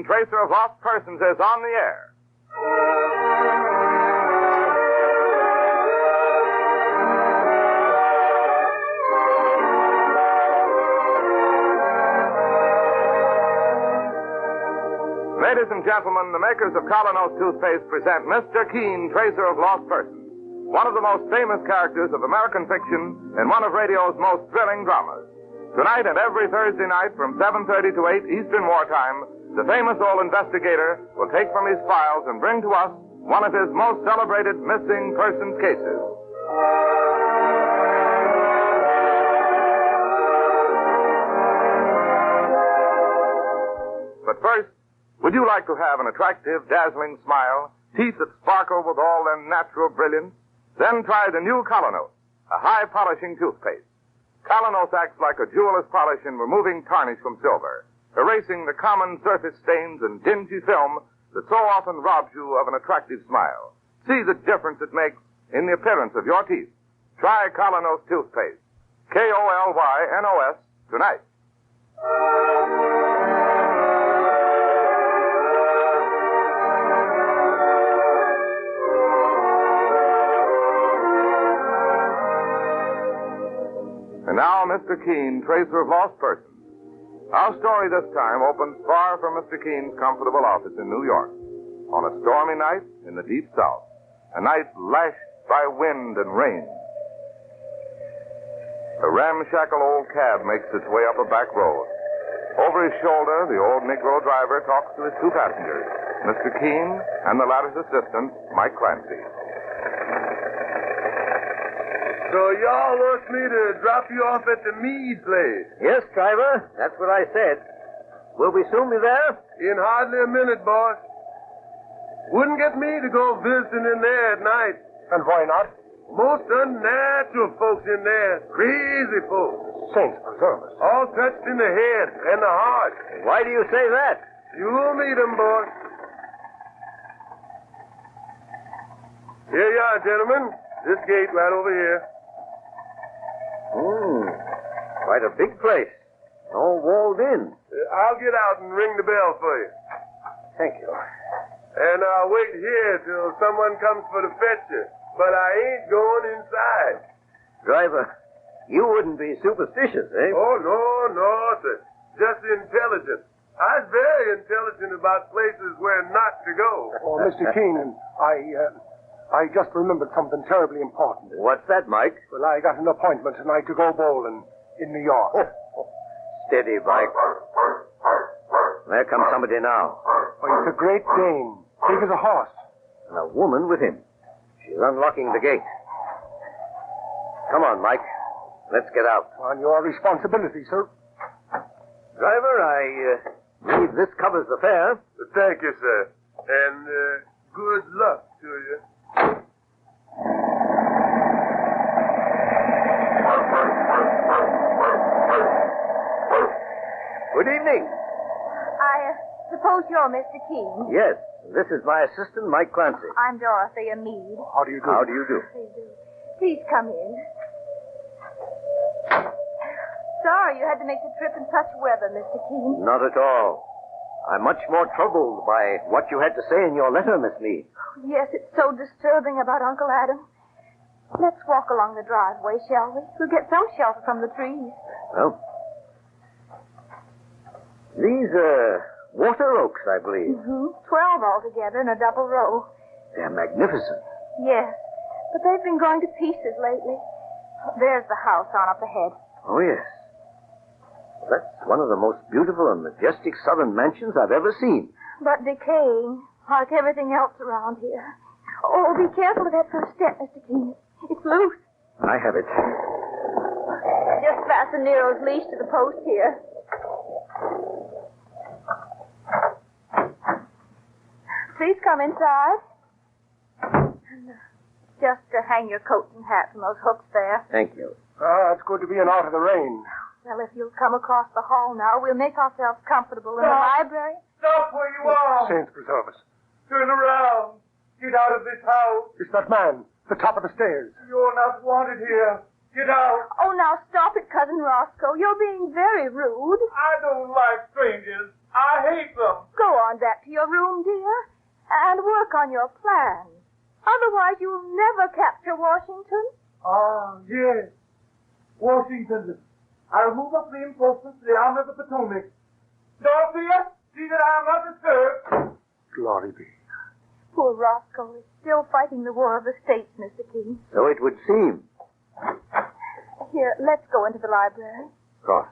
Keene, Tracer of Lost Persons, is on the air. Ladies and gentlemen, the makers of Colonos toothpaste present Mr. Keene, Tracer of Lost Persons, one of the most famous characters of American fiction and one of radio's most thrilling dramas. Tonight and every Thursday night from 7:30 to 8 Eastern Wartime, the famous old investigator will take from his files and bring to us one of his most celebrated missing persons cases. But first, would you like to have an attractive, dazzling smile, teeth that sparkle with all their natural brilliance? Then try the new Colonos, a high-polishing toothpaste. Colonos acts like a jeweler's polish in removing tarnish from silver, erasing the common surface stains and dingy film that so often robs you of an attractive smile. See the difference it makes in the appearance of your teeth. Try Colonos toothpaste. K-O-L-Y-N-O-S tonight. And now, Mr. Keene, Tracer of Lost Persons. Our story this time opens far from Mr. Keene's comfortable office in New York, on a stormy night in the deep south, a night lashed by wind and rain. A ramshackle old cab makes its way up a back road. Over his shoulder, the old Negro driver talks to his two passengers, Mr. Keene and the latter's assistant, Mike Clancy. So y'all want me to drop you off at the Meade place? Yes, driver. That's what I said. Will we soon be there? In hardly a minute, boss. Wouldn't get me to go visiting in there at night. And why not? Most unnatural folks in there. Crazy folks. Saints preserve us. All touched in the head and the heart. Why do you say that? You'll meet 'em, boss. Here you are, gentlemen. This gate right over here. Quite a big place. All walled in. I'll get out and ring the bell for you. Thank you. And I'll wait here till someone comes for to fetch you. But I ain't going inside. Driver, you wouldn't be superstitious, eh? Oh, no, sir. Just intelligent. I was very intelligent about places where not to go. Oh, Mr. Keene, I just remembered something terribly important. What's that, Mike? Well, I got an appointment tonight to go bowling in New York. Steady, Mike. There comes somebody now. Oh, it's a Great Dane, big as a horse. And a woman with him. She's unlocking the gate. Come on, Mike. Let's get out. On your responsibility, sir. Driver, I believe this covers the fare. Thank you, sir. And good luck to you. Good evening. I suppose you're Mr. Keene. Yes, this is my assistant, Mike Clancy. I'm Dorothea Meade. How do you do? How do you do? Please come in. Sorry you had to make the trip in such weather, Mr. Keene. Not at all. I'm much more troubled by what you had to say in your letter, Miss Meade. Yes, it's so disturbing about Uncle Adam. Let's walk along the driveway, shall we? We'll get some shelter from the trees. Well, these are water oaks, I believe. 12 altogether in a double row. They're magnificent. Yes, but they've been going to pieces lately. There's the house on up ahead. Oh, yes. That's one of the most beautiful and majestic southern mansions I've ever seen. But decaying, like everything else around here. Oh, be careful of that first step, Mr. Keene. It's loose. I have it. Just fasten Nero's leash to the post here. Please come inside. And, just hang your coat and hat from those hooks there. Thank you. It's good to be out of the rain. Well, if you'll come across the hall now, we'll make ourselves comfortable in the library. Stop where you are. Saints preserve us. Turn around. Get out of this house. It's that man, the top of the stairs. You're not wanted here. Get out. Oh, now stop it, Cousin Roscoe. You're being very rude. I don't like strangers. I hate them. Go on back to your room, dear, and work on your plans. Otherwise, you'll never capture Washington. Ah, yes. Washington. I'll move up reinforcements to the Army of the Potomac. Dorothea, see that I am not disturbed. Glory be. Poor Roscoe is still fighting the War of the States, Mr. King. So it would seem. Here, let's go into the library. Of course.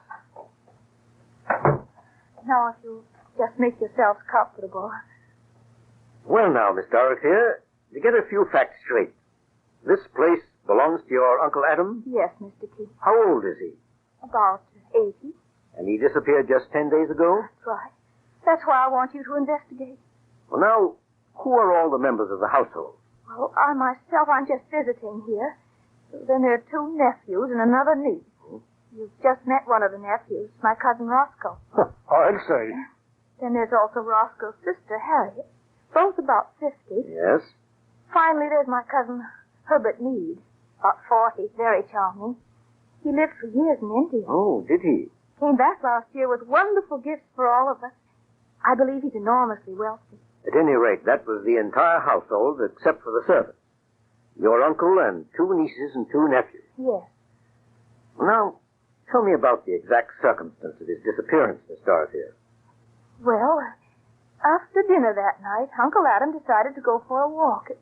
Now, if you'll just make yourselves comfortable. Well, now, Miss Dorothea, to get a few facts straight. This place belongs to your Uncle Adam? Yes, Mr. King. How old is he? About 80. And he disappeared just 10 days ago? That's right. That's why I want you to investigate. Well, now, who are all the members of the household? Well, I myself, I'm just visiting here. Then there are 2 nephews and another niece. You've just met one of the nephews, my cousin Roscoe. I'll say. Then there's also Roscoe's sister, Harriet. Both about 50. Yes. Finally, there's my cousin Herbert Meade. About 40, very charming. He lived for years in India. Oh, did he? Came back last year with wonderful gifts for all of us. I believe he's enormously wealthy. At any rate, that was the entire household except for the servants. Your uncle and 2 nieces and 2 nephews. Yes. Now, tell me about the exact circumstance of his disappearance, Miss Dorothea. Well, after dinner that night, Uncle Adam decided to go for a walk. It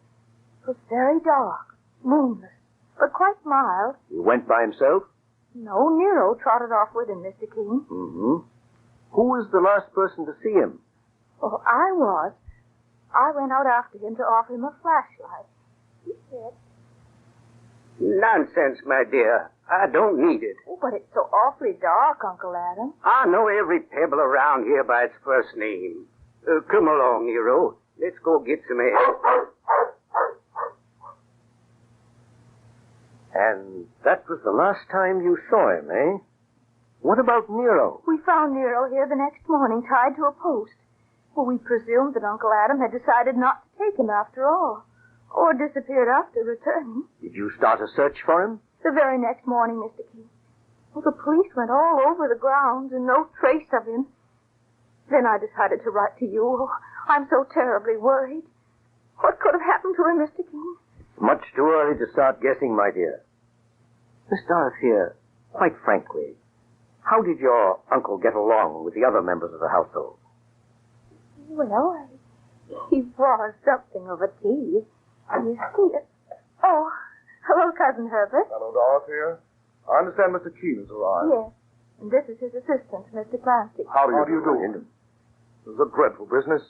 was very dark, moonless, but quite mild. He went by himself? No, Nero trotted off with him, Mr. King. Mm-hmm. Who was the last person to see him? Oh, I was. I went out after him to offer him a flashlight. He said, Nonsense, my dear. I don't need it. oh, but it's so awfully dark, Uncle Adam. I know every pebble around here by its first name. Come along, Nero. Let's go get some air. And that was the last time you saw him, eh? What about Nero? We found Nero here the next morning, tied to a post. Well, we presumed that Uncle Adam had decided not to take him after all, or disappeared after returning. Did you start a search for him? The very next morning, Mr. King. Well, the police went all over the grounds and no trace of him. Then I decided to write to you. Oh, I'm so terribly worried. What could have happened to him, Mr. King? It's much too early to start guessing, my dear. Miss Dorothea, quite frankly, how did your uncle get along with the other members of the household? Well, he was something of a tease. You see it. Oh, hello, Cousin Herbert. Hello, Dorothea. I understand Mr. Keene has arrived. Yes, and this is his assistant, Mr. Clancy. How do you do? This is a dreadful business.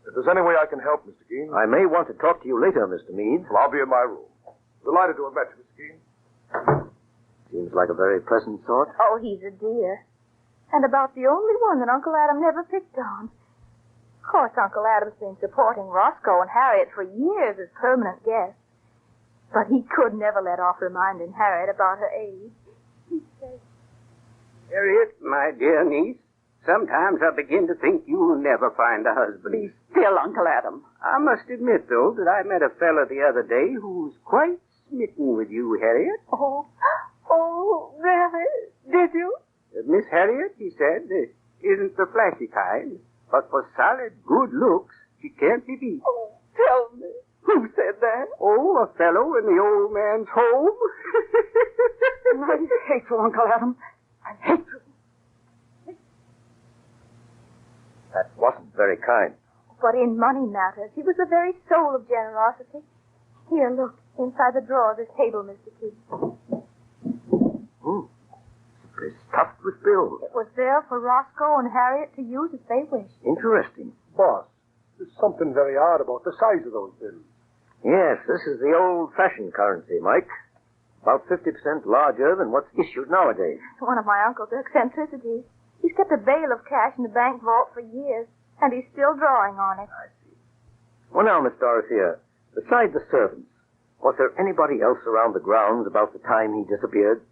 If there's any way I can help, Mr. Keene, I may want to talk to you later, Mr. Meade. well, I'll be in my room. Delighted to have met you, Mr. Keene. Seems like a very pleasant sort. Oh, he's a dear. And about the only one that Uncle Adam never picked on. Of course, Uncle Adam's been supporting Roscoe and Harriet for years as permanent guests. But he could never let off reminding Harriet about her age. He says, Harriet, my dear niece, sometimes I begin to think you'll never find a husband. Be still, Uncle Adam. I must admit, though, that I met a fellow the other day who was quite smitten with you, Harriet. Oh, really? Did you? Miss Harriet, he said, isn't the flashy kind, but for solid, good looks, she can't be beat. Oh, tell me. Who said that? Oh, a fellow in the old man's home. I'm hateful, Uncle Adam. I'm hateful. That wasn't very kind. but in money matters, he was the very soul of generosity. Here, look, inside the drawer of this table, Mr. Keene. It's stuffed with bills. It was there for Roscoe and Harriet to use as they wished. Interesting. Boss, there's something very odd about the size of those bills. Yes, this is the old-fashioned currency, Mike. About 50% larger than what's issued nowadays. One of my uncle's eccentricities. He's kept a bale of cash in the bank vault for years, and he's still drawing on it. I see. Well, now, Miss Dorothea, besides the servants, was there anybody else around the grounds about the time he disappeared?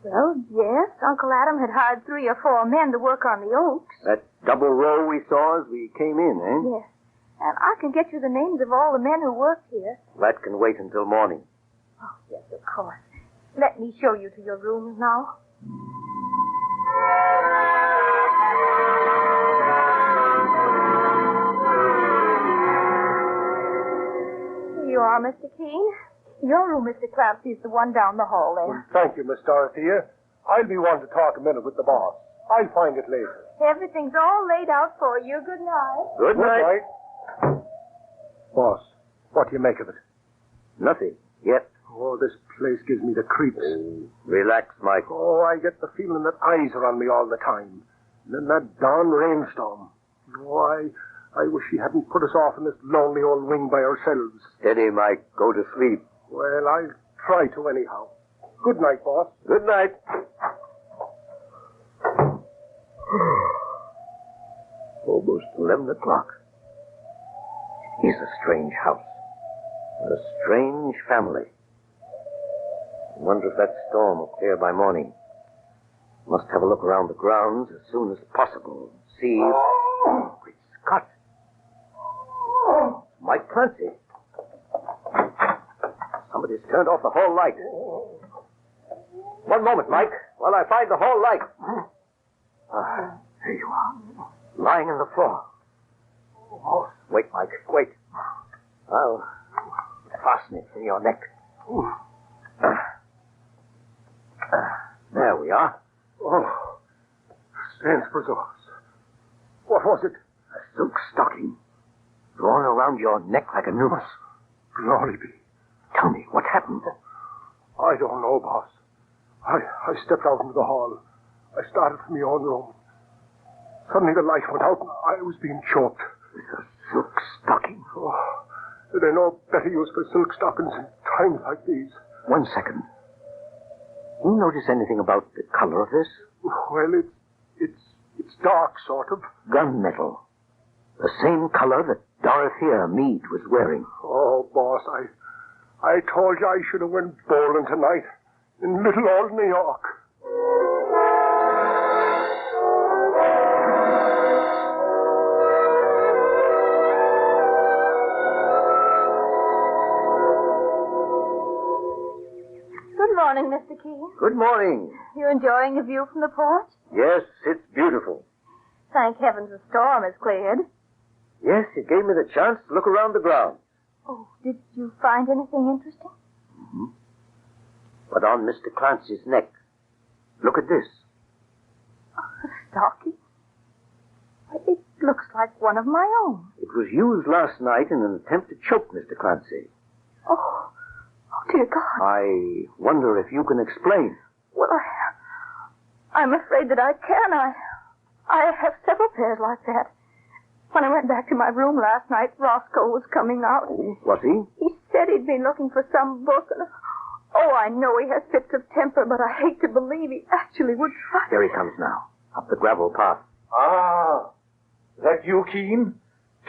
Well, yes, Uncle Adam had hired 3 or 4 men to work on the oaks. That double row we saw as we came in, eh? Yes, and I can get you the names of all the men who worked here. That can wait until morning. Oh, yes, of course. Let me show you to your rooms now. Here you are, Mr. Keene. Your room, Mr. Clancy, is the one down the hall there. Well, thank you, Miss Dorothea. I'll be one to talk a minute with the boss. I'll find it later. Everything's all laid out for you. Good night. Good night. Boss, what do you make of it? Nothing. Yet. Oh, this place gives me the creeps. Relax, Mike. Oh, I get the feeling that eyes are on me all the time. And then that darn rainstorm. Oh, I wish she hadn't put us off in this lonely old wing by ourselves. Steady, Mike. Go to sleep. Well, I'll try to anyhow. Good night, boss. Good night. Almost 11 o'clock. It's a strange house. And a strange family. I wonder if that storm will clear by morning. Must have a look around the grounds as soon as possible. See. Oh, great Scott. Mike Clancy. Somebody's turned off the hall light. One moment, Mike, while I find the hall light. There you are. Lying on the floor. Oh, wait, Mike, wait. I'll fasten it in your neck. There we are. Oh, Saint Brazos. What was it? A silk stocking. Drawn around your neck like a noose. Glory be. Tell me, what happened? I don't know, boss. I stepped out into the hall. I started from my own room. Suddenly the light went out and I was being choked. With a silk stocking. Oh, there ain't no better use for silk stockings in times like these. 1 second. You notice anything about the color of this? Well, it's dark, sort of. Gunmetal. The same color that Dorothea Meade was wearing. Oh, boss, I told you I should have went bowling tonight in little old New York. Good morning, Mr. Keene. Good morning. You enjoying the view from the porch? Yes, it's beautiful. Thank heavens the storm has cleared. Yes, it gave me the chance to look around the grounds. Oh, did you find anything interesting? Mm-hmm. But on Mr. Clancy's neck, look at this. A stocking? It looks like one of my own. It was used last night in an attempt to choke Mr. Clancy. Oh, dear God. I wonder if you can explain. Well, I'm afraid that I can. I have several pairs like that. When I went back to my room last night, Roscoe was coming out. Oh, was he? He said he'd been looking for some book. And, I know he has fits of temper, but I hate to believe he actually would try. There he comes now, up the gravel path. Ah, that you, Keene?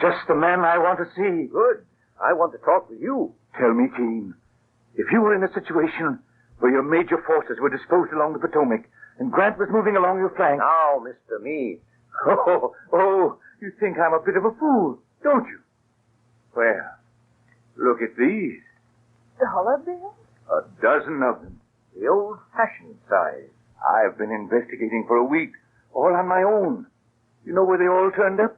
Just the man I want to see. Good. I want to talk with you. Tell me, Keene, if you were in a situation where your major forces were disposed along the Potomac and Grant was moving along your flank... Now, Mr. Meade. Oh, you think I'm a bit of a fool, don't you? Well, look at these. $1 bills? A dozen of them. The old-fashioned size. I've been investigating for a week, all on my own. You know where they all turned up?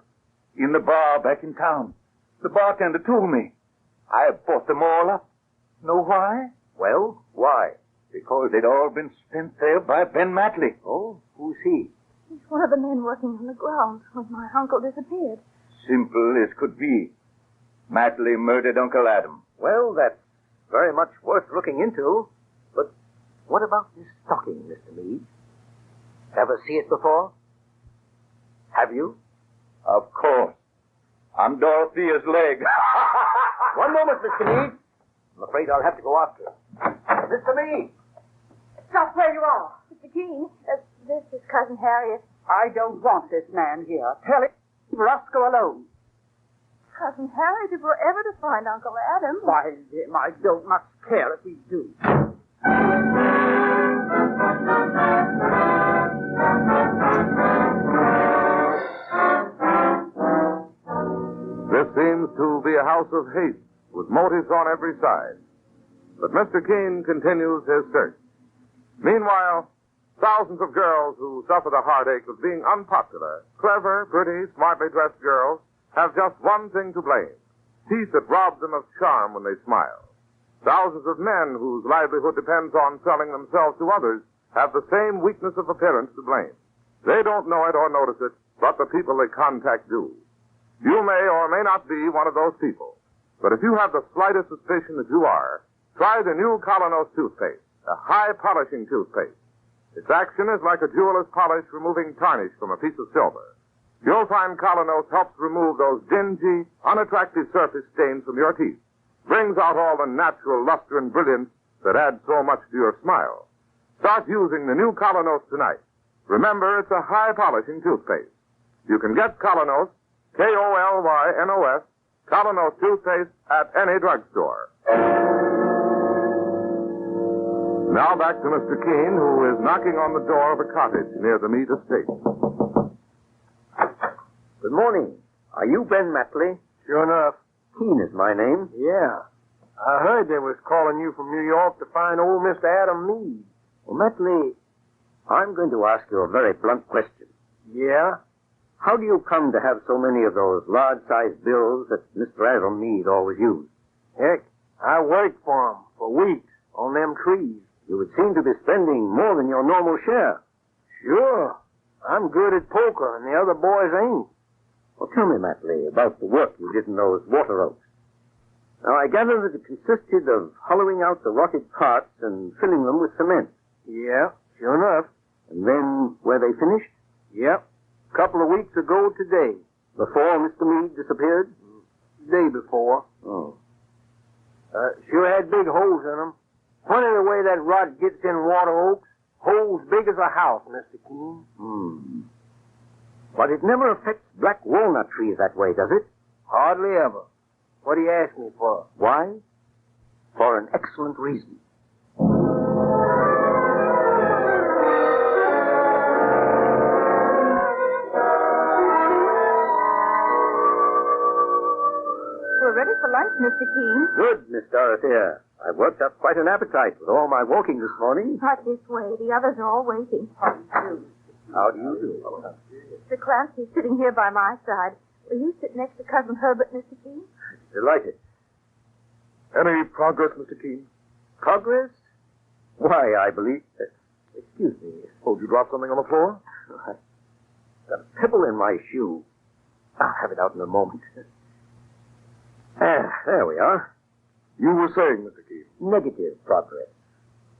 In the bar back in town. The bartender told me. I bought them all up. Know why? Well, why? Because they'd all been spent there by Ben Matley. Oh, who's he? He's one of the men working on the grounds when my uncle disappeared. Simple as could be. Matley murdered Uncle Adam. Well, that's very much worth looking into. But what about this stocking, Mr. Meade? Ever see it before? Have you? Of course. On Dorothea's leg. One moment, Mr. Meade. I'm afraid I'll have to go after him. Mr. Meade! Stop where you are. Mr. Keene, this is Cousin Harriet. I don't want this man here. Tell him Roscoe alone. Cousin Harriet, if we're ever to find Uncle Adam... Find him. I don't much care if we do. This seems to be a house of hate, with motives on every side. But Mr. Keene continues his search. Meanwhile, thousands of girls who suffer the heartache of being unpopular, clever, pretty, smartly dressed girls, have just one thing to blame: teeth that rob them of charm when they smile. Thousands of men whose livelihood depends on selling themselves to others have the same weakness of appearance to blame. They don't know it or notice it, but the people they contact do. You may or may not be one of those people, but if you have the slightest suspicion that you are, try the new Colonos toothpaste, a high-polishing toothpaste. Its action is like a jeweler's polish removing tarnish from a piece of silver. You'll find Colonos helps remove those dingy, unattractive surface stains from your teeth, brings out all the natural luster and brilliance that adds so much to your smile. Start using the new Colonos tonight. Remember, it's a high-polishing toothpaste. You can get Colonos, K-O-L-Y-N-O-S, Colonos toothpaste at any drugstore. Now back to Mr. Keene, who is knocking on the door of a cottage near the Mead estate. Good morning. Are you Ben Matley? Sure enough. Keene is my name. Yeah. I heard they was calling you from New York to find old Mr. Adam Mead. Well, Matley, I'm going to ask you a very blunt question. Yeah? How do you come to have so many of those large-sized bills that Mr. Adam Mead always used? Heck, I worked for him for weeks on them trees. You would seem to be spending more than your normal share. Sure. I'm good at poker, and the other boys ain't. Well, tell me, Matley, about the work you did in those water oaks. Now, I gather that it consisted of hollowing out the rotted parts and filling them with cement. Yeah, sure enough. And then, were they finished? Yep. Couple of weeks ago today. Before Mr. Mead disappeared? Day before. Oh. Sure had big holes in them. Funny the way that rot gets in water oaks. Holes big as a house, Mr. Keene. But it never affects black walnut trees that way, does it? Hardly ever. What do you ask me for? Why? For an excellent reason. We're ready for lunch, Mr. Keene. Good, Miss Dorothea. I've worked up quite an appetite with all my walking this morning. Right this way. The others are all waiting. How do you do? Mr. Clancy's sitting here by my side. Will you sit next to Cousin Herbert, Mr. Keene? Delighted. Any progress, Mr. Keene? Progress? Why, I believe... excuse me. Oh, did you drop something on the floor? Got a pebble in my shoe. I'll have it out in a moment. There we are. You were saying, Mr. Keene. Negative progress.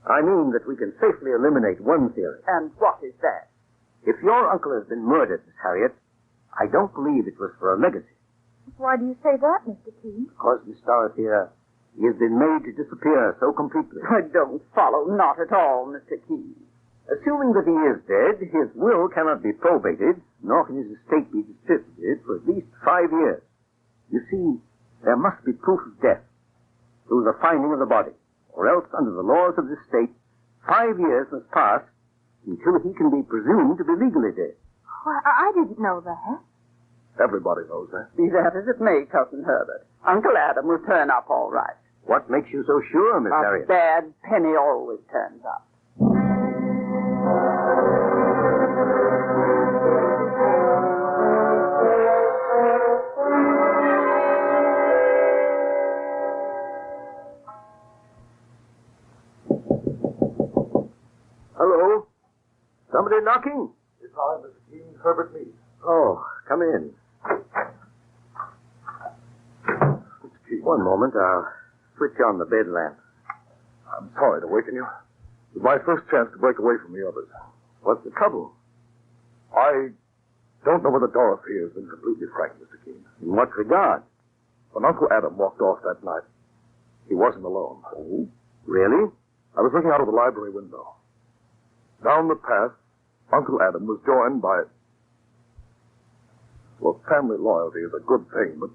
I mean that we can safely eliminate one theory. And what is that? If your uncle has been murdered, Miss Harriet, I don't believe it was for a legacy. Why do you say that, Mr. Keene? Because, Miss Dorothea, he has been made to disappear so completely. I don't follow, not at all, Mr. Keene. Assuming that he is dead, his will cannot be probated, nor can his estate be distributed for at least 5 years. You see, there must be proof of death through the finding of the body, or else, under the laws of this state, 5 years must pass until he can be presumed to be legally dead. Why, I didn't know that. Everybody knows that. Be that as it may, Cousin Herbert, Uncle Adam will turn up all right. What makes you so sure, Miss A Harriet? bad penny always turns up. Hello? Somebody knocking? It's I, Mr. Keene, Herbert Mead. Oh, come in. Mr. Keene. One moment, I'll switch on the bed lamp. I'm sorry to waken you. It was my first chance to break away from the others. What's the trouble? I don't know whether Dorothy has been completely frank, Mr. Keene. In what regard? When Uncle Adam walked off that night, he wasn't alone. Oh, really? I was looking out of the library window. Down the path, Uncle Adam was joined by... Well, family loyalty is a good thing, but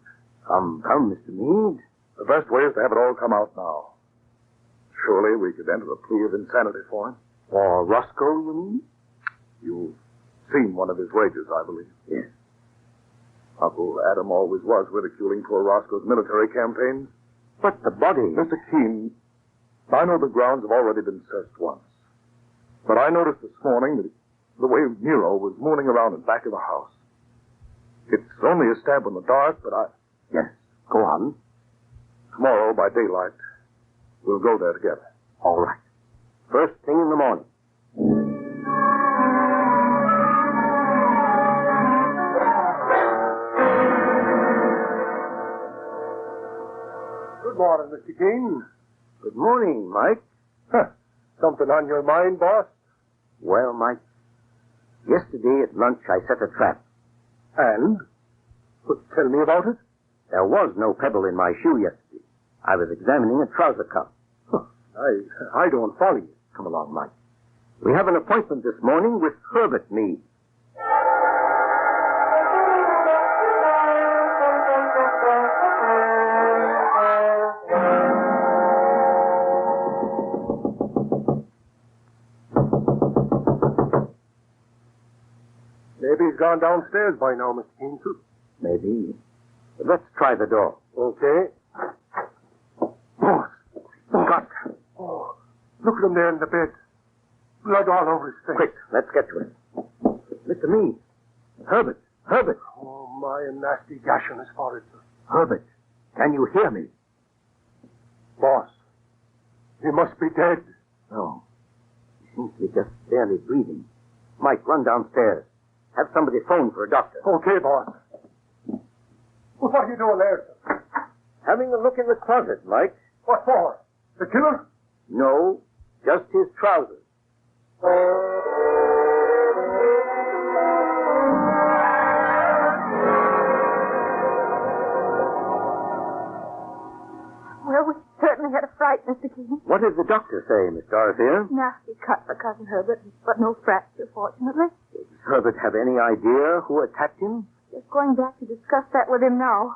Come, Mr. Mead. the best way is to have it all come out now. Surely we could enter a plea of insanity for him. For Roscoe, you mean? You've seen one of his rages, I believe. Yes. Uncle Adam always was ridiculing poor Roscoe's military campaigns. But the body... Mr. Keene, I know the grounds have already been searched once. But I noticed this morning that the way Nero was mooning around in back of the house. It's only a stab in the dark, but Yes, go on. tomorrow by daylight, we'll go there together. All right. First thing in the morning. Good morning, Mr. King. Good morning, Mike. Something on your mind, boss? Well, Mike, yesterday at lunch I set a trap. And? But tell me about it. There was no pebble in my shoe yesterday. I was examining a trouser cuff. I don't follow you. Come along, Mike. We have an appointment this morning with Herbert Meade. Maybe he's gone downstairs by now, Mr. King. Maybe. But let's try the door. Okay. Boss. God. Oh, look at him there in the bed. Blood all over his face. Quick, let's get to him. Mr. Meade. Herbert. Herbert. Oh, my, a nasty gash on his forehead, sir. Herbert. Can you hear me? Boss. He must be dead. No. He seems to be just barely breathing. Mike, run downstairs. Have somebody phone for a doctor. Okay, boss. What are you doing there, sir? Having a look in the closet, Mike. What for? The killer? No, just his trousers. Well, we certainly had a fright, Mr. King. What did the doctor say, Miss Dorothea? Nasty cut for Cousin Herbert, but no fracture, fortunately. Does Herbert have any idea who attacked him? Just going back to discuss that with him now.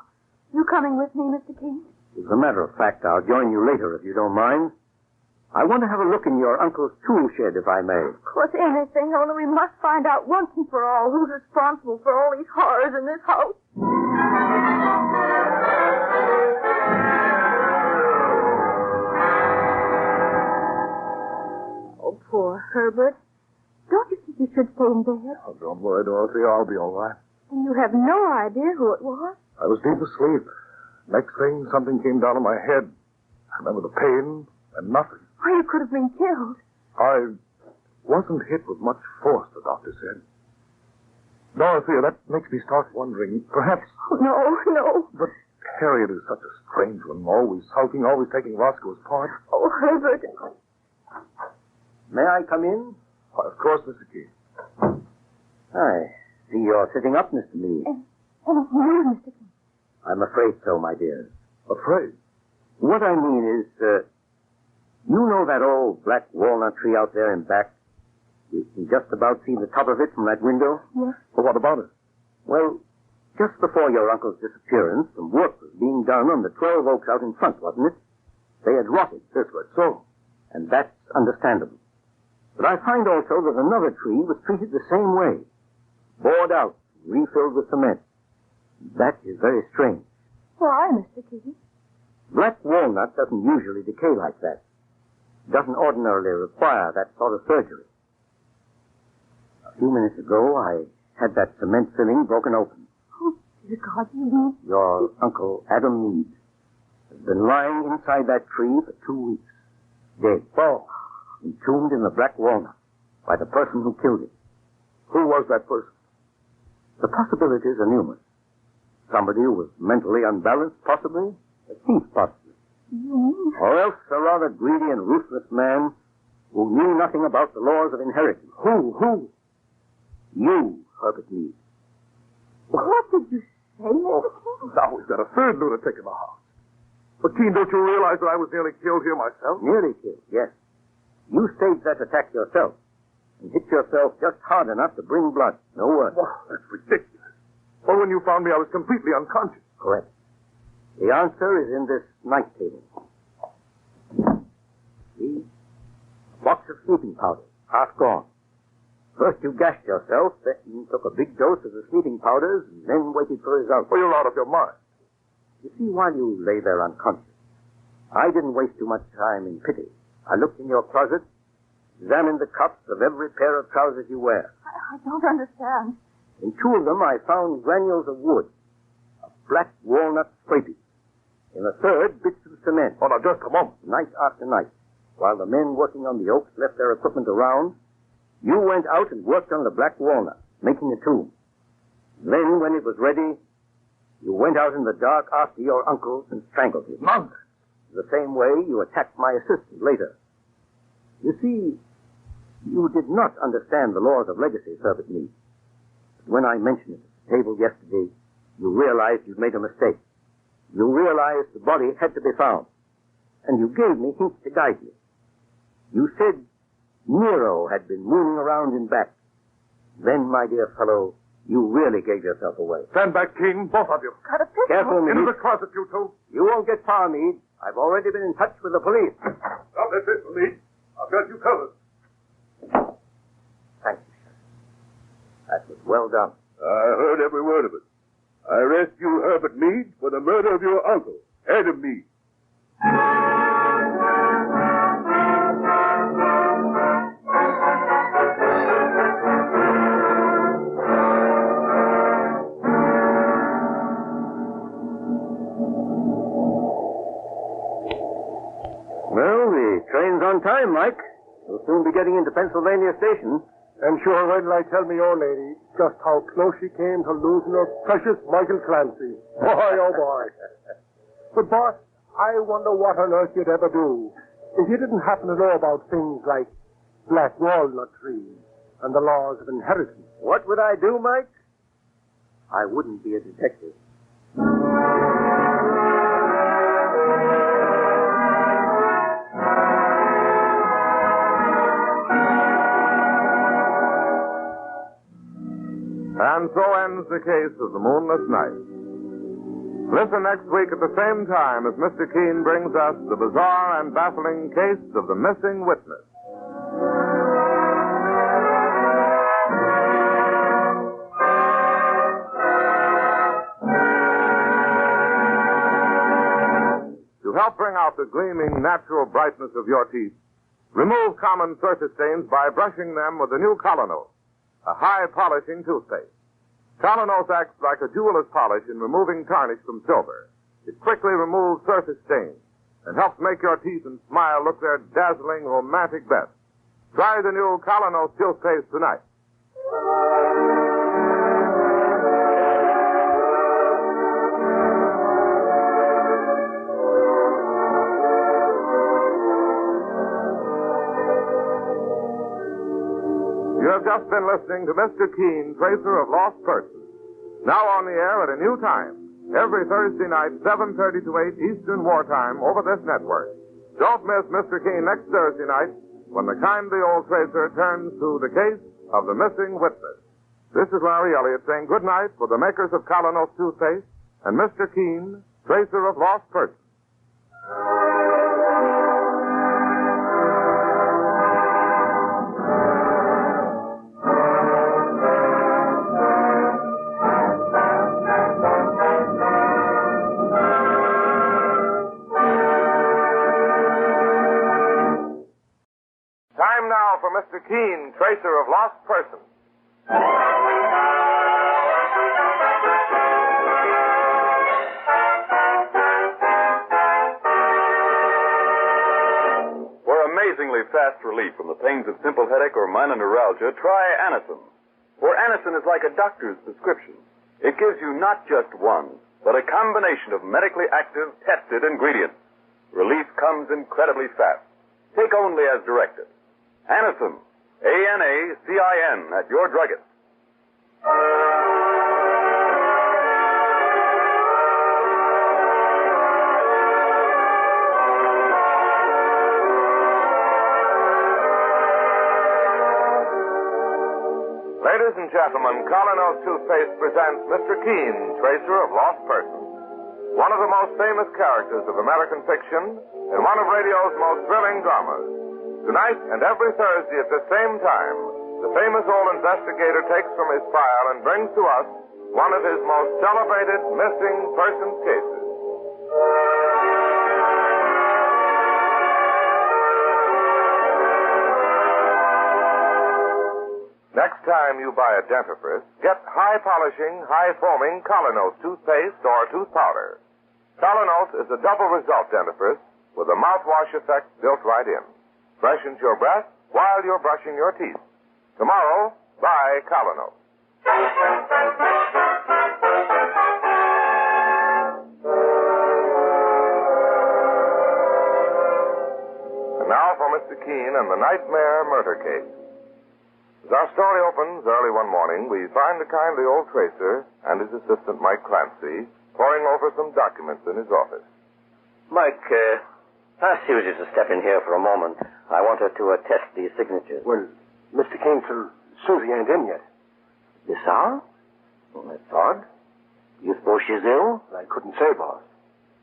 You coming with me, Mr. King? As a matter of fact, I'll join you later if you don't mind. I want to have a look in your uncle's tool shed, if I may. Of course, anything, only we must find out once and for all who's responsible for all these horrors in this house. Oh, poor Herbert. Don't you think you should stay in bed? Oh, don't worry, Dorothy. I'll be all right. And you have no idea who it was? I was deep asleep. Next thing, something came down on my head. I remember the pain and nothing. Why, you could have been killed. I wasn't hit with much force, the doctor said. Dorothea, that makes me start wondering, perhaps... Oh, no. But Harriet is such a strange one, always sulking, always taking Roscoe's part. Oh, Herbert. May I come in? Why, of course, Mr. Key. I see you're sitting up, Mr. Meade. And it's you, Mr. King. I'm afraid so, my dear. Afraid? What I mean is, you know that old black walnut tree out there in back? You can just about see the top of it from that window? Yes. Well, what about it? Well, just before your uncle's disappearance, some work was being done on the 12 oaks out in front, wasn't it? They had rotted. This way, so. And that's understandable. But I find also that another tree was treated the same way. Bored out, refilled with cement. That is very strange. Why, Mr. King? Black walnut doesn't usually decay like that. It doesn't ordinarily require that sort of surgery. A few minutes ago, I had that cement filling broken open. Oh, dear God, you mean? Your Uncle Adam Meade has been lying inside that tree for 2 weeks. Dead. Oh. Entombed in the black walnut by the person who killed him. Who was that person? The possibilities are numerous. Somebody who was mentally unbalanced, possibly. A thief, possibly. You mean? Or else a rather greedy and ruthless man who knew nothing about the laws of inheritance. Who? You, Herbert Meade. What did you say, Mr. King? Now we've got a third lunatic in the house. But, Keen, don't you realize that I was nearly killed here myself? Nearly killed, yes. You staged that attack yourself and hit yourself just hard enough to bring blood. No worse. Well, that's ridiculous. Well, when you found me, I was completely unconscious. Correct. The answer is in this night table. See? A box of sleeping powder, half gone. First you gashed yourself, then you took a big dose of the sleeping powders, and then waited for results. Well, you're out of your mind. You see, while you lay there unconscious, I didn't waste too much time in pity. I looked in your closet. examined the cuffs of every pair of trousers you wear. I don't understand. In 2 of them, I found granules of wood, a black walnut scraping. In the 3rd, bits of cement. Oh, now, just a moment. Night after night, while the men working on the oaks left their equipment around, you went out and worked on the black walnut, making a tomb. Then, when it was ready, you went out in the dark after your uncle and strangled him. Nonsense. The same way you attacked my assistant later. You see, you did not understand the laws of legacy, Herbert Meade. But when I mentioned it at the table yesterday, you realized you'd made a mistake. You realized the body had to be found. And you gave me hints to guide me. You said Nero had been mooning around in back. Then, my dear fellow, you really gave yourself away. Stand back, Keene, both of you. Got a pistol. Careful, Meade. Into the closet, you two. You won't get far, Meade. I've already been in touch with the police. Stop that pistol, Meade. I've got you covered. Thank you, Sheriff. That was well done. I heard every word of it. I arrest you, Herbert Meade, for the murder of your uncle, Adam Meade. Well, the train's on time, Mike. We'll soon be getting into Pennsylvania Station. And sure, wait till I tell me old lady just how close she came to losing her precious Michael Clancy. Boy, oh boy. But, boss, I wonder what on earth you'd ever do if you didn't happen to know about things like black walnut trees and the laws of inheritance. What would I do, Mike? I wouldn't be a detective. And so ends the case of the Moonless Night. Listen next week at the same time as Mr. Keene brings us the bizarre and baffling case of the missing witness. To help bring out the gleaming natural brightness of your teeth, remove common surface stains by brushing them with the new Colonos, a high-polishing toothpaste. Colonos acts like a jeweler's polish in removing tarnish from silver. It quickly removes surface stains and helps make your teeth and smile look their dazzling, romantic best. Try the new Colonos toothpaste tonight. You have just been listening to Mr. Keene, Tracer of Lost Persons. Now on the air at a new time, every Thursday night, 7:30 to 8 Eastern Wartime over this network. Don't miss Mr. Keene next Thursday night when the kindly old Tracer turns to the case of the missing witness. This is Larry Elliott saying good night for the makers of Colonos toothpaste and Mr. Keene, Tracer of Lost Persons. Time now for Mr. Keene, Tracer of Lost Persons. For amazingly fast relief from the pains of simple headache or minor neuralgia, try Anacin. For Anacin is like a doctor's prescription. It gives you not just one, but a combination of medically active, tested ingredients. Relief comes incredibly fast. Take only as directed. Anacin, A-N-A-C-I-N, at your druggist. Ladies and gentlemen, Colonos Toothpaste presents Mr. Keene, Tracer of Lost Persons. One of the most famous characters of American fiction and one of radio's most thrilling dramas. Tonight and every Thursday at the same time, the famous old investigator takes from his file and brings to us one of his most celebrated missing persons cases. next time you buy a dentifrice, get high-polishing, high-foaming Colonose toothpaste or tooth powder. Colonose is a double result dentifrice with a mouthwash effect built right in. Freshens your breath while you're brushing your teeth. Tomorrow, buy Colonose. And now for Mr. Keene and the Nightmare Murder Case. As our story opens early one morning, we find the kindly old tracer and his assistant, Mike Clancy, poring over some documents in his office. Mike, ask Susie to step in here for a moment. I want her to attest these signatures. Well, Mr. King, sir, Susie ain't in yet. This hour? Well, that's odd. You suppose she's ill? I couldn't say, boss.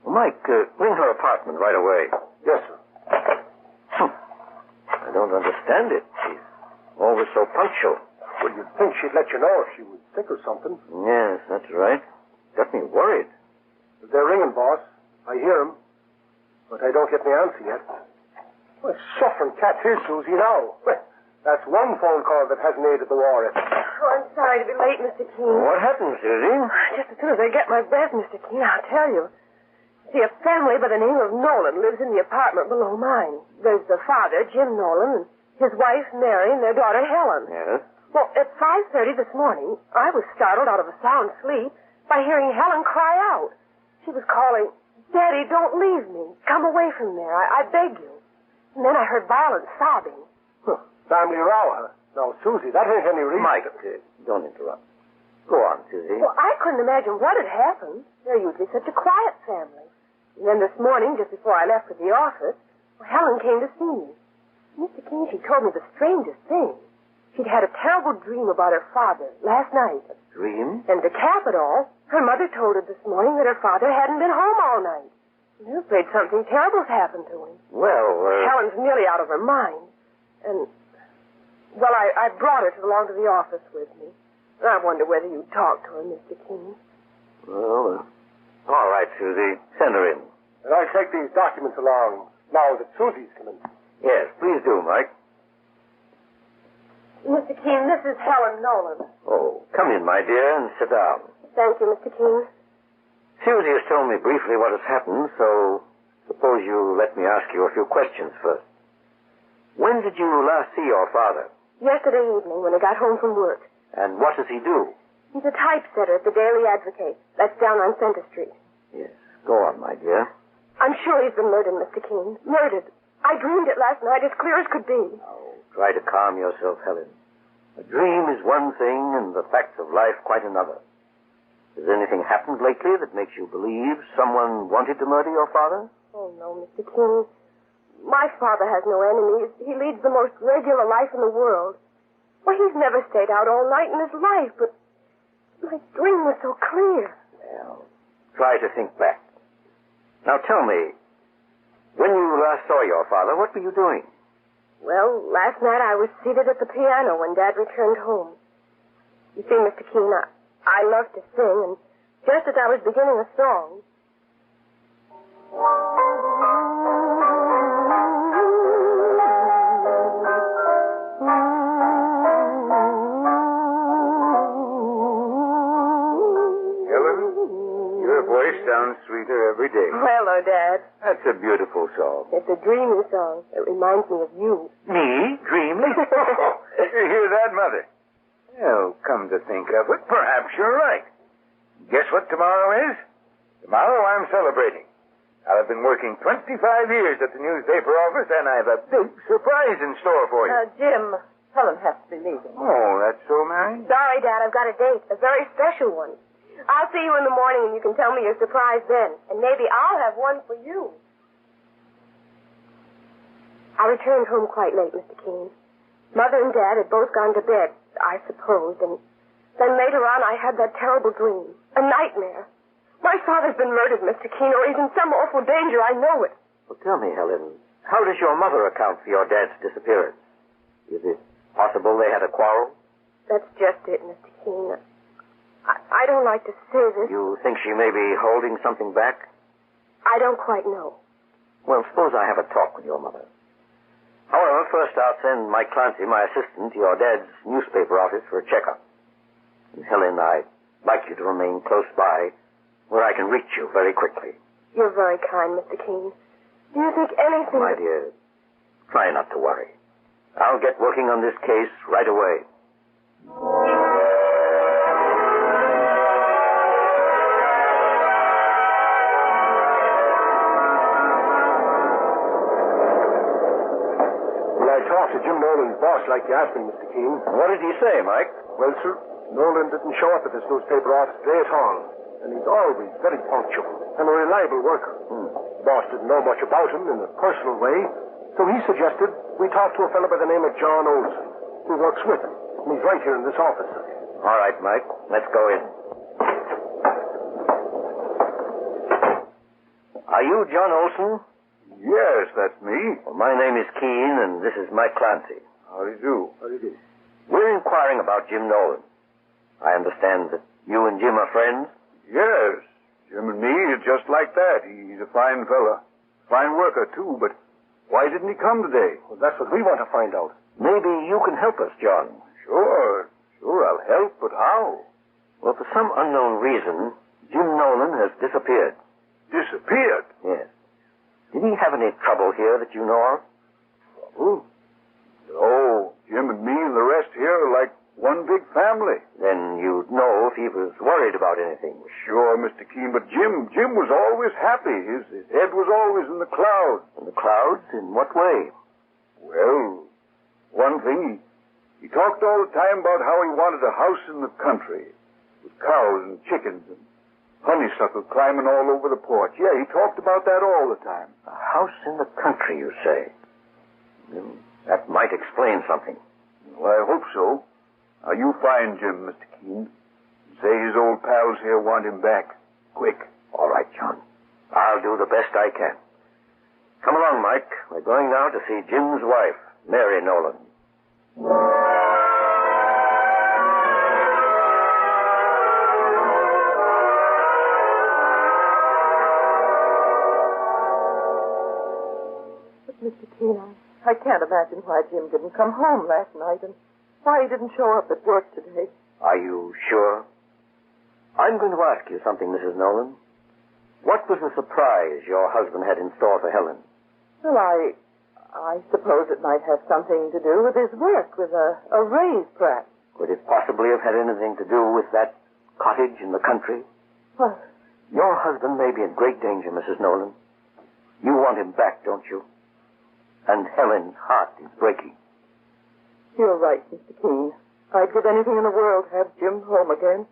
Well, Mike, bring her apartment right away. Yes, sir. I don't understand it. She's always so punctual. Well, you'd think she'd let you know if she was sick or something. Yes, that's right. Got me worried. They're ringing, boss. I hear them. But I don't get the answer yet. Well, suffering cat here, Susie, now. Well, that's one phone call that hasn't aided the war effort. Oh, I'm sorry to be late, Mr. Keene. What happened, Susie? Just as soon as I get my breath, Mr. Keene, I'll tell you. See, a family by the name of Nolan lives in the apartment below mine. There's the father, Jim Nolan, and his wife, Mary, and their daughter, Helen. Yes? Well, at 5:30 this morning, I was startled out of a sound sleep by hearing Helen cry out. She was calling, "Daddy, don't leave me. Come away from there. I beg you." And then I heard violent sobbing. Huh. Family row, huh? Now, Susie, that ain't any reason. Mike, don't interrupt. Go on, Susie. Well, I couldn't imagine what had happened. They're usually such a quiet family. And then this morning, just before I left for the office, Helen came to see me. Mr. King, she told me the strangest thing. She'd had a terrible dream about her father last night. A dream? And to cap it all, her mother told her this morning that her father hadn't been home all night. They're afraid something terrible's happened to him. Well, Helen's nearly out of her mind. And, well, I brought her along to the office with me. I wonder whether you'd talk to her, Mr. King. Well, all right, Susie. Send her in. And I'll take these documents along now that Susie's coming. Yes, please do, Mike. Mr. Keene, this is Helen Nolan. Oh, come in, my dear, and sit down. Thank you, Mr. Keene. Susie has told me briefly what has happened, so suppose you let me ask you a few questions first. When did you last see your father? Yesterday evening when I got home from work. And what does he do? He's a typesetter at the Daily Advocate. That's down on Center Street. Yes, go on, my dear. I'm sure he's been murdered, Mr. Keene. Murdered. I dreamed it last night as clear as could be. Oh, try to calm yourself, Helen. A dream is one thing and the facts of life quite another. Has anything happened lately that makes you believe someone wanted to murder your father? Oh, no, Mr. Keene. My father has no enemies. He leads the most regular life in the world. Well, he's never stayed out all night in his life, but my dream was so clear. Well, try to think back. Now tell me, when you last saw your father, what were you doing? Well, last night I was seated at the piano when Dad returned home. You see, Mr. Keene, I love to sing, and just as I was beginning a song... Sounds sweeter every day. Hello, Dad. That's a beautiful song. It's a dreamy song. It reminds me of you. Me? Dreamily? You hear that, Mother? Well, come to think of it, perhaps you're right. Guess what tomorrow is? Tomorrow I'm celebrating. I've been working 25 years at the newspaper office, and I've a big surprise in store for you. Jim, Helen has to be leaving. Oh, that's so, Mary? Sorry, Dad. I've got a date. A very special one. I'll see you in the morning, and you can tell me your surprise then. And maybe I'll have one for you. I returned home quite late, Mr. Keene. Mother and Dad had both gone to bed, I supposed, and then later on I had that terrible dream. A nightmare. My father's been murdered, Mr. Keene, or he's in some awful danger. I know it. Well, tell me, Helen, how does your mother account for your dad's disappearance? Is it possible they had a quarrel? That's just it, Mr. Keene. I don't like to say this. You think she may be holding something back? I don't quite know. Well, suppose I have a talk with your mother. However, first I'll send Mike Clancy, my assistant, to your dad's newspaper office for a checkup. And Helen, I'd like you to remain close by where I can reach you very quickly. You're very kind, Mr. Keene. Do you think anything... My dear, try not to worry. I'll get working on this case right away. Well, I talked to Jim Nolan's boss like you asked me, Mr. Keene. What did he say, Mike? Well, sir, Nolan didn't show up at this newspaper office today at all. And he's always very punctual and a reliable worker. The boss didn't know much about him in a personal way, so he suggested we talk to a fellow by the name of John Olson, who works with him. And he's right here in this office, sir. All right, Mike. Let's go in. Are you John Olson? Yes, that's me. Well, my name is Keene, and this is Mike Clancy. How do you do? How do you do? We're inquiring about Jim Nolan. I understand that you and Jim are friends? Yes. Jim and me are just like that. He's a fine fella. Fine worker, too, but why didn't he come today? Well, that's what we want to find out. Maybe you can help us, John. Sure, I'll help, but how? Well, for some unknown reason, Jim Nolan has disappeared. Disappeared? Yes. Did he have any trouble here that you know of? Trouble? Oh, Jim and me and the rest here are like one big family. Then you'd know if he was worried about anything. Sure, Mr. Keene, but Jim was always happy. His head was always in the clouds. In the clouds? In what way? Well, one thing, he talked all the time about how he wanted a house in the country with cows and chickens and honeysuckle climbing all over the porch. Yeah, he talked about that all the time. A house in the country, you say? That might explain something. Well, I hope so. Now, you find Jim, Mr. Keene. Say his old pals here want him back. Quick. All right, John. I'll do the best I can. Come along, Mike. We're going now to see Jim's wife, Mary Nolan. But, Mr. Keene, I can't imagine why Jim didn't come home last night and why he didn't show up at work today. Are you sure? I'm going to ask you something, Mrs. Nolan. What was the surprise your husband had in store for Helen? Well, I suppose it might have something to do with his work, with a raise, perhaps. Could it possibly have had anything to do with that cottage in the country? What? Your husband may be in great danger, Mrs. Nolan. You want him back, don't you? And Helen's heart is breaking. You're right, Mr. Keene. I'd give anything in the world to have Jim home again.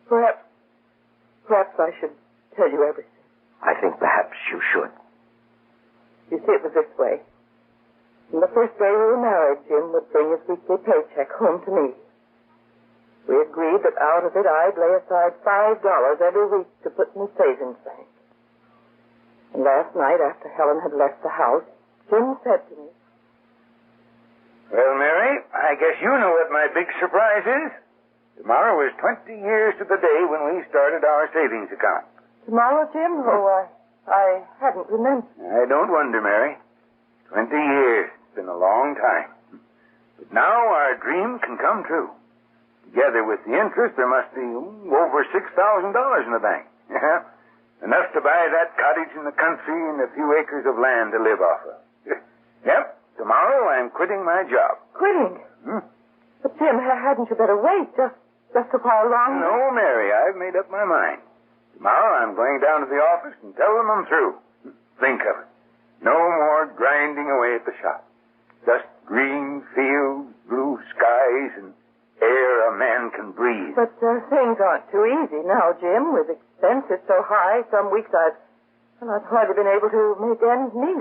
Perhaps I should tell you everything. I think perhaps you should. You see, it was this way. From the first day we were married, Jim would bring his weekly paycheck home to me. We agreed that out of it I'd lay aside $5 every week to put in the savings bank. And last night, after Helen had left the house, Jim said to me, Well, Mary, I guess you know what my big surprise is. Tomorrow is 20 years to the day when we started our savings account. Tomorrow, Jim? Oh, I hadn't remembered. I don't wonder, Mary. 20 years. It's been a long time. But now our dream can come true. Together with the interest, there must be over $6,000 in the bank. Yeah. Enough to buy that cottage in the country and a few acres of land to live off of. Yep. Tomorrow I'm quitting my job. Quitting? But, Jim, hadn't you better wait just a while longer? No, Mary, I've made up my mind. Tomorrow I'm going down to the office and tell them I'm through. Think of it. No more grinding away at the shop. Just green fields, blue skies, and air a man can breathe. But things aren't too easy now, Jim. With expenses so high, some weeks I've hardly been able to make ends meet.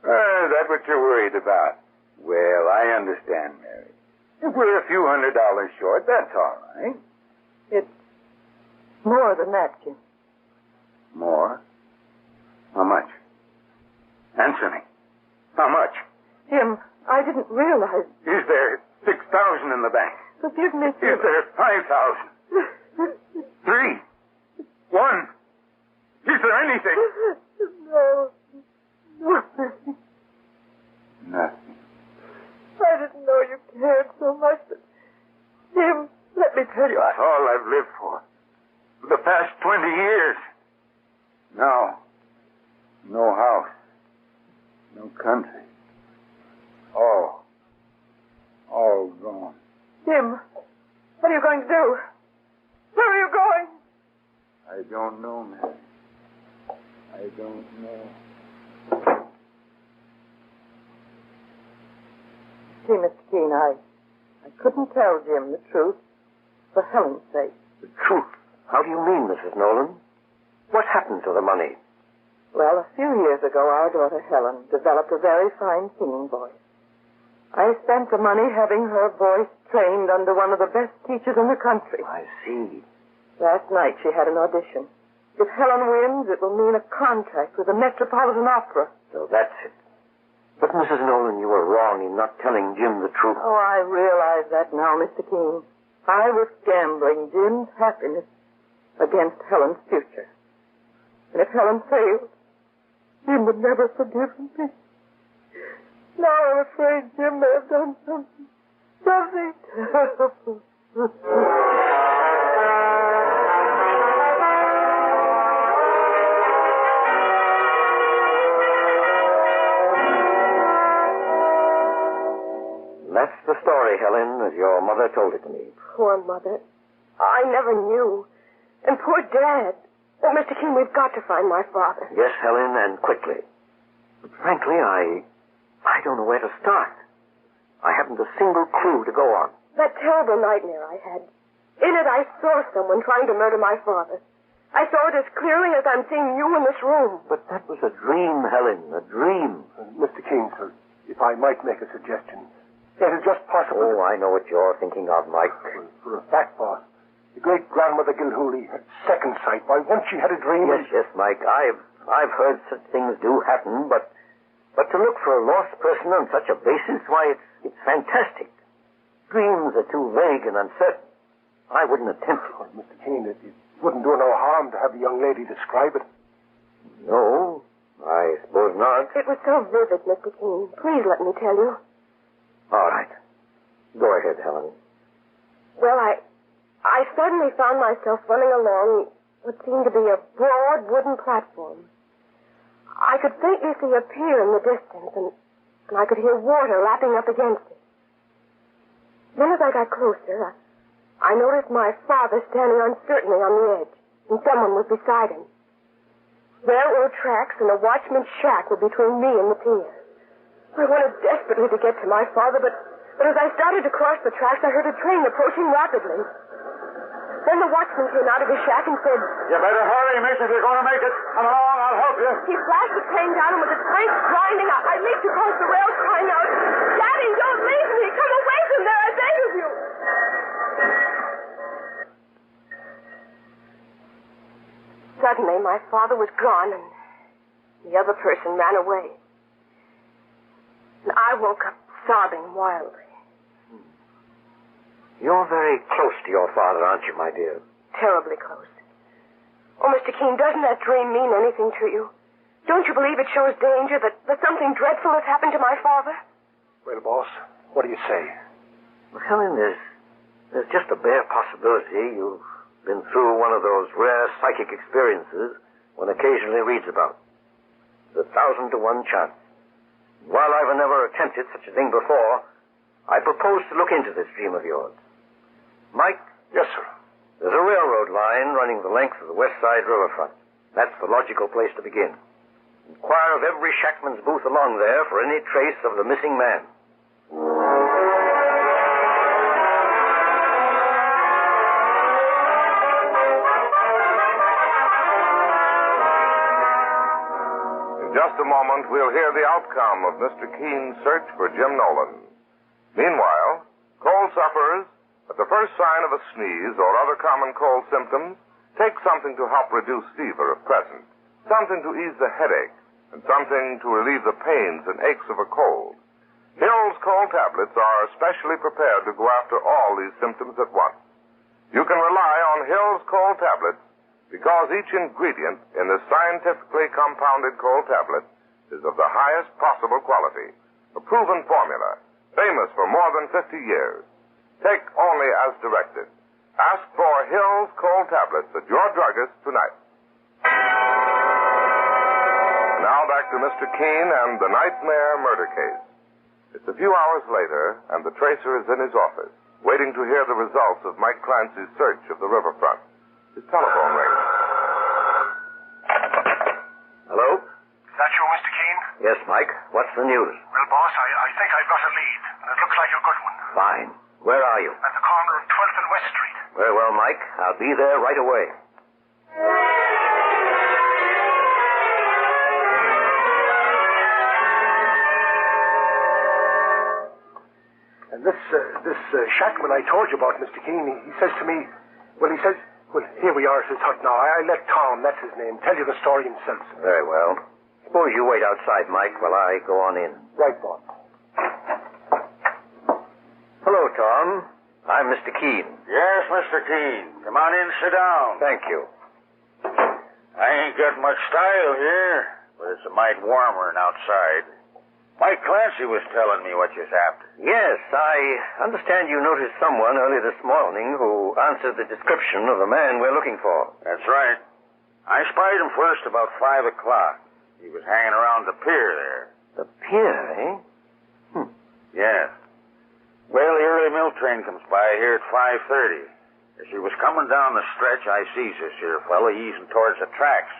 Is that what you're worried about? Well, I understand, Mary. If we're a few $100 short, that's all right. It's more than that, Jim. More? How much? Answer me. How much? Jim, I didn't realize... Is there $6,000 in the bank? Forgive me, Jim. Is there $5,000? 3? 1? Is there anything? No. Nothing. No country. All gone. Jim, what are you going to do? Where are you going? I don't know, Mary. I don't know. See, Mr. Keene, I couldn't tell Jim the truth for Helen's sake. The truth? How do you mean, Mrs. Nolan? What happened to the money? Well, a few years ago, our daughter Helen developed a very fine singing voice. I spent the money having her voice trained under one of the best teachers in the country. I see. Last night she had an audition. If Helen wins, it will mean a contract with the Metropolitan Opera. So that's it. But, Mrs. Nolan, you were wrong in not telling Jim the truth. Oh, I realize that now, Mr. Keene. I was gambling Jim's happiness against Helen's future. And if Helen failed, Jim would never forgive me. Now I'm afraid Jim may have done something terrible. That's the story, Helen, as your mother told it to me. Poor Mother. I never knew. And poor Dad. Oh, Mr. King, we've got to find my father. Yes, Helen, and quickly. But frankly, I don't know where to start. I haven't a single clue to go on. That terrible nightmare I had. In it, I saw someone trying to murder my father. I saw it as clearly as I'm seeing you in this room. But that was a dream, Helen, a dream. Mr. King, sir, if I might make a suggestion. It is just possible. Oh, I know what you're thinking of, Mike. For a fact, boss, the great-grandmother Gilhooly had second sight. Why, once she had a dream... Yes, Mike, I've heard such things do happen, but to look for a lost person on such a basis, why, it's fantastic. Dreams are too vague and uncertain. I wouldn't attempt it. Oh, Mr. Keene, it wouldn't do no harm to have the young lady describe it. No, I suppose not. It was so vivid, Mr. Keene. Please let me tell you. All right. Go ahead, Helen. Well, I suddenly found myself running along what seemed to be a broad wooden platform. I could faintly see a pier in the distance, and I could hear water lapping up against it. Then as I got closer, I noticed my father standing uncertainly on the edge, and someone was beside him. Railroad tracks and a watchman's shack were between me and the pier. I wanted desperately to get to my father, but as I started to cross the tracks, I heard a train approaching rapidly. Then the watchman came out of his shack and said, You better hurry, miss, if you're going to make it. Come along, I'll help you. He flashed the train down, and with its brakes grinding, I leaped across the rails, crying out, Daddy, don't leave me! Come away from there, I beg of you! Suddenly, my father was gone, and the other person ran away. And I woke up sobbing wildly. You're very close to your father, aren't you, my dear? Terribly close. Oh, Mr. Keene, doesn't that dream mean anything to you? Don't you believe it shows danger, that something dreadful has happened to my father? Well, boss, what do you say? Well, Helen, there's just a bare possibility you've been through one of those rare psychic experiences one occasionally reads about. There's 1,000 to 1 chance. While I've never attempted such a thing before, I propose to look into this dream of yours. Mike? Yes, sir. There's a railroad line running the length of the West Side riverfront. That's the logical place to begin. Inquire of every shackman's booth along there for any trace of the missing man. In just a moment, we'll hear the outcome of Mr. Keene's search for Jim Nolan. Meanwhile, cold sufferers, at the first sign of a sneeze or other common cold symptoms, take something to help reduce fever if present, something to ease the headache, and something to relieve the pains and aches of a cold. Hill's cold tablets are specially prepared to go after all these symptoms at once. You can rely on Hill's cold tablets because each ingredient in this scientifically compounded cold tablet is of the highest possible quality, a proven formula, famous for more than 50 years. Take only as directed. Ask for Hill's cold tablets at your druggist tonight. now back to Mr. Keene and the Nightmare murder case. It's a few hours later, and the tracer is in his office, waiting to hear the results of Mike Clancy's search of the riverfront. His telephone rings. Hello? Is that you, Mr. Keene? Yes, Mike. What's the news? Well, boss, I think I've got a lead, and it looks like a good one. Fine. Where are you? At the corner of 12th and West Street. Very well, Mike. I'll be there right away. And this Shackman I told you about, Mr. Keene, he says to me, well, here we are at his hut now. I let Tom, that's his name, tell you the story himself. Very well. Suppose you wait outside, Mike, while I go on in. Right, boss. Hello, Tom. I'm Mr. Keene. Yes, Mr. Keene. Come on in, sit down. Thank you. I ain't got much style here, but it's a mite warmer than outside. Mike Clancy was telling me what you're after. Yes, I understand you noticed someone early this morning who answered the description of the man we're looking for. That's right. I spied him first about 5 o'clock. He was hanging around the pier there. The pier, eh? Yes. Well, the early mill train comes by here at 5:30. As he was coming down the stretch, I sees this here fella easing towards the tracks.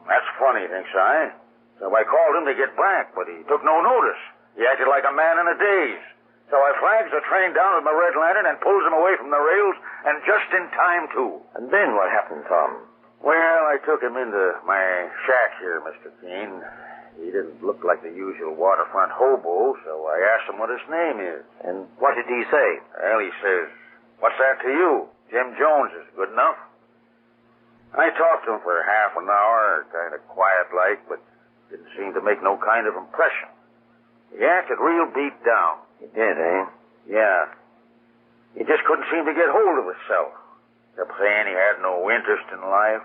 That's funny, thinks I. So I called him to get back, but he took no notice. He acted like a man in a daze. So I flags the train down with my red lantern and pulls him away from the rails, and just in time, too. And then what happened, Tom? Well, I took him into my shack here, Mr. Keene. He didn't look like the usual waterfront hobo, so I asked him what his name is. And what did he say? Well, he says, "What's that to you? Jim Jones is good enough." I talked to him for half an hour, kind of quiet-like, but didn't seem to make no kind of impression. He acted real beat down. He did, eh? Yeah. He just couldn't seem to get hold of himself. Kept saying he had no interest in life.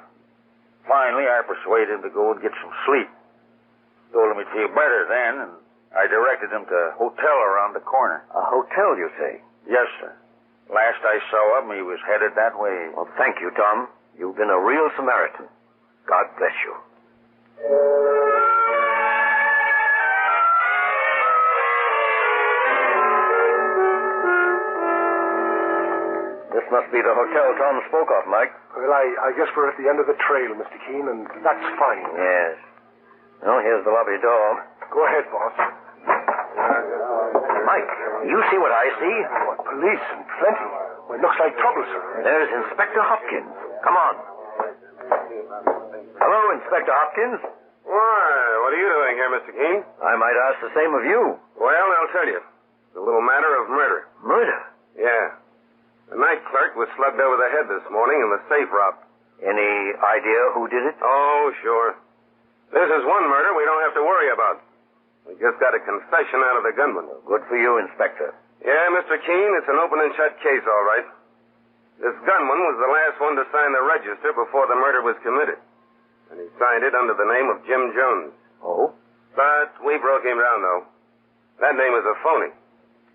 Finally, I persuaded him to go and get some sleep. Told him he'd feel better then, and I directed him to a hotel around the corner. A hotel, you say? Yes, sir. Last I saw him, he was headed that way. Well, thank you, Tom. You've been a real Samaritan. God bless you. This must be the hotel Tom spoke of, Mike. Well, I guess we're at the end of the trail, Mr. Keene, and that's fine. Yes. Well, here's the lobby door. Go ahead, boss. Mike, you see what I see? What, police and plenty. Well, it looks like trouble, sir. There's Inspector Hopkins. Come on. Hello, Inspector Hopkins. Why, what are you doing here, Mr. Keene? I might ask the same of you. Well, I'll tell you. It's a little matter of murder. Murder? Yeah. The night clerk was slugged over the head this morning and the safe robbed. Any idea who did it? Oh, sure. This is one murder we don't have to worry about. We just got a confession out of the gunman. Good for you, Inspector. Yeah, Mr. Keene, it's an open and shut case, all right. This gunman was the last one to sign the register before the murder was committed. And he signed it under the name of Jim Jones. Oh? But we broke him down, though. That name is a phony.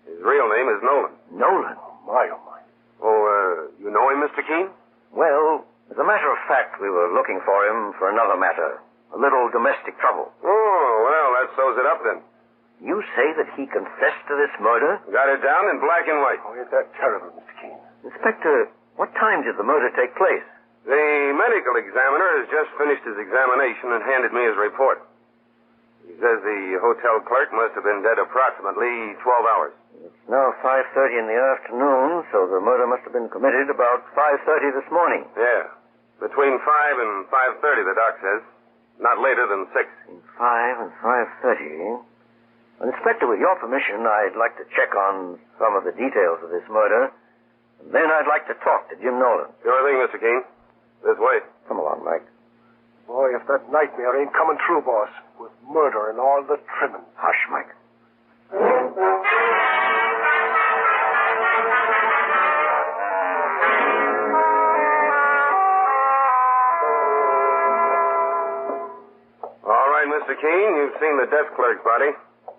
His real name is Nolan. Nolan? My, oh, my. Oh, you know him, Mr. Keene? Well, as a matter of fact, we were looking for him for another matter. A little domestic trouble. Oh, well, that sews it up then. You say that he confessed to this murder? Got it down in black and white. Oh, ain't that terrible, Mr. Keene? Inspector, what time did the murder take place? The medical examiner has just finished his examination and handed me his report. He says the hotel clerk must have been dead approximately 12 hours. It's now 5:30 in the afternoon, so the murder must have been committed about 5:30 this morning. Yeah. Between 5 and 5:30, the doc says. Not later than 6. Between 5 and 5:30. Inspector, with your permission, I'd like to check on some of the details of this murder. And then I'd like to talk to Jim Nolan. Sure thing, Mr. Keene. This way. Come along, Mike. Boy, if that nightmare ain't coming true, boss, with murder and all the trimmings. Hush, Mike. All right, Mr. Keene, you've seen the desk clerk's body.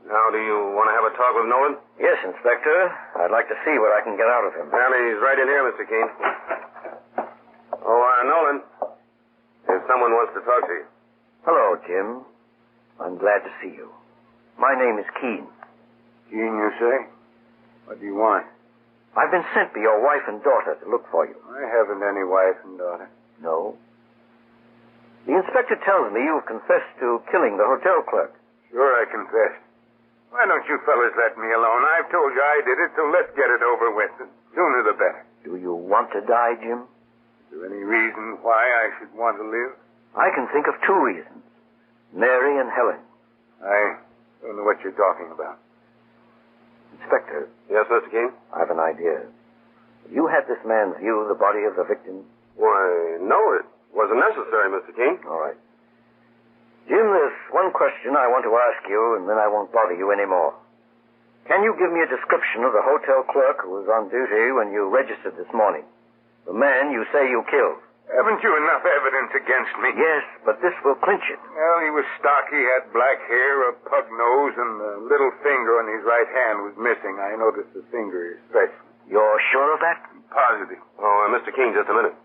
Now, do you want to have a talk with Nolan? Yes, Inspector. I'd like to see what I can get out of him. Well, he's right in here, Mr. Keene. Oh, Nolan. If someone wants to talk to you. Hello, Jim. I'm glad to see you. My name is Keene. Keene, you say? What do you want? I've been sent by your wife and daughter to look for you. I haven't any wife and daughter. No? The inspector tells me you've confessed to killing the hotel clerk. Sure, I confessed. Why don't you fellas let me alone? I've told you I did it, so let's get it over with. The sooner the better. Do you want to die, Jim? Is there any reason why I should want to live? I can think of 2 reasons. Mary and Helen. I don't know what you're talking about. Inspector. Yes, Mr. Keene? I have an idea. Have you had this man view the body of the victim? Why, no, it wasn't necessary, Mr. Keene. All right. Jim, there's one question I want to ask you, and then I won't bother you anymore. Can you give me a description of the hotel clerk who was on duty when you registered this morning? The man you say you killed. Haven't you enough evidence against me? Yes, but this will clinch it. Well, he was stocky, had black hair, a pug nose, and the little finger on his right hand was missing. I noticed the finger especially. You're sure of that? Positive. Oh, Mr. Keene, just a minute.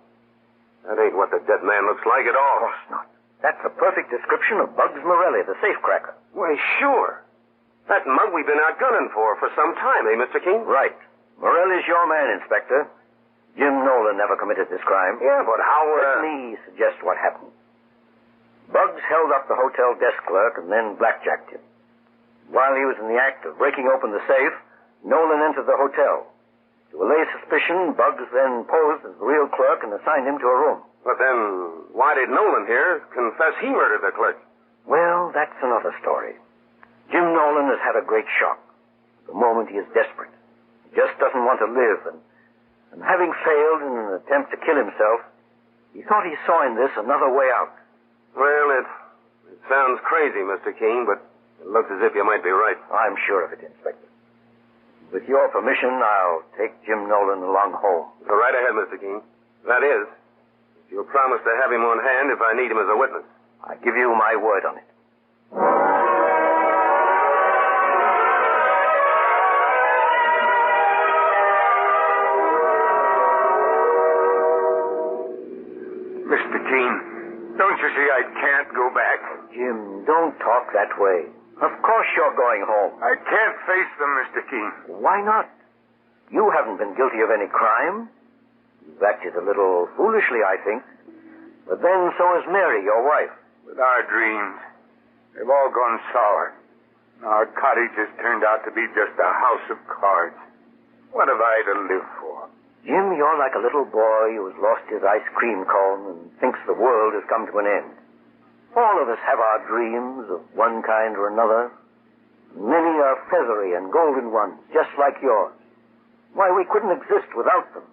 That ain't what the dead man looks like at all. Of course not. That's a perfect description of Bugs Morelli, the safecracker. Why, sure. That mug we've been out gunning for some time, eh, Mr. Keene? Right. Morelli's your man, Inspector. Jim Nolan never committed this crime. Yeah, but how... Let me suggest what happened. Bugs held up the hotel desk clerk and then blackjacked him. While he was in the act of breaking open the safe, Nolan entered the hotel. To allay suspicion, Bugs then posed as the real clerk and assigned him to a room. But then, why did Nolan here confess he murdered the clerk? Well, that's another story. Jim Nolan has had a great shock. At the moment he is desperate. He just doesn't want to live, and having failed in an attempt to kill himself, he thought he saw in this another way out. Well, it sounds crazy, Mr. Keene, but it looks as if you might be right. I'm sure of it, Inspector. With your permission, I'll take Jim Nolan along home. Go right ahead, Mr. Keene. That is, if you'll promise to have him on hand if I need him as a witness. I give you my word on it. Mr. Keene, don't you see I can't go back? Jim, don't talk that way. Of course you're going home. I can't face them, Mr. Keene. Why not? You haven't been guilty of any crime. You've acted a little foolishly, I think. But then so has Mary, your wife. With our dreams, they've all gone sour. Our cottage has turned out to be just a house of cards. What have I to live for? Jim, you're like a little boy who has lost his ice cream cone and thinks the world has come to an end. All of us have our dreams of one kind or another. Many are feathery and golden ones, just like yours. Why, we couldn't exist without them.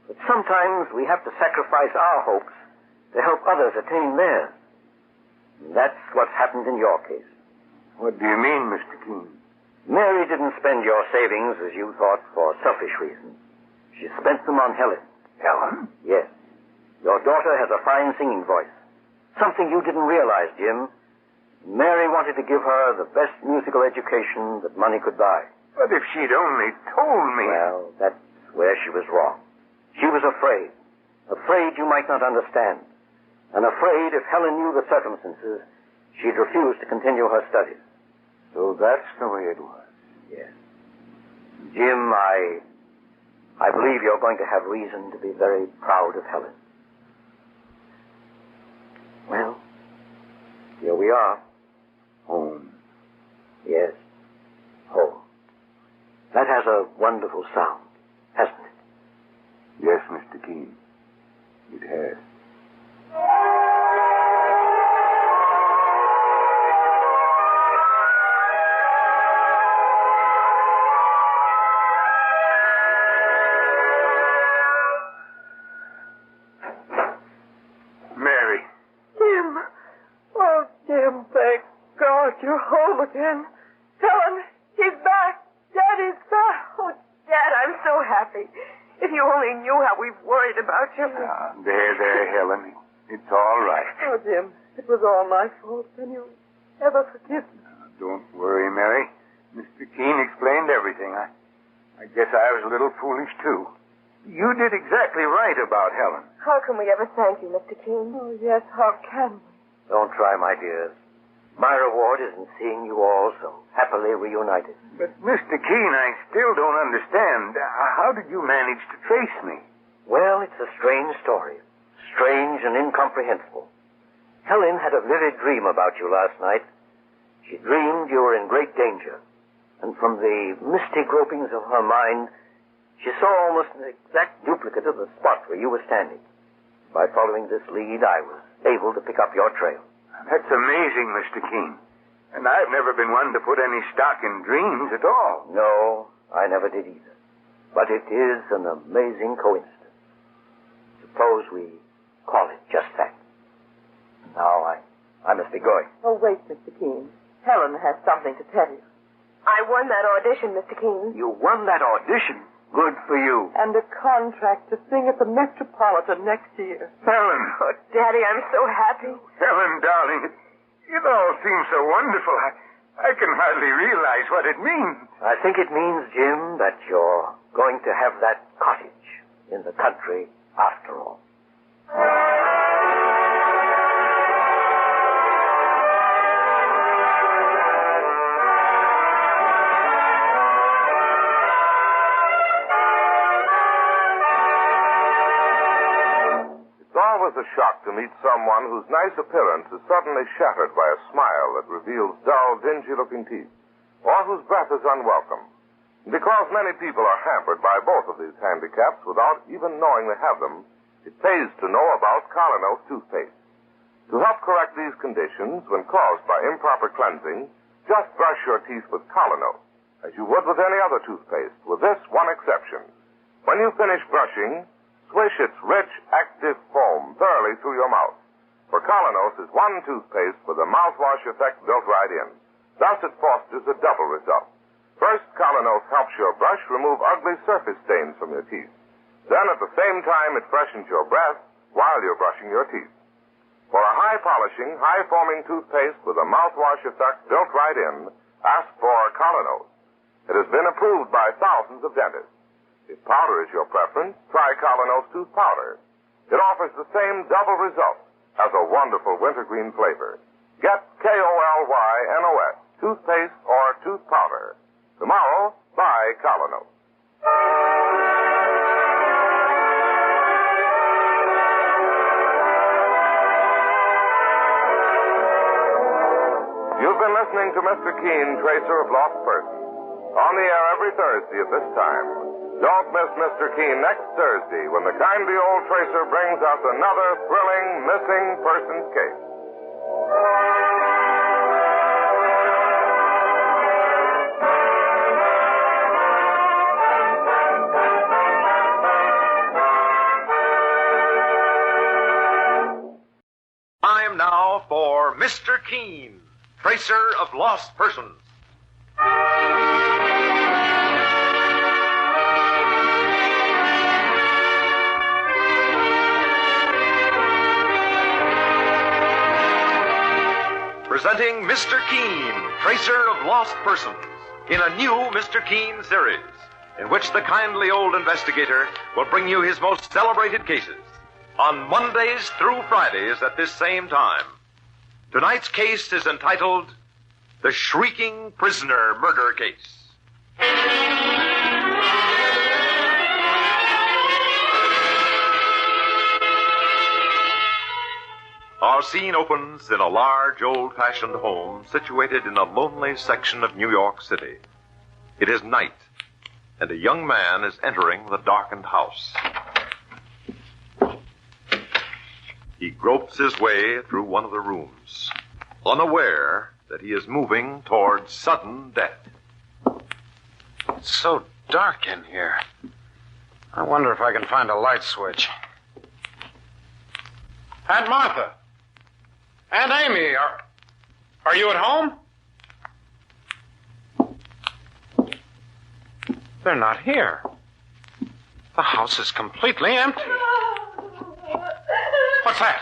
But sometimes we have to sacrifice our hopes to help others attain theirs. And that's what's happened in your case. What do you mean, Mr. Keene? Mary didn't spend your savings, as you thought, for selfish reasons. She spent them on Helen. Helen? Yes. Your daughter has a fine singing voice. Something you didn't realize, Jim. Mary wanted to give her the best musical education that money could buy. But if she'd only told me... Well, that's where she was wrong. She was afraid. Afraid you might not understand. And afraid if Helen knew the circumstances, she'd refuse to continue her studies. So that's the way it was. Yes. Jim, I believe you're going to have reason to be very proud of Helen. Well, here we are. Home. Yes, home. That has a wonderful sound, hasn't it? Yes, Mr. Keene. It has. Mary. Jim. Oh, Jim, thank God you're home again. Helen, he's back. Daddy's back. Oh, Dad, I'm so happy. If you only knew how we've worried about you. There, Helen. It's all right. Oh, Jim, it was all my fault. Can you ever forgive me? Don't worry, Mary. Mr. Keene explained everything. I guess I was a little foolish, too. You did exactly right about Helen. How can we ever thank you, Mr. Keene? Oh, yes, how can we? Don't try, my dears. My reward is in seeing you all so happily reunited. But, Mr. Keene, I still don't understand. How did you manage to trace me? Well, it's a strange story. Strange and incomprehensible. Helen had a vivid dream about you last night. She dreamed you were in great danger. And from the misty gropings of her mind, she saw almost an exact duplicate of the spot where you were standing. By following this lead, I was able to pick up your trail. That's amazing, Mr. Keene. And I've never been one to put any stock in dreams at all. No, I never did either. But it is an amazing coincidence. Suppose we call it just that. Now, I must be going. Oh, wait, Mr. Keene. Helen has something to tell you. I won that audition, Mr. Keene. You won that audition? Good for you. And a contract to sing at the Metropolitan next year. Helen. Oh, Daddy, I'm so happy. Helen, darling, it all seems so wonderful. I can hardly realize what it means. I think it means, Jim, that you're going to have that cottage in the country after all. It's always a shock to meet someone whose nice appearance is suddenly shattered by a smile that reveals dull, dingy-looking teeth, or whose breath is unwelcome. Because many people are hampered by both of these handicaps without even knowing they have them, it pays to know about Colonos toothpaste. To help correct these conditions when caused by improper cleansing, just brush your teeth with Colonos, as you would with any other toothpaste, with this one exception. When you finish brushing, swish its rich, active foam thoroughly through your mouth. For Colonos is one toothpaste with a mouthwash effect built right in. Thus it fosters a double result. First, Colonos helps your brush remove ugly surface stains from your teeth. Then, at the same time, it freshens your breath while you're brushing your teeth. For a high-polishing, high-foaming toothpaste with a mouthwash effect built right in, ask for Colonos. It has been approved by thousands of dentists. If powder is your preference, try Colonos tooth powder. It offers the same double result as a wonderful wintergreen flavor. Get Kollynos, toothpaste or tooth powder. Tomorrow, buy Colonos. You've been listening to Mr. Keene, Tracer of Lost Persons. On the air every Thursday at this time. Don't miss Mr. Keene next Thursday when the kindly old tracer brings us another thrilling missing persons case. Time now for Mr. Keene, Tracer of Lost Persons. Presenting Mr. Keene, Tracer of Lost Persons, in a new Mr. Keene series, in which the kindly old investigator will bring you his most celebrated cases on Mondays through Fridays at this same time. Tonight's case is entitled The Shrieking Prisoner Murder Case. Our scene opens in a large, old-fashioned home situated in a lonely section of New York City. It is night, and a young man is entering the darkened house. He gropes his way through one of the rooms, unaware that he is moving towards sudden death. It's so dark in here. I wonder if I can find a light switch. Aunt Martha! Aunt Amy, are you at home? They're not here. The house is completely empty. What's that?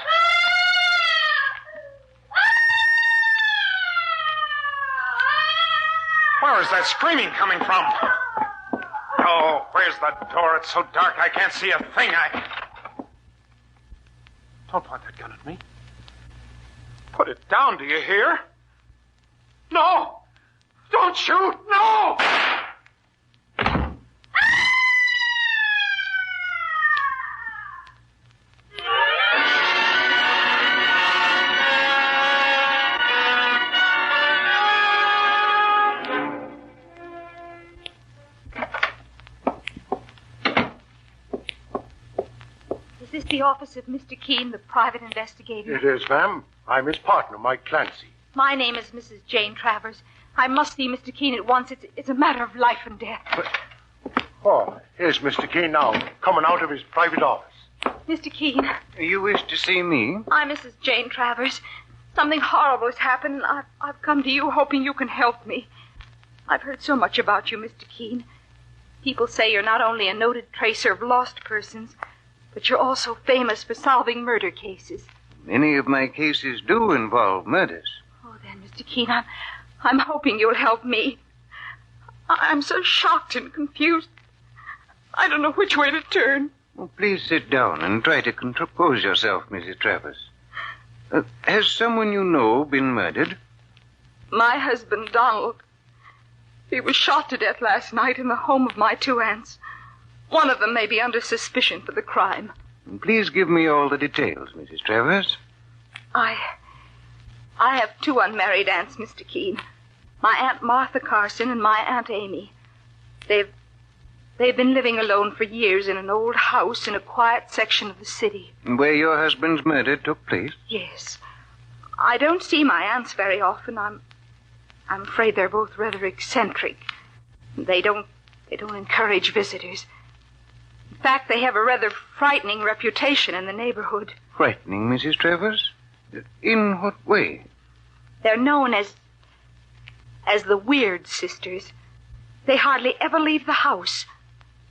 Where is that screaming coming from? Oh, where's the door? It's so dark I can't see a thing. Don't point that gun at me. Put it down, do you hear? No! Don't shoot! No! Is this the office of Mr. Keene, the private investigator? It is, ma'am. I'm his partner, Mike Clancy. My name is Mrs. Jane Travers. I must see Mr. Keene at once. It's a matter of life and death. Oh, here's Mr. Keene now, coming out of his private office. Mr. Keene. You wish to see me? I'm Mrs. Jane Travers. Something horrible has happened, and I've come to you hoping you can help me. I've heard so much about you, Mr. Keene. People say you're not only a noted tracer of lost persons, but you're also famous for solving murder cases. Many of my cases do involve murders. Oh, then, Mr. Keene, I'm hoping you'll help me. I'm so shocked and confused. I don't know which way to turn. Oh, please sit down and try to compose yourself, Mrs. Travers. Has someone you know been murdered? My husband, Donald. He was shot to death last night in the home of my two aunts. One of them may be under suspicion for the crime. Please give me all the details, Mrs. Travers. I have two unmarried aunts, Mr. Keene. My Aunt Martha Carson and my Aunt Amy. They've been living alone for years in an old house in a quiet section of the city. Where your husband's murder took place? Yes. I don't see my aunts very often. I'm afraid they're both rather eccentric. They don't encourage visitors. In fact, they have a rather frightening reputation in the neighborhood. Frightening, Mrs. Travers? In what way? They're known as the Weird Sisters. They hardly ever leave the house,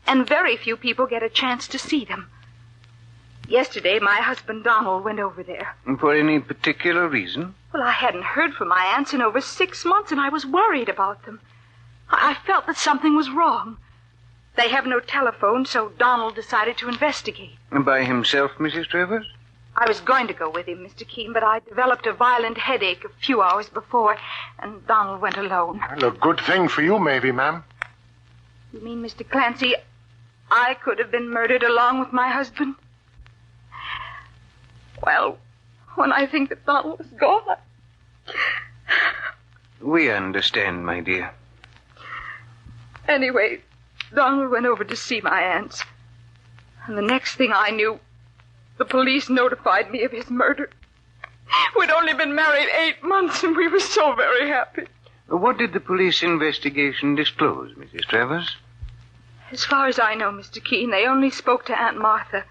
and very few people get a chance to see them. Yesterday, my husband Donald went over there. For any particular reason? Well, I hadn't heard from my aunts in over 6 months, and I was worried about them. I felt that something was wrong. They have no telephone, so Donald decided to investigate. By himself, Mrs. Travers? I was going to go with him, Mr. Keene, but I developed a violent headache a few hours before, and Donald went alone. Well, a good thing for you, maybe, ma'am. You mean, Mr. Clancy, I could have been murdered along with my husband? Well, when I think that Donald is gone... We understand, my dear. Anyway, Donald went over to see my aunts. And the next thing I knew, the police notified me of his murder. We'd only been married 8 months, and we were so very happy. What did the police investigation disclose, Mrs. Travers? As far as I know, Mr. Keene, they only spoke to Aunt Martha.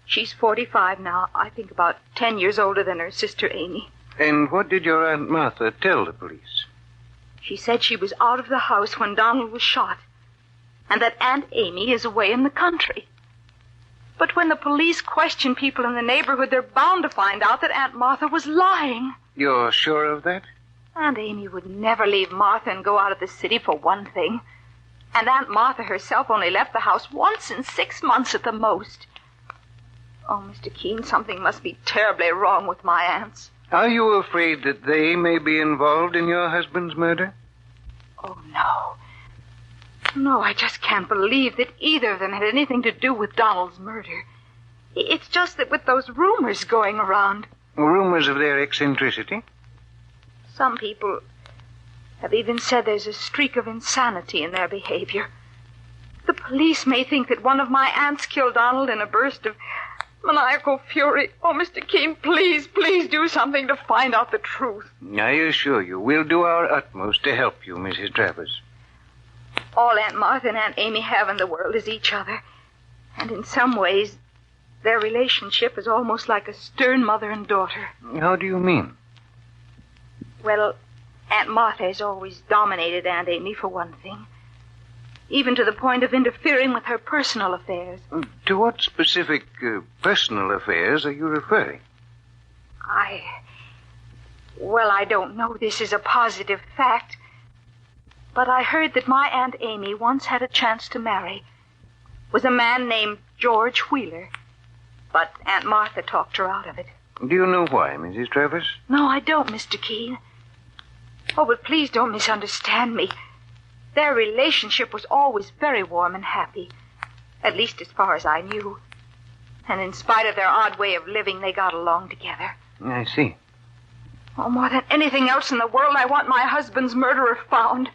She's 45 now, I think about 10 years older than her sister Amy. And what did your Aunt Martha tell the police? She said she was out of the house when Donald was shot, and that Aunt Amy is away in the country. But when the police question people in the neighborhood, they're bound to find out that Aunt Martha was lying. You're sure of that? Aunt Amy would never leave Martha and go out of the city for one thing. And Aunt Martha herself only left the house once in 6 months at the most. Oh, Mr. Keene, something must be terribly wrong with my aunts. Are you afraid that they may be involved in your husband's murder? Oh, no. No, I just can't believe that either of them had anything to do with Donald's murder. It's just that with those rumors going around... Rumors of their eccentricity? Some people have even said there's a streak of insanity in their behavior. The police may think that one of my aunts killed Donald in a burst of maniacal fury. Oh, Mr. Keene, please do something to find out the truth. I assure you, we'll do our utmost to help you, Mrs. Travers. All Aunt Martha and Aunt Amy have in the world is each other. And in some ways, their relationship is almost like a stern mother and daughter. How do you mean? Well, Aunt Martha has always dominated Aunt Amy, for one thing. Even to the point of interfering with her personal affairs. To what specific personal affairs are you referring? I don't know this is a positive fact. But I heard that my Aunt Amy once had a chance to marry. Was a man named George Wheeler. But Aunt Martha talked her out of it. Do you know why, Mrs. Travers? No, I don't, Mr. Keene. Oh, but please don't misunderstand me. Their relationship was always very warm and happy. At least as far as I knew. And in spite of their odd way of living, they got along together. I see. Oh, more than anything else in the world, I want my husband's murderer found.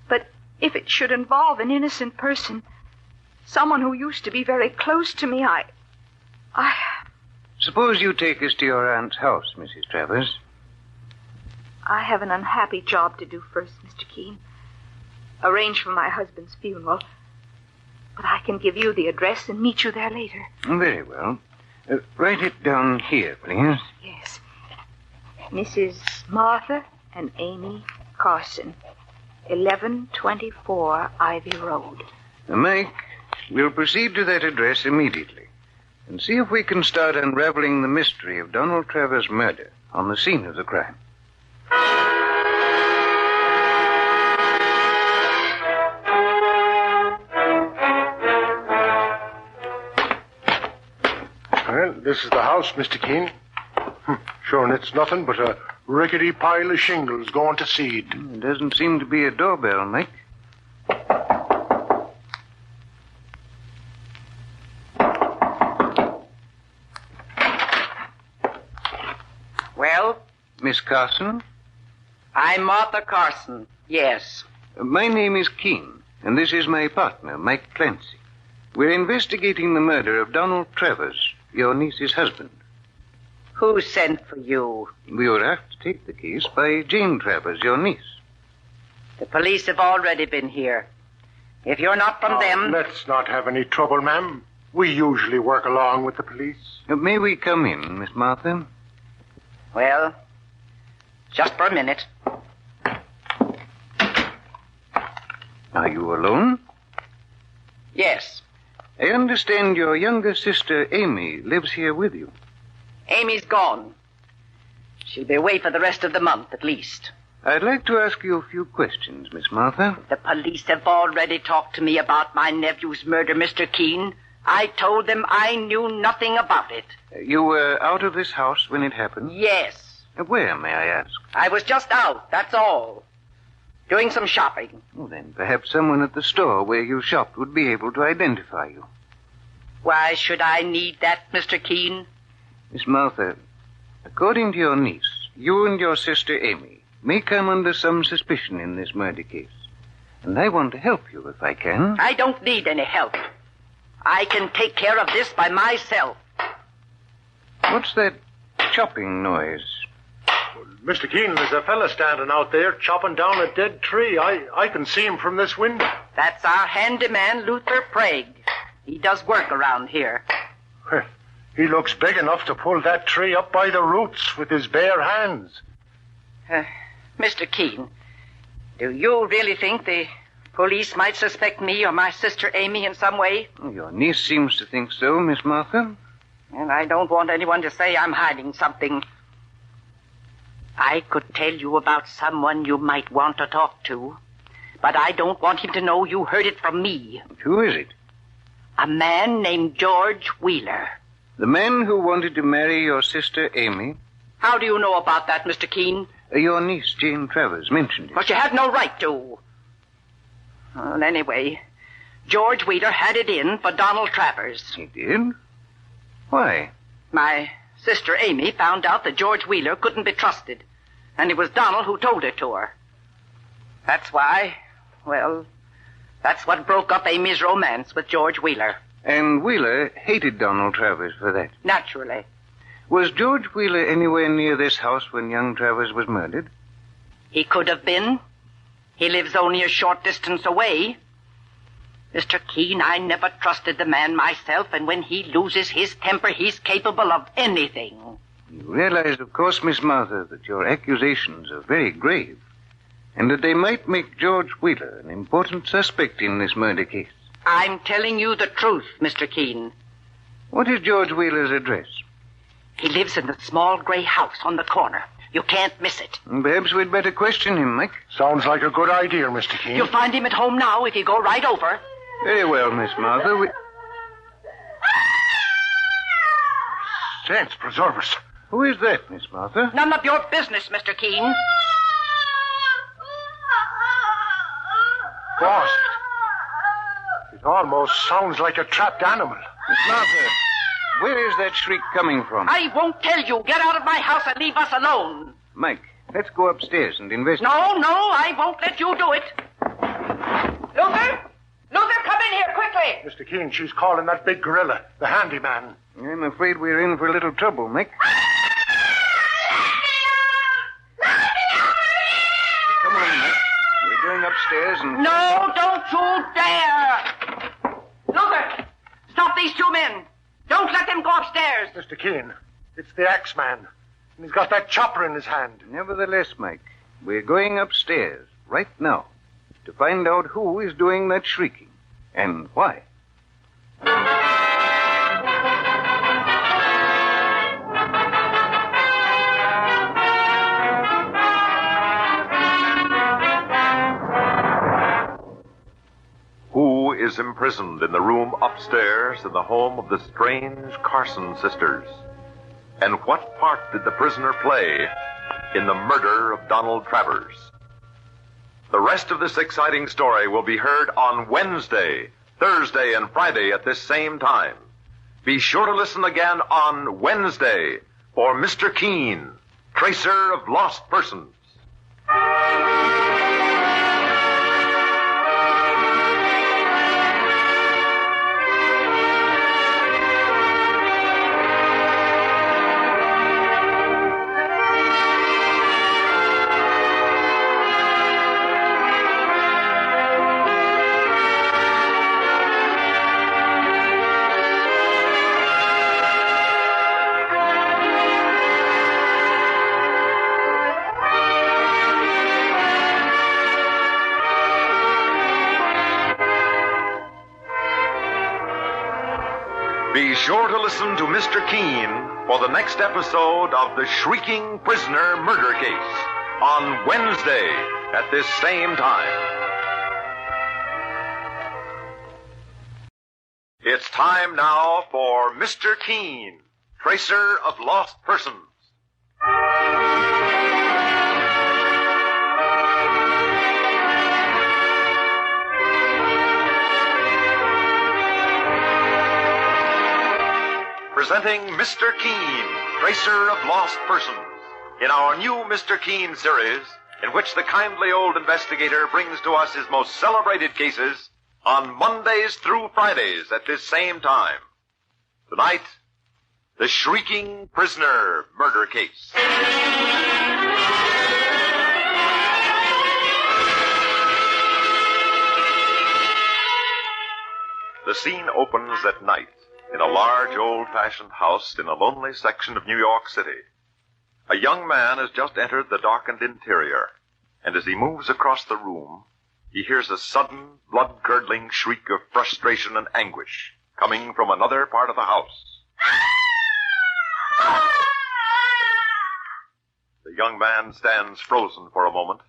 But if it should involve an innocent person, someone who used to be very close to me, I... Suppose you take us to your aunt's house, Mrs. Travers. I have an unhappy job to do first, Mr. Keene. Arrange for my husband's funeral. But I can give you the address and meet you there later. Very well. Write it down here, please. Yes. Mrs. Martha and Amy Carson, 1124 Ivy Road. Mike, we'll proceed to that address immediately and see if we can start unraveling the mystery of Donald Travers' murder on the scene of the crime. Well, this is the house, Mr. Keene. Sure, and it's nothing but a rickety pile of shingles going to seed. There doesn't seem to be a doorbell, Mike. Well? Miss Carson? I'm Martha Carson, yes. My name is Keene, and this is my partner, Mike Clancy. We're investigating the murder of Donald Travers, your niece's husband. Who sent for you? We were asked to take the case by Jane Travers, your niece. The police have already been here. If you're not from them... Let's not have any trouble, ma'am. We usually work along with the police. May we come in, Miss Martha? Well, just for a minute. Are you alone? Yes. I understand your younger sister, Amy, lives here with you. Amy's gone. She'll be away for the rest of the month, at least. I'd like to ask you a few questions, Miss Martha. The police have already talked to me about my nephew's murder, Mr. Keene. I told them I knew nothing about it. You were out of this house when it happened? Yes. Where, may I ask? I was just out, that's all. Doing some shopping. Well, then perhaps someone at the store where you shopped would be able to identify you. Why should I need that, Mr. Keene? Miss Martha, according to your niece, you and your sister Amy may come under some suspicion in this murder case. And I want to help you if I can. I don't need any help. I can take care of this by myself. What's that chopping noise? Well, Mr. Keene, there's a fella standing out there chopping down a dead tree. I can see him from this window. That's our handyman, Luther Prague. He does work around here. Well, he looks big enough to pull that tree up by the roots with his bare hands. Mr. Keene, do you really think the police might suspect me or my sister Amy in some way? Your niece seems to think so, Miss Martha. And I don't want anyone to say I'm hiding something. I could tell you about someone you might want to talk to, but I don't want him to know you heard it from me. Who is it? A man named George Wheeler. The man who wanted to marry your sister Amy? How do you know about that, Mr. Keene? Your niece, Jane Travers, mentioned it. But you had no right to. Well, anyway, George Wheeler had it in for Donald Travers. He did? Why? My sister Amy found out that George Wheeler couldn't be trusted, and it was Donald who told it to her. That's why, well, that's what broke up Amy's romance with George Wheeler. And Wheeler hated Donald Travers for that? Naturally. Was George Wheeler anywhere near this house when young Travers was murdered? He could have been. He lives only a short distance away. Mr. Keene, I never trusted the man myself, and when he loses his temper, he's capable of anything. You realize, of course, Miss Martha, that your accusations are very grave, and that they might make George Wheeler an important suspect in this murder case. I'm telling you the truth, Mr. Keene. What is George Wheeler's address? He lives in the small gray house on the corner. You can't miss it. Perhaps we'd better question him, Mike. Sounds like a good idea, Mr. Keene. You'll find him at home now if you go right over. Very well, Miss Martha. Saints preserve us. Who is that, Miss Martha? None of your business, Mr. Keene. Boss, it almost sounds like a trapped animal. Miss Martha, where is that shriek coming from? I won't tell you. Get out of my house and leave us alone. Mike, let's go upstairs and investigate. No, I won't let you do it. Luther, come in here quickly. Mr. Keene, she's calling that big gorilla, the handyman. I'm afraid we're in for a little trouble, Mick. Come on, Mick. We're going upstairs and... No, don't you dare! Luther, stop these two men. Don't let them go upstairs. Mr. Keene, it's the Axeman. And he's got that chopper in his hand. Nevertheless, Mike, we're going upstairs right now to find out who is doing that shrieking and why. Who is imprisoned in the room upstairs in the home of the strange Carson sisters? And what part did the prisoner play in the murder of Donald Travers? The rest of this exciting story will be heard on Wednesday, Thursday, and Friday at this same time. Be sure to listen again on Wednesday for Mr. Keene, Tracer of Lost Persons. Be sure to listen to Mr. Keene for the next episode of the Shrieking Prisoner Murder Case on Wednesday at this same time. It's time now for Mr. Keene, Tracer of Lost Persons. Presenting Mr. Keene, Tracer of Lost Persons, in our new Mr. Keene series, in which the kindly old investigator brings to us his most celebrated cases on Mondays through Fridays at this same time. Tonight, the Shrieking Prisoner Murder Case. The scene opens at night in a large old-fashioned house in a lonely section of New York City. A young man has just entered the darkened interior, and as he moves across the room, he hears a sudden, blood-curdling shriek of frustration and anguish coming from another part of the house. The young man stands frozen for a moment.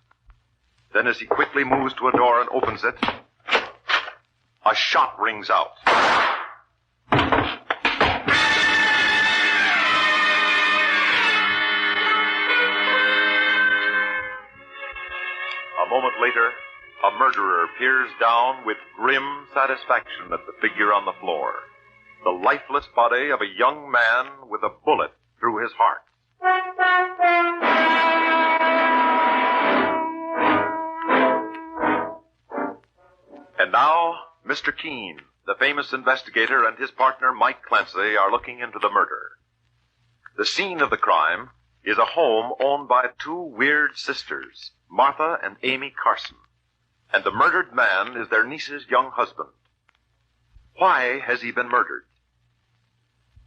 Then as he quickly moves to a door and opens it, a shot rings out. A moment later, a murderer peers down with grim satisfaction at the figure on the floor. The lifeless body of a young man with a bullet through his heart. And now, Mr. Keene, the famous investigator, and his partner Mike Clancy are looking into the murder. The scene of the crime is a home owned by two weird sisters, Martha and Amy Carson, and the murdered man is their niece's young husband. Why has he been murdered?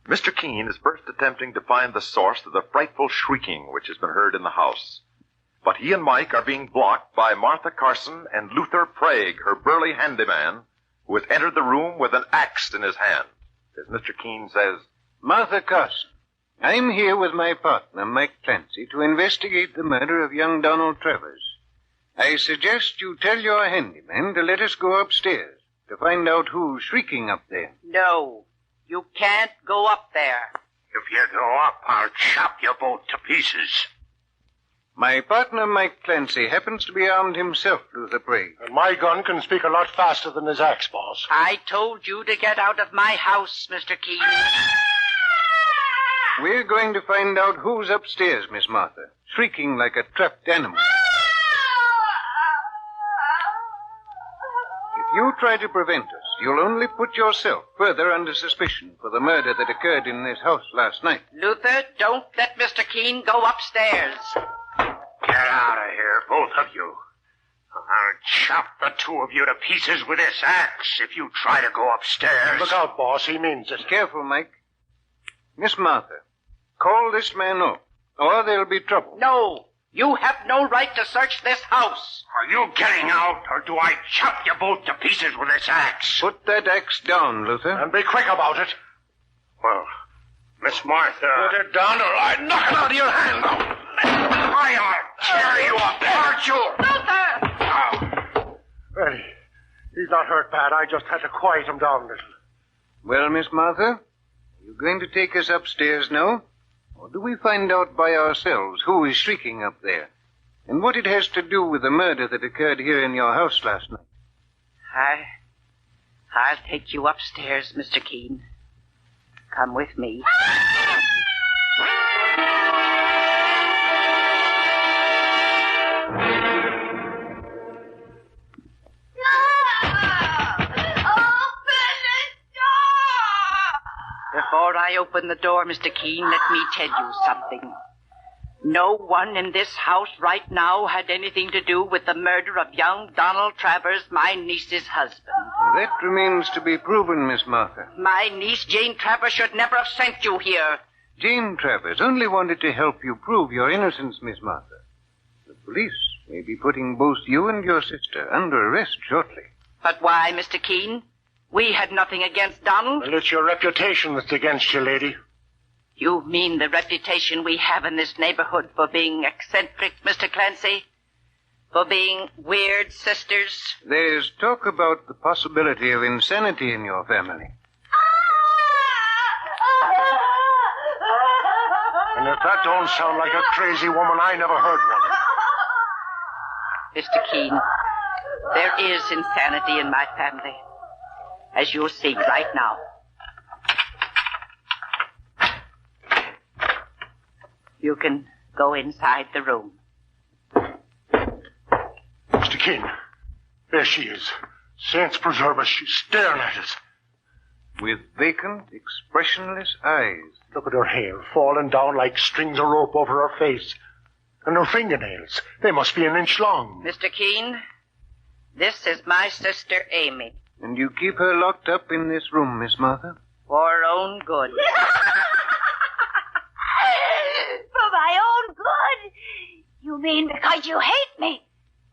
Mr. Keene is first attempting to find the source of the frightful shrieking which has been heard in the house. But he and Mike are being blocked by Martha Carson and Luther Prague, her burly handyman, who has entered the room with an axe in his hand. As Mr. Keene says, Martha Carson, I'm here with my partner, Mike Clancy, to investigate the murder of young Donald Travers. I suggest you tell your handyman to let us go upstairs to find out who's shrieking up there. No, you can't go up there. If you go up, I'll chop you both to pieces. My partner, Mike Clancy, happens to be armed himself, Luther Prague. And my gun can speak a lot faster than his axe, boss. I told you to get out of my house, Mr. Keene. We're going to find out who's upstairs, Miss Martha, shrieking like a trapped animal. If you try to prevent us, you'll only put yourself further under suspicion for the murder that occurred in this house last night. Luther, don't let Mr. Keene go upstairs. Get out of here, both of you. I'll chop the two of you to pieces with this axe if you try to go upstairs. Look out, boss. He means it. Careful, Mike. Miss Martha, call this man off, or there'll be trouble. No, you have no right to search this house. Are you getting out, or do I chop you both to pieces with this axe? Put that axe down, Luther. And be quick about it. Well, Miss Martha... Put it down, or I knock it out of your hand. I'll tear you apart, you... Luther! Well, he's not hurt bad. I just had to quiet him down a little. Well, Miss Martha, are you going to take us upstairs now? Or do we find out by ourselves who is shrieking up there? And what it has to do with the murder that occurred here in your house last night? I'll take you upstairs, Mr. Keene. Come with me. Before I open the door, Mr. Keene, let me tell you something. No one in this house right now had anything to do with the murder of young Donald Travers, my niece's husband. That remains to be proven, Miss Martha. My niece, Jane Travers, should never have sent you here. Jane Travers only wanted to help you prove your innocence, Miss Martha. The police may be putting both you and your sister under arrest shortly. But why, Mr. Keene? We had nothing against Donald. Well, it's your reputation that's against you, lady. You mean the reputation we have in this neighborhood for being eccentric, Mr. Clancy? For being weird sisters? There's talk about the possibility of insanity in your family. And if that don't sound like a crazy woman, I never heard one. Mr. Keene, there is insanity in my family, as you'll see right now. You can go inside the room. Mr. Keene, there she is. Saints preserve us, she's staring at us. With vacant, expressionless eyes. Look at her hair, falling down like strings of rope over her face. And her fingernails, they must be an inch long. Mr. Keene, this is my sister Amy. And you keep her locked up in this room, Miss Martha? For her own good. For my own good? You mean because you hate me?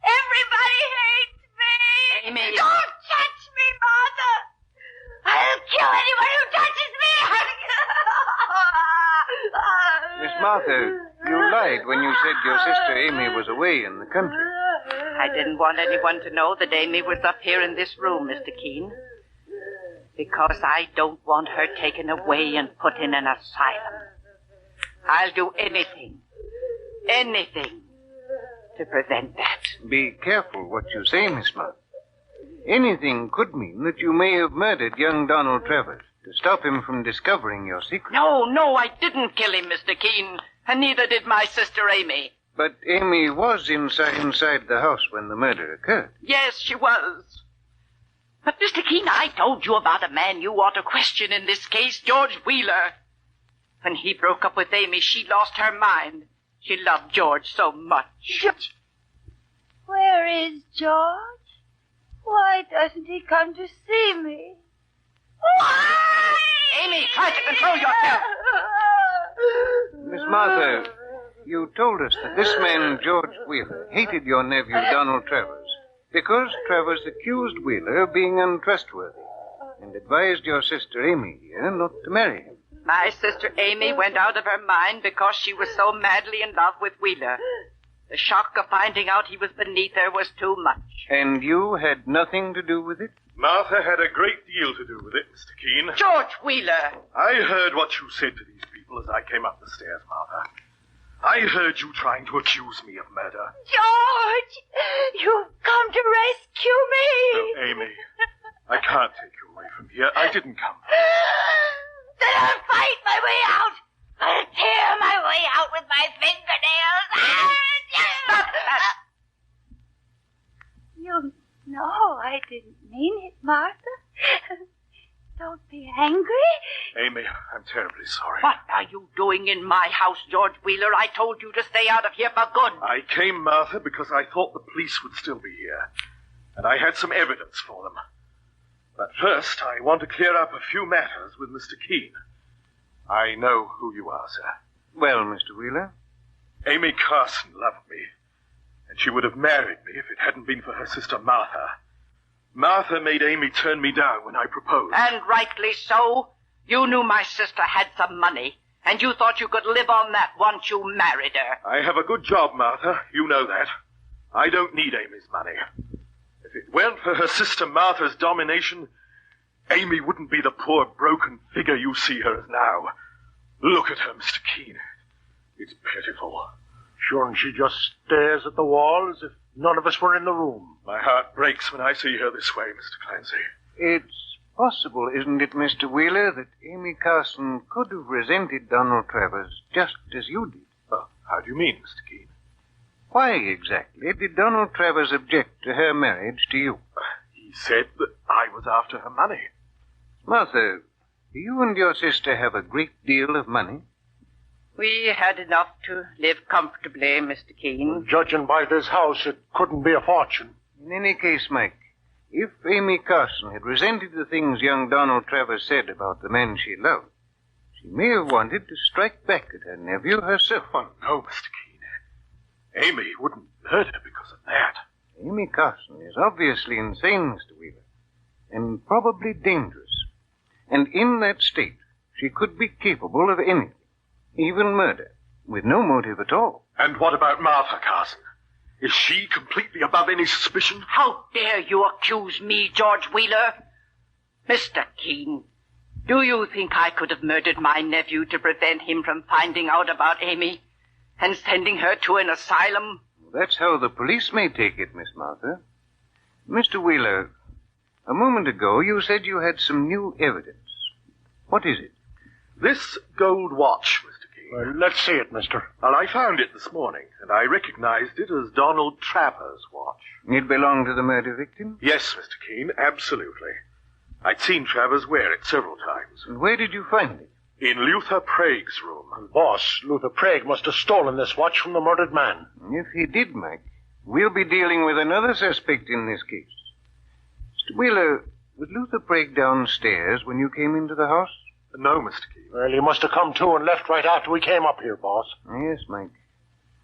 Everybody hates me! Amy. Don't touch me, Martha! I'll kill anyone who touches me! Miss Martha, you lied when you said your sister Amy was away in the country. I didn't want anyone to know that Amy was up here in this room, Mr. Keene. Because I don't want her taken away and put in an asylum. I'll do anything to prevent that. Be careful what you say, Miss Martha. Anything could mean that you may have murdered young Donald Travers to stop him from discovering your secret. No, I didn't kill him, Mr. Keene, and neither did my sister Amy. But Amy was inside the house when the murder occurred. Yes, she was. But, Mr. Keene, I told you about a man you ought to question in this case, George Wheeler. When he broke up with Amy, she lost her mind. She loved George so much. Where is George? Why doesn't he come to see me? Why? Amy, try to control yourself. Miss Martha, you told us that this man, George Wheeler, hated your nephew, Donald Travers, because Travers accused Wheeler of being untrustworthy and advised your sister Amy here not to marry him. My sister Amy went out of her mind because she was so madly in love with Wheeler. The shock of finding out he was beneath her was too much. And you had nothing to do with it? Martha had a great deal to do with it, Mr. Keene. George Wheeler! I heard what you said to these people as I came up the stairs, Martha. I heard you trying to accuse me of murder. George, you've come to rescue me. No, Amy, I can't take you away from here. I didn't come. Then I'll fight my way out. I'll tear my way out with my fingernails. You know I didn't mean it, Martha. Don't be angry. Amy, I'm terribly sorry. What are you doing in my house, George Wheeler? I told you to stay out of here for good. I came, Martha, because I thought the police would still be here. And I had some evidence for them. But first, I want to clear up a few matters with Mr. Keene. I know who you are, sir. Well, Mr. Wheeler? Amy Carson loved me. And she would have married me if it hadn't been for her sister Martha. Martha made Amy turn me down when I proposed. And rightly so. You knew my sister had some money, and you thought you could live on that once you married her. I have a good job, Martha. You know that. I don't need Amy's money. If it weren't for her sister Martha's domination, Amy wouldn't be the poor broken figure you see her as now. Look at her, Mr. Keene. It's pitiful. Sure, and she just stares at the wall as if none of us were in the room. My heart breaks when I see her this way, Mr. Clancy. It's possible, isn't it, Mr. Wheeler, that Amy Carson could have resented Donald Travers just as you did? Oh, how do you mean, Mr. Keene? Why exactly did Donald Travers object to her marriage to you? He said that I was after her money. Martha, do you and your sister have a great deal of money? We had enough to live comfortably, Mr. Keene. Judging by this house, it couldn't be a fortune. In any case, Mike, if Amy Carson had resented the things young Donald Travers said about the man she loved, she may have wanted to strike back at her nephew herself. Oh, no, Mr. Keene. Amy wouldn't murder because of that. Amy Carson is obviously insane, Mr. Wheeler, and probably dangerous. And in that state, she could be capable of anything, even murder, with no motive at all. And what about Martha Carson? Is she completely above any suspicion? How dare you accuse me, George Wheeler? Mr. Keene, do you think I could have murdered my nephew to prevent him from finding out about Amy and sending her to an asylum? That's how the police may take it, Miss Martha. Mr. Wheeler, a moment ago you said you had some new evidence. What is it? This gold watch, Mr. Keene. Well, let's see it, mister. Well, I found it this morning, and I recognized it as Donald Travers' watch. It belonged to the murder victim? Yes, Mr. Keene, absolutely. I'd seen Travers wear it several times. And where did you find it? In Luther Prague's room. Boss, Luther Prague must have stolen this watch from the murdered man. If he did, Mike, we'll be dealing with another suspect in this case. Mr. Wheeler, was Luther Prague downstairs when you came into the house? No, Mr. Keene. Well, he must have come to and left right after we came up here, boss. Yes, Mike.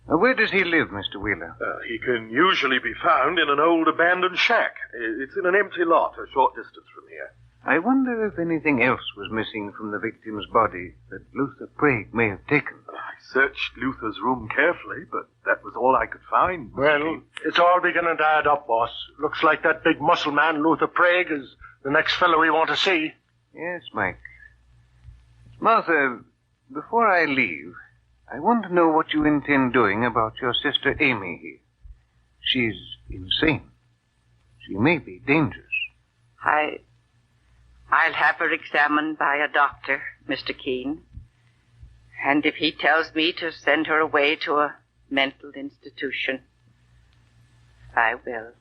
Where does he live, Mr. Wheeler? He can usually be found in an old abandoned shack. It's in an empty lot a short distance from here. I wonder if anything else was missing from the victim's body that Luther Prague may have taken. I searched Luther's room carefully, but that was all I could find. Well, it's all beginning to add up, boss. Looks like that big muscle man, Luther Prague, is the next fellow we want to see. Yes, Mike. Martha, before I leave, I want to know what you intend doing about your sister Amy here. She's insane. She may be dangerous. I'll have her examined by a doctor, Mr. Keene. And if he tells me to send her away to a mental institution, I will.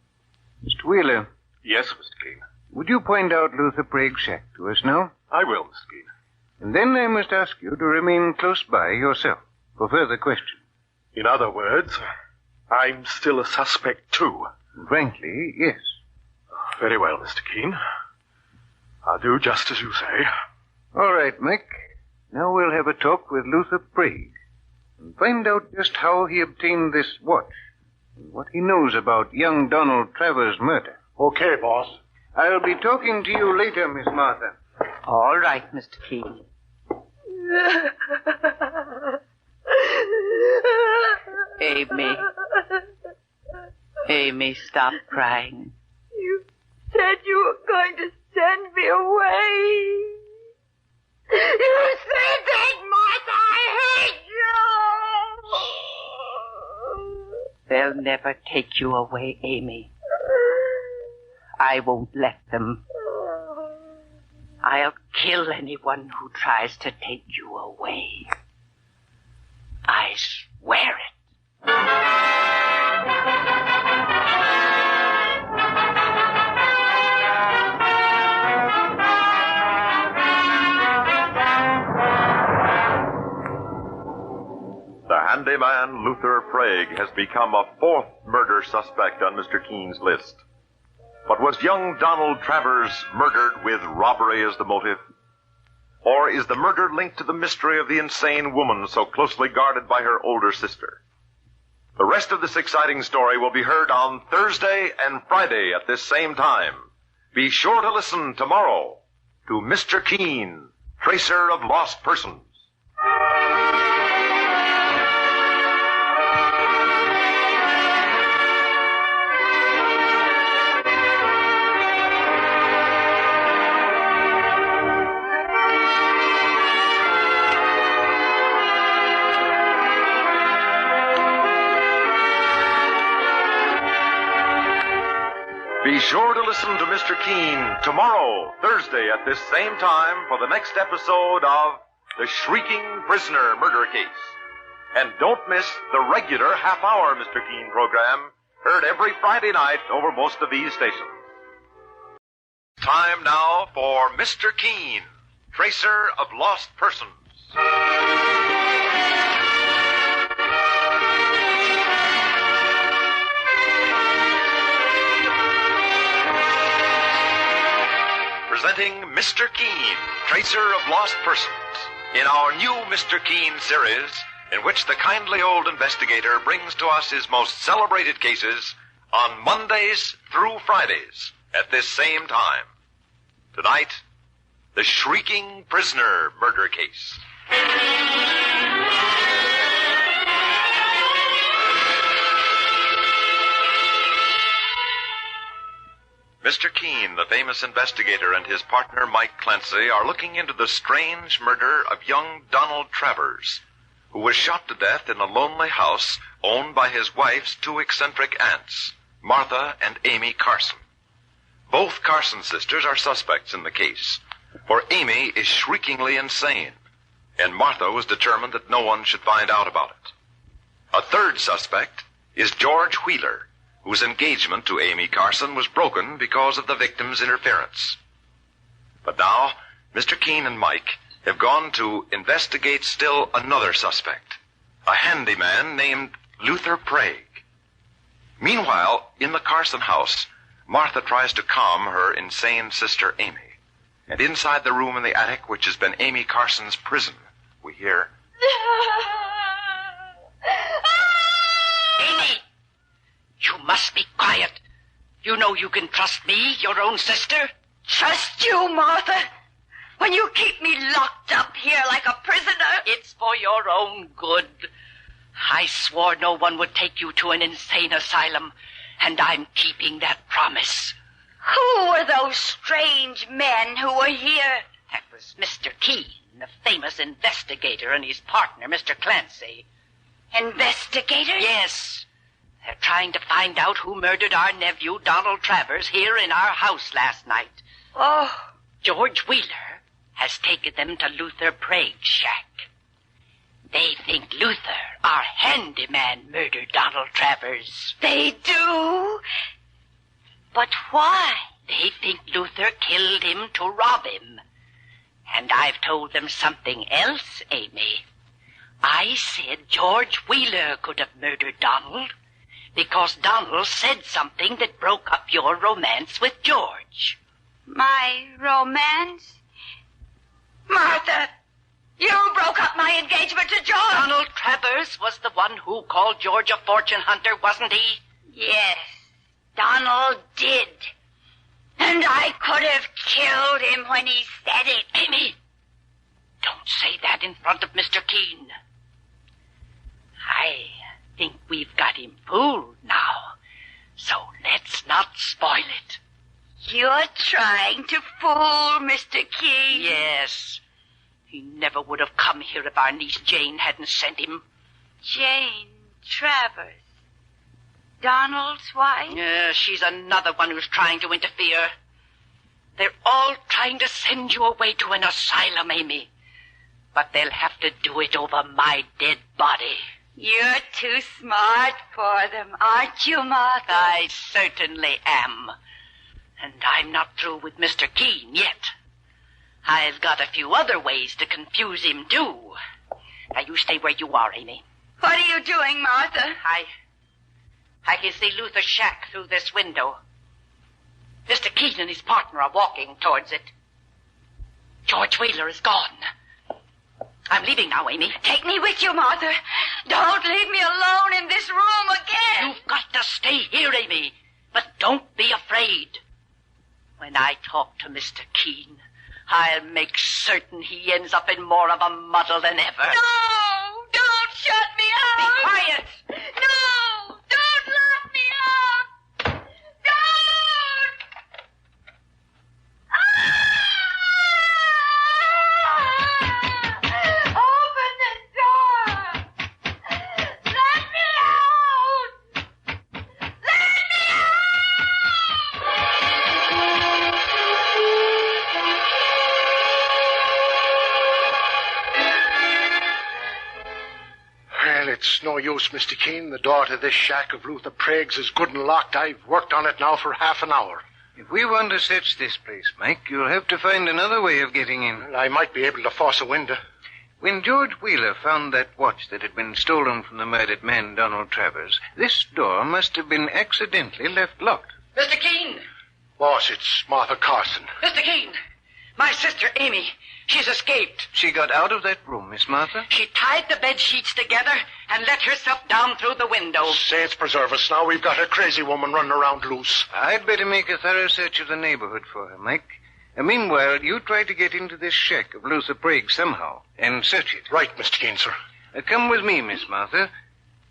Mr. Wheeler. Yes, Mr. Keene. Would you point out Luther Prague's shack to us now? I will, Mr. Keene. And then I must ask you to remain close by yourself for further questions. In other words, I'm still a suspect too. Frankly, yes. Very well, Mr. Keene. I'll do just as you say. All right, Mick. Now we'll have a talk with Luther Prague and find out just how he obtained this watch and what he knows about young Donald Travers' murder. Okay, boss. I'll be talking to you later, Miss Martha. All right, Mr. Keene. Amy, stop crying. You said you were going to send me away. You said that, Martha. I hate you. They'll never take you away, Amy. I won't let them. I'll kill anyone who tries to take you away. I swear it. The handyman Luther Prague has become a fourth murder suspect on Mr. Keene's list. But was young Donald Travers murdered with robbery as the motive? Or is the murder linked to the mystery of the insane woman so closely guarded by her older sister? The rest of this exciting story will be heard on Thursday and Friday at this same time. Be sure to listen tomorrow to Mr. Keene, Tracer of Lost Persons. Be sure to listen to Mr. Keene tomorrow, Thursday, at this same time for the next episode of The Shrieking Prisoner Murder Case. And don't miss the regular half-hour Mr. Keene program, heard every Friday night over most of these stations. Time now for Mr. Keene, Tracer of Lost Persons. Presenting Mr. Keene, Tracer of Lost Persons, in our new Mr. Keene series, in which the kindly old investigator brings to us his most celebrated cases on Mondays through Fridays at this same time. Tonight, the Shrieking Prisoner Murder Case. Mr. Keene, the famous investigator, and his partner Mike Clancy are looking into the strange murder of young Donald Travers, who was shot to death in a lonely house owned by his wife's two eccentric aunts, Martha and Amy Carson. Both Carson sisters are suspects in the case, for Amy is shriekingly insane, and Martha was determined that no one should find out about it. A third suspect is George Wheeler, whose engagement to Amy Carson was broken because of the victim's interference. But now, Mr. Keene and Mike have gone to investigate still another suspect, a handyman named Luther Prague. Meanwhile, in the Carson house, Martha tries to calm her insane sister Amy. And inside the room in the attic, which has been Amy Carson's prison, we hear... Amy! You must be quiet. You know you can trust me, your own sister. Trust you, Martha? When you keep me locked up here like a prisoner? It's for your own good. I swore no one would take you to an insane asylum, and I'm keeping that promise. Who were those strange men who were here? That was Mr. Keene, the famous investigator, and his partner, Mr. Clancy. Investigator? Yes. They're trying to find out who murdered our nephew, Donald Travers, here in our house last night. Oh. George Wheeler has taken them to Luther Prague's shack. They think Luther, our handyman, murdered Donald Travers. They do? But why? They think Luther killed him to rob him. And I've told them something else, Amy. I said George Wheeler could have murdered Donald because Donald said something that broke up your romance with George. My romance? Martha, you broke up my engagement to George. Donald Travers was the one who called George a fortune hunter, wasn't he? Yes, Donald did. And I could have killed him when he said it. Amy, don't say that in front of Mr. Keene. I think we've got him fooled now, so let's not spoil it. You're trying to fool Mr. Keene? Yes. He never would have come here if our niece Jane hadn't sent him. Jane Travers. Donald's wife? She's another one who's trying to interfere. They're all trying to send you away to an asylum, Amy. But they'll have to do it over my dead body. You're too smart for them, aren't you, Martha? I certainly am. And I'm not through with Mr. Keene yet. I've got a few other ways to confuse him, too. Now, you stay where you are, Amy. What are you doing, Martha? I can see Luther's shack through this window. Mr. Keene and his partner are walking towards it. George Wheeler is gone. I'm leaving now, Amy. Take me with you, Martha. Don't leave me alone in this room again. You've got to stay here, Amy. But don't be afraid. When I talk to Mr. Keene, I'll make certain he ends up in more of a muddle than ever. No! Don't shut me out! Be quiet! No! Don't lock me up! Don't! Open the door! Let me out! Let me Well, it's no use, Mr. Keene. The door to this shack of Luther Prague's is good and locked. I've worked on it now for half an hour. If we want to search this place, Mike, you'll have to find another way of getting in. Well, I might be able to force a window. When George Wheeler found that watch that had been stolen from the murdered man, Donald Travers, this door must have been accidentally left locked. Mr. Keene! Boss, it's Martha Carson. Mr. Keene! My sister, Amy. She's escaped. She got out of that room, Miss Martha? She tied the bed sheets together and let herself down through the window. Saints preserve us. Now we've got a crazy woman running around loose. I'd better make a thorough search of the neighborhood for her, Mike. And meanwhile, you try to get into this shack of Luther Prague somehow and search it. Right, Mr. Keene, sir. Come with me, Miss Martha.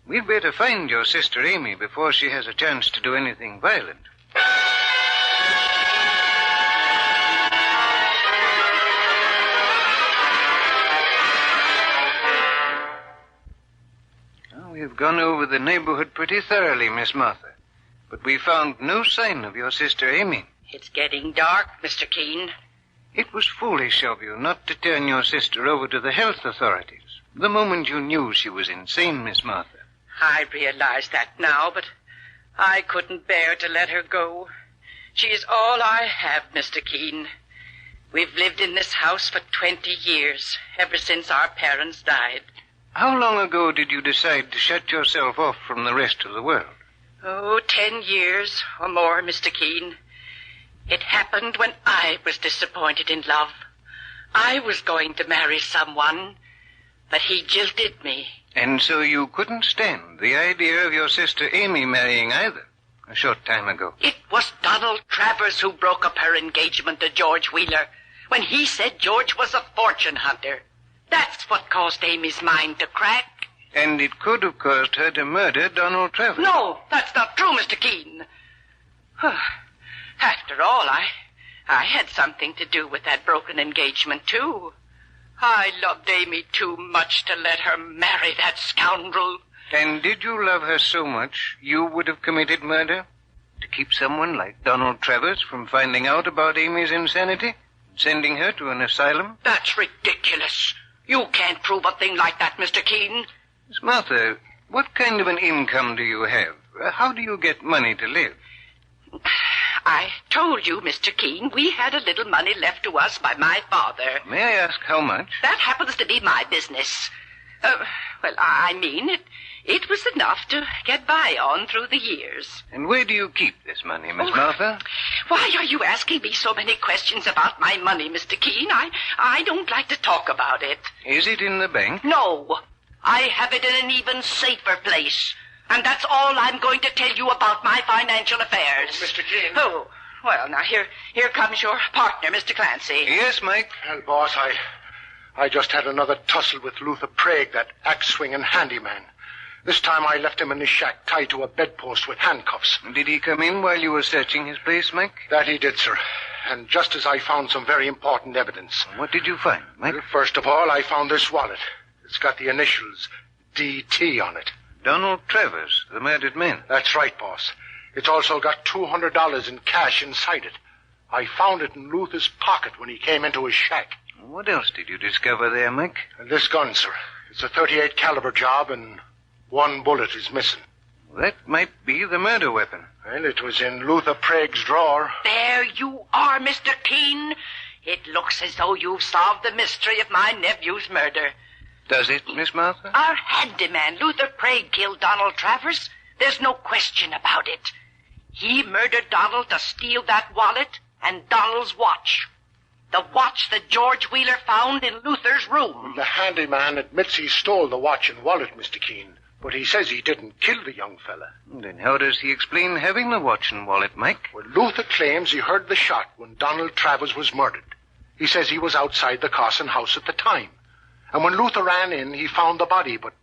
We'd better find your sister Amy before she has a chance to do anything violent. We've gone over the neighborhood pretty thoroughly, Miss Martha. But we found no sign of your sister Amy. It's getting dark, Mr. Keene. It was foolish of you not to turn your sister over to the health authorities the moment you knew she was insane, Miss Martha. I realize that now, but I couldn't bear to let her go. She's all I have, Mr. Keene. We've lived in this house for 20 years, ever since our parents died. How long ago did you decide to shut yourself off from the rest of the world? 10 years or more, Mr. Keene. It happened when I was disappointed in love. I was going to marry someone, but he jilted me. And so you couldn't stand the idea of your sister Amy marrying either, a short time ago. It was Donald Travers who broke up her engagement to George Wheeler when he said George was a fortune hunter. That's what caused Amy's mind to crack. And it could have caused her to murder Donald Travers. No, that's not true, Mr. Keene. After all, I had something to do with that broken engagement, too. I loved Amy too much to let her marry that scoundrel. And did you love her so much you would have committed murder? To keep someone like Donald Travers from finding out about Amy's insanity and sending her to an asylum? That's ridiculous. You can't prove a thing like that, Mr. Keene. Miss Martha, what kind of an income do you have? How do you get money to live? I told you, Mr. Keene, we had a little money left to us by my father. May I ask how much? That happens to be my business. It was enough to get by on through the years. And where do you keep this money, Miss Martha? Why are you asking me so many questions about my money, Mr. Keene? I don't like to talk about it. Is it in the bank? No. I have it in an even safer place. And that's all I'm going to tell you about my financial affairs. Mr. Keene. Oh, well, now, here comes your partner, Mr. Clancy. Yes, Mike? Well, boss, I just had another tussle with Luther Prague, that axe-swinging handyman. This time I left him in his shack tied to a bedpost with handcuffs. Did he come in while you were searching his place, Mike? That he did, sir. And just as I found some very important evidence. What did you find, Mike? Well, first of all, I found this wallet. It's got the initials D.T. on it. Donald Travers, the murdered man. That's right, boss. It's also got $200 in cash inside it. I found it in Luther's pocket when he came into his shack. What else did you discover there, Mike? And this gun, sir. It's a .38 caliber job, and one bullet is missing. That might be the murder weapon. Well, it was in Luther Prague's drawer. There you are, Mr. Keene. It looks as though you've solved the mystery of my nephew's murder. Does it, Miss Martha? Our handyman, Luther Prague, killed Donald Travers. There's no question about it. He murdered Donald to steal that wallet and Donald's watch. The watch that George Wheeler found in Luther's room. The handyman admits he stole the watch and wallet, Mr. Keene. But he says he didn't kill the young fella. Then how does he explain having the watch and wallet, Mike? Well, Luther claims he heard the shot when Donald Travers was murdered. He says he was outside the Carson house at the time. And when Luther ran in, he found the body, but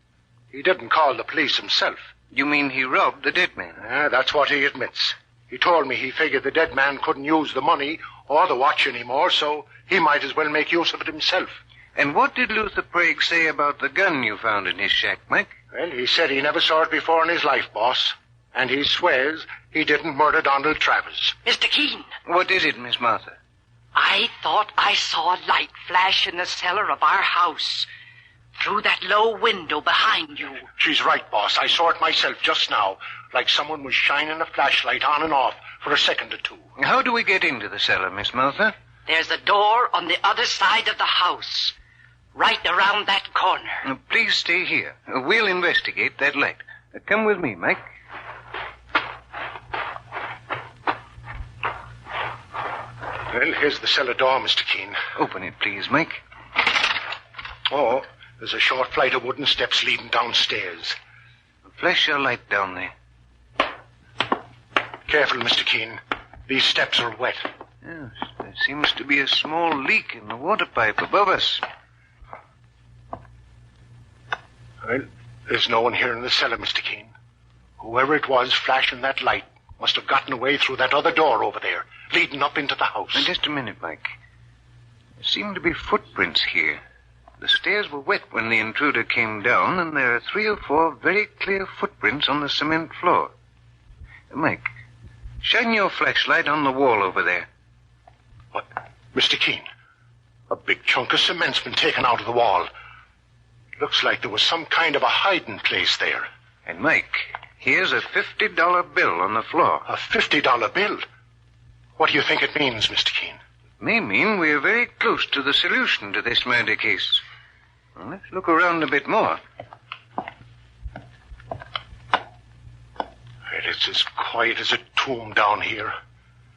he didn't call the police himself. You mean he robbed the dead man? That's what he admits. He told me he figured the dead man couldn't use the money or the watch anymore, so he might as well make use of it himself. And what did Luther Prague say about the gun you found in his shack, Mike? Well, he said he never saw it before in his life, boss. And he swears he didn't murder Donald Travers. Mr. Keene. What is it, Miss Martha? I thought I saw a light flash in the cellar of our house. Through that low window behind you. She's right, boss. I saw it myself just now. Like someone was shining a flashlight on and off for a second or two. How do we get into the cellar, Miss Martha? There's a door on the other side of the house. Right around that corner. Please stay here. We'll investigate that light. Come with me, Mike. Well, here's the cellar door, Mr. Keene. Open it, please, Mike. Oh, there's a short flight of wooden steps leading downstairs. Flash your light down there. Careful, Mr. Keene. These steps are wet. Yes, there seems to be a small leak in the water pipe above us. Well, there's no one here in the cellar, Mr. Keene. Whoever it was flashing that light must have gotten away through that other door over there, leading up into the house. Just a minute, Mike. There seem to be footprints here. The stairs were wet when the intruder came down, and there are 3 or 4 very clear footprints on the cement floor. Mike, shine your flashlight on the wall over there. What? Mr. Keene, a big chunk of cement's been taken out of the wall. Looks like there was some kind of a hiding place there. And, Mike, here's a $50 bill on the floor. A $50 bill? What do you think it means, Mr. Keene? It may mean we're very close to the solution to this murder case. Well, let's look around a bit more. It's as quiet as a tomb down here.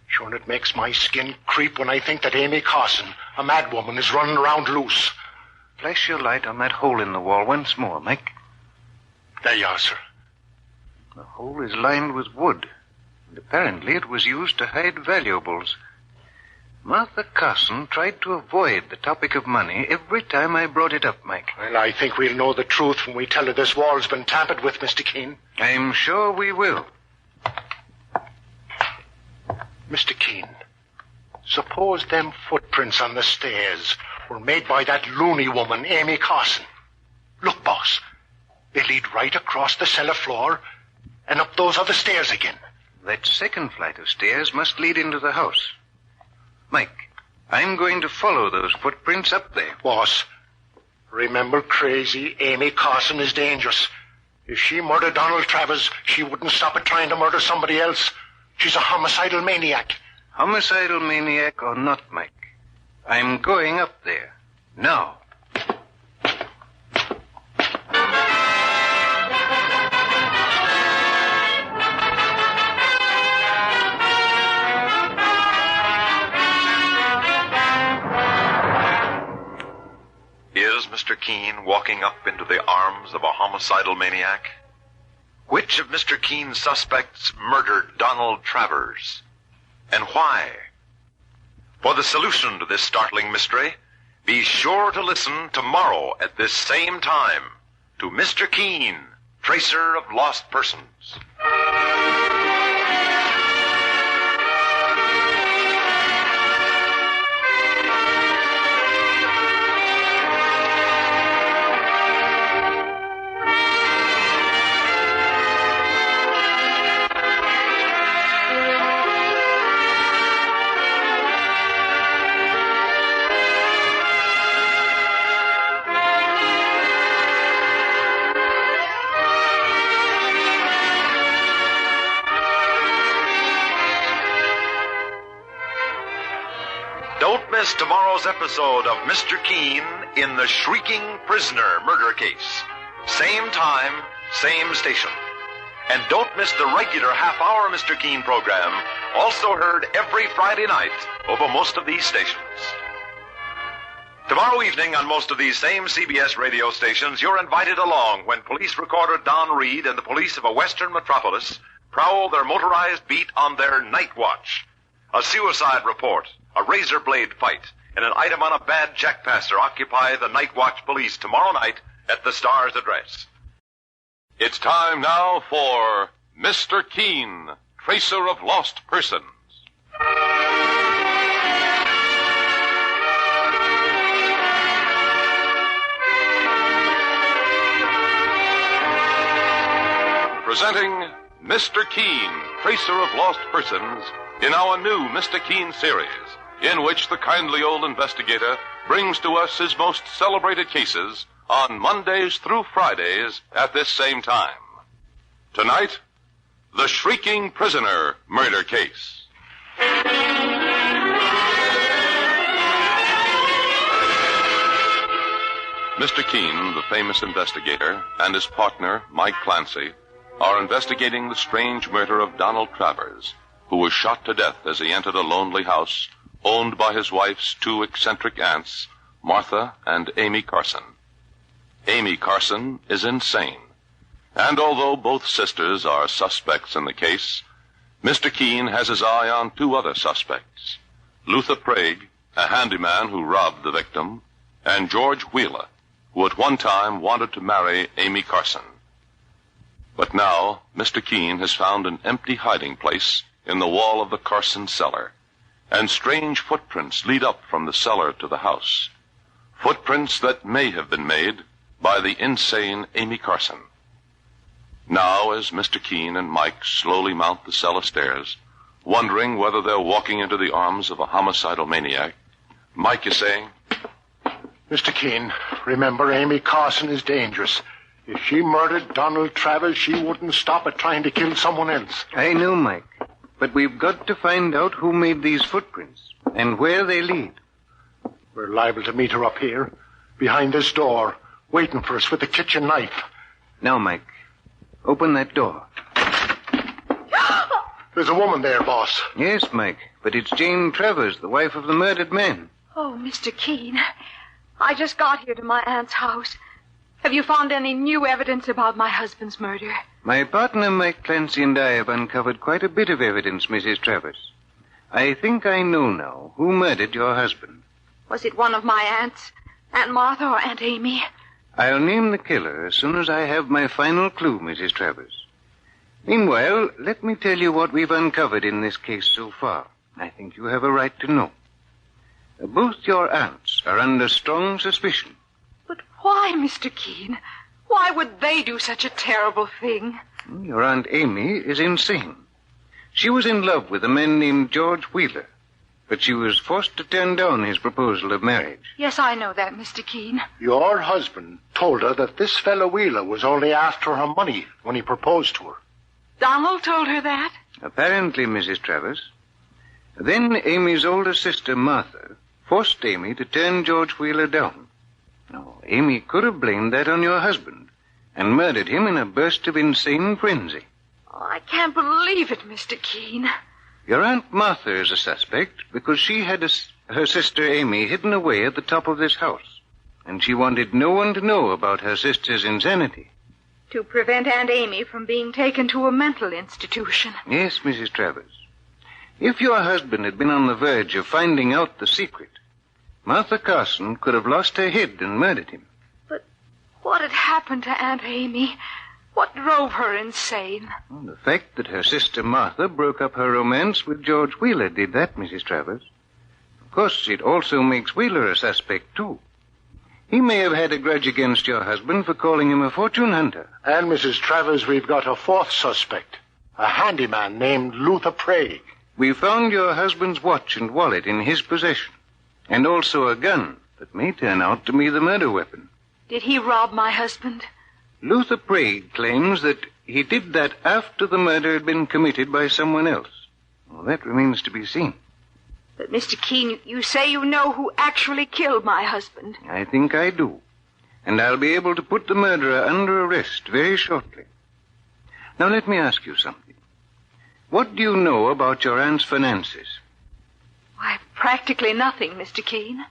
Sure, and it makes my skin creep when I think that Amy Carson, a madwoman, is running around loose. Flash your light on that hole in the wall once more, Mike. There you are, sir. The hole is lined with wood, and apparently it was used to hide valuables. Martha Carson tried to avoid the topic of money every time I brought it up, Mike. Well, I think we'll know the truth when we tell her this wall's been tampered with, Mr. Keene. I'm sure we will. Mr. Keene, suppose them footprints on the stairs were made by that loony woman, Amy Carson. Look, boss, they lead right across the cellar floor and up those other stairs again. That second flight of stairs must lead into the house. Mike, I'm going to follow those footprints up there. Boss, remember crazy Amy Carson is dangerous. If she murdered Donald Travers, she wouldn't stop at trying to murder somebody else. She's a homicidal maniac. Homicidal maniac or not, Mike, I'm going up there. Now. Is Mr. Keene walking up into the arms of a homicidal maniac? Which of Mr. Keene's suspects murdered Donald Travers? And why? For the solution to this startling mystery, be sure to listen tomorrow at this same time to Mr. Keene, Tracer of Lost Persons. Don't miss tomorrow's episode of Mr. Keene in the Shrieking Prisoner murder case. Same time, same station. And don't miss the regular half-hour Mr. Keene program, also heard every Friday night over most of these stations. Tomorrow evening on most of these same CBS radio stations, you're invited along when police recorder Don Reed and the police of a western metropolis prowl their motorized beat on their night watch. A suicide report, a razor blade fight, and an item on a bad jackpasser occupy the night watch police tomorrow night at the Star's address. It's time now for Mr. Keene, Tracer of Lost Persons. Presenting Mr. Keene, Tracer of Lost Persons, in our new Mr. Keene series, in which the kindly old investigator brings to us his most celebrated cases on Mondays through Fridays at this same time. Tonight, the Shrieking Prisoner murder case. Mr. Keene, the famous investigator, and his partner, Mike Clancy, are investigating the strange murder of Donald Travers, who was shot to death as he entered a lonely house owned by his wife's two eccentric aunts, Martha and Amy Carson. Amy Carson is insane, and although both sisters are suspects in the case, Mr. Keene has his eye on two other suspects, Luther Prague, a handyman who robbed the victim, and George Wheeler, who at one time wanted to marry Amy Carson. But now, Mr. Keene has found an empty hiding place in the wall of the Carson cellar, and strange footprints lead up from the cellar to the house. Footprints that may have been made by the insane Amy Carson. Now, as Mr. Keene and Mike slowly mount the cellar stairs, wondering whether they're walking into the arms of a homicidal maniac, Mike is saying, Mr. Keene, remember Amy Carson is dangerous. If she murdered Donald Travers, she wouldn't stop at trying to kill someone else. I know, Mike. But we've got to find out who made these footprints and where they lead. We're liable to meet her up here, behind this door, waiting for us with the kitchen knife. Now, Mike, open that door. There's a woman there, boss. Yes, Mike, but it's Jane Travers, the wife of the murdered man. Oh, Mr. Keene, I just got here to my aunt's house. Have you found any new evidence about my husband's murder? My partner, Mike Clancy, and I have uncovered quite a bit of evidence, Mrs. Travers. I think I know now who murdered your husband. Was it one of my aunts? Aunt Martha or Aunt Amy? I'll name the killer as soon as I have my final clue, Mrs. Travers. Meanwhile, let me tell you what we've uncovered in this case so far. I think you have a right to know. Both your aunts are under strong suspicion. But why, Mr. Keene? Why would they do such a terrible thing? Your Aunt Amy is insane. She was in love with a man named George Wheeler, but she was forced to turn down his proposal of marriage. Yes, I know that, Mr. Keene. Your husband told her that this fellow Wheeler was only after her money when he proposed to her. Donald told her that? Apparently, Mrs. Travers. Then Amy's older sister, Martha, forced Amy to turn George Wheeler down. Now, Amy could have blamed that on your husband and murdered him in a burst of insane frenzy. Oh, I can't believe it, Mr. Keene. Your Aunt Martha is a suspect because she had her sister Amy hidden away at the top of this house, and she wanted no one to know about her sister's insanity. To prevent Aunt Amy from being taken to a mental institution. Yes, Mrs. Travers. If your husband had been on the verge of finding out the secret, Martha Carson could have lost her head and murdered him. But what had happened to Aunt Amy? What drove her insane? Well, the fact that her sister Martha broke up her romance with George Wheeler did that, Mrs. Travers. Of course, it also makes Wheeler a suspect, too. He may have had a grudge against your husband for calling him a fortune hunter. And, Mrs. Travers, we've got a fourth suspect, a handyman named Luther Prague. We found your husband's watch and wallet in his possession, and also a gun that may turn out to be the murder weapon. Did he rob my husband? Luther Prague claims that he did that after the murder had been committed by someone else. Well, that remains to be seen. But, Mr. Keene, you say you know who actually killed my husband. I think I do. And I'll be able to put the murderer under arrest very shortly. Now, let me ask you something. What do you know about your aunt's finances? Why, practically nothing, Mr. Keene.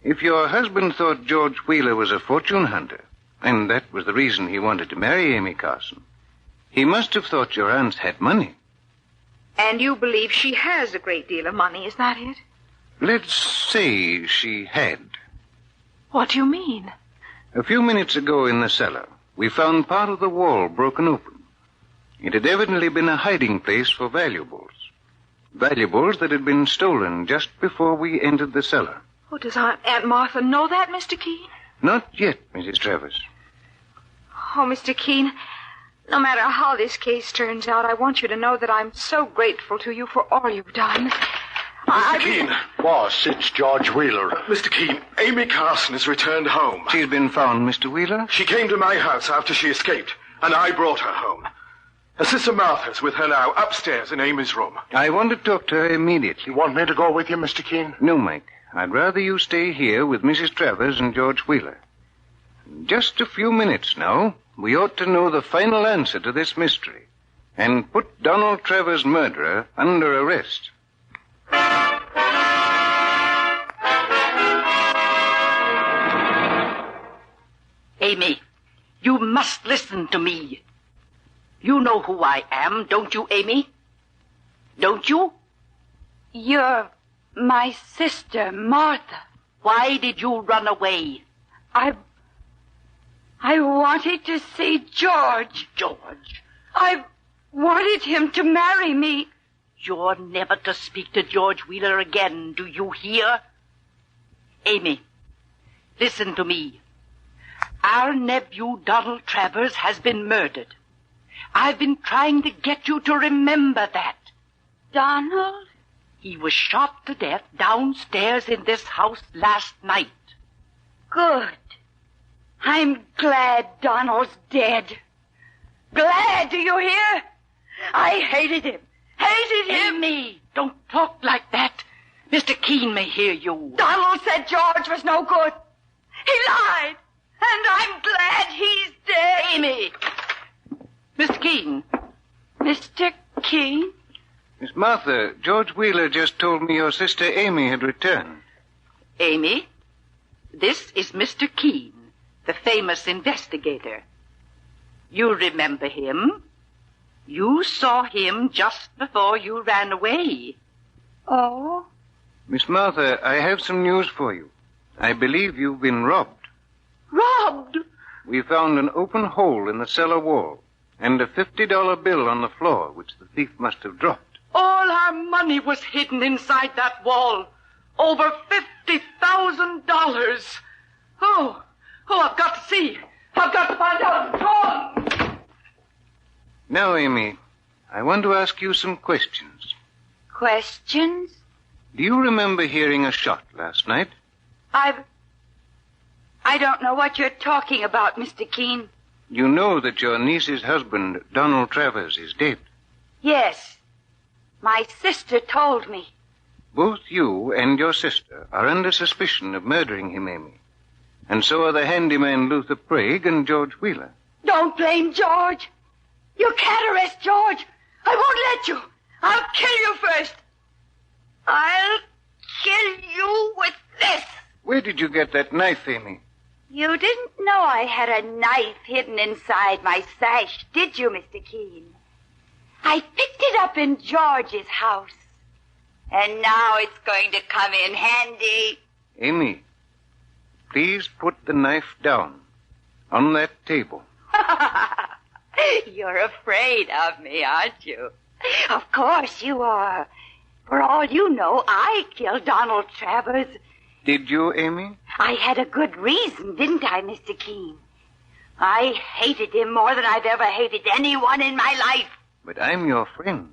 If your husband thought George Wheeler was a fortune hunter, and that was the reason he wanted to marry Amy Carson, he must have thought your aunt had money. And you believe she has a great deal of money, is that it? Let's say she had. What do you mean? A few minutes ago in the cellar, we found part of the wall broken open. It had evidently been a hiding place for valuables. Valuables that had been stolen just before we entered the cellar. Oh, does Aunt Martha know that, Mr. Keene? Not yet, Mrs. Travers. Oh, Mr. Keene, no matter how this case turns out, I want you to know that I'm so grateful to you for all you've done. Mr. Keene. Boss, it's George Wheeler. Mr. Keene, Amy Carson has returned home. She's been found, Mr. Wheeler? She came to my house after she escaped, and I brought her home. Her sister Martha's with her now, upstairs in Amy's room. I want to talk to her immediately. You want me to go with you, Mr. Keene? No, Mike. I'd rather you stay here with Mrs. Travers and George Wheeler. In just a few minutes now, we ought to know the final answer to this mystery and put Donald Travers' murderer under arrest. Amy, you must listen to me. You know who I am, don't you, Amy? Don't you? You're my sister, Martha. Why did you run away? I wanted to see George. George? I wanted him to marry me. You're never to speak to George Wheeler again, do you hear? Amy, listen to me. Our nephew, Donald Travers, has been murdered. I've been trying to get you to remember that. Donald? He was shot to death downstairs in this house last night. Good. I'm glad Donald's dead. Glad, do you hear? I hated him. Hated him. Amy, don't talk like that. Mr. Keene may hear you. Donald said George was no good. He lied. And I'm glad he's dead. Amy! Mr. Keene. Mr. Keene? Miss Martha, George Wheeler just told me your sister Amy had returned. Amy, this is Mr. Keene, the famous investigator. You remember him? You saw him just before you ran away. Oh? Miss Martha, I have some news for you. I believe you've been robbed. Robbed? We found an open hole in the cellar wall and a $50 bill on the floor, which the thief must have dropped. All our money was hidden inside that wall. Over $50,000. Oh, I've got to see. I've got to find out. Go on. Now, Amy, I want to ask you some questions. Questions? Do you remember hearing a shot last night? I don't know what you're talking about, Mr. Keene. You know that your niece's husband, Donald Travers, is dead. Yes. My sister told me. Both you and your sister are under suspicion of murdering him, Amy. And so are the handyman Luther Prague and George Wheeler. Don't blame George. You can't arrest George. I won't let you. I'll kill you first. I'll kill you with this. Where did you get that knife, Amy? You didn't know I had a knife hidden inside my sash, did you, Mr. Keene? I picked it up in George's house. And now it's going to come in handy. Amy, please put the knife down on that table. You're afraid of me, aren't you? Of course you are. For all you know, I killed Donald Travers. Did you, Amy? I had a good reason, didn't I, Mr. Keene? I hated him more than I've ever hated anyone in my life. But I'm your friend.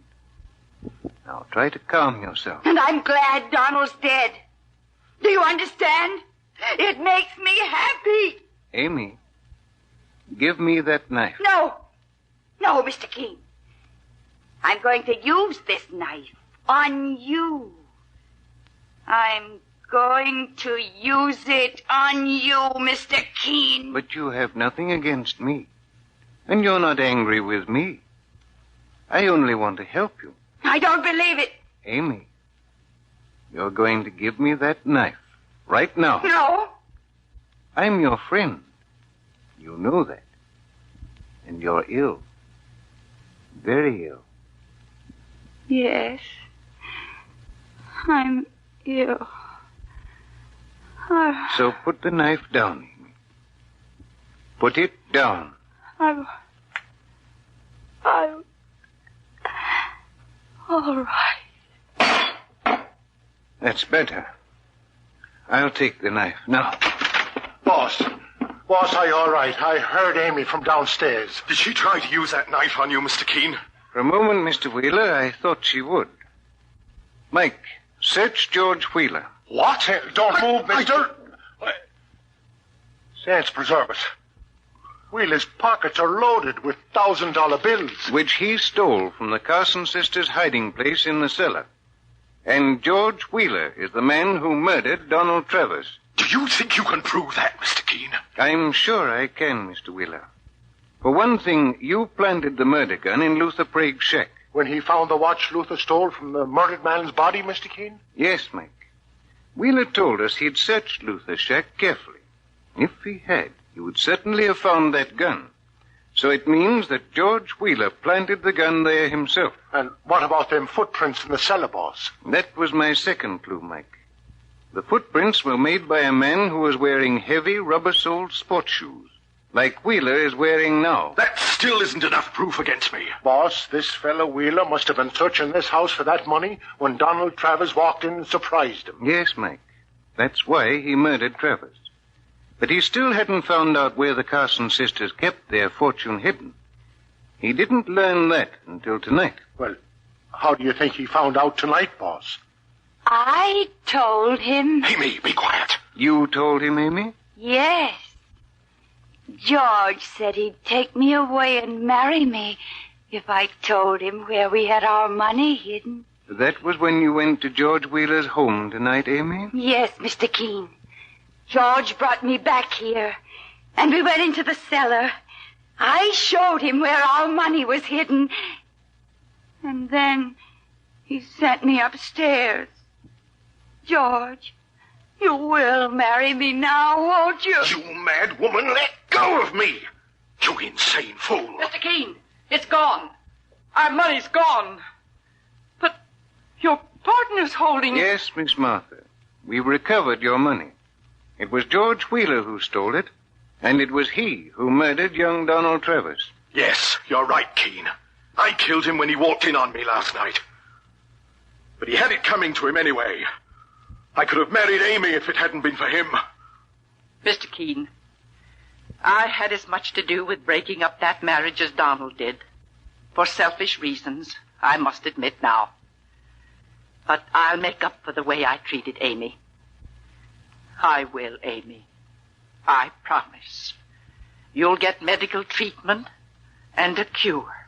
Now try to calm yourself. And I'm glad Donald's dead. Do you understand? It makes me happy. Amy, give me that knife. No, Mr. Keene. I'm going to use this knife on you. I'm going to use it on you, Mr. Keene. But you have nothing against me. And you're not angry with me. I only want to help you. I don't believe it. Amy, you're going to give me that knife right now. No. I'm your friend. You know that. And you're ill. Very ill. Yes. I'm ill. So put the knife down, Amy. Put it down. All right. That's better. I'll take the knife now. Boss, are you all right? I heard Amy from downstairs. Did she try to use that knife on you, Mr. Keene? For a moment, Mr. Wheeler, I thought she would. Mike, search George Wheeler. What? Don't move, Mr. I don't... Saints preserve us. Wheeler's pockets are loaded with $1,000 bills. Which he stole from the Carson sisters' hiding place in the cellar. And George Wheeler is the man who murdered Donald Travers. Do you think you can prove that, Mr. Keene? I'm sure I can, Mr. Wheeler. For one thing, you planted the murder gun in Luther Prague's shack. When he found the watch Luther stole from the murdered man's body, Mr. Keene? Yes, Mike. Wheeler told us he'd searched Luther's shack carefully. If he had, he would certainly have found that gun. So it means that George Wheeler planted the gun there himself. And what about them footprints in the cellar, boss? That was my second clue, Mike. The footprints were made by a man who was wearing heavy rubber-soled sports shoes, like Wheeler is wearing now. That still isn't enough proof against me. Boss, this fellow Wheeler must have been searching this house for that money when Donald Travers walked in and surprised him. Yes, Mike. That's why he murdered Travers. But he still hadn't found out where the Carson sisters kept their fortune hidden. He didn't learn that until tonight. Well, how do you think he found out tonight, boss? I told him. Amy, be quiet. You told him, Amy? Yes. George said he'd take me away and marry me if I told him where we had our money hidden. That was when you went to George Wheeler's home tonight, Amy? Yes, Mr. Keene. George brought me back here, and we went into the cellar. I showed him where our money was hidden, and then he sent me upstairs. George, you will marry me now, won't you? You mad woman, let go of me! You insane fool! Mr. Keene, it's gone. Our money's gone. But your partner's holding it. Yes, Miss Martha. We've recovered your money. It was George Wheeler who stole it, and it was he who murdered young Donald Travers. Yes, you're right, Keene. I killed him when he walked in on me last night. But he had it coming to him anyway. I could have married Amy if it hadn't been for him. Mr. Keene, I had as much to do with breaking up that marriage as Donald did. For selfish reasons, I must admit now. But I'll make up for the way I treated Amy. I will, Amy. I promise. You'll get medical treatment and a cure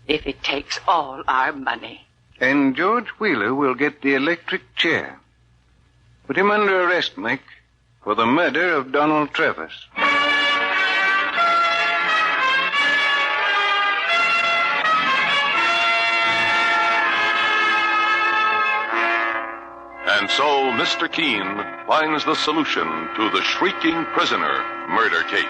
if it takes all our money. And George Wheeler will get the electric chair. Put him under arrest, Mike, for the murder of Donald Travers. And so Mr. Keene finds the solution to the Shrieking Prisoner murder case.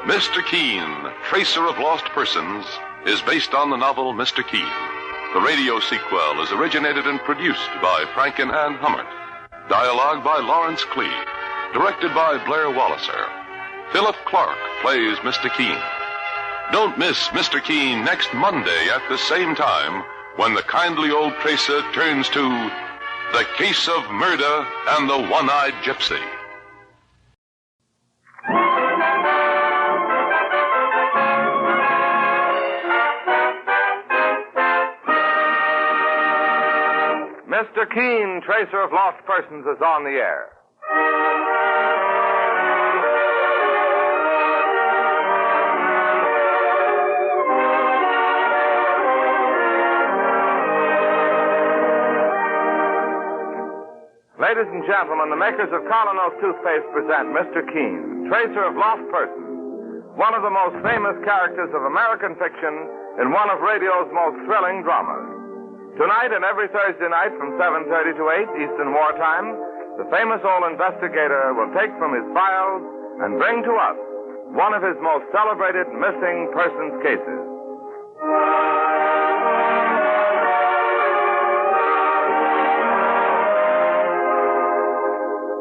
Mr. Keene, Tracer of Lost Persons, is based on the novel Mr. Keene. The radio sequel is originated and produced by Franken and Hummert. Dialogue by Lawrence Clee. Directed by Blair Walliser. Philip Clark plays Mr. Keene. Don't miss Mr. Keene next Monday at the same time when the kindly old tracer turns to The Case of Murder and the One-Eyed Gypsy. Mr. Keene, Tracer of Lost Persons, is on the air. Ladies and gentlemen, the makers of Colonos toothpaste present Mr. Keene, Tracer of Lost Persons, one of the most famous characters of American fiction in one of radio's most thrilling dramas. Tonight and every Thursday night from 7:30 to 8 Eastern Wartime, the famous old investigator will take from his files and bring to us one of his most celebrated missing persons cases.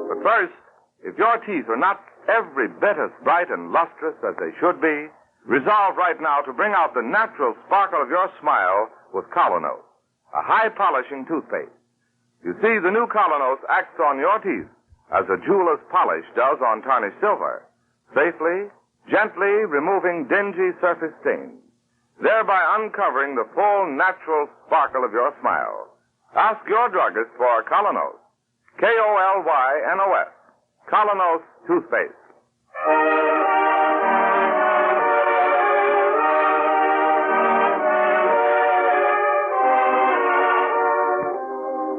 But first, if your teeth are not every bit as bright and lustrous as they should be, resolve right now to bring out the natural sparkle of your smile with Colonos, a high-polishing toothpaste. You see, the new Colonos acts on your teeth as a jeweler's polish does on tarnished silver, safely, gently removing dingy surface stains, thereby uncovering the full natural sparkle of your smile. Ask your druggist for Colonos. K-O-L-Y-N-O-S. Colonos toothpaste.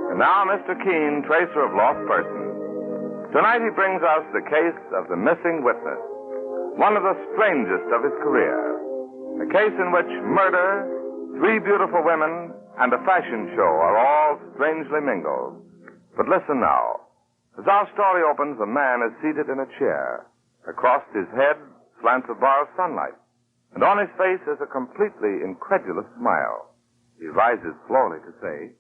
And now, Mr. Keene, Tracer of Lost Persons. Tonight he brings us the case of the missing witness, one of the strangest of his career. A case in which murder, 3 beautiful women, and a fashion show are all strangely mingled. But listen now. As our story opens, a man is seated in a chair. Across his head slants a bar of sunlight, and on his face is a completely incredulous smile. He rises slowly to say,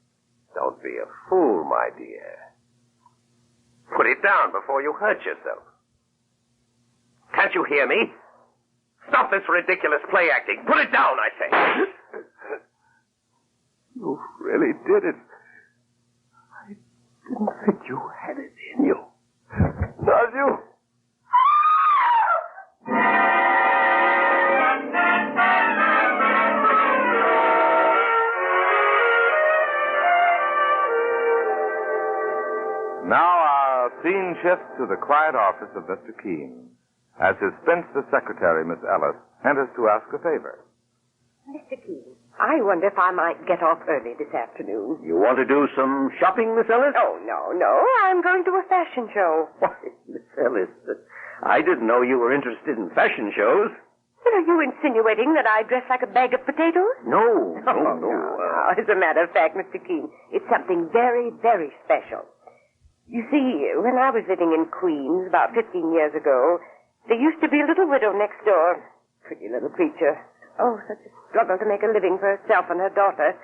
"Don't be a fool, my dear. Put it down before you hurt yourself. Can't you hear me? Stop this ridiculous play acting. Put it down, I say." You really did it. I didn't think you had it in you. Does you? Now our scene shifts to the quiet office of Mr. Keene, as his spinster secretary, Miss Ellis, enters to ask a favor. Mr. Keene, I wonder if I might get off early this afternoon. You want to do some shopping, Miss Ellis? Oh, no. I'm going to a fashion show. Why, Miss Ellis, I didn't know you were interested in fashion shows. But are you insinuating that I dress like a bag of potatoes? No. As a matter of fact, Mr. Keene, it's something very, very special. You see, when I was living in Queens about 15 years ago, there used to be a little widow next door. Pretty little creature. Oh, such a struggle to make a living for herself and her daughter.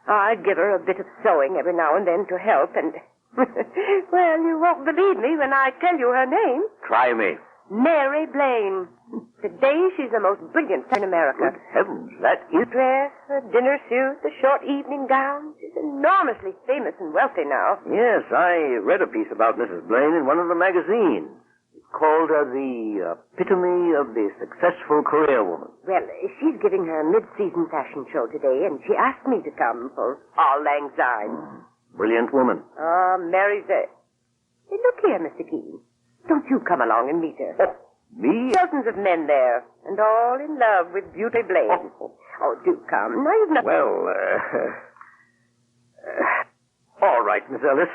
I'd give her a bit of sewing every now and then to help, and... well, you won't believe me when I tell you her name. Try me. Mary Blaine. Today she's the most brilliant in America. Good heavens, that is... Dress, her dinner suit, the short evening gown. She's enormously famous and wealthy now. Yes, I read a piece about Mrs. Blaine in one of the magazines. It called her the epitome of the successful career woman. Well, she's giving her mid-season fashion show today, and she asked me to come for Auld Lang Syne. Brilliant woman. Mary's a... Hey, look here, Mr. Keene. Don't you come along and meet her. Me? Dozens of men there, and all in love with Beauty Blaine. Oh, do come. Now you've not... Well, all right, Miss Ellis.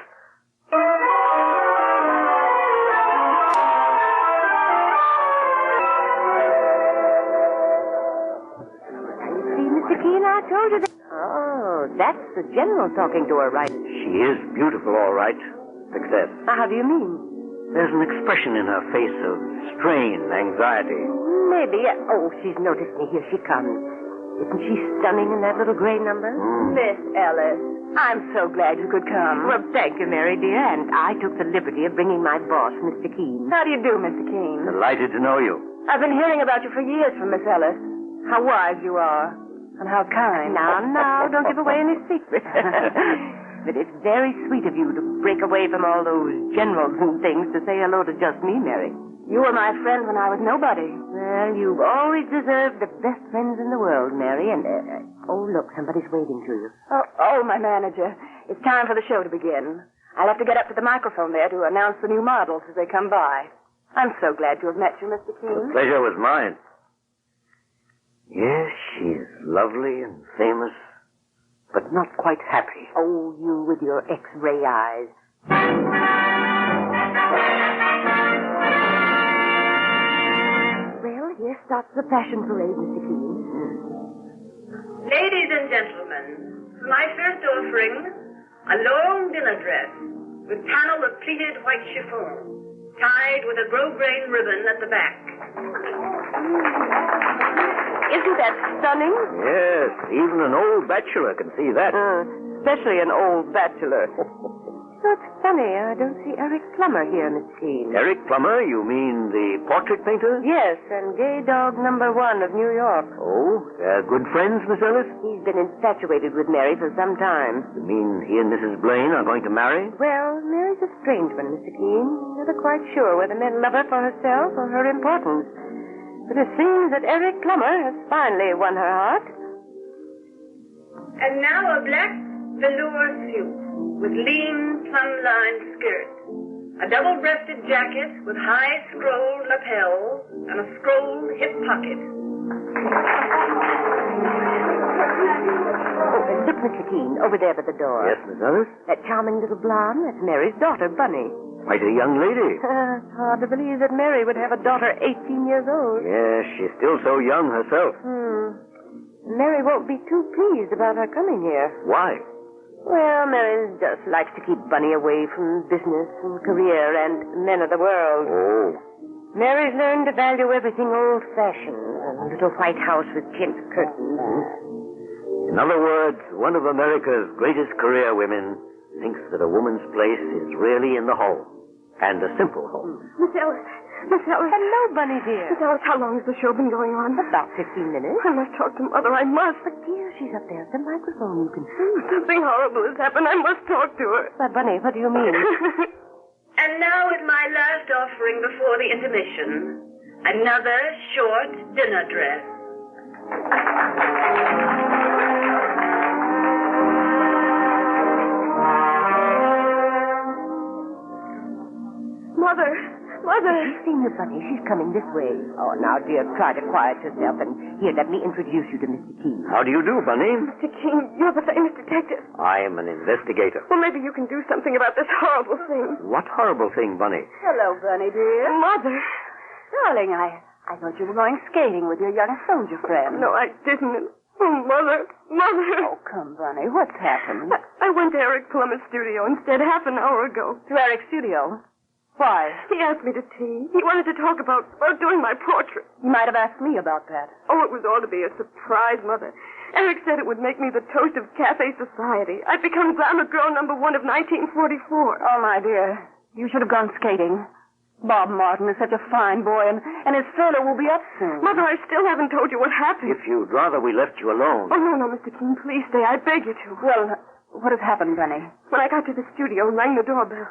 See, Mr. Keene, I told you that... Oh, that's the general talking to her, right? She is beautiful, all right. Success. How do you mean? There's an expression in her face of strain, anxiety. Maybe. Oh, she's noticed me. Here she comes. Isn't she stunning in that little gray number? Miss Ellis, I'm so glad you could come. Well, thank you, Mary, dear. And I took the liberty of bringing my boss, Mr. Keene. How do you do, Mr. Keene? Delighted to know you. I've been hearing about you for years from Miss Ellis. How wise you are. And how kind. Now, don't give away any secrets. But it's very sweet of you to break away from all those generals and things to say hello to just me, Mary. You were my friend when I was nobody. Well, you've always deserved the best friends in the world, Mary. And, oh, look, somebody's waiting to you. Oh, my manager. It's time for the show to begin. I'll have to get up to the microphone there to announce the new models as they come by. I'm so glad to have met you, Mr. Keene. The pleasure was mine. Yes, she's lovely and famous, but not quite happy. Oh, you with your X-ray eyes. Well, here starts the fashion parade, Mr. Keene. Ladies and gentlemen, for my first offering, a long dinner dress with panel of pleated white chiffon, tied with a grosgrain ribbon at the back. Isn't that stunning? Yes, even an old bachelor can see that. Especially an old bachelor. That's funny. I don't see Eric Plummer here, Miss Keene. Eric Plummer? You mean the portrait painter? Yes, and gay dog #1 of New York. Oh, they're good friends, Miss Ellis? He's been infatuated with Mary for some time. You mean he and Mrs. Blaine are going to marry? Well, Mary's a strange one, Mr. Keene. Never quite sure whether men love her for herself or her importance. But it seems that Eric Plummer has finally won her heart. And now a black velour suit with lean, plum-lined skirt, a double-breasted jacket with high scrolled lapels and a scrolled hip pocket. Oh, and look, Mr. Keene, over there by the door. Yes, Miss Ellis? That charming little blonde, that's Mary's daughter, Bunny. Quite a young lady. It's hard to believe that Mary would have a daughter 18 years old. Yes, she's still so young herself. Mary won't be too pleased about her coming here. Why? Well, Mary just likes to keep Bunny away from business and career and men of the world. Oh. Mary's learned to value everything old-fashioned. A little white house with chintz curtains. In other words, one of America's greatest career women thinks that a woman's place is really in the home. And a simple home. Miss Ellis. Hello, Bunny, dear. Miss Alice, how long has the show been going on? About 15 minutes. I must talk to Mother. I must. But, dear, she's up there at the microphone. You can see. Something horrible has happened. I must talk to her. But, Bunny, what do you mean? And now is my last offering before the intermission. Another short dinner dress. Mother. She's seen you, Bunny. She's coming this way. Oh, now, dear, try to quiet yourself. And here, let me introduce you to Mr. Keene. How do you do, Bunny? Mr. Keene, you're the famous detective. I am an investigator. Well, maybe you can do something about this horrible thing. What horrible thing, Bunny? Hello, Bunny, dear. Mother. Darling, I thought you were going skating with your young soldier friend. No, I didn't. Oh, Mother. Oh, come, Bunny. What's happened? I went to Eric Plummer's studio instead half an hour ago. To Eric's studio? Why? He asked me to tea. He wanted to talk about doing my portrait. He might have asked me about that. Oh, it was all to be a surprise, Mother. Eric said it would make me the toast of cafe society. I'd become glamour girl #1 of 1944. Oh, my dear. You should have gone skating. Bob Martin is such a fine boy, and his furlough will be up soon. Mother, I still haven't told you what happened. If you'd rather we left you alone. Oh, no, Mr. Keene, please stay. I beg you to. Well, what has happened, Bunny? When I got to the studio and rang the doorbell,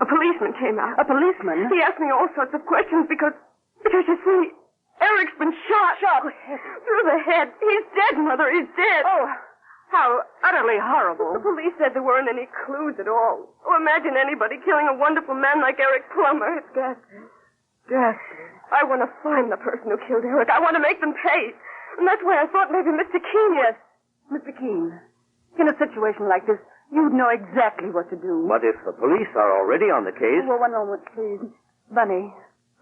a policeman came out. A policeman? He asked me all sorts of questions because you see, Eric's been shot. Shot? Through the head. He's dead, Mother. He's dead. Oh, how utterly horrible. The police said there weren't any clues at all. Oh, imagine anybody killing a wonderful man like Eric Plummer. It's ghastly. Ghastly. I want to find the person who killed Eric. I want to make them pay. And that's why I thought maybe Mr. Keene... Yes, Mr. Keene. In a situation like this, you'd know exactly what to do. But if the police are already on the case... Well, one moment, please. Bunny,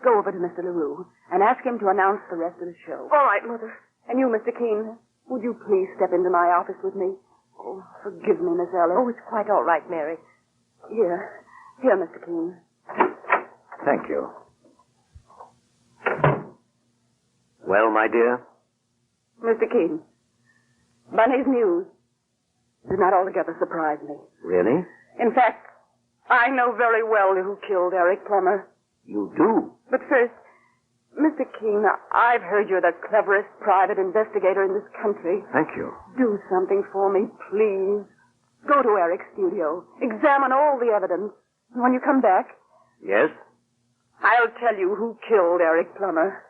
go over to Mr. LaRue and ask him to announce the rest of the show. All right, Mother. And you, Mr. Keene, would you please step into my office with me? Oh, forgive me, Miss Ellis. Oh, it's quite all right, Mary. Here, Mr. Keene. Thank you. Well, my dear? Mr. Keene, Bunny's news did not altogether surprise me. Really? In fact, I know very well who killed Eric Plummer. You do? But first, Mr. Keene, I've heard you're the cleverest private investigator in this country. Thank you. Do something for me, please. Go to Eric's studio. Examine all the evidence. And when you come back... Yes? I'll tell you who killed Eric Plummer.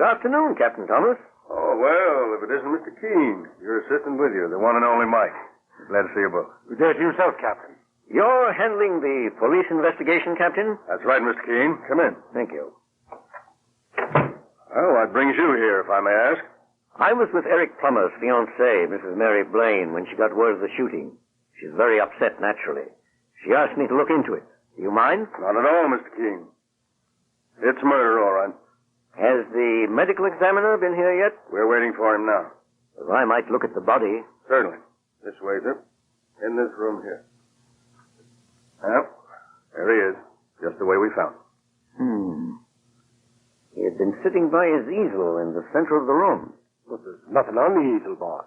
afternoon, Captain Thomas. Oh, well, if it isn't Mr. Keene, your assistant with you, the one and only Mike. Glad to see you both. Good day to yourself, Captain. You're handling the police investigation, Captain? That's right, Mr. Keene. Come in. Thank you. Well, what brings you here, if I may ask? I was with Eric Plummer's fiancée, Mrs. Mary Blaine, when she got word of the shooting. She's very upset, naturally. She asked me to look into it. Do you mind? Not at all, Mr. Keene. It's murder, all right. Has the medical examiner been here yet? We're waiting for him now. Well, I might look at the body. Certainly. This way, sir. In this room here. Well, there he is. Just the way we found him. He had been sitting by his easel in the center of the room. But there's nothing on the easel, boss.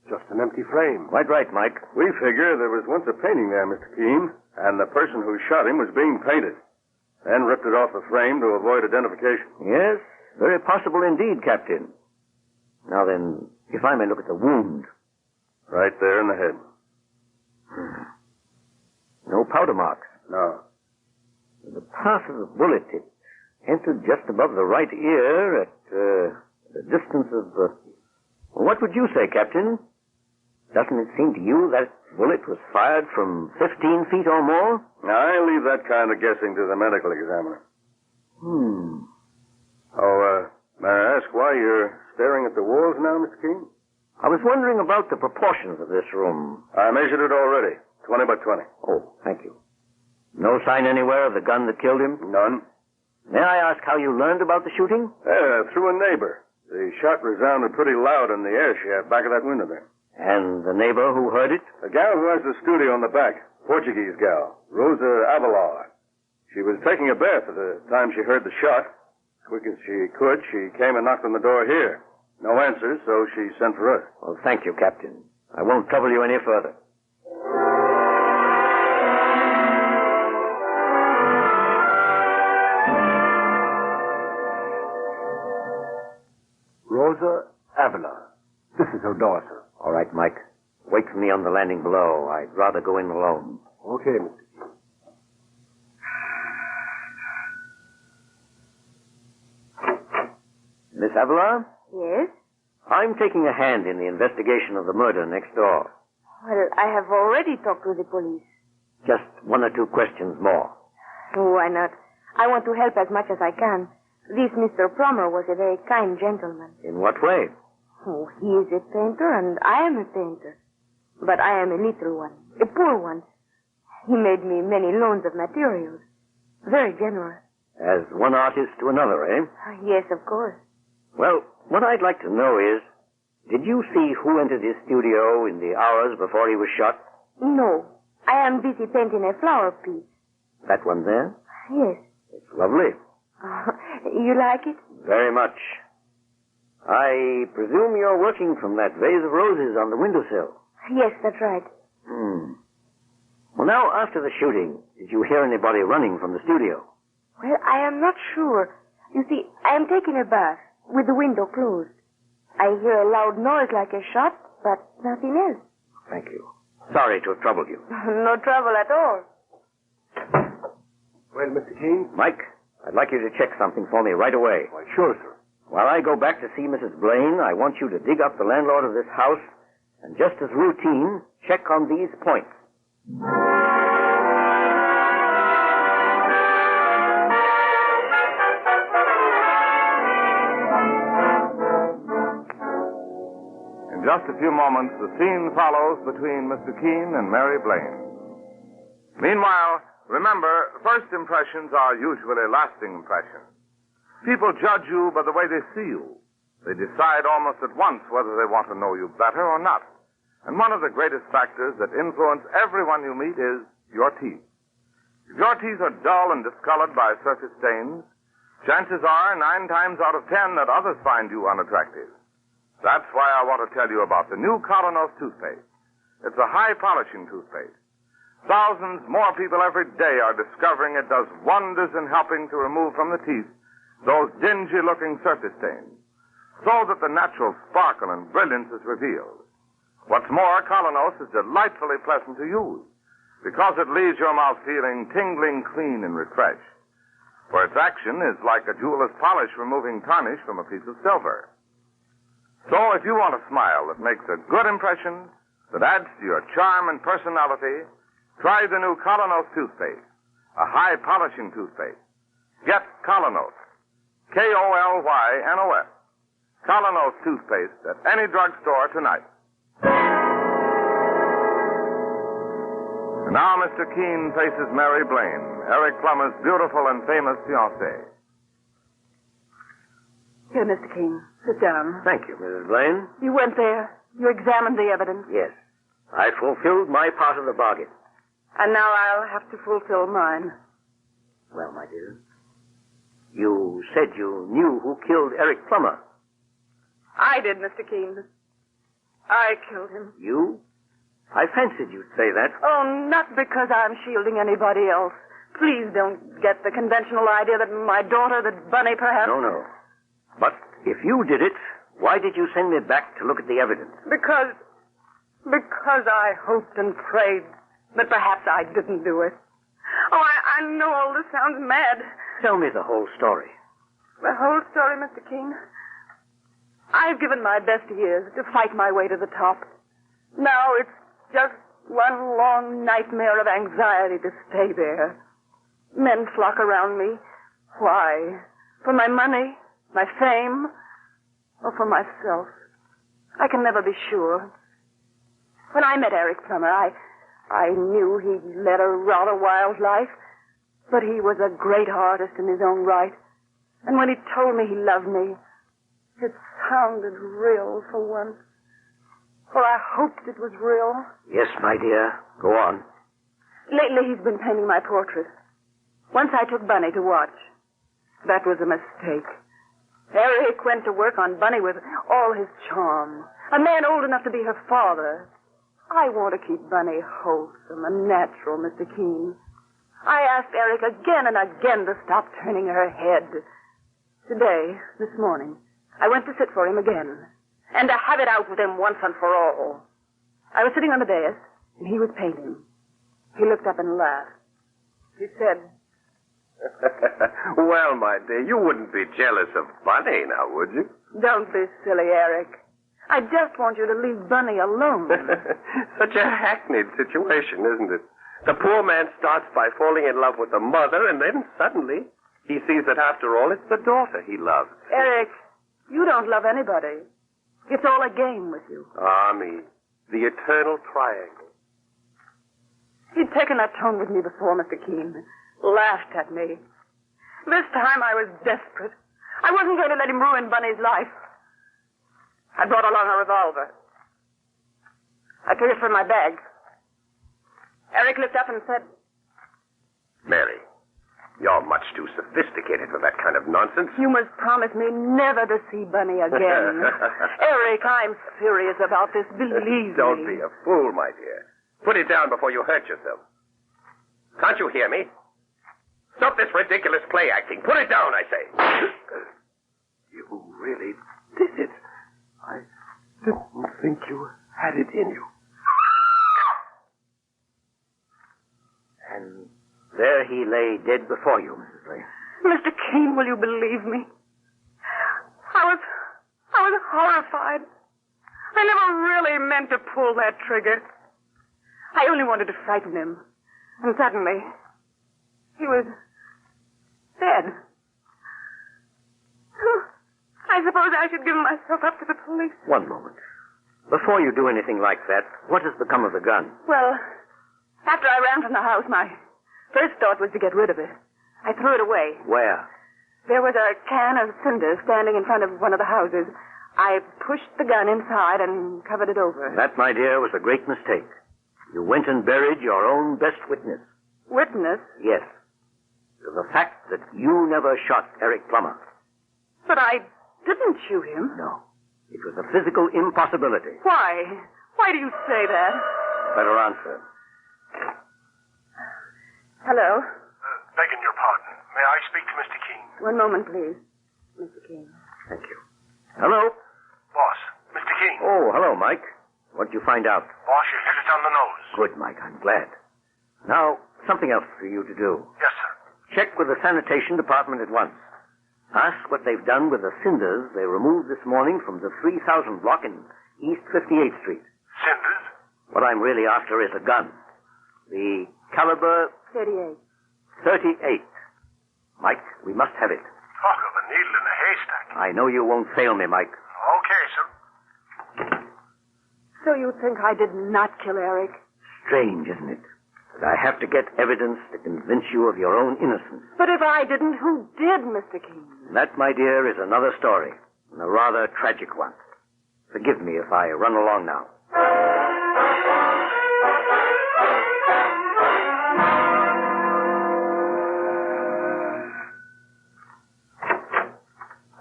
Just an empty frame. Quite right, Mike. We figure there was once a painting there, Mr. Keene, and the person who shot him was being painted. Then ripped it off the frame to avoid identification. Yes, very possible indeed, Captain. Now then, if I may look at the wound. Right there in the head. No powder marks. No. The path of the bullet, it entered just above the right ear at a distance of... what would you say, Captain? Doesn't it seem to you that bullet was fired from 15 feet or more? I leave that kind of guessing to the medical examiner. Oh, may I ask why you're staring at the walls now, Mr. Keene? I was wondering about the proportions of this room. I measured it already. 20 by 20. Oh, thank you. No sign anywhere of the gun that killed him? None. May I ask how you learned about the shooting? Through a neighbor. The shot resounded pretty loud in the air shaft back of that window there. And the neighbor who heard it? The gal who has the studio in the back. Portuguese gal. Rosa Avalar. She was taking a bath at the time she heard the shot. Quick as she could, she came and knocked on the door here. No answer, so she sent for us. Well, thank you, Captain. I won't trouble you any further. Rosa Avila. This is her daughter. All right, Mike. Wait for me on the landing below. I'd rather go in alone. Okay, Mr. Keene. Miss Avila? Yes? I'm taking a hand in the investigation of the murder next door. Well, I have already talked with the police. Just one or two questions more. Oh, why not? I want to help as much as I can. This Mr. Plummer was a very kind gentleman. In what way? Oh, he is a painter and I am a painter. But I am a little one, a poor one. He made me many loans of materials. Very generous. As one artist to another, eh? Yes, of course. Well, what I'd like to know is, did you see who entered his studio in the hours before he was shot? No. I am busy painting a flower piece. That one there? Yes. It's lovely. You like it? Very much. I presume you're working from that vase of roses on the windowsill. Yes, that's right. Well, now, after the shooting, did you hear anybody running from the studio? Well, I am not sure. You see, I am taking a bath with the window closed. I hear a loud noise like a shot, but nothing else. Thank you. Sorry to have troubled you. No trouble at all. Well, Mr. Keene? Mike, I'd like you to check something for me right away. Why, sure, sir. While I go back to see Mrs. Blaine, I want you to dig up the landlord of this house and, just as routine, check on these points. In just a few moments, the scene follows between Mr. Keene and Mary Blaine. Meanwhile, remember, first impressions are usually lasting impressions. People judge you by the way they see you. They decide almost at once whether they want to know you better or not. And one of the greatest factors that influence everyone you meet is your teeth. If your teeth are dull and discolored by surface stains, chances are 9 times out of 10 that others find you unattractive. That's why I want to tell you about the new Colonos toothpaste. It's a high polishing toothpaste. Thousands more people every day are discovering it does wonders in helping to remove from the teeth those dingy-looking surface stains, so that the natural sparkle and brilliance is revealed. What's more, Colonos is delightfully pleasant to use, because it leaves your mouth feeling tingling clean and refreshed. for its action is like a jeweler's polish removing tarnish from a piece of silver. So if you want a smile that makes a good impression, that adds to your charm and personality, try the new Colonos toothpaste, a high polishing toothpaste. Get Colonos. K-O-L-Y-N-O-S. Colonos toothpaste at any drugstore tonight. And now Mr. Keene faces Mary Blaine, Eric Plummer's beautiful and famous fiancée. Here, Mr. Keene. Sit down. Thank you, Mrs. Blaine. You went there. You examined the evidence. Yes. I fulfilled my part of the bargain. And now I'll have to fulfill mine. Well, my dear, you said you knew who killed Eric Plummer. I did, Mr. Keene. I killed him. You? I fancied you'd say that. Oh, not because I'm shielding anybody else. Please don't get the conventional idea that my daughter, that Bunny, perhaps... No. But if you did it, why did you send me back to look at the evidence? Because I hoped and prayed that perhaps I didn't do it. Oh, I know all this sounds mad. Tell me the whole story. The whole story, Mr. Keene? I've given my best years to fight my way to the top. Now it's just one long nightmare of anxiety to stay there. Men flock around me. Why? For my money? My fame? Or for myself? I can never be sure. When I met Eric Plummer, I knew he'd led a rather wild life, but he was a great artist in his own right. And when he told me he loved me, it sounded real for once. Or I hoped it was real. Yes, my dear. Go on. Lately he's been painting my portrait. Once I took Bunny to watch. That was a mistake. Eric went to work on Bunny with all his charm. A man old enough to be her father. I want to keep Bunny wholesome and natural, Mr. Keene. I asked Eric again and again to stop turning her head. Today, this morning, I went to sit for him again, and to have it out with him once and for all. I was sitting on the dais, and he was painting. He looked up and laughed. He said, Well, my dear, you wouldn't be jealous of Bunny now, would you? Don't be silly, Eric. I just want you to leave Bunny alone. Such a hackneyed situation, isn't it? The poor man starts by falling in love with the mother, and then suddenly he sees that after all, it's the daughter he loves. Eric, you don't love anybody. It's all a game with you. Ah, me. The eternal triangle. He'd taken that tone with me before, Mr. Keene. Laughed at me. This time I was desperate. I wasn't going to let him ruin Bunny's life. I brought along a revolver. I took it from my bag. Eric looked up and said, Mary, you're much too sophisticated for that kind of nonsense. You must promise me never to see Bunny again. Eric, I'm serious about this. Believe me. Don't be a fool, my dear. Put it down before you hurt yourself. Can't you hear me? Stop this ridiculous play acting. Put it down, I say. You really did it. I didn't think you had it in you. And there he lay dead before you, Mrs. Blaine. Mr. Keene, will you believe me? I was horrified. I never really meant to pull that trigger. I only wanted to frighten him. And suddenly, he was dead. I suppose I should give myself up to the police. One moment. Before you do anything like that, what has become of the gun? Well, after I ran from the house, my first thought was to get rid of it. I threw it away. Where? There was a can of cinders standing in front of one of the houses. I pushed the gun inside and covered it over. That, my dear, was a great mistake. You went and buried your own best witness. Witness? Yes. To the fact that you never shot Eric Plummer. But I didn't shoot him. No. It was a physical impossibility. Why? Why do you say that? Better answer. Hello? Begging your pardon. May I speak to Mr. Keene? One moment, please. Mr. Keene. Thank you. Hello? Boss, Mr. Keene. Oh, hello, Mike. What'd you find out? Boss, you hit it on the nose. Good, Mike. I'm glad. Now, something else for you to do. Yes, sir. check with the sanitation department at once. Ask what they've done with the cinders they removed this morning from the 3000 block in East 58th Street. Cinders? What I'm really after is a gun. The caliber 38. 38. Mike, we must have it. Talk of a needle in a haystack. I know you won't fail me, Mike. Okay, sir. So you think I did not kill Eric? Strange, isn't it? That I have to get evidence to convince you of your own innocence. But if I didn't, who did, Mr. King? That, my dear, is another story, and a rather tragic one. Forgive me if I run along now.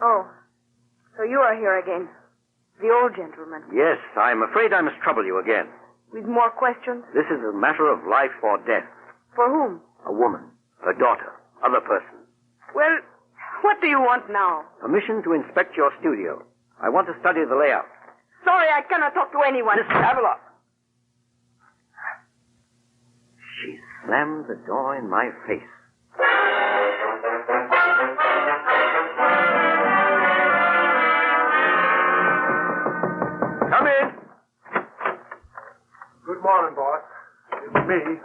Oh, so you are here again. The old gentleman. Yes, I'm afraid I must trouble you again. With more questions? This is a matter of life or death. For whom? A woman, her daughter, other person. Well, what do you want now? Permission to inspect your studio. I want to study the layout. Sorry, I cannot talk to anyone. Miss Avila! She slammed the door in my face. Come in. Good morning, boss. It's me.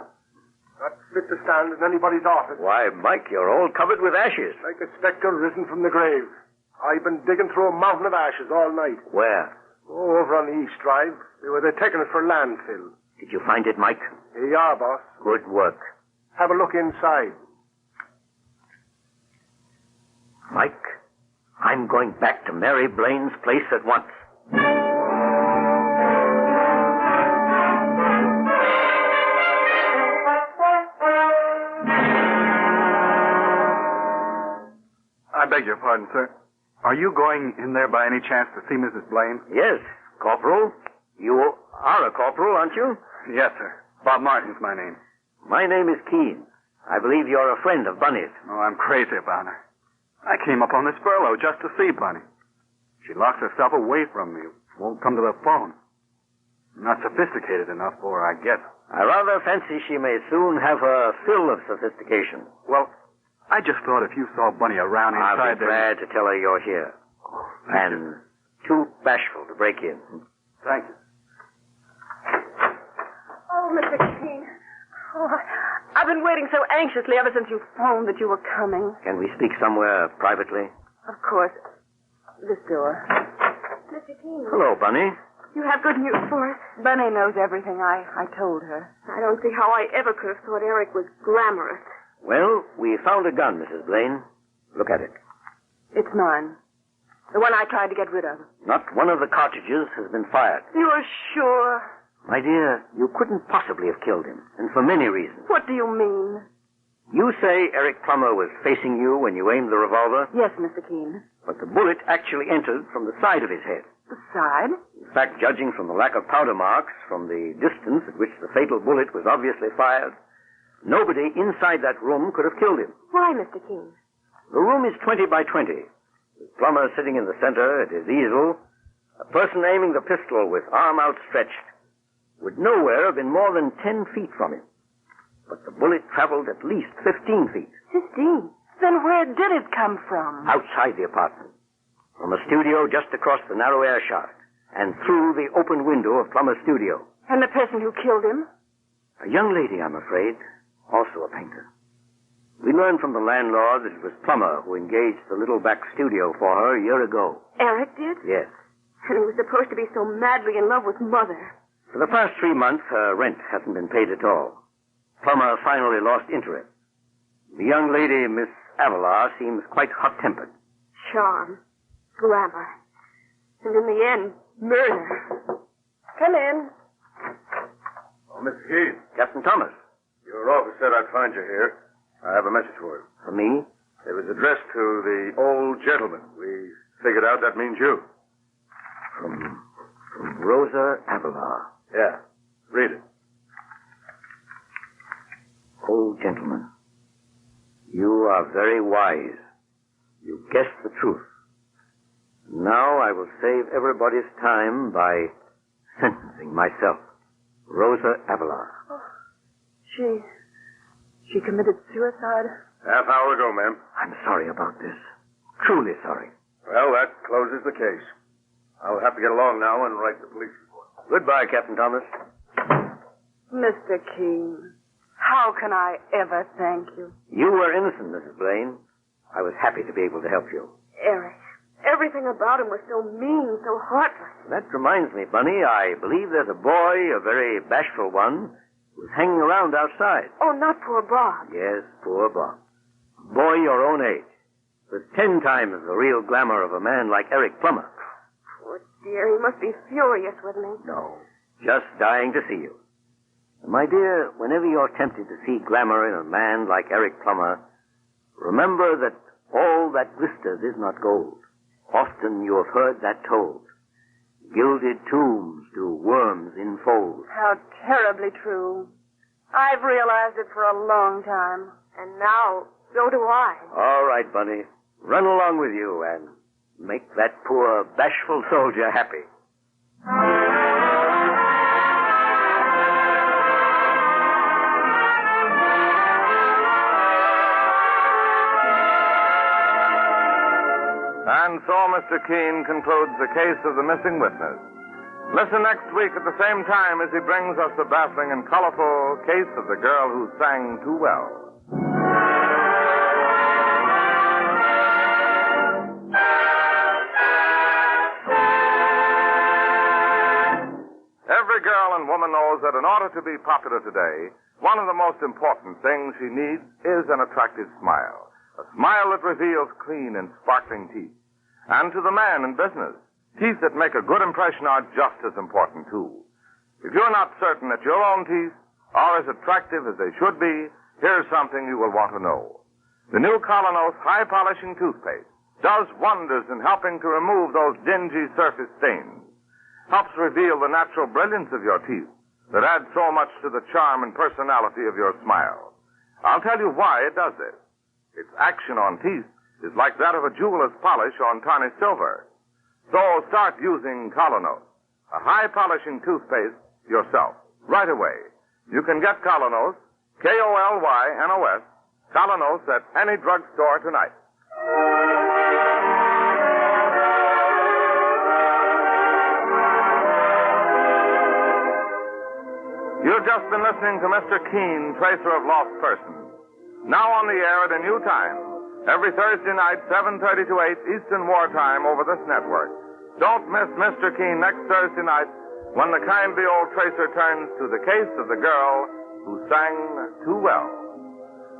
Not fit to stand in anybody's office. Why, Mike, you're all covered with ashes. Like a spectre risen from the grave. I've been digging through a mountain of ashes all night. Where? Oh, over on the East Drive. They're taking it for landfill. Did you find it, Mike? Here you are, boss. Good work. Have a look inside. Mike, I'm going back to Mary Blaine's place at once. I beg your pardon, sir. Are you going in there by any chance to see Mrs. Blaine? Yes, Corporal. You are a corporal, aren't you? Yes, sir. Bob Martin's my name. My name is Keene. I believe you're a friend of Bunny's. Oh, I'm crazy about her. I came up on this furlough just to see Bunny. She locks herself away from me. Won't come to the phone. Not sophisticated enough for her, I guess. I rather fancy she may soon have her fill of sophistication. Well, I just thought if you saw Bunny around inside I'll be glad to tell her you're here. And too bashful to break in. Thank you. Oh, Mr. King. Oh, I've been waiting so anxiously ever since you phoned that you were coming. Can we speak somewhere privately? Of course. This door. Mr. King. Hello, Bunny. You have good news for us? Bunny knows everything. I told her. I don't see how I ever could have thought Eric was glamorous. Well, we found a gun, Mrs. Blaine. Look at it. It's mine. The one I tried to get rid of. Not one of the cartridges has been fired. You're sure? My dear, you couldn't possibly have killed him, and for many reasons. What do you mean? You say Eric Plummer was facing you when you aimed the revolver? Yes, Mr. Keene. But the bullet actually entered from the side of his head. The side? In fact, judging from the lack of powder marks, from the distance at which the fatal bullet was obviously fired, nobody inside that room could have killed him. Why, Mr. King? The room is 20 by 20. With Plummer sitting in the center at his easel, a person aiming the pistol with arm outstretched would nowhere have been more than 10 feet from him. But the bullet traveled at least 15 feet. 15? Then where did it come from? Outside the apartment. From a studio just across the narrow air shaft, and through the open window of Plummer's studio. And the person who killed him? A young lady, I'm afraid, also a painter. We learned from the landlord that it was Plummer who engaged the little back studio for her a year ago. Eric did? Yes. And he was supposed to be so madly in love with Mother. For the past 3 months, her rent hasn't been paid at all. Plummer finally lost interest. The young lady, Miss Avila, seems quite hot-tempered. Charm. Glamour. And in the end, murder. Come in. Oh, Mr. Keene. Captain Thomas. Your office said I'd find you here. I have a message for you. For me? It was addressed to the old gentleman. We figured out that means you. From Rosa Avila. Yeah. Read it. Old gentleman, you are very wise. You guessed the truth. Now I will save everybody's time by sentencing myself. Rosa Avila. Oh, she committed suicide? Half hour ago, ma'am. I'm sorry about this. Truly sorry. Well, that closes the case. I'll have to get along now and write the police report. Goodbye, Captain Thomas. Mr. Keene, how can I ever thank you? You were innocent, Mrs. Blaine. I was happy to be able to help you. Eric, everything about him was so mean, so heartless. That reminds me, Bunny, I believe there's a boy, a very bashful one, who's hanging around outside. Oh, not poor Bob. Yes, poor Bob. Boy your own age, with 10 times the real glamour of a man like Eric Plummer. Poor dear, he must be furious with me. No, just dying to see you. And my dear, whenever you're tempted to see glamour in a man like Eric Plummer, remember that all that glisters is not gold. Often you have heard that told. Gilded tombs do worms enfold. How terribly true. I've realized it for a long time. And now, so do I. All right, Bunny. Run along with you and make that poor bashful soldier happy. And so Mr. Keene concludes the case of the missing witness. Listen next week at the same time as he brings us the baffling and colorful case of the girl who sang too well. Every girl and woman knows that in order to be popular today, one of the most important things she needs is an attractive smile. A smile that reveals clean and sparkling teeth. And to the man in business, teeth that make a good impression are just as important, too. If you're not certain that your own teeth are as attractive as they should be, here's something you will want to know. The new Colonos High Polishing Toothpaste does wonders in helping to remove those dingy surface stains. Helps reveal the natural brilliance of your teeth that adds so much to the charm and personality of your smile. I'll tell you why it does this. Its action on teeth is like that of a jeweler's polish on tarnished silver. So start using Colonos, a high polishing toothpaste, yourself, right away. You can get Colonos, K-O-L-Y-N-O-S, Colonos at any drugstore tonight. You've just been listening to Mr. Keene, Tracer of Lost Persons. Now on the air at a new time. Every Thursday night, 7:30 to 8 Eastern Wartime over this network. Don't miss Mr. Keene next Thursday night when the kindly old tracer turns to the case of the girl who sang too well.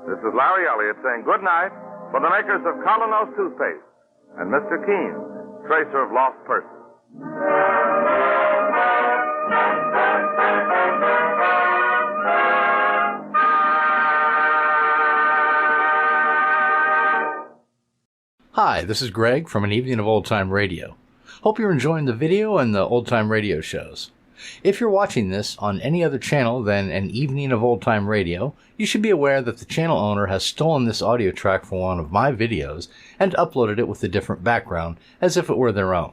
This is Larry Elliott saying good night for the makers of Colonos Toothpaste and Mr. Keene, Tracer of Lost Persons. Hi, this is Greg from An Evening of Old Time Radio. Hope you're enjoying the video and the old time radio shows. If you're watching this on any other channel than An Evening of Old Time Radio, you should be aware that the channel owner has stolen this audio track from one of my videos and uploaded it with a different background as if it were their own.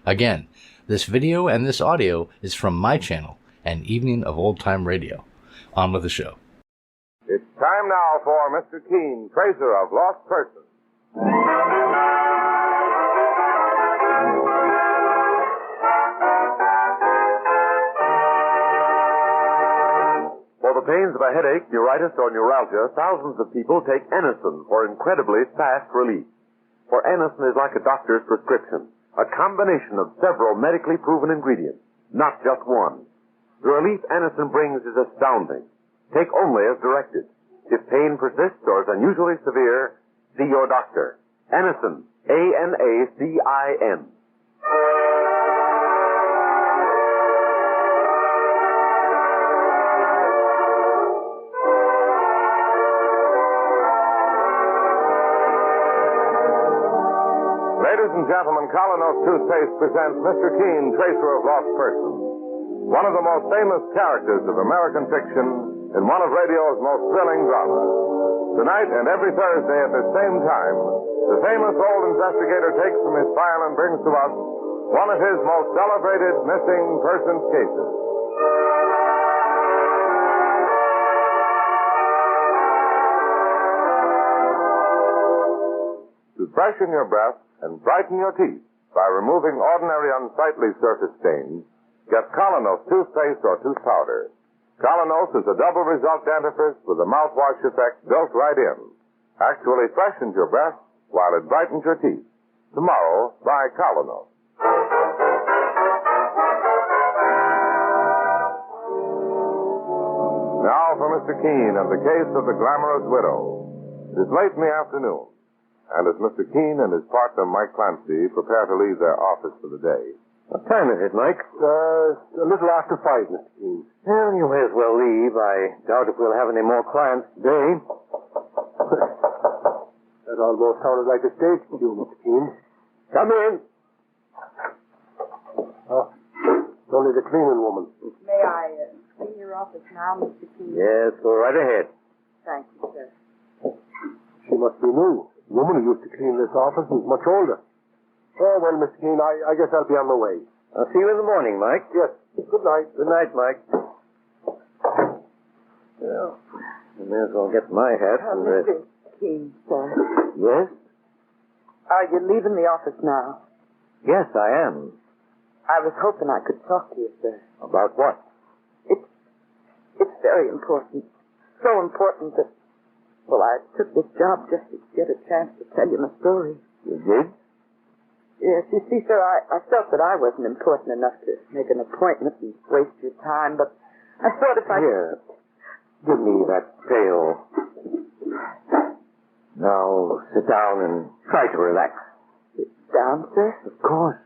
Again, this video and this audio is from my channel, An Evening of Old Time Radio. On with the show. It's time now for Mr. Keene, Tracer of Lost Persons. For the pains of a headache, neuritis, or neuralgia, thousands of people take Anacin for incredibly fast relief. For Anacin is like a doctor's prescription, a combination of several medically proven ingredients, not just one. The relief Anacin brings is astounding. Take only as directed. If pain persists or is unusually severe, see your doctor. Anacin, A-N-A-C-I-N. Ladies and gentlemen, Colonos Toothpaste presents Mr. Keene, Tracer of Lost Persons. One of the most famous characters of American fiction in one of radio's most thrilling dramas. Tonight and every Thursday at the same time, the famous old investigator takes from his file and brings to us one of his most celebrated missing persons cases. freshen your breath and brighten your teeth by removing ordinary unsightly surface stains, get Colonos toothpaste or tooth powder. Colonos is a double result dentifrice with a mouthwash effect built right in. Actually freshens your breath while it brightens your teeth. Tomorrow, buy Colonos. Now for Mr. Keene and the case of the glamorous widow. It is late in the afternoon, and as Mr. Keene and his partner, Mike Clancy, prepare to leave their office for the day. What time is it, Mike? A little after 5, Mr. Keene. Well, you may as well leave. I doubt if we'll have any more clients today. That almost sounded like a stage cue, Mr. Keene. Come in. Oh, it's only the cleaning woman. May I clean your office now, Mr. Keene? Yes, go right ahead. Thank you, sir. She must be new. The woman who used to clean this office is much older. Oh, well, Mr. Keene, I guess I'll be on my way. I'll see you in the morning, Mike. Yes. Good night. Good night, Mike. Well, I may as well get my hat and... Mr. Keene, sir. Yes? Are you leaving the office now? Yes, I am. I was hoping I could talk to you, sir. About what? It's very important. So important that, well, I took this job just to get a chance to tell you my story. You did? Yes, you see, sir, I felt that I wasn't important enough to make an appointment and waste your time, but I thought if I... Here, give me that pail. Now, sit down and try to relax. Sit down, sir? Of course.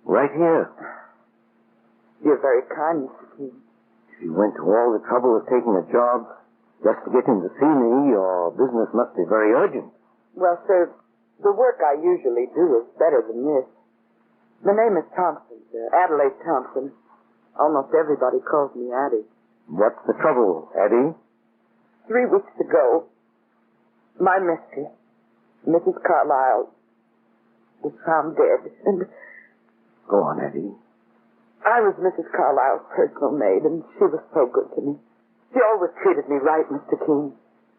Right here. You're very kind, Mr. Keene. If you went to all the trouble of taking a job just to get him to see me, your business must be very urgent. Well, sir, the work I usually do is better than this. My name is Thompson, sir. Adelaide Thompson. Almost everybody calls me Addie. What's the trouble, Addie? 3 weeks ago, my mistress, Mrs. Carlyle, was found dead, and... Go on, Addie. I was Mrs. Carlyle's personal maid, and she was so good to me. She always treated me right, Mr. Keene.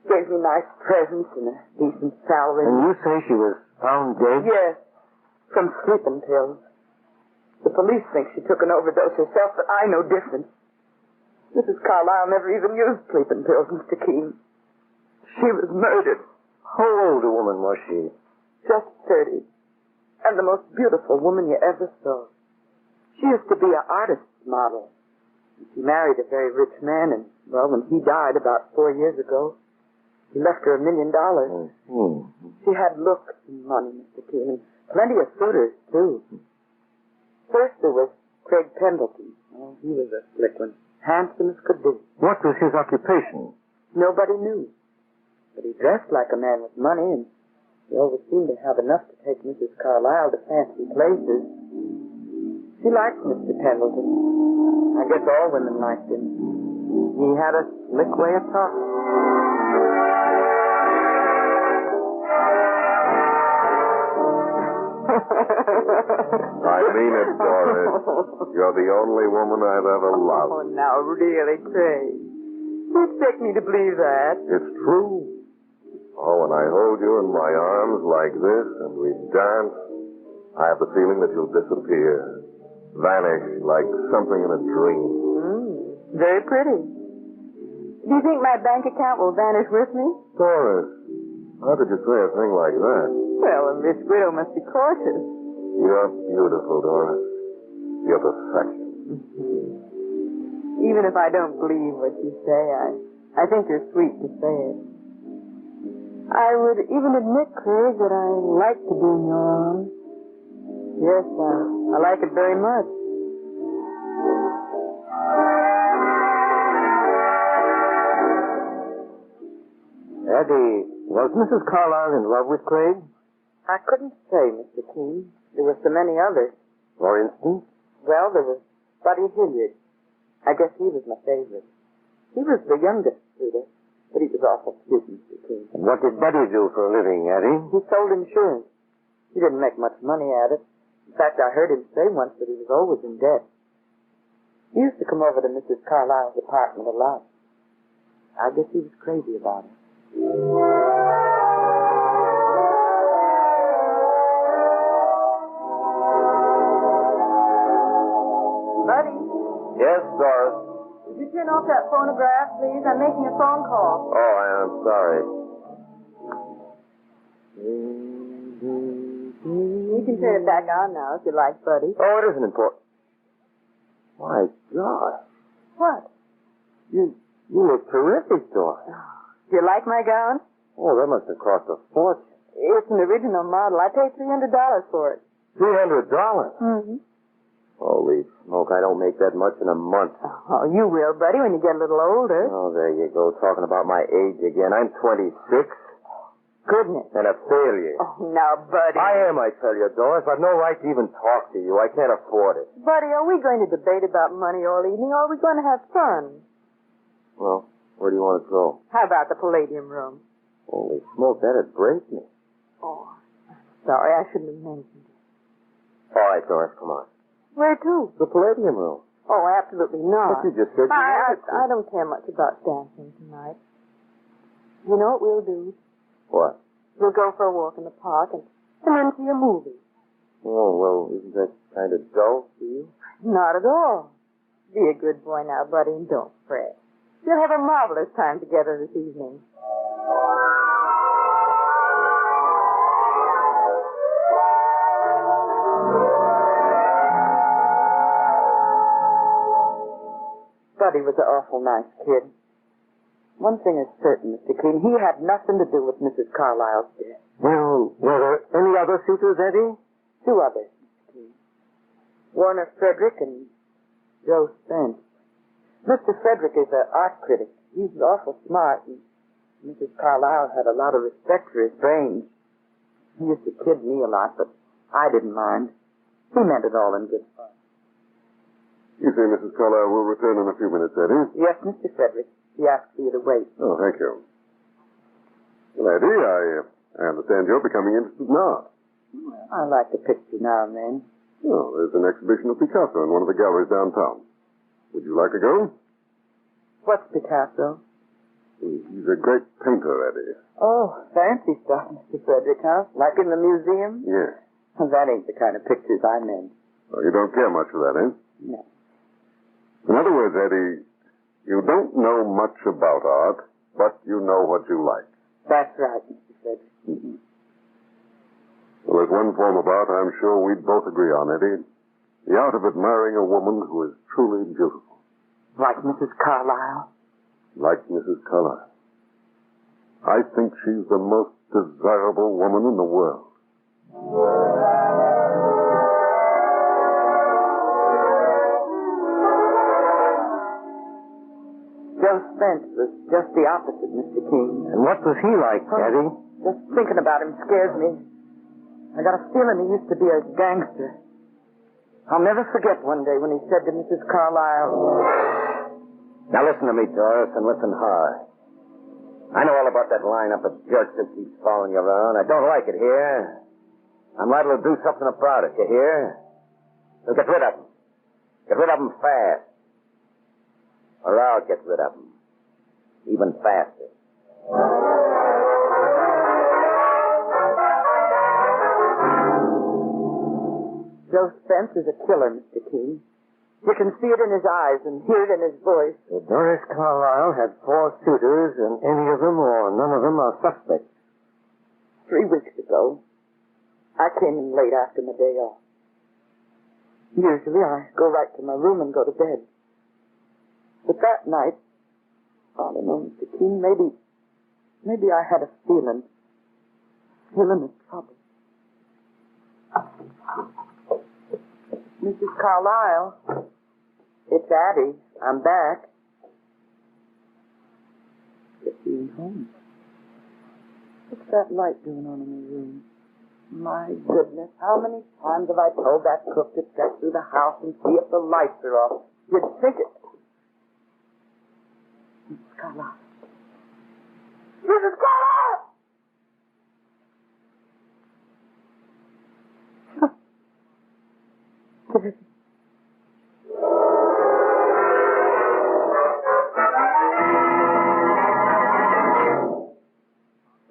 Gave me nice presents and a decent salary. And you say she was found dead? Yes, from sleeping pills. The police think she took an overdose herself, but I know different. Mrs. Carlyle never even used sleeping pills, Mr. Keene. She was murdered. How old a woman was she? Just 30. And the most beautiful woman you ever saw. She used to be an artist's model. She married a very rich man, and, well, when he died about 4 years ago, he left her $1 million. She had looks and money, Mr. Keene, and plenty of suitors, too. First there was Craig Pendleton. Oh, he was a slick one. Handsome as could be. What was his occupation? Nobody knew. But he dressed like a man with money, and he always seemed to have enough to take Mrs. Carlyle to fancy places. She liked Mr. Pendleton. I guess all women liked him. He had a slick way of talking. I mean it, Doris. You're the only woman I've ever loved. Oh, now, really, Craig. You expect me to believe that? It's true. Oh, when I hold you in my arms like this and we dance, I have the feeling that you'll disappear. Vanish like something in a dream. Very pretty. Do you think my bank account will vanish with me? Doris, how could you say a thing like that? Well, a rich widow must be cautious. You're beautiful, Doris. You're perfection. Even if I don't believe what you say, I think you're sweet to say it. I would even admit, Craig, that I like to be in your arms. Yes, I like it very much. Addie, was Mrs. Carlyle in love with Craig? I couldn't say, Mr. Keene. There were so many others. For instance? Well, there was Buddy Hilliard. I guess he was my favorite. He was the youngest suitor, but he was awful cute, Mr. Keene. And what did Buddy do for a living, Addie? He sold insurance. He didn't make much money at it. In fact, I heard him say once that he was always in debt. He used to come over to Mrs. Carlyle's apartment a lot. I guess he was crazy about it. you turn off that phonograph, please? I'm making a phone call. Oh, I'm sorry. You can turn it back on now if you like, Buddy. Oh, it isn't important. My God. What? You look terrific, Doris. Do you like my gown? Oh, that must have cost a fortune. It's an original model. I paid $300 for it. $300? Mm-hmm. Holy smoke, I don't make that much in a month. Oh, you will, Buddy, when you get a little older. Oh, there you go, talking about my age again. I'm 26. Goodness. And a failure. Oh, now, Buddy. I am, I tell you, Doris. I've no right to even talk to you. I can't afford it. Buddy, are we going to debate about money all evening, or are we going to have fun? Well, where do you want to go? How about the Palladium room? Holy smoke, that'd break me. Oh, sorry, I shouldn't have mentioned it. All right, Doris, come on. Where to? The Palladium room. Oh, absolutely not. But you just said you wanted to. I don't care much about dancing tonight. You know what we'll do? What? We'll go for a walk in the park and then see a movie. Oh, well, isn't that kind of dull to you? Not at all. Be a good boy now, Buddy, and don't fret. You'll have a marvelous time together this evening. Buddy was an awful nice kid. One thing is certain, Mr. Keene, he had nothing to do with Mrs. Carlyle's death. Well, were there any other suitors, Eddie? 2 others, Mr. Keene. Warner Frederick and Joe Spence. Mr. Frederick is an art critic. He's awful smart, and Mrs. Carlyle had a lot of respect for his brains. He used to kid me a lot, but I didn't mind. He meant it all in good fun. You say Mrs. Carlyle will return in a few minutes, Eddie? Yes, Mr. Frederick. He asked you to wait. Oh, thank you. Well, Eddie, I understand you're becoming interested in art. I like the picture now and then. Oh, there's an exhibition of Picasso in one of the galleries downtown. Would you like to go? What's Picasso? He's a great painter, Eddie. Oh, fancy stuff, Mr. Frederick, huh? Like in the museum? Yes. That ain't the kind of pictures I meant. Oh, you don't care much for that, eh? No. In other words, Eddie, you don't know much about art, but you know what you like. That's right, Mr. Frederick. Mm-hmm. Well, there's one form of art I'm sure we'd both agree on, Eddie. The art of admiring a woman who is truly beautiful. Like Mrs. Carlyle? Like Mrs. Carlyle. I think she's the most desirable woman in the world. Joe Spence was just the opposite, Mr. King. And what was he like, Eddie? Just thinking about him scares me. I got a feeling he used to be a gangster. I'll never forget one day when he said to Mrs. Carlyle... Now listen to me, Doris, and listen hard. I know all about that lineup of jerks that keeps following you around. I don't like it here. I'm liable to do something about it, you hear? So get rid of them. Get rid of them fast. Or I'll get rid of them. Even faster. Joe Spence is a killer, Mr. King. You can see it in his eyes and hear it in his voice. So Doris Carlyle had 4 suitors, and any of them or none of them are suspects. 3 weeks ago, I came in late after my day off. Usually I go right to my room and go to bed. But that night, I don't know, Mr. King, maybe I had a feeling of trouble. Mrs. Carlyle, it's Addie. I'm back. Just being home. What's that light doing on in the room? My goodness, how many times have I told that cook to check through the house and see if the lights are off? You'd think it. Mrs. Carlyle. Mrs. Carlyle!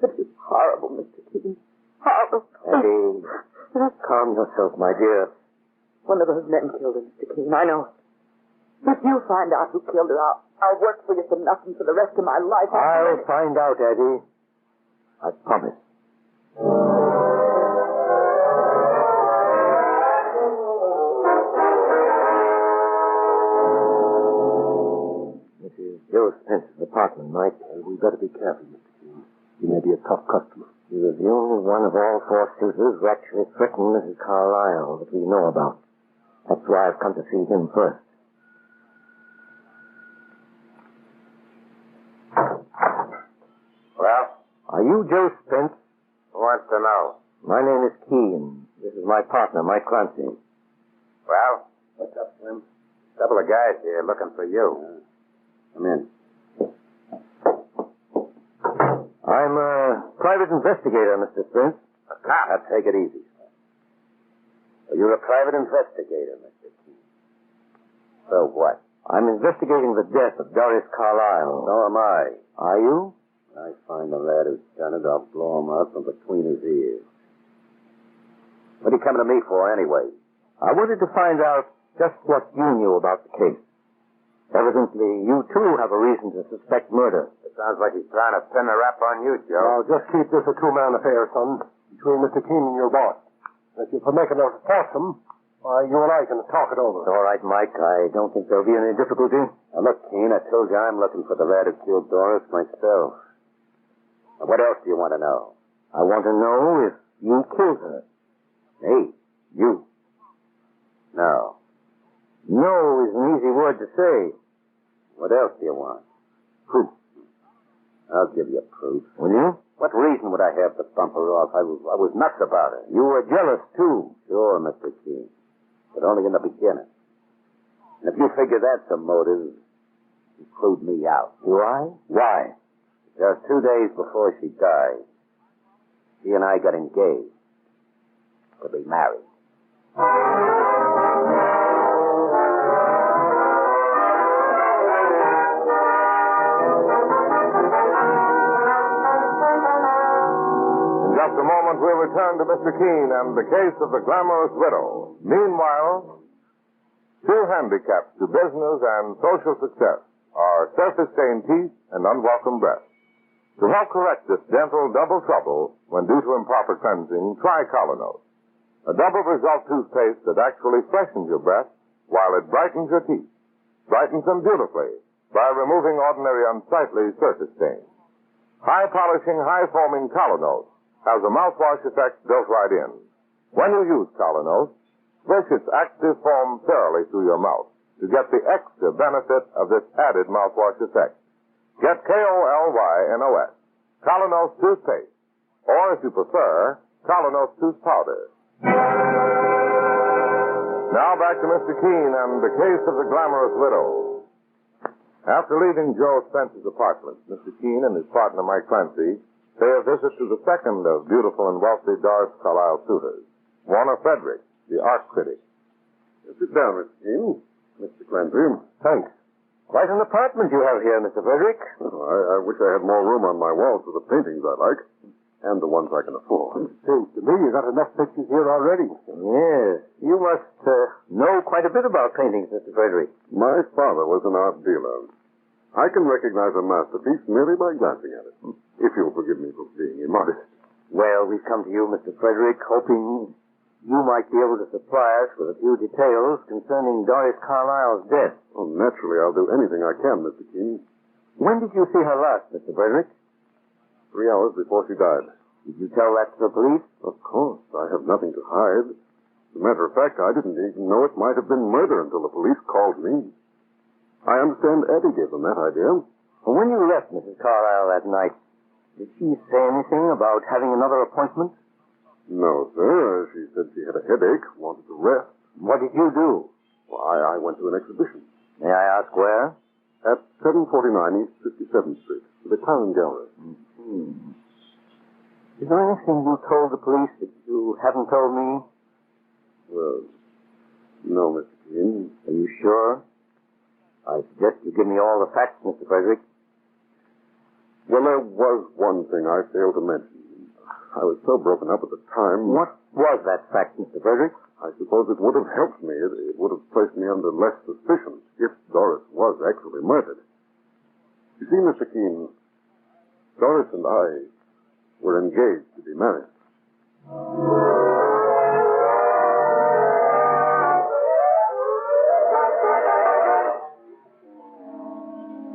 This is horrible, Mr. Keaton. Horrible. Eddie, calm yourself, my dear. One of those men killed him, Mr. Keaton. I know it. If you find out who killed her, I'll work for you for nothing for the rest of my life. I'll find out, Eddie. I promise. This is Joe Spence's apartment, Mike. We better be careful, Mr. King. He may be a tough customer. He was the only one of all four suitors who actually threatened Mrs. Carlyle that we know about. That's why I've come to see him first. Well? Are you Joe Spence? Who wants to know? My name is Keene. This is my partner, Mike Clancy. Well? What's up, Slim? A couple of guys here looking for you. Come in. I'm a private investigator, Mr. Spence. A cop? Now, take it easy. You're a private investigator, Mr. Keene. So what? I'm investigating the death of Doris Carlyle. So am I. Are you? When I find the lad who's done it, I'll blow him out from between his ears. What are you coming to me for, anyway? I wanted to find out just what you knew about the case. Evidently, you too have a reason to suspect murder. It sounds like he's trying to pin the rap on you, Joe. Now, just keep this a two-man affair, son, between Mr. Keene and your boss. If you make a note to force him, you and I can talk it over. All right, Mike. I don't think there'll be any difficulty. Now, look, Keene, I told you I'm looking for the lad who killed Doris myself. Now, what else do you want to know? I want to know if you killed her. Me? You. No. No is an easy word to say. What else do you want? Proof. I'll give you proof. Will you? What reason would I have to bump her off? I was nuts about it. You were jealous, too. Sure, Mr. Keene. But only in the beginning. And if you figure that's a motive, include me out. Do I? Why? Because 2 days before she died, she and I got engaged to be married. Just a moment, we'll return to Mr. Keene and the case of the glamorous widow. Meanwhile, two handicaps to business and social success are surface-stained teeth and unwelcome breath. To help correct this dental double trouble when due to improper cleansing, try Colonos, a double result toothpaste that actually freshens your breath while it brightens your teeth. Brightens them beautifully by removing ordinary unsightly surface stains. High-polishing, high-foaming Colonos has a mouthwash effect built right in. When you use Colonos, swish its active foam thoroughly through your mouth to get the extra benefit of this added mouthwash effect. Get K-O-L-Y-N-O-S, Colonos toothpaste, or if you prefer, Colonos tooth powder. Now back to Mr. Keene and the case of the glamorous widow. After leaving Joe Spence's apartment, Mr. Keene and his partner Mike Clancy pay a visit to the second of beautiful and wealthy Doris Carlyle suitors, Warner Frederick, the art critic. Sit down, Mr. Keene. Mr. Clancy. Thanks. Quite an apartment you have here, Mr. Frederick. Oh, I wish I had more room on my walls for the paintings I like, and the ones I can afford. Seems to me you got enough pictures here already. Yes. You must know quite a bit about paintings, Mr. Frederick. My father was an art dealer. I can recognize a masterpiece merely by glancing at it. If you'll forgive me for being immodest. Well, we've come to you, Mr. Frederick, hoping you might be able to supply us with a few details concerning Doris Carlyle's death. Oh, naturally, I'll do anything I can, Mr. Keene. When did you see her last, Mr. Frederick? 3 hours before she died. Did you tell that to the police? Of course. I have nothing to hide. As a matter of fact, I didn't even know it might have been murder until the police called me. I understand Eddie gave them that idea. Well, when you left Mrs. Carlyle that night, did she say anything about having another appointment? No, sir. She said she had a headache, wanted to rest. What did you do? Well, I went to an exhibition. May I ask where? At 749 East 57th Street, the Town Gallery. Mm-hmm. Is there anything you told the police that you haven't told me? Well, no, Mr. Keene. Are you sure? I suggest you give me all the facts, Mr. Frederick. Well, there was one thing I failed to mention. I was so broken up at the time. What was that fact, Mr. Frederick? I suppose it would have helped me. It would have placed me under less suspicion if Doris was actually murdered. You see, Mr. Keene, Doris and I were engaged to be married.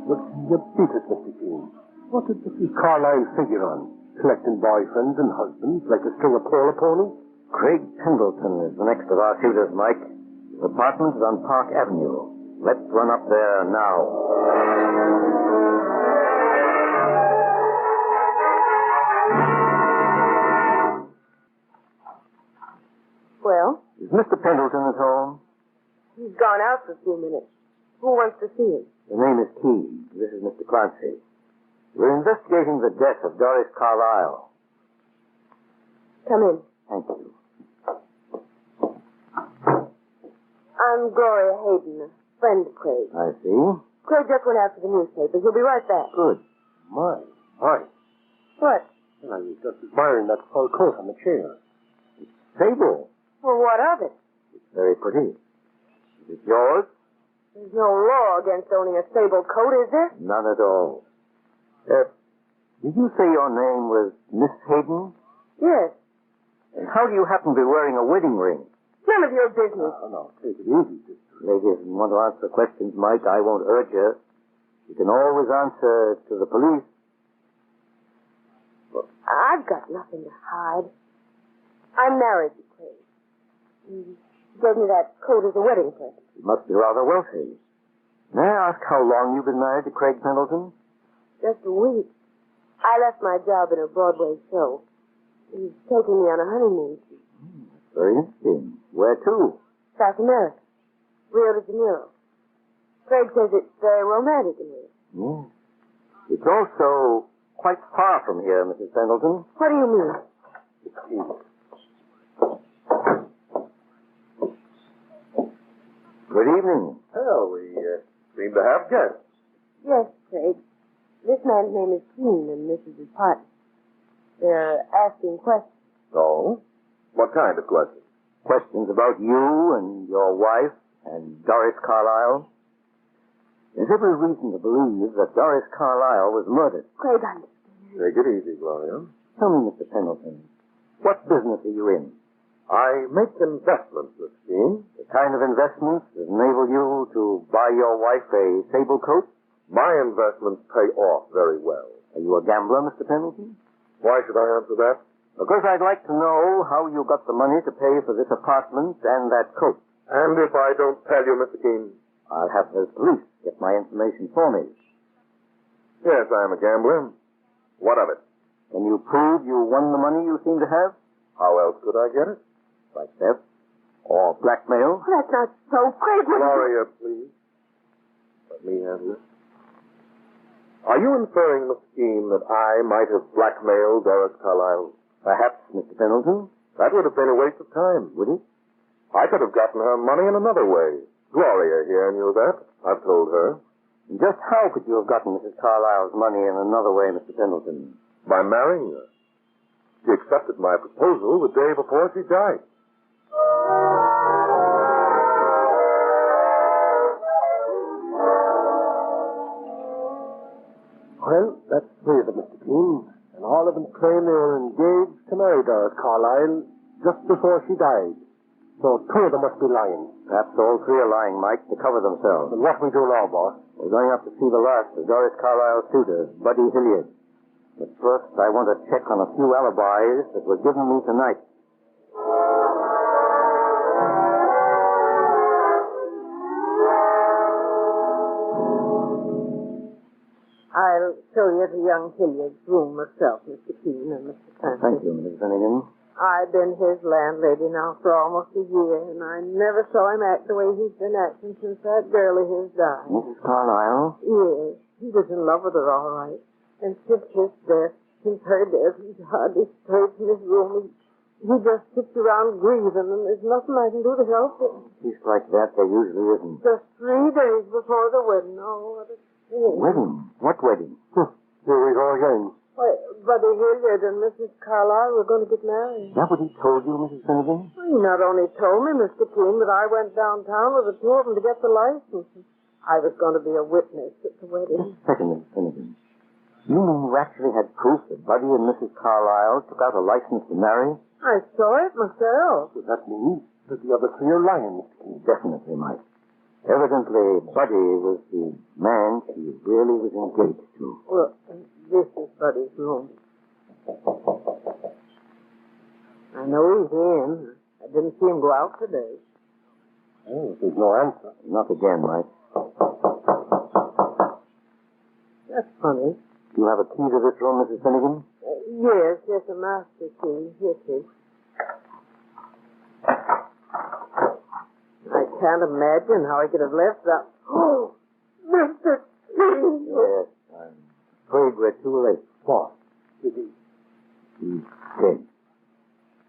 But you beat it, Mr. Keene. What did Mrs. Carlyle figure on? Collecting boyfriends and husbands like a string of polo ponies? Craig Pendleton is the next of our suitors, Mike. His apartment is on Park Avenue. Let's run up there now. Well? Is Mr. Pendleton at home? He's gone out for a few minutes. Who wants to see him? The name is Keene. This is Mr. Clancy. We're investigating the death of Doris Carlyle. Come in. Thank you. I'm Gloria Hayden, a friend of Craig. I see. Craig just went out for the newspapers. He'll be right back. Good. Hi. What? I was just admiring that fur coat on the chair. Sable. Well, what of it? It's very pretty. Is it yours? There's no law against owning a sable coat, is there? None at all. Did you say your name was Miss Hayden? Yes. And how do you happen to be wearing a wedding ring? None of your business. No, take it easy, sister. Ladies, want to answer questions, Mike, I won't urge you. You can always answer to the police. Well, I've got nothing to hide. I'm married to Craig. He gave me that coat as a wedding present. You must be rather wealthy. May I ask how long you've been married to Craig Pendleton? Just a week. I left my job in a Broadway show. He's taking me on a honeymoon. That's very interesting. Where to? South America. Rio de Janeiro. Craig says it's very romantic in here. Yes. It's also quite far from here, Mrs. Pendleton. What do you mean? Good evening. Well, we seem to have guests. Yes, Craig. This man's name is Keene, and this is his partner. They're asking questions. Oh? What kind of questions? Questions about you and your wife and Doris Carlyle. There's every reason to believe that Doris Carlyle was murdered. Craig, I understand. Take it easy, Gloria. Tell me, Mr. Pendleton, what business are you in? I make investments, Miss Keene. The kind of investments that enable you to buy your wife a sable coat? My investments pay off very well. Are you a gambler, Mr. Pendleton? Why should I answer that? Because I'd like to know how you got the money to pay for this apartment and that coat. And if I don't tell you, Mr. Keene? I'll have the police get my information for me. Yes, I am a gambler. What of it? Can you prove you won the money you seem to have? How else could I get it? By theft? Or blackmail? That's not so, Craig. Gloria, please. Let me handle it. Are you inferring, Miss Keene, that I might have blackmailed Doris Carlyle? Perhaps, Mr. Pendleton. That would have been a waste of time, would it? I could have gotten her money in another way. Gloria here knew that. I've told her. And just how could you have gotten Mrs. Carlyle's money in another way, Mr. Pendleton? By marrying her. She accepted my proposal the day before she died. Well, that's three of them, Mr. Keene. And all of them claim they were engaged to marry Doris Carlyle just before she died. So two of them must be lying. Perhaps all three are lying, Mike, to cover themselves. And what we do now, boss? We're going up to see the last of Doris Carlyle's suitor, Buddy Hilliard. But first, I want to check on a few alibis that were given me tonight. I'll show you to young Hilliard's room myself, Mr. Keene and Mr. Clancy. Thank you, Mrs. Finnegan. I've been his landlady now for almost a year, and I never saw him act the way he's been acting since that girl of his died. Mrs. Carlyle? Yes, he was in love with her, all right. And since his death, since her death, he's hardly stirred from his room. He just sits around grieving, and there's nothing I can do to help it. Peace like that, there usually isn't. Just 3 days before the wedding. Oh, what a shame. Wedding? What wedding? Here we go again. Why, Buddy Hilliard and Mrs. Carlyle were going to get married. Is that what he told you, Mrs. Finnegan? He not only told me, Mr. Keene, but I went downtown with the two of them to get the license. I was going to be a witness at the wedding. Just a second, Mrs. Finnegan. You mean you actually had proof that Buddy and Mrs. Carlyle took out a license to marry? I saw it myself. Does that mean that the other three are lying, Mr. Keene? Definitely, Mike. Evidently, Buddy was the man she really was engaged to. Well, this is Buddy's room. I know he's in. I didn't see him go out today. Oh, there's no answer. Not again, Mike. That's funny. You have a key to this room, Mrs. Finnegan? Yes, a master key. Here it is. I can't imagine how he could have left that. Oh, Mr. Keene! Yes, I'm afraid we're too late. What? He's dead.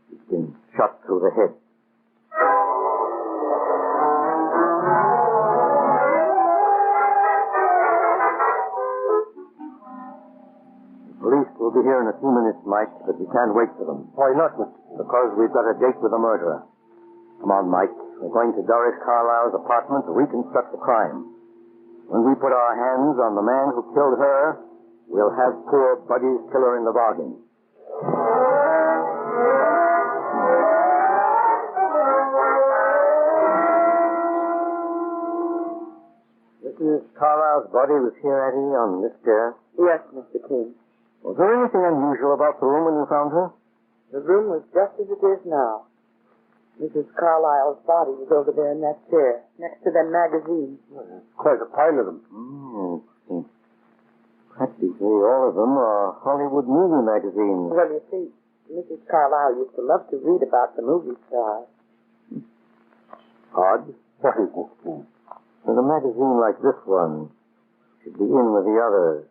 He's been shot through the head. The police will be here in a few minutes, Mike, but we can't wait for them. Why not, Mr. Keene? Because we've got a date with the murderer. Come on, Mike. We're going to Doris Carlyle's apartment to reconstruct the crime. When we put our hands on the man who killed her, we'll have poor Buddy's killer in the bargain. Mrs. Carlyle's body was here, Eddie, on this chair? Yes, Mr. Keene. Was there anything unusual about the room when you found her? The room was just as it is now. Mrs. Carlyle's body was over there in that chair, next to them magazines. Quite a pile of them. Practically all of them are Hollywood movie magazines. Well, you see, Mrs. Carlyle used to love to read about the movie stars. Odd. What is this thing? And a magazine like this one should be in with the others.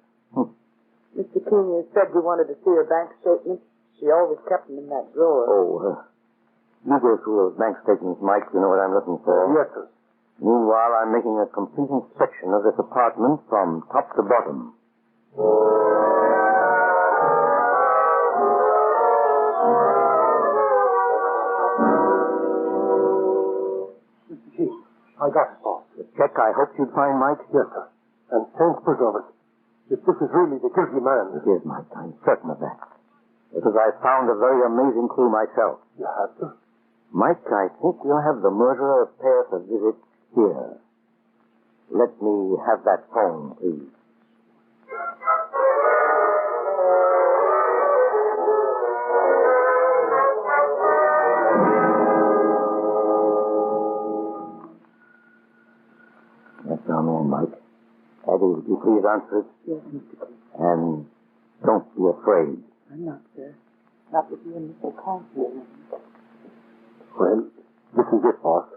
Mr. Keene, you said you wanted to see her bank statement. She always kept them in that drawer. You go through those bank statements, Mike. You know what I'm looking for. Yes, sir. Meanwhile, I'm making a complete inspection of this apartment from top to bottom. Mr. Keene, I got it, boss. The check I hoped you'd find, Mike? Yes, sir. And thanks for it. If this is really the guilty man... It is, Mike. I'm certain of that. Because I found a very amazing clue myself. You have, sir? Mike, I think we'll have the murderer pay us a visit here. Let me have that phone, please. That's our man, Mike. Eddie, would you please answer it? Yes, Mr. Keene. And don't be afraid. I'm not, sir. Not with you and Mr. Conklin. Well, this is it, boss.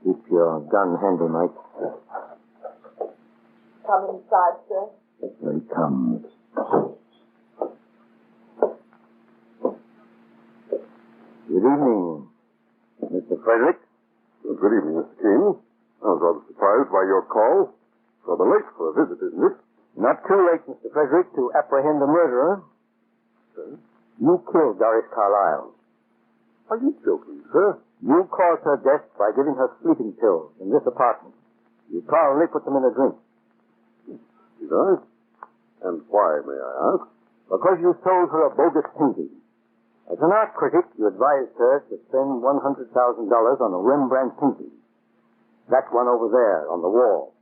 Keep your gun handy, Mike. Come inside, sir. Here he comes. Good evening, Mr. Frederick. Good evening, Mr. Keene. I was rather surprised by your call. Rather late for a visit, isn't it? Not too late, Mr. Frederick, to apprehend the murderer. Sir? You killed Doris Carlyle. Are you joking, sir? You caused her death by giving her sleeping pills in this apartment. You probably put them in a drink. Did I? And why, may I ask? Because you sold her a bogus painting. As an art critic, you advised her to spend $100,000 on a Rembrandt painting. That one over there on the wall.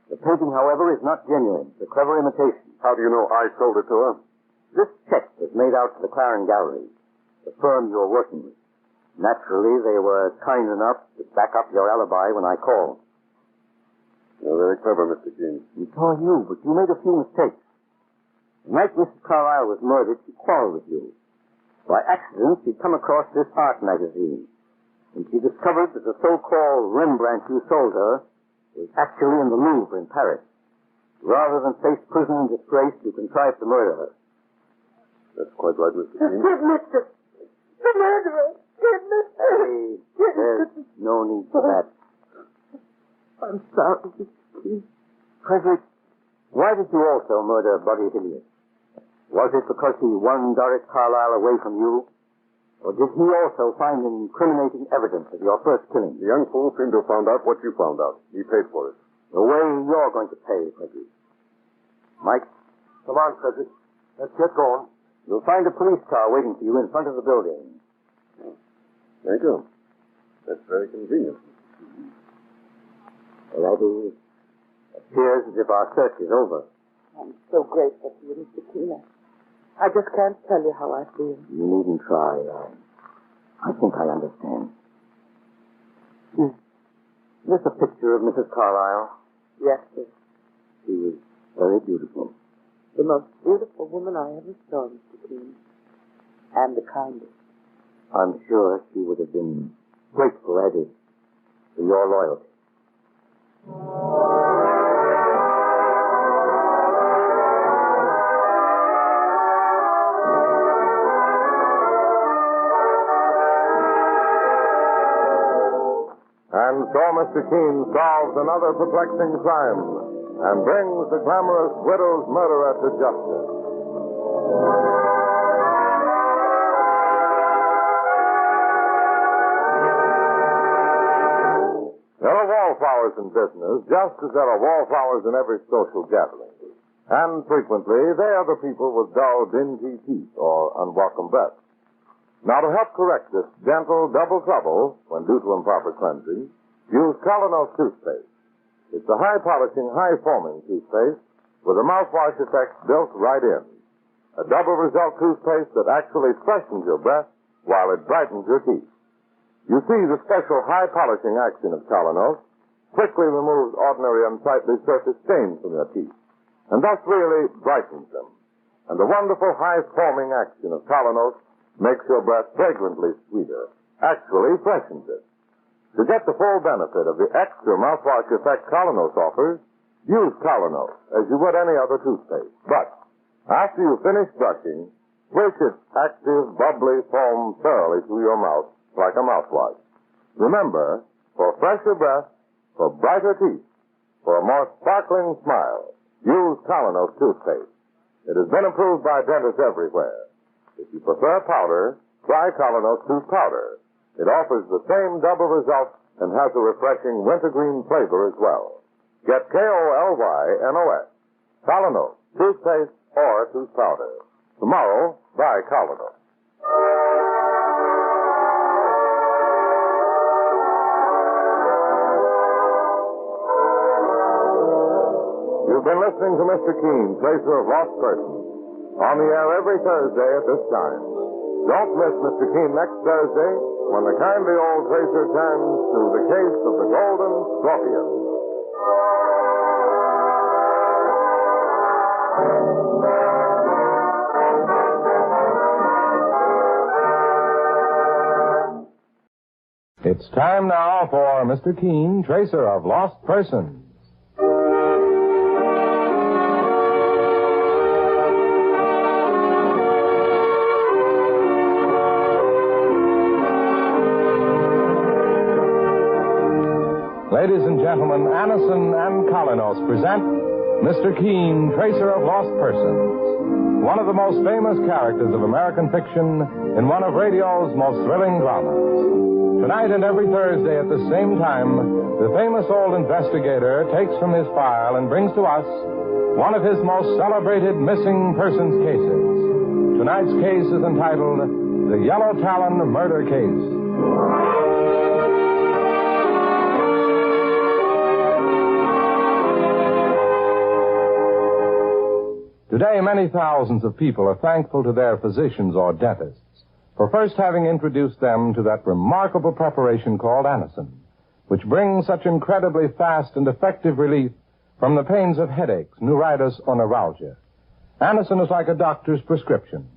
The painting, however, is not genuine. It's a clever imitation. How do you know I sold it to her? This check was made out to the Claren Gallery, the firm you're working with. Naturally, they were kind enough to back up your alibi when I called. You're very clever, Mr. Keene. We saw you, but you made a few mistakes. The night Mrs. Carlyle was murdered, she quarreled with you. By accident, she'd come across this art magazine, and she discovered that the so-called Rembrandt you sold her was actually in the Louvre in Paris. Rather than face prison and disgrace, you contrived to murder her. That's quite right, Mr. Keene. The murderer. Hey, there's no need for that. I'm sorry, Mr. Keene. Frederick, why did you also murder Buddy Hilliard? Was it because he won Doris Carlyle away from you? Or did he also find incriminating evidence of your first killing? The young fool seemed to have found out what you found out. He paid for it. The way you're going to pay, Frederick. Mike? Come on, Frederick. Let's get going. You'll find a police car waiting for you in front of the building. Thank you. That's very convenient. Well, it appears as if our search is over. I'm so grateful to you, Mr. Keene. I just can't tell you how I feel. You needn't try. I think I understand. Is this a picture of Mrs. Carlyle? Yes, sir. She was very beautiful. The most beautiful woman I ever saw, Mr. Keene. And the kindest. I'm sure she would have been grateful, Eddie, for your loyalty. And so Mr. Keene solves another perplexing crime and brings the glamorous widow's murderer to justice. There are wallflowers in business, just as there are wallflowers in every social gathering. And frequently, they are the people with dull, dingy teeth or unwelcome breath. Now, to help correct this gentle double trouble when due to improper cleansing, use Colonos toothpaste. It's a high-polishing, high-foaming toothpaste with a mouthwash effect built right in. A double result toothpaste that actually freshens your breath while it brightens your teeth. You see, the special high-polishing action of Colonos quickly removes ordinary unsightly surface stains from your teeth, and thus really brightens them. And the wonderful high-foaming action of Colonos makes your breath fragrantly sweeter, actually freshens it. To get the full benefit of the extra mouthwash effect Colonos offers, use Colonos as you would any other toothpaste. But after you finish brushing, swish its active, bubbly foam thoroughly through your mouth like a mouthwash. Remember, for fresher breath, for brighter teeth, for a more sparkling smile, use Colonos toothpaste. It has been approved by dentists everywhere. If you prefer powder, try Colonos tooth powder. It offers the same double result and has a refreshing wintergreen flavor as well. Get K-O-L-Y-N-O-S, Colonos, toothpaste or tooth powder. Tomorrow, buy Colonos. You've been listening to Mr. Keene, Tracer of Lost Persons, on the air every Thursday at this time. Don't miss Mr. Keene next Thursday when the kindly old tracer turns to the case of the Golden Scorpion. It's time now for Mr. Keene, Tracer of Lost Persons. Ladies and gentlemen, Anison and Colonos present Mr. Keene, Tracer of Lost Persons, one of the most famous characters of American fiction in one of radio's most thrilling dramas. Tonight and every Thursday at the same time, the famous old investigator takes from his file and brings to us one of his most celebrated missing persons cases. Tonight's case is entitled The Yellow Talon Murder Case. Today, many thousands of people are thankful to their physicians or dentists for first having introduced them to that remarkable preparation called Anison, which brings such incredibly fast and effective relief from the pains of headaches, neuritis, or neuralgia. Anison is like a doctor's prescription.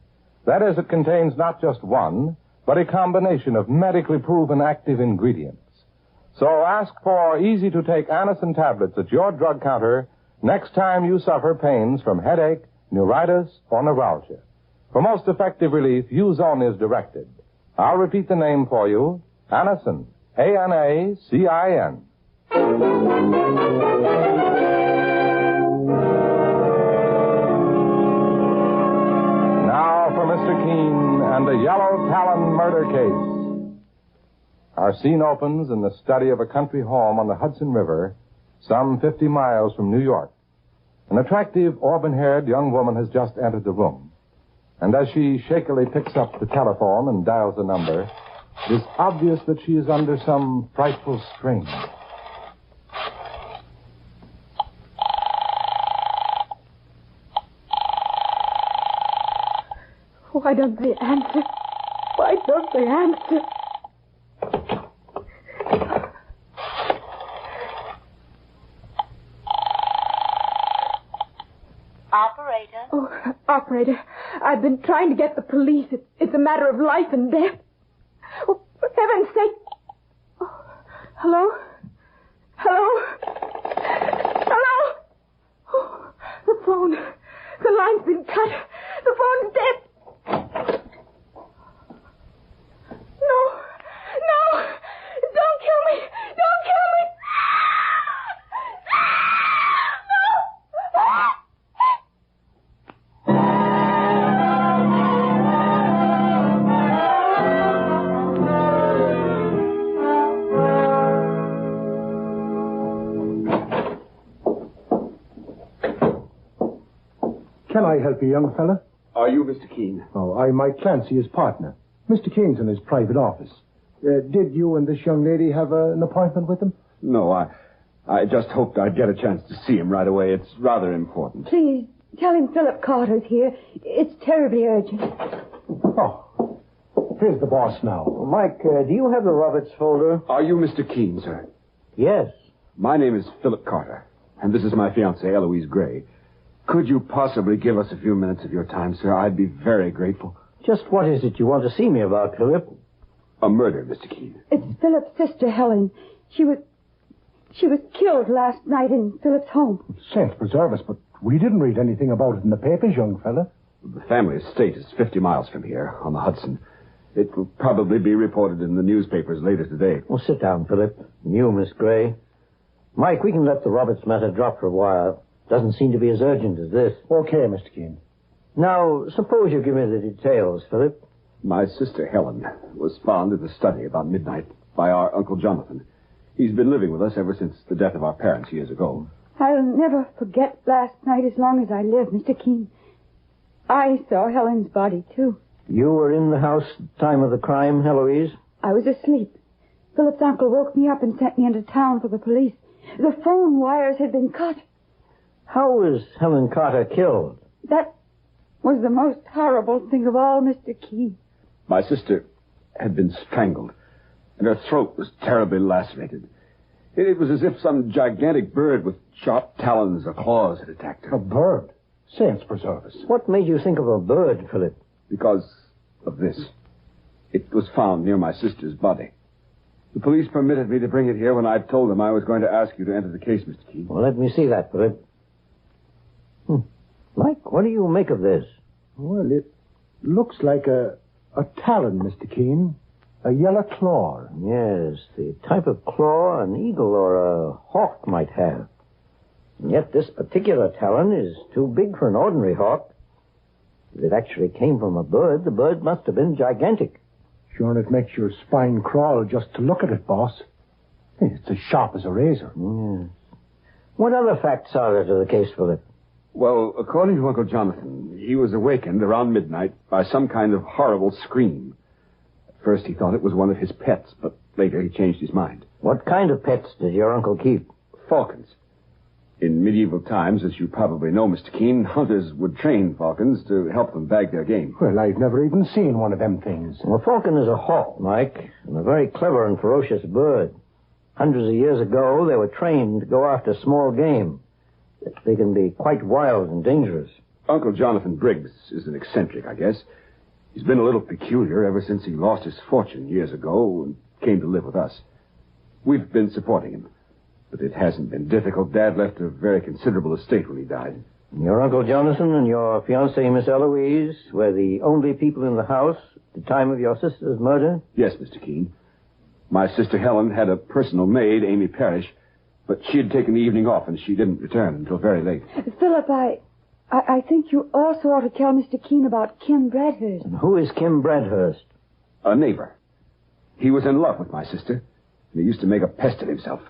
That is, it contains not just one, but a combination of medically proven active ingredients. So ask for easy-to-take Anison tablets at your drug counter next time you suffer pains from headache, neuritis, or neuralgia. For most effective relief, use only as directed. I'll repeat the name for you. Anison. A-N-A-C-I-N. the Yellow Talon murder case. Our scene opens in the study of a country home on the Hudson River, some 50 miles from New York. An attractive, auburn-haired young woman has just entered the room. And as she shakily picks up the telephone and dials the number, it is obvious that she is under some frightful strain. Why don't they answer? Why don't they answer? Operator? Oh, operator, I've been trying to get the police. It's a matter of life and death. Oh, for heaven's sake. Oh, hello? Hello? Hello? Oh, the phone. The line's been cut. The phone's dead. No. No. Don't kill me. Don't kill me. No. Can I help you, young fella? Are you Mr. Keene? Oh, I'm Mike Clancy, his partner. Mr. Keene's in his private office. Did you and this young lady have an appointment with him? No, I just hoped I'd get a chance to see him right away. It's rather important. Please, tell him Philip Carter's here. It's terribly urgent. Oh, here's the boss now. Mike, do you have the Roberts folder? Are you Mr. Keene, sir? Yes. My name is Philip Carter, and this is my fiancée, Eloise Gray. Could you possibly give us a few minutes of your time, sir? I'd be very grateful. Just what is it you want to see me about, Philip? A murder, Mr. Keene. It's Philip's sister, Helen. She was killed last night in Philip's home. Saints preserve us, but we didn't read anything about it in the papers, young fella. The family estate is 50 miles from here, on the Hudson. It will probably be reported in the newspapers later today. Well, sit down, Philip. And you, Miss Gray. Mike, we can let the Roberts matter drop for a while. Doesn't seem to be as urgent as this. Okay, Mr. Keene. Now, suppose you give me the details, Philip. My sister Helen was found in the study about midnight by our Uncle Jonathan. He's been living with us ever since the death of our parents years ago. I'll never forget last night as long as I live, Mr. Keene. I saw Helen's body, too. You were in the house at the time of the crime, Heloise? I was asleep. Philip's uncle woke me up and sent me into town for the police. The phone wires had been cut. How was Helen Carter killed? That was the most horrible thing of all, Mr. Keene. My sister had been strangled, and her throat was terribly lacerated. It was as if some gigantic bird with sharp talons or claws had attacked her. A bird? Saints preserve us. What made you think of a bird, Philip? Because of this. It was found near my sister's body. The police permitted me to bring it here when I told them I was going to ask you to enter the case, Mr. Keene. Well, let me see that, Philip. Mike, what do you make of this? Well, it looks like a talon, Mr. Keene. A yellow claw. Yes, the type of claw an eagle or a hawk might have. And yet this particular talon is too big for an ordinary hawk. If it actually came from a bird, the bird must have been gigantic. Sure, and it makes your spine crawl just to look at it, boss. It's as sharp as a razor. Yes. What other facts are there to the case, Philip? Well, according to Uncle Jonathan, he was awakened around midnight by some kind of horrible scream. At first he thought it was one of his pets, but later he changed his mind. What kind of pets did your uncle keep? Falcons. In medieval times, as you probably know, Mr. Keene, hunters would train falcons to help them bag their game. Well, I've never even seen one of them things. Well, a falcon is a hawk, Mike, and a very clever and ferocious bird. Hundreds of years ago, they were trained to go after small game. They can be quite wild and dangerous. Uncle Jonathan Briggs is an eccentric, I guess. He's been a little peculiar ever since he lost his fortune years ago and came to live with us. We've been supporting him, but it hasn't been difficult. Dad left a very considerable estate when he died. Your Uncle Jonathan and your fiancée, Miss Eloise, were the only people in the house at the time of your sister's murder? Yes, Mr. Keene. My sister Helen had a personal maid, Amy Parrish, but she had taken the evening off and she didn't return until very late. Philip, I think you also ought to tell Mr. Keene about Kim Bradhurst. And who is Kim Bradhurst? A neighbor. He was in love with my sister, and he used to make a pest of himself.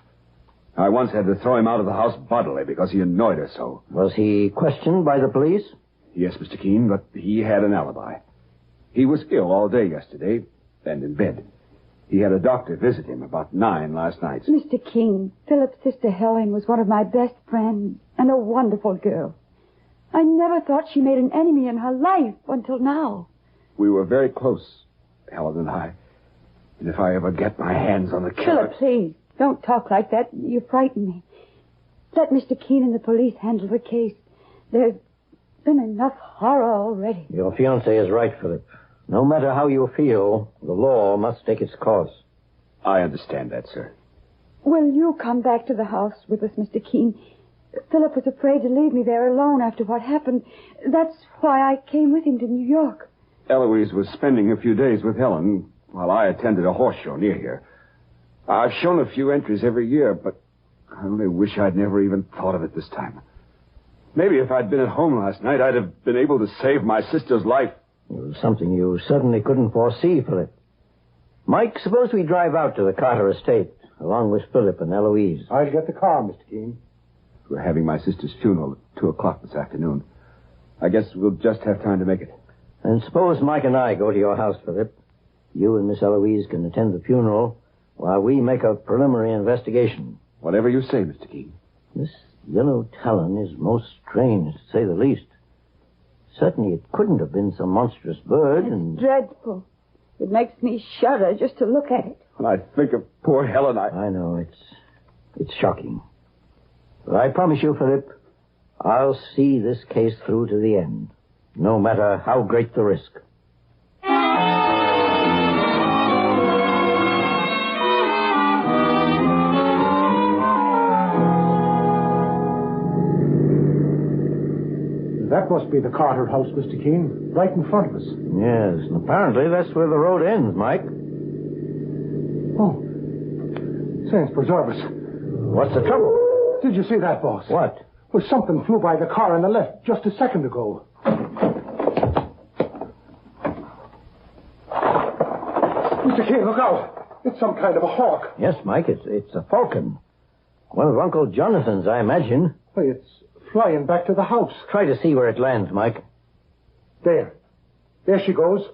I once had to throw him out of the house bodily because he annoyed her so. Was he questioned by the police? Yes, Mr. Keene, but he had an alibi. He was ill all day yesterday and in bed. He had a doctor visit him about 9 last night. Mr. Keene, Philip's sister Helen was one of my best friends and a wonderful girl. I never thought she made an enemy in her life until now. We were very close, Helen and I. And if I ever get my hands on the killer... Philip, please, don't talk like that. You frighten me. Let Mr. Keene and the police handle the case. There's been enough horror already. Your fiancé is right, Philip. No matter how you feel, the law must take its course. I understand that, sir. Will you come back to the house with us, Mr. Keene? Philip was afraid to leave me there alone after what happened. That's why I came with him to New York. Eloise was spending a few days with Helen while I attended a horse show near here. I've shown a few entries every year, but I only wish I'd never even thought of it this time. Maybe if I'd been at home last night, I'd have been able to save my sister's life. It was something you certainly couldn't foresee, Philip. Mike, suppose we drive out to the Carter estate, along with Philip and Eloise. I'll get the car, Mr. Keene. We're having my sister's funeral at 2 o'clock this afternoon. I guess we'll just have time to make it. And suppose Mike and I go to your house, Philip. You and Miss Eloise can attend the funeral while we make a preliminary investigation. Whatever you say, Mr. Keene. This yellow talon is most strange, to say the least. Certainly it couldn't have been some monstrous bird. It's dreadful. It makes me shudder just to look at it. When I think of poor Helen, I know, it's shocking. But I promise you, Philip, I'll see this case through to the end, no matter how great the risk. That must be the Carter house, Mr. Keene, right in front of us. Yes, and apparently that's where the road ends, Mike. Oh, saints preserve us. What's the trouble? Did you see that, boss? What? Well, something flew by the car on the left just a second ago. Mr. Keene, look out. It's some kind of a hawk. Yes, Mike, it's a falcon. One of Uncle Jonathan's, I imagine. Why, it's flying back to the house. Try to see where it lands, Mike. There. There she goes.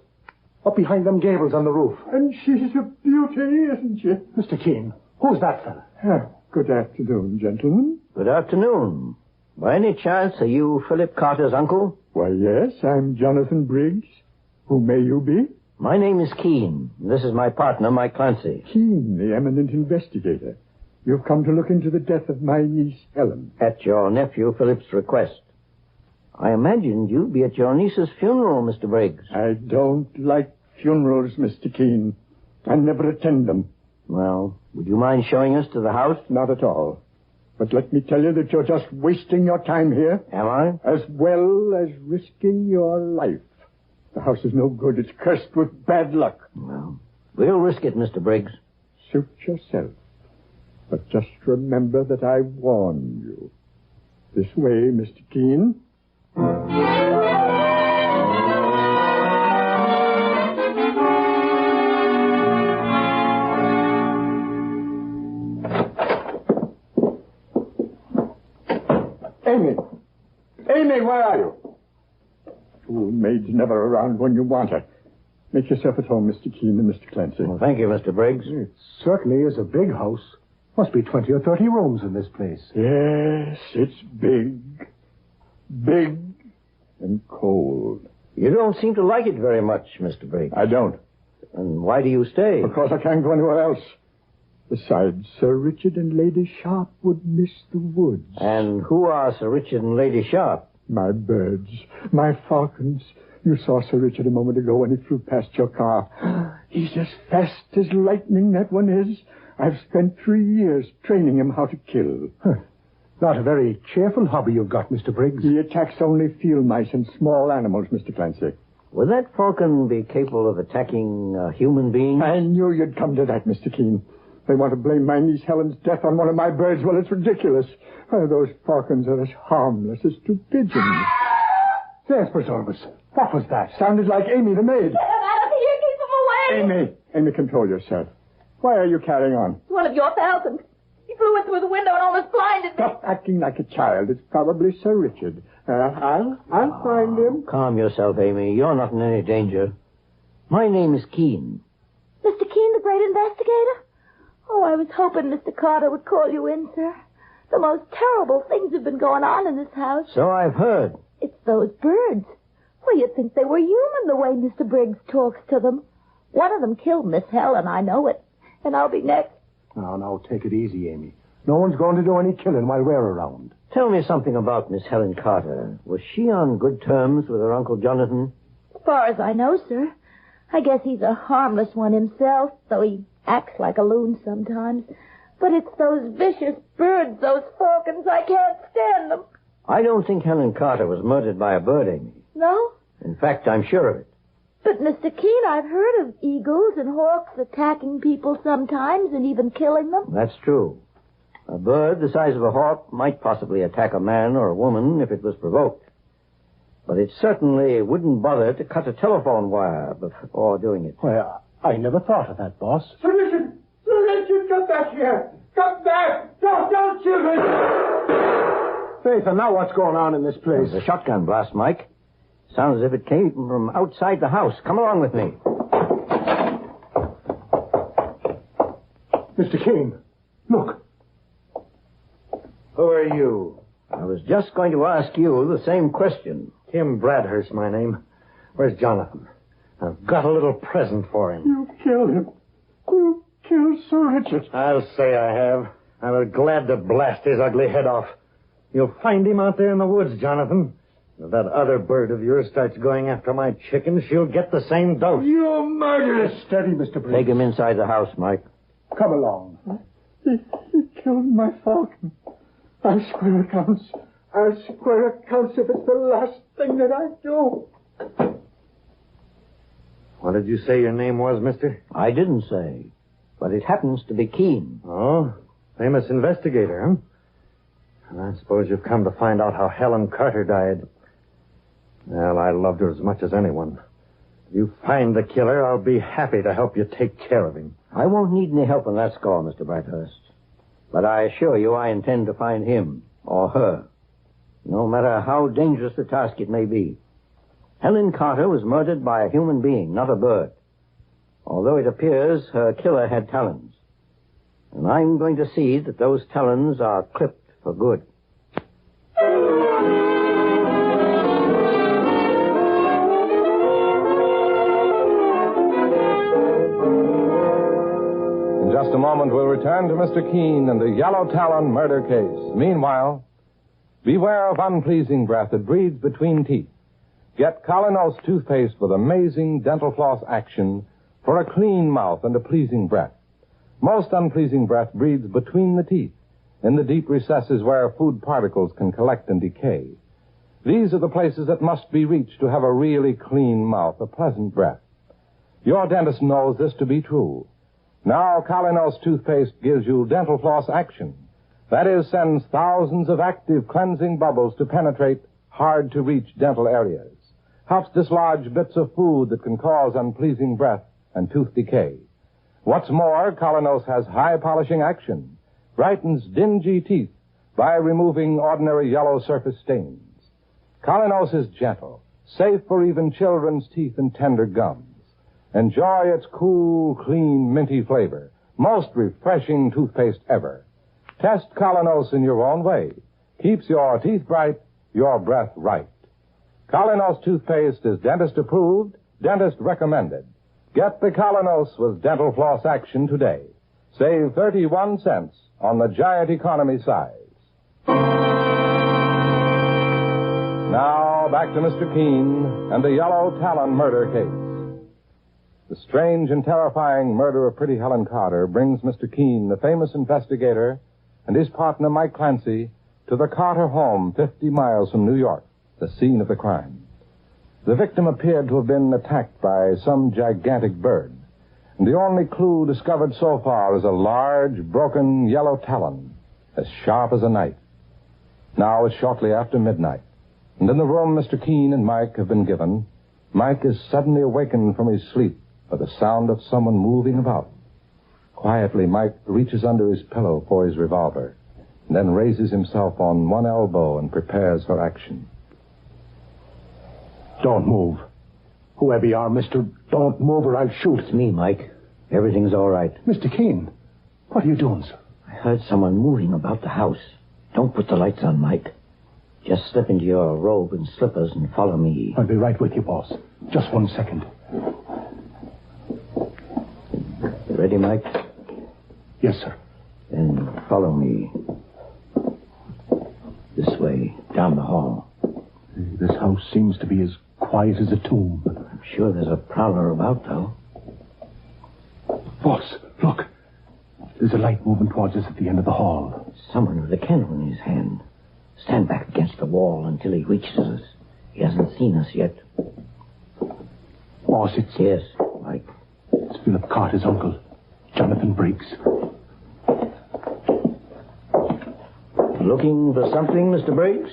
Up behind them gables on the roof. And she's a beauty, isn't she? Mr. Keene, who's that fella? Good afternoon, gentlemen. Good afternoon. By any chance, are you Philip Carter's uncle? Why, yes, I'm Jonathan Briggs. Who may you be? My name is Keene. This is my partner, Mike Clancy. Keene, the eminent investigator. You've come to look into the death of my niece, Helen. At your nephew, Philip's request. I imagined you'd be at your niece's funeral, Mr. Briggs. I don't like funerals, Mr. Keene. I never attend them. Well, would you mind showing us to the house? Not at all. But let me tell you that you're just wasting your time here. Am I? As well as risking your life. The house is no good. It's cursed with bad luck. Well, we'll risk it, Mr. Briggs. Suit yourself. But just remember that I warned you. This way, Mr. Keene. Amy! Amy, where are you? Fool maid's never around when you want her. Make yourself at home, Mr. Keene and Mr. Clancy. Well, thank you, Mr. Briggs. It certainly is a big house. Must be 20 or 30 rooms in this place. Yes, it's big. Big and cold. You don't seem to like it very much, Mr. Briggs. I don't. And why do you stay? Because I can't go anywhere else. Besides, Sir Richard and Lady Sharp would miss the woods. And who are Sir Richard and Lady Sharp? My birds. My falcons. You saw Sir Richard a moment ago when he flew past your car. He's as fast as lightning, that one is. I've spent 3 years training him how to kill. Not a very cheerful hobby you've got, Mr. Briggs. He attacks only field mice and small animals, Mr. Clancy. Would that falcon be capable of attacking a human being? I knew you'd come to that, Mr. Keene. They want to blame my niece Helen's death on one of my birds. Well, it's ridiculous. Those falcons are as harmless as 2 pigeons. Yes, Orbis. What was that? Sounded like Amy the maid. Get him out of here. Keep him away. Amy, control yourself. Why are you carrying on? It's one of your falcons. He flew in through the window and almost blinded me. Stop acting like a child. It's probably Sir Richard. I'll find him. Calm yourself, Amy. You're not in any danger. My name is Keene. Mr. Keene, the great investigator? Oh, I was hoping Mr. Carter would call you in, sir. The most terrible things have been going on in this house. So I've heard. It's those birds. Well, you'd think they were human the way Mr. Briggs talks to them. One of them killed Miss Helen, I know it. And I'll be next. Now, take it easy, Amy. No one's going to do any killing while we're around. Tell me something about Miss Helen Carter. Was she on good terms with her Uncle Jonathan? As far as I know, sir. I guess he's a harmless one himself, though he acts like a loon sometimes. But it's those vicious birds, those falcons, I can't stand them. I don't think Helen Carter was murdered by a bird, Amy. No? In fact, I'm sure of it. But, Mr. Keene, I've heard of eagles and hawks attacking people sometimes and even killing them. That's true. A bird the size of a hawk might possibly attack a man or a woman if it was provoked. But it certainly wouldn't bother to cut a telephone wire before doing it. Well, I never thought of that, boss. Sir Richard, come back here! Come back! Don't shoot me! Faith, and now what's going on in this place? There's a shotgun blast, Mike. Sounds as if it came from outside the house. Come along with me. Mr. Keene, look. Who are you? I was just going to ask you the same question. Tim Bradhurst, my name. Where's Jonathan? I've got a little present for him. You killed him. You killed Sir Richard. I'll say I have. I was glad to blast his ugly head off. You'll find him out there in the woods, Jonathan. If that other bird of yours starts going after my chickens, she'll get the same dose. You murderous! Steady, Mr. Briggs. Take him inside the house, Mike. Come along. He killed my falcon. I'll square accounts. I'll square accounts if it's the last thing that I do. What did you say your name was, mister? I didn't say, but it happens to be Keene. Oh, famous investigator, huh? I suppose you've come to find out how Helen Carter died. Well, I loved her as much as anyone. If you find the killer, I'll be happy to help you take care of him. I won't need any help on that score, Mr. Bradhurst. But I assure you I intend to find him or her, no matter how dangerous the task it may be. Helen Carter was murdered by a human being, not a bird. Although it appears her killer had talons. And I'm going to see that those talons are clipped for good. In just a moment, we'll return to Mr. Keene and the Yellow Talon murder case. Meanwhile, beware of unpleasing breath that breathes between teeth. Get Colinos toothpaste with amazing dental floss action for a clean mouth and a pleasing breath. Most unpleasing breath breathes between the teeth, in the deep recesses where food particles can collect and decay. These are the places that must be reached to have a really clean mouth, a pleasant breath. Your dentist knows this to be true. Now, Colinos toothpaste gives you dental floss action. That is, sends thousands of active cleansing bubbles to penetrate hard-to-reach dental areas. Helps dislodge bits of food that can cause unpleasing breath and tooth decay. What's more, Colinos has high polishing action. Brightens dingy teeth by removing ordinary yellow surface stains. Colinos is gentle, safe for even children's teeth and tender gums. Enjoy its cool, clean, minty flavor. Most refreshing toothpaste ever. Test Colinos in your own way. Keeps your teeth bright, your breath right. Colinos toothpaste is dentist approved, dentist recommended. Get the Colinos with dental floss action today. Save 31 cents on the giant economy size. Now, back to Mr. Keene and the Yellow Talon murder case. The strange and terrifying murder of pretty Helen Carter brings Mr. Keene, the famous investigator, and his partner, Mike Clancy, to the Carter home 50 miles from New York, the scene of the crime. The victim appeared to have been attacked by some gigantic bird, and the only clue discovered so far is a large, broken yellow talon, as sharp as a knife. Now it's shortly after midnight. And in the room Mr. Keene and Mike have been given, Mike is suddenly awakened from his sleep by the sound of someone moving about. Quietly, Mike reaches under his pillow for his revolver, and then raises himself on one elbow and prepares for action. Don't move. Whoever you are, mister, don't move or I'll shoot. It's me, Mike. Everything's all right. Mr. Keene, what are you doing, sir? I heard someone moving about the house. Don't put the lights on, Mike. Just slip into your robe and slippers and follow me. I'll be right with you, boss. Just 1 second. You ready, Mike? Yes, sir. Then follow me. This way, down the hall. This house seems to be as quiet as a tomb. I'm sure there's a prowler about, though. Boss, look. There's a light moving towards us at the end of the hall. Someone with a candle in his hand. Stand back against the wall until he reaches us. He hasn't seen us yet. Boss, it's... Yes, Mike. It's Philip Carter's uncle, Jonathan Briggs. Looking for something, Mr. Briggs?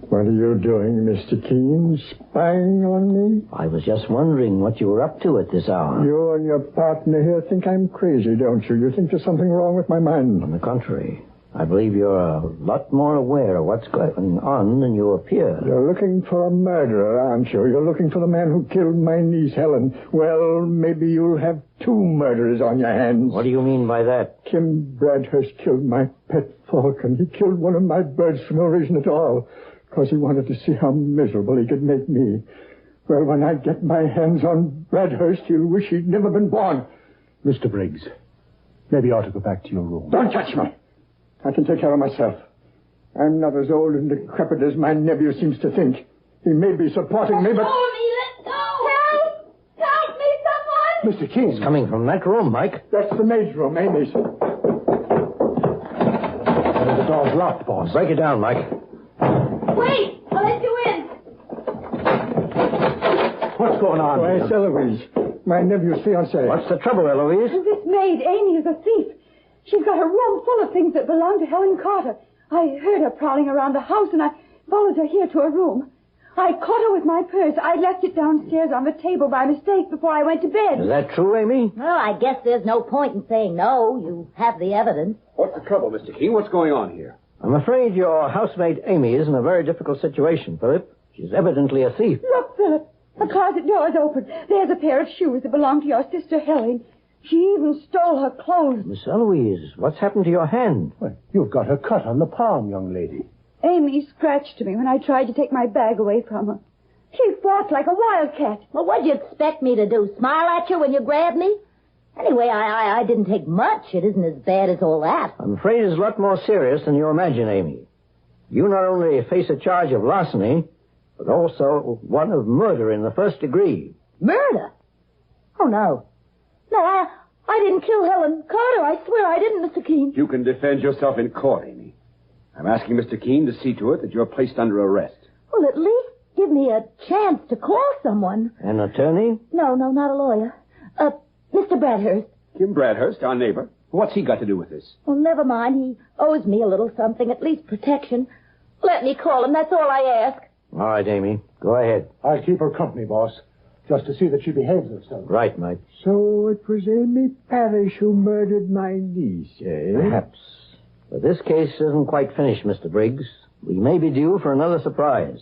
What are you doing, Mr. Keene? Spying on me? I was just wondering what you were up to at this hour. You and your partner here think I'm crazy, don't you? You think there's something wrong with my mind. On the contrary, I believe you're a lot more aware of what's going on than you appear. You're looking for a murderer, aren't you? You're looking for the man who killed my niece, Helen. Well, maybe you'll have 2 murders on your hands. What do you mean by that? Kim Bradhurst killed my pet falcon. He killed one of my birds for no reason at all, because he wanted to see how miserable he could make me. Well, when I get my hands on Bradhurst, he'll wish he'd never been born. Mr. Briggs, maybe you ought to go back to your room. Don't touch me. I can take care of myself. I'm not as old and decrepit as my nephew seems to think. He may be supporting me, but... Let go! Help! Help me, someone! Mr. Keene. It's coming from that room, Mike. That's the maid's room, Amy's. The door's locked, boss. Break it down, Mike. Wait! I'll let you in. What's going on? Why, it's Eloise, my nephew's fiancée. What's the trouble, Eloise? This maid, Amy, is a thief. She's got a room full of things that belong to Helen Carter. I heard her prowling around the house, and I followed her here to her room. I caught her with my purse. I left it downstairs on the table by mistake before I went to bed. Is that true, Amy? Well, I guess there's no point in saying no. You have the evidence. What's the trouble, Mr. Keene? What's going on here? I'm afraid your housemaid Amy is in a very difficult situation, Philip. She's evidently a thief. Look, Philip. The closet door is open. There's a pair of shoes that belong to your sister Helen. She even stole her clothes. Miss Eloise, what's happened to your hand? Well, you've got her cut on the palm, young lady. Amy scratched me when I tried to take my bag away from her. She fought like a wildcat. Well, what'd you expect me to do? Smile at you when you grabbed me? Anyway, I didn't take much. It isn't as bad as all that. I'm afraid it's a lot more serious than you imagine, Amy. You not only face a charge of larceny, but also one of murder in the first degree. Murder? Oh, no. No, I didn't kill Helen Carter. I swear I didn't, Mr. Keene. You can defend yourself in court, Amy. I'm asking Mr. Keene to see to it that you're placed under arrest. Well, at least give me a chance to call someone. An attorney? No, not a lawyer. Mr. Bradhurst. Kim Bradhurst, our neighbor. What's he got to do with this? Well, never mind. He owes me a little something, at least protection. Let me call him. That's all I ask. All right, Amy. Go ahead. I'll keep her company, boss, just to see that she behaves herself. Right, Mike. So it was Amy Parrish who murdered my niece, eh? Perhaps. But this case isn't quite finished, Mr. Briggs. We may be due for another surprise.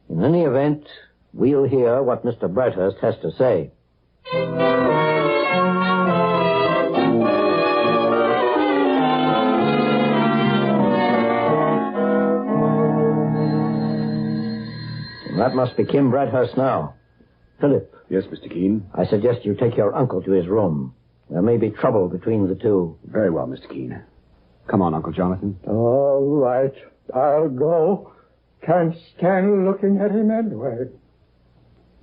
In any event, we'll hear what Mr. Bradhurst has to say. That must be Kim Bradhurst now. Philip. Yes, Mr. Keene? I suggest you take your uncle to his room. There may be trouble between the two. Very well, Mr. Keene. Come on, Uncle Jonathan. All right. I'll go. Can't stand looking at him anyway.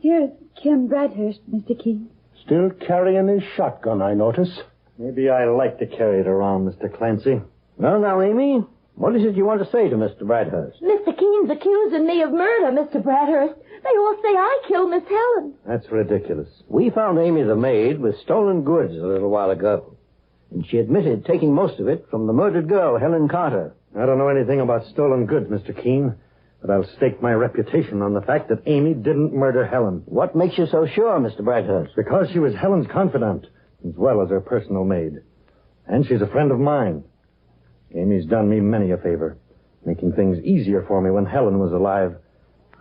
Here's Kim Bradhurst, Mr. Keene. Still carrying his shotgun, I notice. Maybe I like to carry it around, Mr. Clancy. Well, now, Amy, what is it you want to say to Mr. Bradhurst? Mr. Keene's accusing me of murder, Mr. Bradhurst. They all say I killed Miss Helen. That's ridiculous. We found Amy the maid with stolen goods a little while ago. And she admitted taking most of it from the murdered girl, Helen Carter. I don't know anything about stolen goods, Mr. Keene. But I'll stake my reputation on the fact that Amy didn't murder Helen. What makes you so sure, Mr. Bradhurst? Because she was Helen's confidant, as well as her personal maid. And she's a friend of mine. Amy's done me many a favor, making things easier for me when Helen was alive.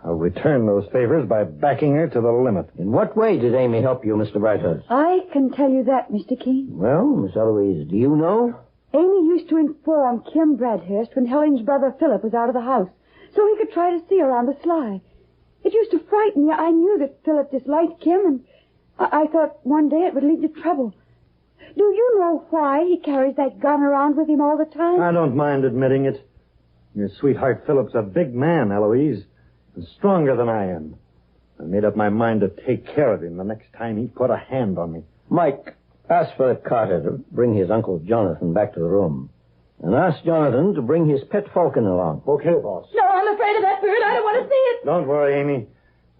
I'll return those favors by backing her to the limit. In what way did Amy help you, Mr. Bradhurst? I can tell you that, Mr. Keene. Well, Miss Eloise, do you know? Amy used to inform Kim Bradhurst when Helen's brother Philip was out of the house, so he could try to see her on the sly. It used to frighten me. I knew that Philip disliked Kim, and I thought one day it would lead to trouble. Do you know why he carries that gun around with him all the time? I don't mind admitting it. Your sweetheart Philip's a big man, Eloise, and stronger than I am. I made up my mind to take care of him the next time he put a hand on me. Mike, ask Philip Carter to bring his Uncle Jonathan back to the room. And ask Jonathan to bring his pet falcon along. Okay, boss. No, I'm afraid of that bird. I don't want to see it. Don't worry, Amy.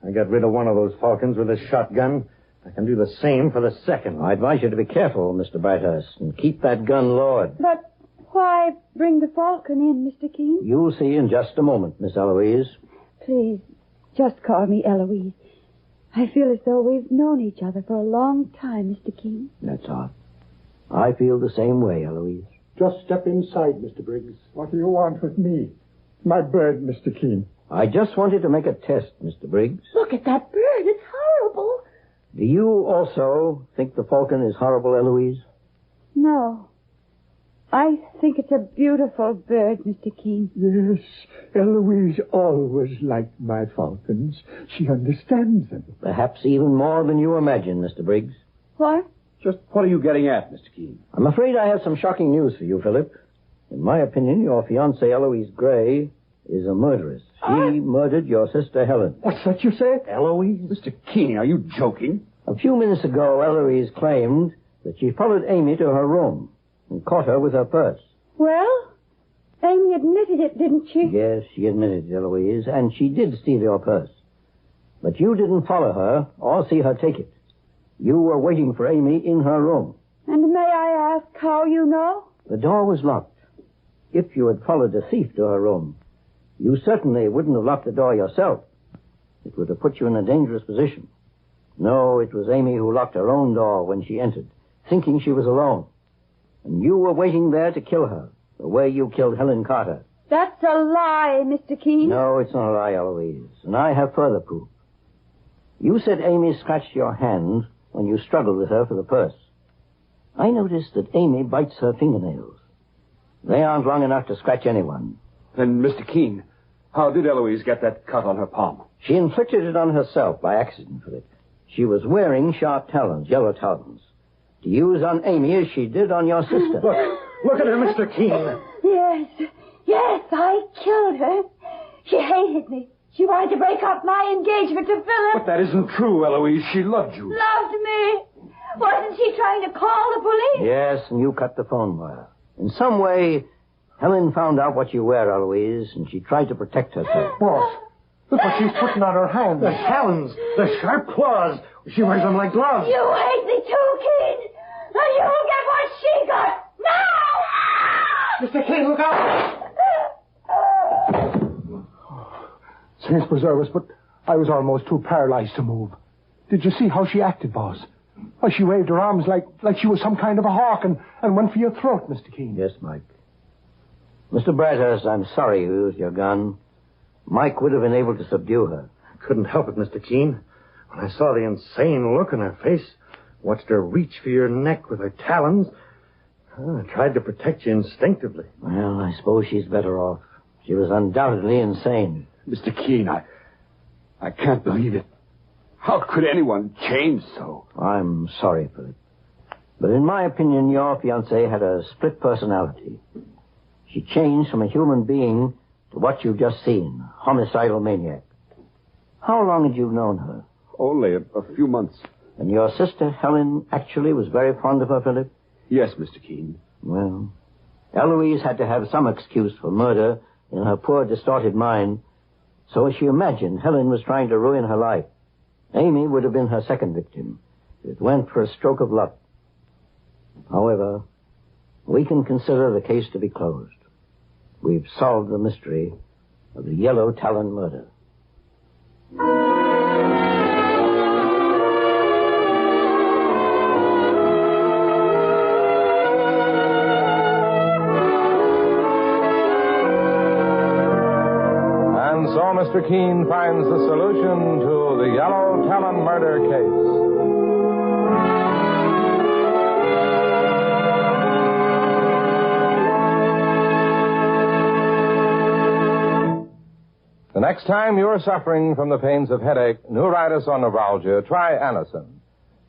I got rid of one of those falcons with a shotgun. I can do the same for the second. I advise you to be careful, Mr. Bradhurst, and keep that gun lowered. But why bring the falcon in, Mr. Keene? You'll see in just a moment, Miss Eloise. Please, just call me Eloise. I feel as though we've known each other for a long time, Mr. Keene. That's odd. I feel the same way, Eloise. Just step inside, Mr. Briggs. What do you want with me? My bird, Mr. Keene. I just wanted to make a test, Mr. Briggs. Look at that bird. It's horrible. Do you also think the falcon is horrible, Eloise? No. I think it's a beautiful bird, Mr. Keene. Yes, Eloise always liked my falcons. She understands them. Perhaps even more than you imagine, Mr. Briggs. What? Just what are you getting at, Mr. Keene? I'm afraid I have some shocking news for you, Philip. In my opinion, your fiancée, Eloise Gray, is a murderess. She murdered your sister, Helen. What's that you say? Eloise? Mr. Keene, are you joking? A few minutes ago, Eloise claimed that she followed Amy to her room and caught her with her purse. Well, Amy admitted it, didn't she? Yes, she admitted it, Eloise, and she did steal your purse. But you didn't follow her or see her take it. You were waiting for Amy in her room. And may I ask how you know? The door was locked. If you had followed the thief to her room, you certainly wouldn't have locked the door yourself. It would have put you in a dangerous position. No, it was Amy who locked her own door when she entered, thinking she was alone. And you were waiting there to kill her, the way you killed Helen Carter. That's a lie, Mr. Keene. No, it's not a lie, Eloise. And I have further proof. You said Amy scratched your hand when you struggled with her for the purse. I noticed that Amy bites her fingernails. They aren't long enough to scratch anyone. Then, Mr. Keene, how did Eloise get that cut on her palm? She inflicted it on herself by accident, Philip. She was wearing sharp talons, yellow talons, to use on Amy as she did on your sister. Look at her, Mr. Keene. Yes, I killed her. She hated me. She wanted to break off my engagement to Philip. But that isn't true, Eloise. She loved you. Loved me? Wasn't she trying to call the police? Yes, and you cut the phone wire. In some way, Helen found out what you were, Eloise, and she tried to protect herself. Boss, look what she's putting on her hands. The talons, the sharp claws. She wears them like gloves. You hate me too, Keene. And you'll get what she got. Now! Mr. Keene, look out! Saints preserve us, but I was almost too paralyzed to move. Did you see how she acted, boss? Why, she waved her arms like she was some kind of a hawk and went for your throat, Mr. Keene. Yes, Mike. Mr. Bradhurst, I'm sorry you used your gun. Mike would have been able to subdue her. I couldn't help it, Mr. Keene. When I saw the insane look on her face, watched her reach for your neck with her talons, I tried to protect you instinctively. Well, I suppose she's better off. She was undoubtedly insane. Mr. Keene, I can't believe it. How could anyone change so? I'm sorry, Philip. But in my opinion, your fiancée had a split personality. She changed from a human being to what you've just seen, a homicidal maniac. How long had you known her? Only a few months. And your sister, Helen, actually was very fond of her, Philip? Yes, Mr. Keene. Well, Eloise had to have some excuse for murder in her poor, distorted mind, so she imagined Helen was trying to ruin her life. Amy would have been her second victim. It went for a stroke of luck. However, we can consider the case to be closed. We've solved the mystery, of the Yellow Talon murder. And so Mr. Keene finds the solution to the Yellow Talon murder case. The next time you're suffering from the pains of headache, neuritis, or neuralgia, try Anacin.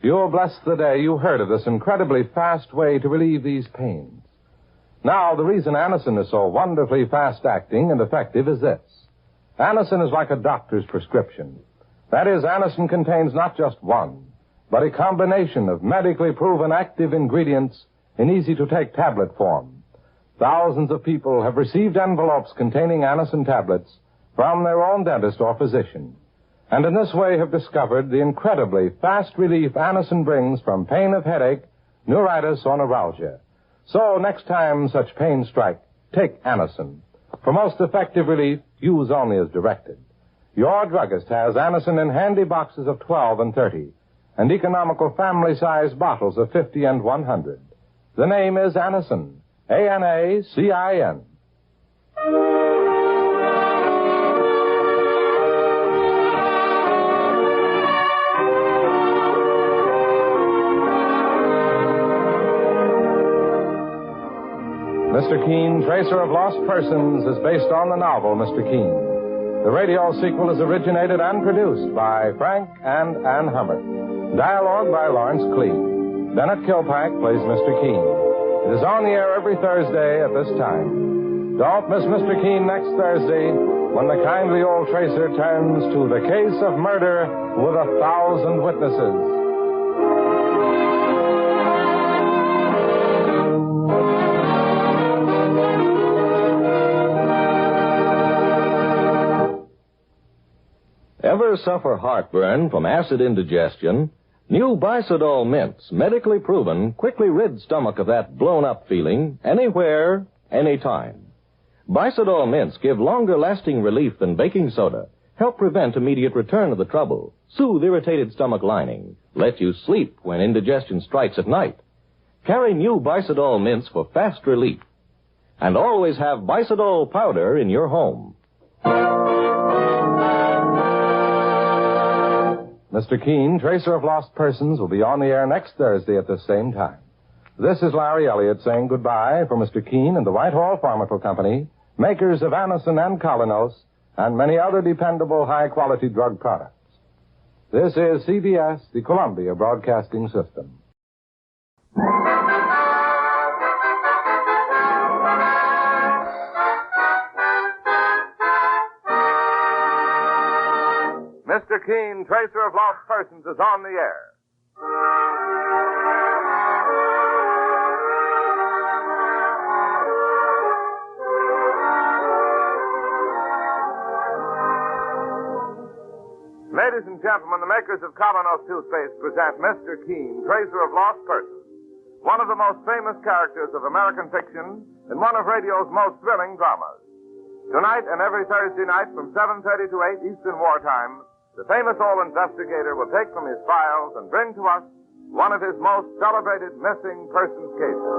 You'll bless the day you heard of this incredibly fast way to relieve these pains. Now, the reason Anacin is so wonderfully fast-acting and effective is this. Anacin is like a doctor's prescription. That is, Anacin contains not just one, but a combination of medically proven active ingredients in easy-to-take tablet form. Thousands of people have received envelopes containing Anacin tablets from their own dentist or physician, and in this way have discovered the incredibly fast relief Anacin brings from pain of headache, neuritis, or neuralgia. So next time such pains strike, take Anacin. For most effective relief, use only as directed. Your druggist has Anacin in handy boxes of 12 and 30, and economical family-sized bottles of 50 and 100. The name is Anacin, A-N-A-C-I-N. Mr. Keene, Tracer of Lost Persons, is based on the novel Mr. Keene. The radio sequel is originated and produced by Frank and Ann Hubbard. Dialogue by Lawrence Clee. Bennett Kilpack plays Mr. Keene. It is on the air every Thursday at this time. Don't miss Mr. Keene next Thursday when the kindly old Tracer turns to the case of murder with 1,000 witnesses. Ever suffer heartburn from acid indigestion? New Bisodol mints, medically proven, quickly rid stomach of that blown-up feeling anywhere, anytime. Bisodol mints give longer-lasting relief than baking soda, help prevent immediate return of the trouble, soothe irritated stomach lining, let you sleep when indigestion strikes at night. Carry new Bisodol mints for fast relief. And always have Bisodol powder in your home. Mr. Keene, Tracer of Lost Persons, will be on the air next Thursday at the same time. This is Larry Elliott saying goodbye for Mr. Keene and the Whitehall Pharmaceutical Company, makers of Anacin and Colinos, and many other dependable high-quality drug products. This is CBS, the Columbia Broadcasting System. Mr. Keene, Tracer of Lost Persons, is on the air. Ladies and gentlemen, the makers of Colinos toothpaste present Mr. Keene, Tracer of Lost Persons, one of the most famous characters of American fiction and one of radio's most thrilling dramas. Tonight and every Thursday night from 7:30 to 8 Eastern Wartime, the famous old investigator will take from his files and bring to us one of his most celebrated missing persons cases.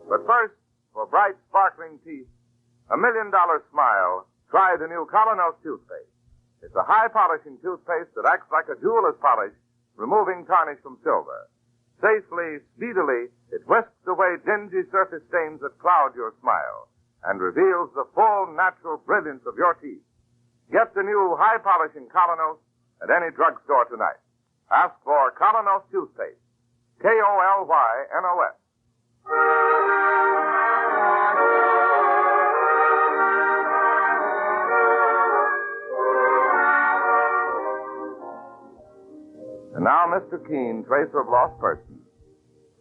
But first, for bright, sparkling teeth, $1 million smile, try the new Colinos toothpaste. It's a high-polishing toothpaste that acts like a jeweler's polish, removing tarnish from silver. Safely, speedily, it whisks away dingy surface stains that cloud your smile and reveals the full, natural brilliance of your teeth. Get the new high-polishing Colinos at any drugstore tonight. Ask for Colinos toothpaste. K-O-L-Y-N-O-S. And now, Mr. Keene, Tracer of Lost Persons.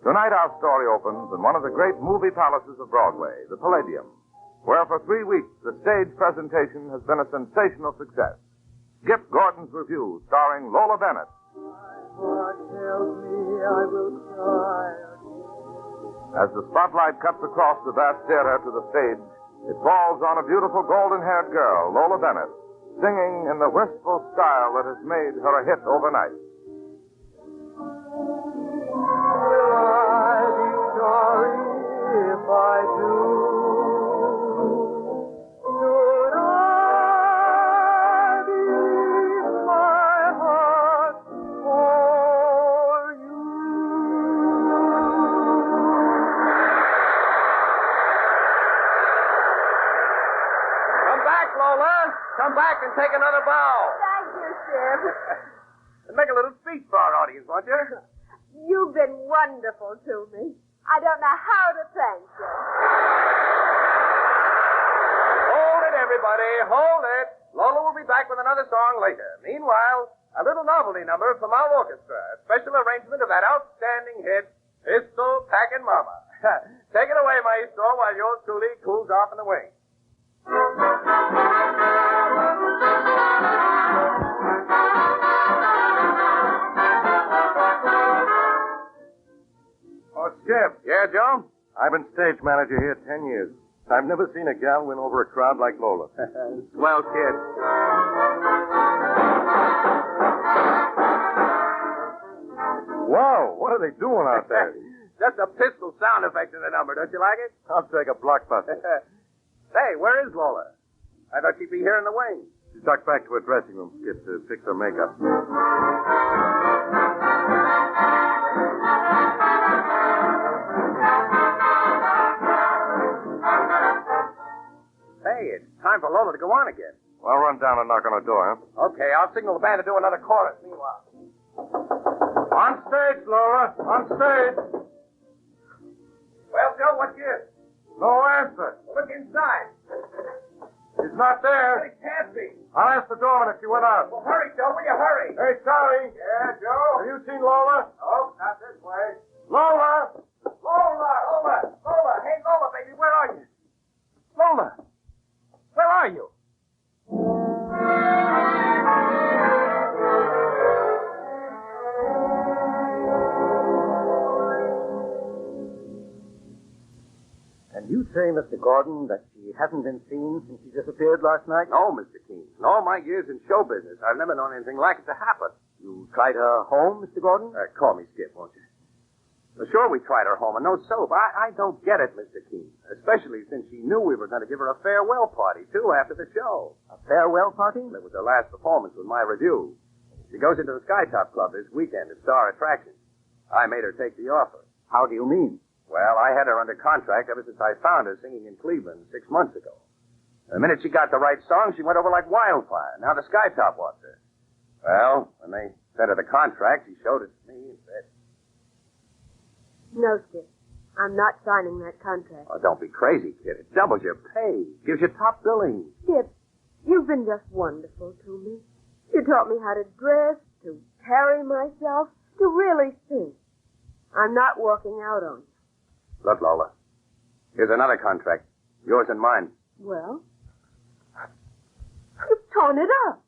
Tonight our story opens in one of the great movie palaces of Broadway, the Palladium, where for 3 weeks the stage presentation has been a sensational success. Skip Gordon's Revue, starring Lola Bennett. My heart tells me I will cry again. As the spotlight cuts across the vast theater to the stage, it falls on a beautiful golden-haired girl, Lola Bennett, singing in the wistful style that has made her a hit overnight. Will I be sorry if I do? Should I leave my heart for you? Come back, Lola. Come back and take another bow. Thank you, Sheriff. And make a little speech for our audience, won't you? You've been wonderful to me. I don't know how to thank you. Hold it, everybody. Hold it. Lola will be back with another song later. Meanwhile, a little novelty number from our orchestra. A special arrangement of that outstanding hit, Pistol Packin' Mama. Take it away, Maestro, while yours truly cools off in the wings. Oh, Skip. Yeah, Joe? I've been stage manager here 10 years. I've never seen a gal win over a crowd like Lola. Swell kid. Whoa, what are they doing out there? Just a pistol sound effect in the number. Don't you like it? I'll take a blockbuster. Hey, where is Lola? I thought she'd be here in the wings. She ducked back to her dressing room, Skip, to fix her makeup. Hey, it's time for Lola to go on again. Well, I'll run down and knock on her door, huh? Okay, I'll signal the band to do another chorus meanwhile. On stage, Lola. On stage. Well, Joe, what's yours? No answer. Look inside. She's not there. It can't be. I'll ask the doorman if she went out. Well, hurry, Joe. Will you hurry? Hey, Charlie. Yeah, Joe? Have you seen Lola? Oh, not this way. Lola! Lola! Lola! Lola! Hey, Lola, baby, where are you? Lola! Where are you? And you say, Mr. Gordon, that she hasn't been seen since she disappeared last night? No, Mr. Keene. In all my years in show business, I've never known anything like it to happen. You tried her home, Mr. Gordon? Call me Skip, won't you? Well, sure, we tried her home, and no soap. I don't get it, Mr. Keene. Especially since she knew we were going to give her a farewell party, too, after the show. A farewell party? It was her last performance with my review. She goes into the Skytop Club this weekend as star attraction. I made her take the offer. How do you mean? Well, I had her under contract ever since I found her singing in Cleveland 6 months ago. The minute she got the right song, she went over like wildfire. Now the Skytop wants her. Well, when they sent her the contract, she showed it to me and said, No, Skip. I'm not signing that contract. "Oh, don't be crazy, kid. It doubles your pay. Gives you top billing." Skip, you've been just wonderful to me. You taught me how to dress, to carry myself, to really sing. I'm not walking out on you. Look, Lola. Here's another contract. Yours and mine. Well, you've torn it up.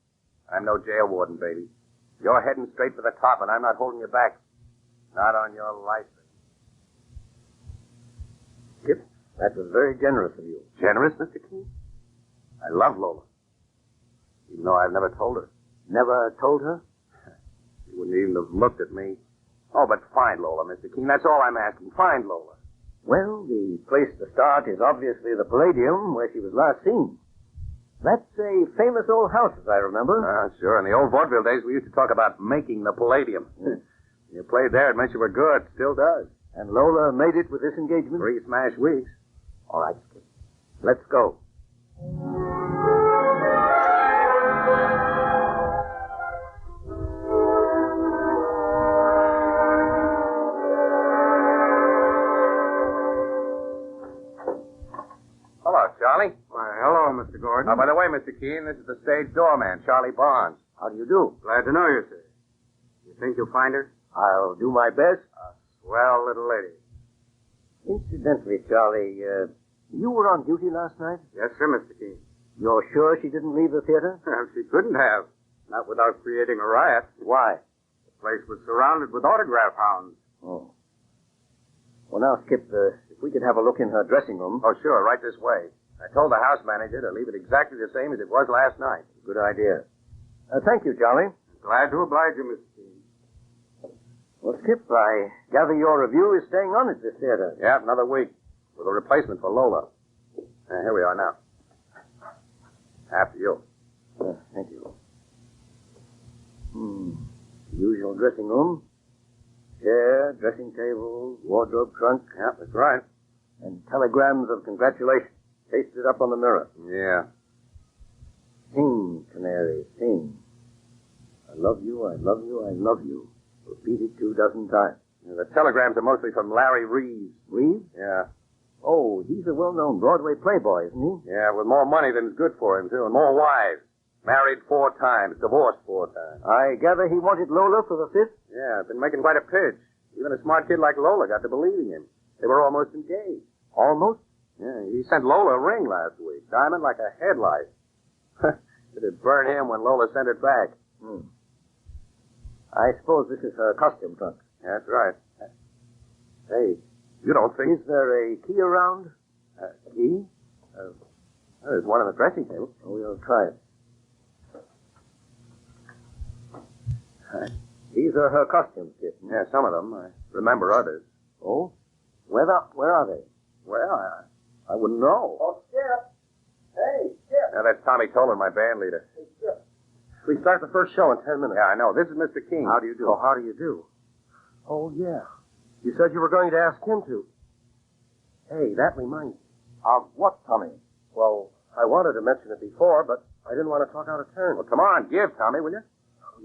I'm no jail warden, baby. You're heading straight for the top, and I'm not holding you back. Not on your life. Skip, that was very generous of you. Generous, Mr. Keene? I love Lola. Even though I've never told her. Never told her? She wouldn't even have looked at me. Oh, but find Lola, Mr. Keene. That's all I'm asking. Find Lola. Well, the place to start is obviously the Palladium, where she was last seen. That's a famous old house, as I remember. Sure. In the old vaudeville days, we used to talk about making the Palladium. You played there, it meant you were good. Still does. And Lola made it with this engagement? 3 smash weeks. All right, Skip. Let's go. Hello, Charlie. Why, hello, Mr. Gordon. Oh, by the way, Mr. Keene, this is the stage doorman, Charlie Barnes. How do you do? Glad to know you, sir. You think you'll find her? I'll do my best. A swell little lady. Incidentally, Charlie, you were on duty last night? Yes, sir, Mr. Keene. You're sure she didn't leave the theater? She couldn't have. Not without creating a riot. Why? The place was surrounded with autograph hounds. Oh. Well, now, Skip, if we could have a look in her dressing room. Oh, sure, right this way. I told the house manager to leave it exactly the same as it was last night. Good idea. Thank you, Charlie. Glad to oblige you, Mr. Keene. Well, Skip, I gather your review is staying on at this theater. Yeah, another week. With a replacement for Lola. Here we are now. After you. Thank you. Usual dressing room. Chair, dressing table, wardrobe trunk. Yeah, that's right. And telegrams of congratulations pasted up on the mirror. Yeah. Sing, canary, sing. I love you, I love you, I love you. Repeated 24 times. Yeah, the telegrams are mostly from Larry Reeves. Reeves? Yeah. Oh, he's a well-known Broadway playboy, isn't he? Yeah, with more money than is good for him, too, and more wives. Married 4 times, divorced 4 times. I gather he wanted Lola for the 5th? Yeah, been making quite a pitch. Even a smart kid like Lola got to believing him. They were almost engaged. Almost? Yeah, he sent Lola a ring last week. Diamond like a headlight. It'd burn him when Lola sent it back. I suppose this is her costume trunk. That's right. Hey, you don't think... Is there a key around? Key? There's one on the dressing table. Oh, we'll try it. These are her costumes, Skip. Yeah, some of them. I remember others. Oh? Where are they? Well, I wouldn't know. Oh, Skip. Hey, Skip. Now, that's Tommy Tolan, my band leader. Hey, Skip. We start the first show in 10 minutes. Yeah, I know. This is Mr. King. How do you do? Oh, how do you do? Oh, yeah. You said you were going to ask him to. Hey, that reminds me. Of what, Tommy? Well, I wanted to mention it before, but I didn't want to talk out of turn. Well, come on, give, Tommy, will you?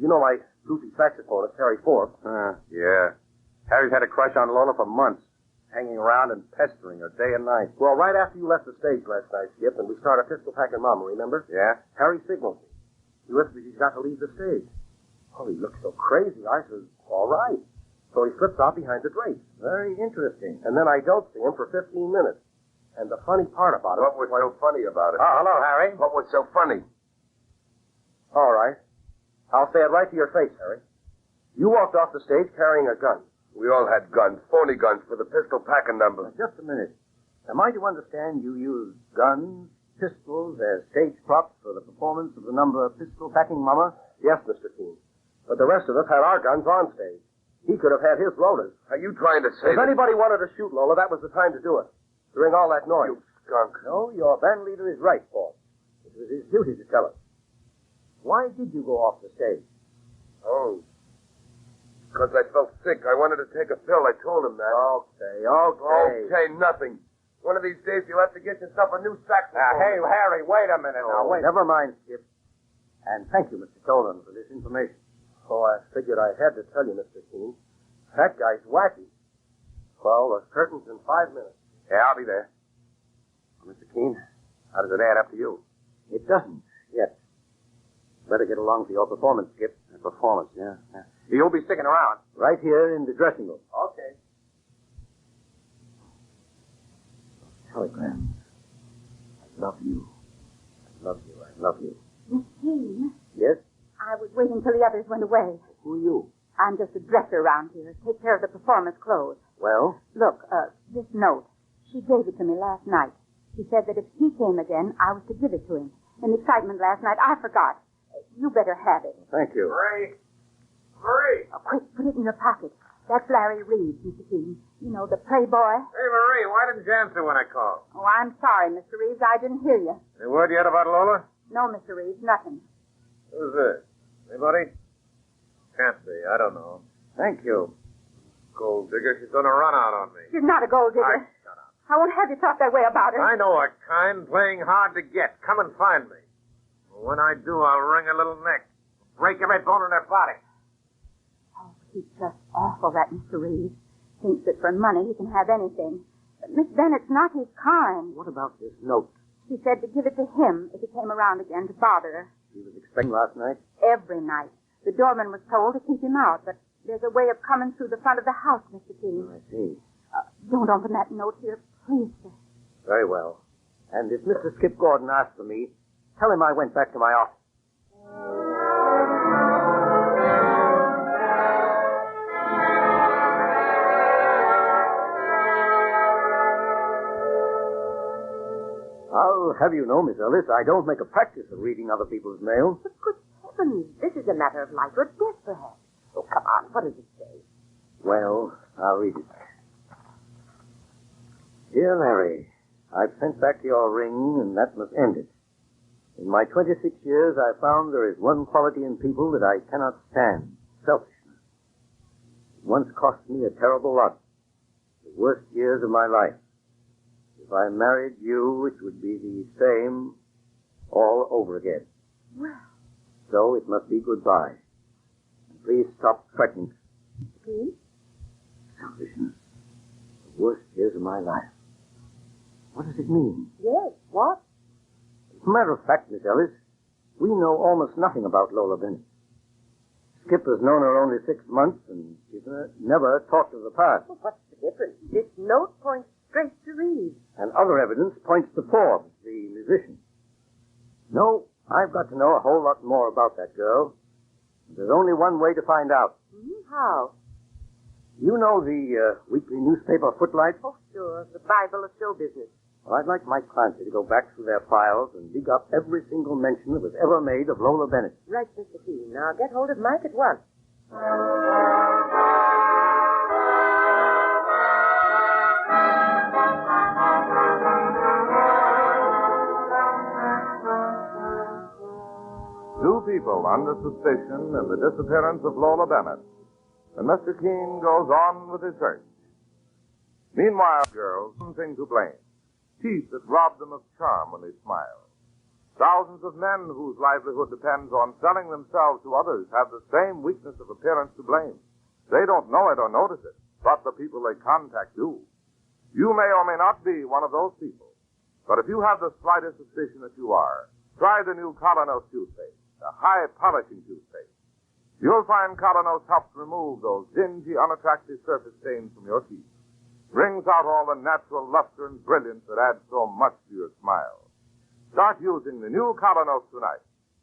You know my goofy saxophonist, Harry Forbes. Yeah. Harry's had a crush on Lola for months, hanging around and pestering her day and night. Well, right after you left the stage last night, Skip, and we started Pistol Packing Mama, remember? Yeah? Harry signaled me. He whispered he's got to leave the stage. Oh, he looked so crazy. I said, all right. So he slips out behind the drapes. Very interesting. And then I don't see him for 15 minutes. And the funny part about it... What was so funny about it? Oh, hello, Harry. What was so funny? All right. I'll say it right to your face, Harry. You walked off the stage carrying a gun. We all had guns, phony guns for the pistol packing number. Now, just a minute. Am I to understand you used guns, pistols as stage props for the performance of the number Pistol Packing Mama? Yes, Mr. Keene. But the rest of us had our guns on stage. He could have had his loaded. Are you trying to say If anybody wanted to shoot Lola, that was the time to do it. During all that noise. You skunk. No, your band leader is right, Paul. It was his duty to tell us. Why did you go off the stage? Oh. Because I felt sick. I wanted to take a pill. I told him that. Okay. Okay, nothing. One of these days you'll have to get yourself a new saxophone. Now, hey, Harry, wait a minute now. Wait. Never mind, Skip. And thank you, Mr. Tolan, for this information. Oh, I figured I had to tell you, Mr. Keene. That guy's wacky. Well, the curtain's in 5 minutes. Yeah, I'll be there. Well, Mr. Keene, how does it add up to you? It doesn't, yet. Better get along to your performance, Skip. Performance, yeah. You'll be sticking around. Right here in the dressing room. Okay. Telegram. I love you. I love you. I love you. Miss Keene, Yes? I was waiting till the others went away. Who are you? I'm just a dresser around here. Take care of the performance clothes. Well? Look, this note. She gave it to me last night. She said that if he came again, I was to give it to him. In the excitement last night, I forgot. You better have it. Thank you. Marie! Oh, quick, put it in your pocket. That's Larry Reeves, Mr. Keene. You know, the playboy. Hey, Marie, why didn't you answer when I called? Oh, I'm sorry, Mr. Reeves. I didn't hear you. Any word yet about Lola? No, Mr. Reeves, nothing. Who's this? Anybody? Can't be. I don't know. Thank you. Gold digger. She's going to run out on me. She's not a gold digger. Shut up. I won't have you talk that way about her. I know a kind playing hard to get. Come and find me. When I do, I'll wring her little neck. Break every bone in her body. Oh, he's just awful, that Mr. Reeves. Thinks that for money he can have anything. But Miss Bennett's not his kind. What about this note? She said to give it to him if he came around again to bother her. He was expecting last night? Every night. The doorman was told to keep him out, but there's a way of coming through the front of the house, Mr. Keene. I see. Don't open that note here, please, sir. Very well. And if Mr. Skip Gordon asks for me, tell him I went back to my office. I'll have you know, Miss Ellis, I don't make a practice of reading other people's mail. But good heavens, this is a matter of life or death, perhaps. Oh, come on, what does it say? Well, I'll read it. Dear Larry, I've sent back your ring, and that must end it. In my 26 years, I found there is one quality in people that I cannot stand, selfishness. It once cost me a terrible lot, the worst years of my life. If I married you, it would be the same all over again. Well. So it must be goodbye. And please stop threatening. Please? Selfishness. The worst years of my life. What does it mean? Yes, what? As a matter of fact, Miss Ellis, we know almost nothing about Lola Bennett. Skip has known her only 6 months, and she's never talked of the past. Well, what's the difference? This note points straight to Reed. And other evidence points to Forbes, the musician. No, I've got to know a whole lot more about that girl. There's only one way to find out. How? You know the weekly newspaper Footlights? Oh, sure. The Bible of show business. Well, I'd like Mike Clancy to go back through their files and dig up every single mention that was ever made of Lola Bennett. Right, Mr. Keene. Now get hold of Mike at once. Two people under suspicion in the disappearance of Lola Bennett. And Mr. Keene goes on with his search. Meanwhile, girls, something to blame. Teeth that rob them of charm when they smile. Thousands of men whose livelihood depends on selling themselves to others have the same weakness of appearance to blame. They don't know it or notice it, but the people they contact do. You may or may not be one of those people. But if you have the slightest suspicion that you are, try the new Colonos toothpaste, a high-polishing toothpaste. You'll find Colonos helps remove those dingy, unattractive surface stains from your teeth. Brings out all the natural luster and brilliance that adds so much to your smile. Start using the new Colonos tonight.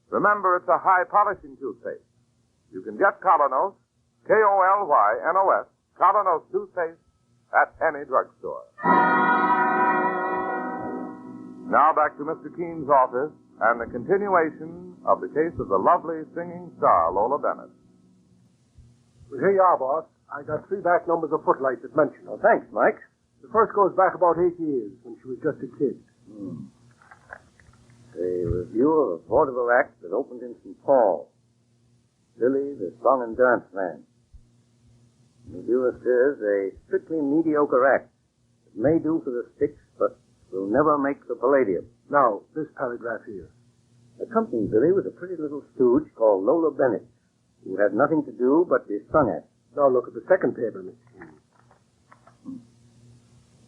Remember, it's a high-polishing toothpaste. You can get Colonos, K-O-L-Y-N-O-S, Colonos toothpaste, at any drugstore. Now back to Mr. Keene's office and the continuation of the case of the lovely singing star, Lola Bennett. Well, here you are, boss. I got 3 back numbers of Footlights that mentioned. Oh, thanks, Mike. The first goes back about 8 years, when she was just a kid. A review of a vaudeville act that opened in St. Paul. Billy, the song and dance man. The reviewer says a strictly mediocre act. It may do for the sticks, but will never make the Palladium. Now, this paragraph here. Accompanying Billy was a pretty little stooge called Lola Bennett, who had nothing to do but be sung at. Now look at the second paper, Mr. Keene.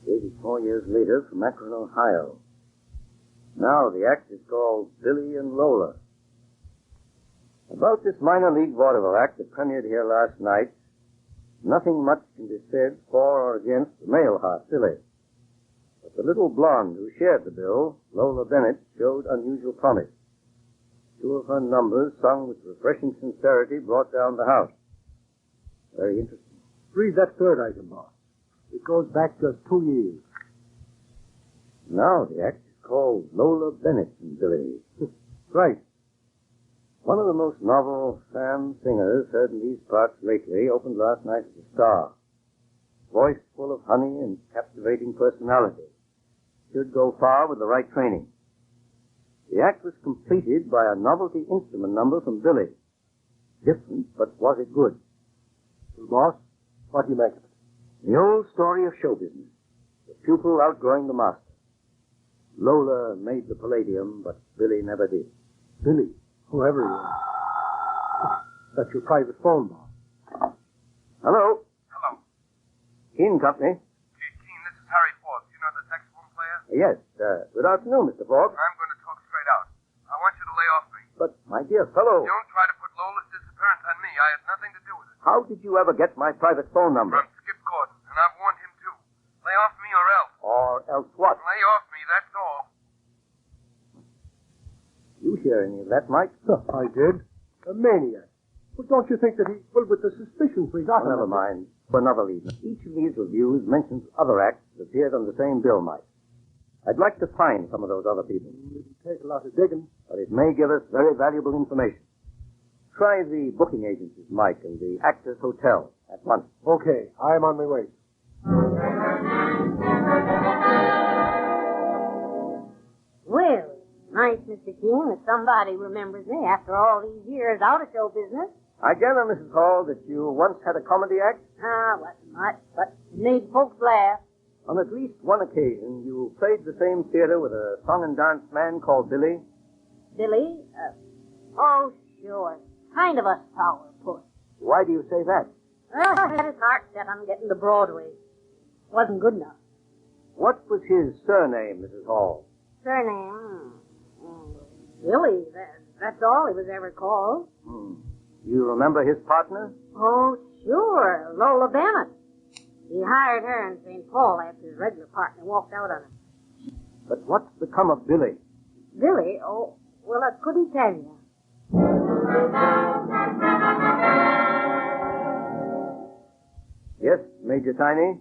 84 years later from Akron, Ohio. Now the act is called Billy and Lola. About this minor league vaudeville act that premiered here last night, nothing much can be said for or against the male heart, Billy. But the little blonde who shared the bill, Lola Bennett, showed unusual promise. 2 of her numbers, sung with refreshing sincerity, brought down the house. Very interesting. Read that third item, boss. It goes back just 2 years. Now the act is called Lola Bennett and Billy. Right. One of the most novel fan singers heard in these parts lately opened last night at the Star. Voice full of honey and captivating personality. Should go far with the right training. The act was completed by a novelty instrument number from Billy. Different, but was it good? Well, boss, what do you make of it? The old story of show business. The pupil outgrowing the master. Lola made the Palladium, but Billy never did. Billy, whoever he is. That's your private phone, boss. Hello? Hello. Keene Company. Keene, this is Harry Forbes. You know the saxophone player? Yes, good afternoon, Mr. Forbes. I'm going to talk straight out. I want you to lay off me. But, my dear fellow, Don't try to put Lola's disappearance on me. I had nothing to do with it. how did you ever get my private phone number? From Skip Gordon, and I've warned him too. Lay off me or else. Or else what? Lay off me, that's all. You hear any of that, Mike? I did. A maniac. But don't you think that he, well, with the suspicions we got... Never mind. For another reason. Each of these reviews mentions other acts that appeared on the same bill, Mike. I'd like to find some of those other people. It'll take a lot of digging. But it may give us very valuable information. Try the booking agencies, Mike, and the Actors Hotel at once. Okay, I'm on my way. Well, nice, Mr. Keene, that somebody remembers me after all these years out of show business. I gather, Mrs. Hall, that you once had a comedy act? Wasn't much, but it made folks laugh. On at least one occasion, you played the same theater with a song and dance man called Billy. Billy? Oh, sure. Kind of a sourpuss. Why do you say that? Well, I had his heart set on getting to Broadway. Wasn't good enough. What was his surname, Mrs. Hall? Surname? Billy. That's all he was ever called. You remember his partner? Oh, sure. Lola Bennett. He hired her in St. Paul after his regular partner walked out on him. But what's become of Billy? Billy? Oh, well, I couldn't tell you. Yes, Major Tiny?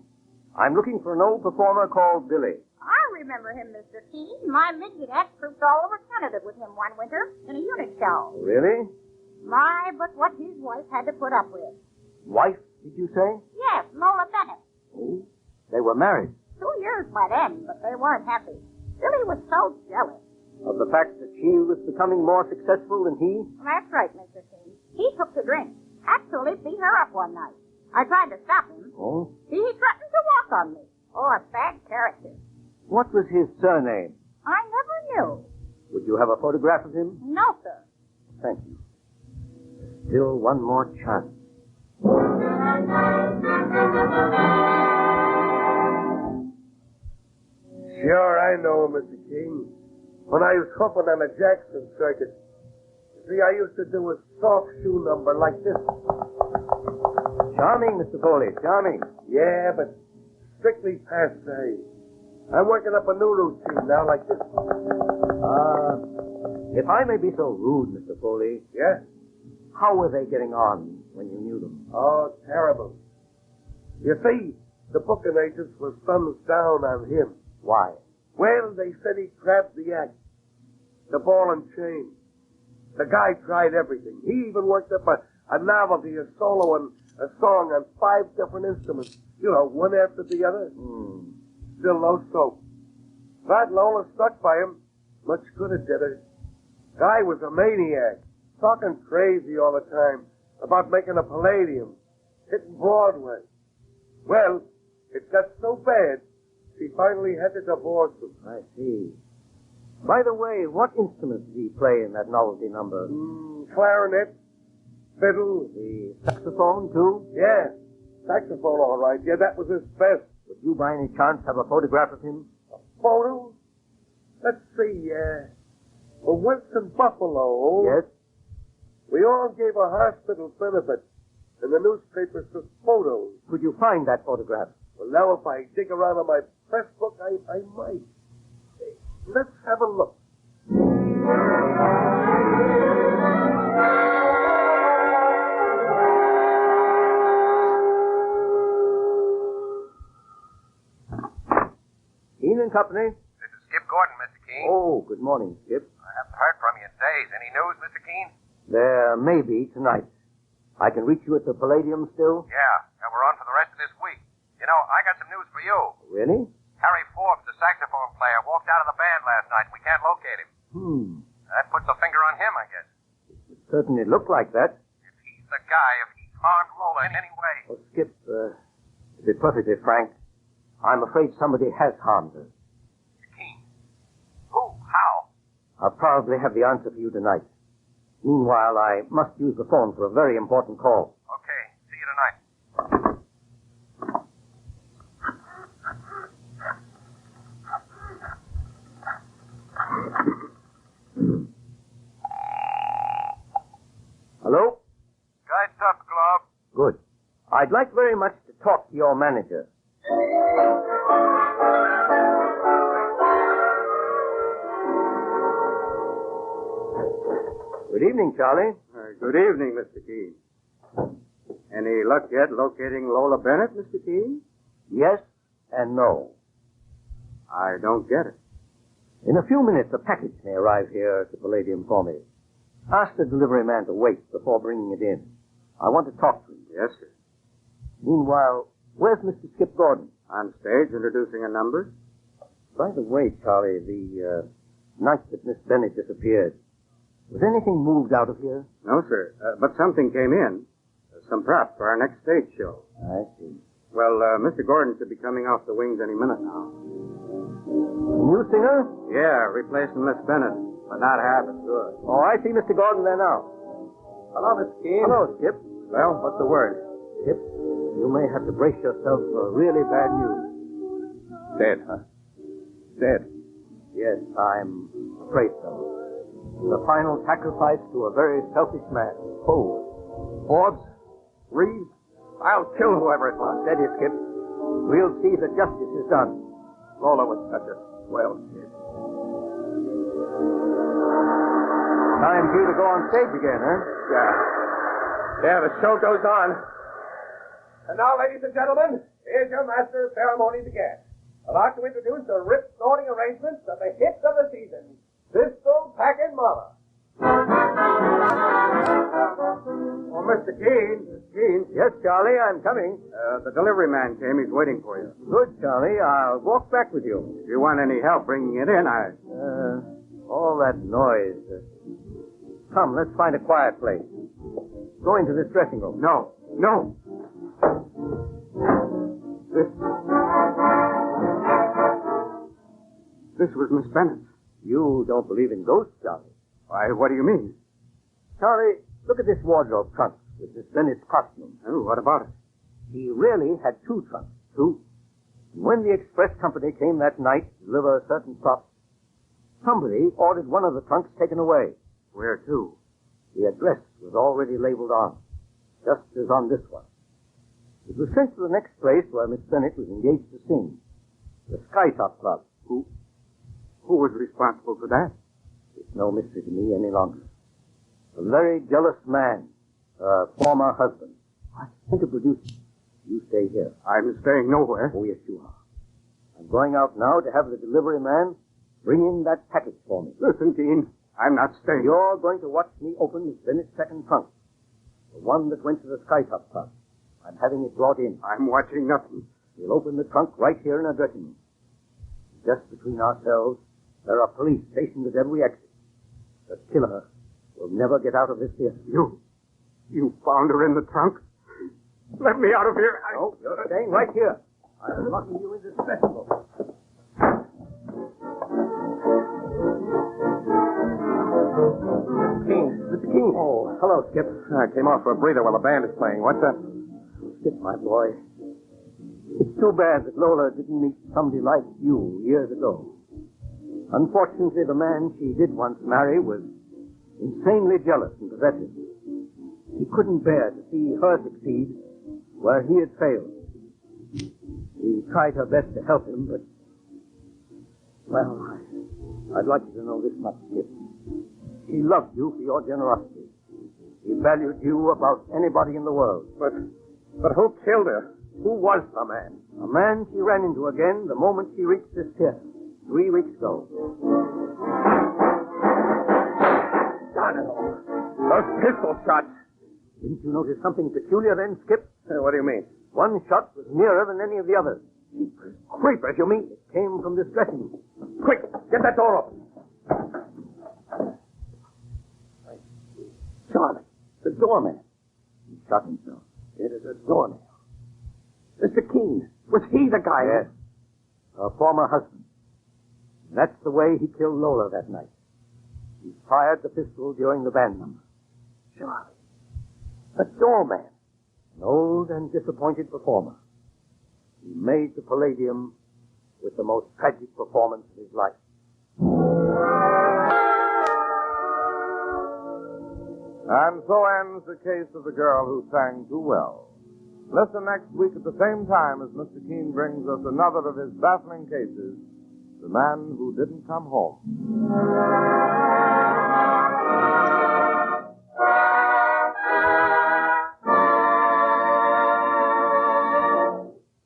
I'm looking for an old performer called Billy. I remember him, Mr. Keene. My midget act trooped all over Canada with him one winter in a unit show. Really? My, but what his wife had to put up with. Wife, did you say? Yes, Lola Bennett. Oh, they were married. 2 years by then, but they weren't happy. Billy was so jealous. Of the fact that she was becoming more successful than he? That's right, Mr. Keene. He took to drink. Actually beat her up one night. I tried to stop him. Oh? He threatened to walk on me. Oh, a bad character. What was his surname? I never knew. Would you have a photograph of him? No, sir. Thank you. Still one more chance. Sure, I know him, Mr. King. When I was hooping on the Jackson circuit. See, I used to do a soft shoe number like this. Charming, Mr. Foley, charming. Yeah, but strictly passe. I'm working up a new routine now like this. If I may be so rude, Mr. Foley. Yeah? How were they getting on when you knew them? Oh, terrible. You see, the booking agents were thumbs down on him. Why? Well, they said he grabbed the act. The ball and chain. The guy tried everything. He even worked up a novelty, a solo, and a song on 5 different instruments. You know, one after the other. Still no soap. That Lola stuck by him. Much good it did her. Guy was a maniac. Talking crazy all the time about making a Palladium. Hitting Broadway. Well, it got so bad, she finally had to divorce him. I see. By the way, what instruments did he play in that novelty number? Clarinet, fiddle. The saxophone, too? Yeah, saxophone, all right. Yeah, that was his best. Would you by any chance have a photograph of him? A photo? Let's see, well, once in Buffalo. Yes? We all gave a hospital benefit, and the newspapers took photos. Could you find that photograph? Well, now if I dig around in my press book, I might. Let's have a look. Keene and Company? This is Skip Gordon, Mr. Keene. Oh, good morning, Skip. I haven't heard from you in days. Any news, Mr. Keene? There may be tonight. I can reach you at the Palladium still? Yeah, and we're on for the rest of this week. You know, I got some news for you. Really? Harry Forbes, the saxophone player, walked out of the band last night. We can't locate him. That puts a finger on him, I guess. It certainly looked like that. If he's the guy, if he's harmed Lola in any way. Well, Skip, to be perfectly frank, I'm afraid somebody has harmed her. Keene. Who? How? I'll probably have the answer for you tonight. Meanwhile, I must use the phone for a very important call. Okay. See you tonight. Hello? Guy Tubbs, Globe. Good. I'd like very much to talk to your manager. Good evening, Charlie. Good evening, Mr. Keene. Any luck yet locating Lola Bennett, Mr. Keene? Yes and no. I don't get it. In a few minutes, a package may arrive here at the Palladium for me. Ask the delivery man to wait before bringing it in. I want to talk to him. Yes, sir. Meanwhile, where's Mr. Skip Gordon? On stage, introducing a number. By the way, Charlie, the night that Miss Bennett disappeared, was anything moved out of here? No, sir. But something came in. Some props for our next stage show. I see. Well, Mr. Gordon should be coming off the wings any minute now. A new singer? Yeah, replacing Miss Bennett, but not half as good. Oh, I see Mr. Gordon there now. Hello, Miss Keene. Hello, Skip. Well, what's the word? Skip, you may have to brace yourself for really bad news. Dead, huh? Dead. Yes, I'm afraid so. The final sacrifice to a very selfish man. Who? Forbes? Reeves? I'll kill whoever it was. Steady, Skip. We'll see that justice is done. Lola was such a swell kid. Time for you to go on stage again, huh? Yeah, the show goes on. And now, ladies and gentlemen, here's your master of ceremonies again. I'd like to introduce the rip-snorting arrangements of the hits of the season, Pistol Packin' Mama. Oh, Mr. Keene. Mr. Keene. Yes, Charlie, I'm coming. The delivery man came. He's waiting for you. Good, Charlie. I'll walk back with you. If you want any help bringing it in, all that noise. Come, let's find a quiet place. Go into this dressing room. No. This was Miss Bennett. You don't believe in ghosts, Charlie. Why, what do you mean? Charlie, look at this wardrobe trunk with Miss Bennett's costume. Oh, what about it? He really had two trunks. Two? And when the express company came that night to deliver certain props, somebody ordered one of the trunks taken away. Where to? The address was already labeled on, just as on this one. It was sent to the next place where Miss Bennett was engaged to sing, the Skytop Club. Who was responsible for that? It's no mystery to me any longer. A very jealous man, her former husband. I think of producing. You stay here. I'm staying nowhere. Oh, yes, you are. I'm going out now to have the delivery man bring in that package for me. Listen, Dean, I'm not staying. You're going to watch me open Miss Bennett's second trunk, the one that went to the Skytop Club. I'm having it brought in. I'm watching nothing. We'll open the trunk right here in our dressing room. Just between ourselves, there are police stationed at every exit. The killer will never get out of this theater. You found her in the trunk? Let me out of here. No, you're staying right here. I'm locking you in this dressing room. Mr. Keene. Oh, hello, Skip. I came off for a breather while the band is playing. What's up? Skip, my boy. It's too bad that Lola didn't meet somebody like you years ago. Unfortunately, the man she did once marry was insanely jealous and possessive. He couldn't bear to see her succeed where he had failed. He tried her best to help him, but... Well, I'd like you to know this much, Skip. He loved you for your generosity. He valued you above anybody in the world. But who killed her? Who was the man? A man she ran into again the moment she reached this theater 3 weeks ago. Darn it all. Those pistol shots. Didn't you notice something peculiar then, Skip? What do you mean? One shot was nearer than any of the others. Creepers, you mean? It came from this dressing room. Quick, get that door open. Charlie, the doorman. He shot himself. It is a doornail. Mr. Keene, was he the guy? Yes. Her former husband. That's the way he killed Lola that night. He fired the pistol during the band number. Charlie. A doorman. An old and disappointed performer. He made the Palladium with the most tragic performance of his life. And so ends the case of the girl who sang too well. Listen next week at the same time as Mr. Keene brings us another of his baffling cases, The Man Who Didn't Come Home.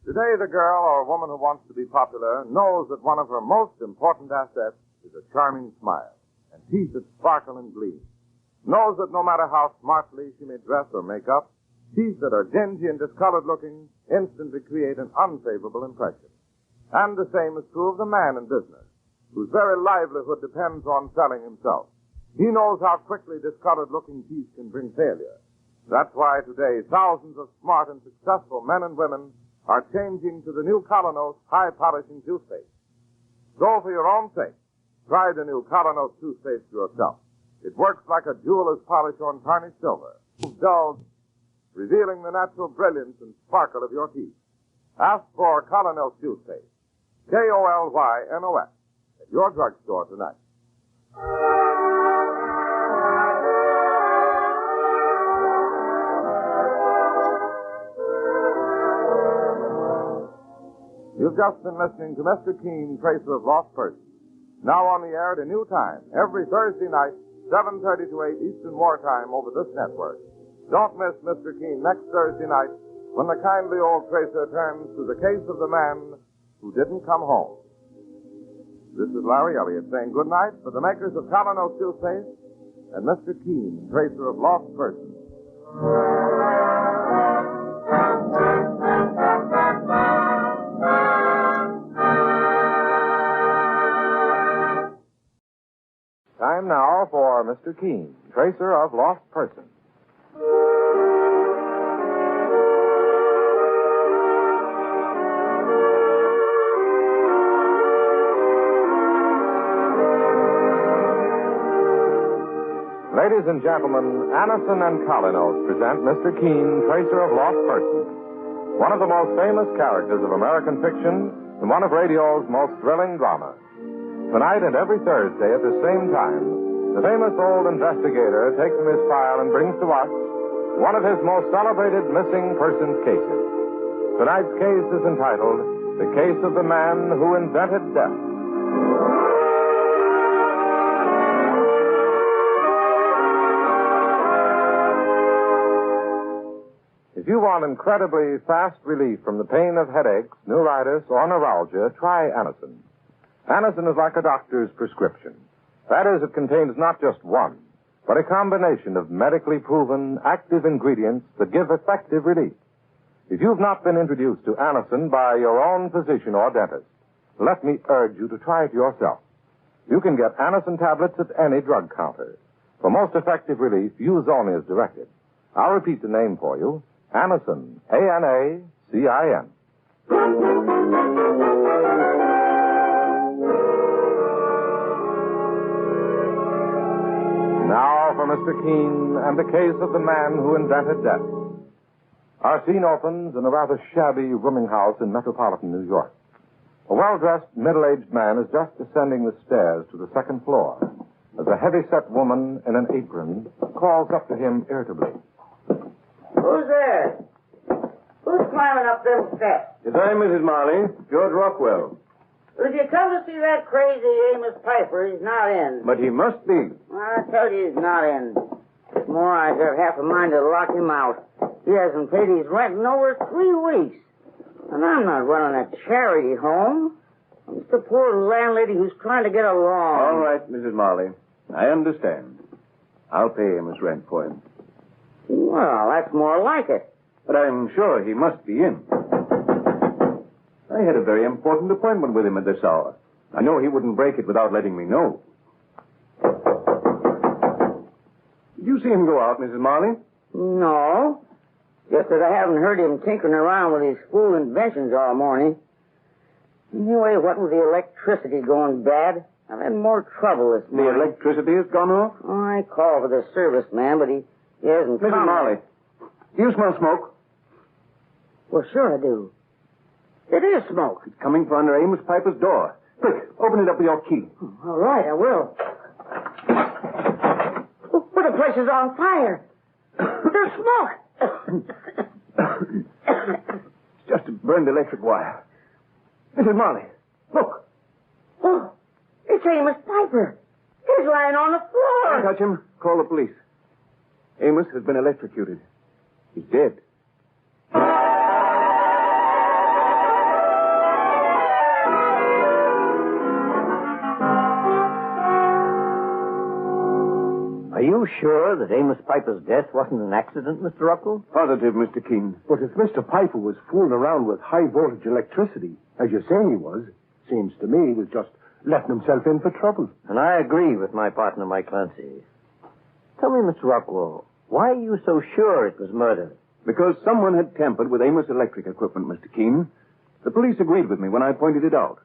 Today, the girl or woman who wants to be popular knows that one of her most important assets is a charming smile, and teeth that sparkle and gleam. Knows that no matter how smartly she may dress or make up, teeth that are dingy and discolored looking instantly create an unfavorable impression. And the same is true of the man in business, whose very livelihood depends on selling himself. He knows how quickly discolored looking teeth can bring failure. That's why today thousands of smart and successful men and women are changing to the new Colonos high polishing toothpaste. So for your own sake, try the new Colonos toothpaste yourself. It works like a jeweler's polish on tarnished silver, dull, revealing the natural brilliance and sparkle of your teeth. Ask for Colonos toothpaste, K-O-L-Y-N-O-S, at your drugstore tonight. You've just been listening to Mr. Keene, Tracer of Lost Persons. Now on the air at a new time, every Thursday night, 7:30 to 8 Eastern Wartime over this network. Don't miss Mr. Keene next Thursday night when the kindly old Tracer turns to the case of the man who didn't come home. This is Larry Elliott saying good night for the makers of Colonos toothpaste and Mr. Keene, Tracer of Lost Persons. Time now for Mr. Keene, Tracer of Lost Persons. Ladies and gentlemen, Anison and Colonos present Mr. Keene, Tracer of Lost Persons, one of the most famous characters of American fiction and one of radio's most thrilling dramas. Tonight and every Thursday at the same time, the famous old investigator takes from his file and brings to us one of his most celebrated missing persons cases. Tonight's case is entitled, The Case of the Man Who Invented Death. If you want incredibly fast relief from the pain of headaches, neuritis, or neuralgia, try Anison. Anison is like a doctor's prescription. That is, it contains not just one, but a combination of medically proven active ingredients that give effective relief. If you've not been introduced to Anison by your own physician or dentist, let me urge you to try it yourself. You can get Anison tablets at any drug counter. For most effective relief, use only as directed. I'll repeat the name for you. Anison, A-N-A-C-I-N. Now for Mr. Keene and the case of the man who invented death. Our scene opens in a rather shabby rooming house in metropolitan New York. A well-dressed, middle-aged man is just descending the stairs to the second floor as a heavy-set woman in an apron calls up to him irritably. Who's there? Who's climbing up them steps? It's I, Mrs. Marley, George Rockwell. Did you come to see that crazy Amos Piper? He's not in. But he must be. I tell you he's not in. More, I've got half a mind to lock him out. He hasn't paid his rent in over 3 weeks. And I'm not running a charity home. I'm just a poor landlady who's trying to get along. All right, Mrs. Marley. I understand. I'll pay him his rent for him. Well, that's more like it. But I'm sure he must be in. I had a very important appointment with him at this hour. I know he wouldn't break it without letting me know. Did you see him go out, Mrs. Marley? No. Just that I haven't heard him tinkering around with his fool inventions all morning. Anyway, what with the electricity going bad, I've had more trouble this morning. The electricity has gone off? Oh, I called for the service man, but he hasn't come. Mrs. Marley, do you smell smoke? Well, sure I do. It is smoke. It's coming from under Amos Piper's door. Quick, open it up with your key. All right, I will. Well, the place is on fire. There's smoke. It's just a burned electric wire. Mrs. Marley, look. Oh, it's Amos Piper. He's lying on the floor. Don't touch him. Call the police. Amos has been electrocuted. He's dead. Are you sure that Amos Piper's death wasn't an accident, Mr. Rockwell? Positive, Mr. Keene. But if Mr. Piper was fooling around with high-voltage electricity, as you're saying he was, seems to me he was just letting himself in for trouble. And I agree with my partner, Mike Clancy. Tell me, Mr. Rockwell, why are you so sure it was murder? Because someone had tampered with Amos' electric equipment, Mr. Keene. The police agreed with me when I pointed it out.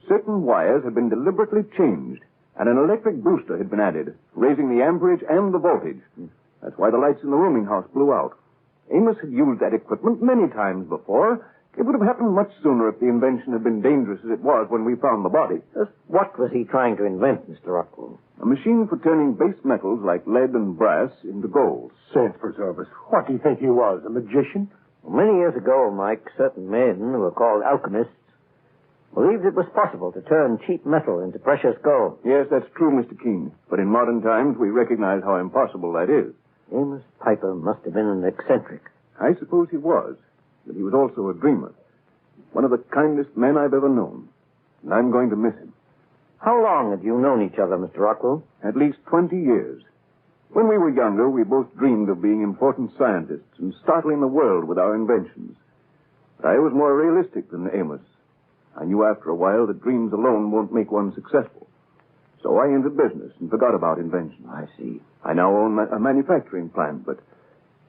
Certain wires had been deliberately changed, and an electric booster had been added, raising the amperage and the voltage. That's why the lights in the rooming house blew out. Amos had used that equipment many times before. It would have happened much sooner if the invention had been dangerous as it was when we found the body. Just what was he trying to invent, Mr. Rockwell? A machine for turning base metals like lead and brass into gold. Saints preserve us. What do you think he was, a magician? Well, many years ago, Mike, certain men who were called alchemists believed it was possible to turn cheap metal into precious gold. Yes, that's true, Mr. Keene. But in modern times, we recognize how impossible that is. Amos Piper must have been an eccentric. I suppose he was, but he was also a dreamer. One of the kindest men I've ever known. And I'm going to miss him. How long had you known each other, Mr. Rockwell? At least 20 years. When we were younger, we both dreamed of being important scientists and startling the world with our inventions. But I was more realistic than Amos. I knew after a while that dreams alone won't make one successful. So I entered business and forgot about invention. I see. I now own a manufacturing plant, but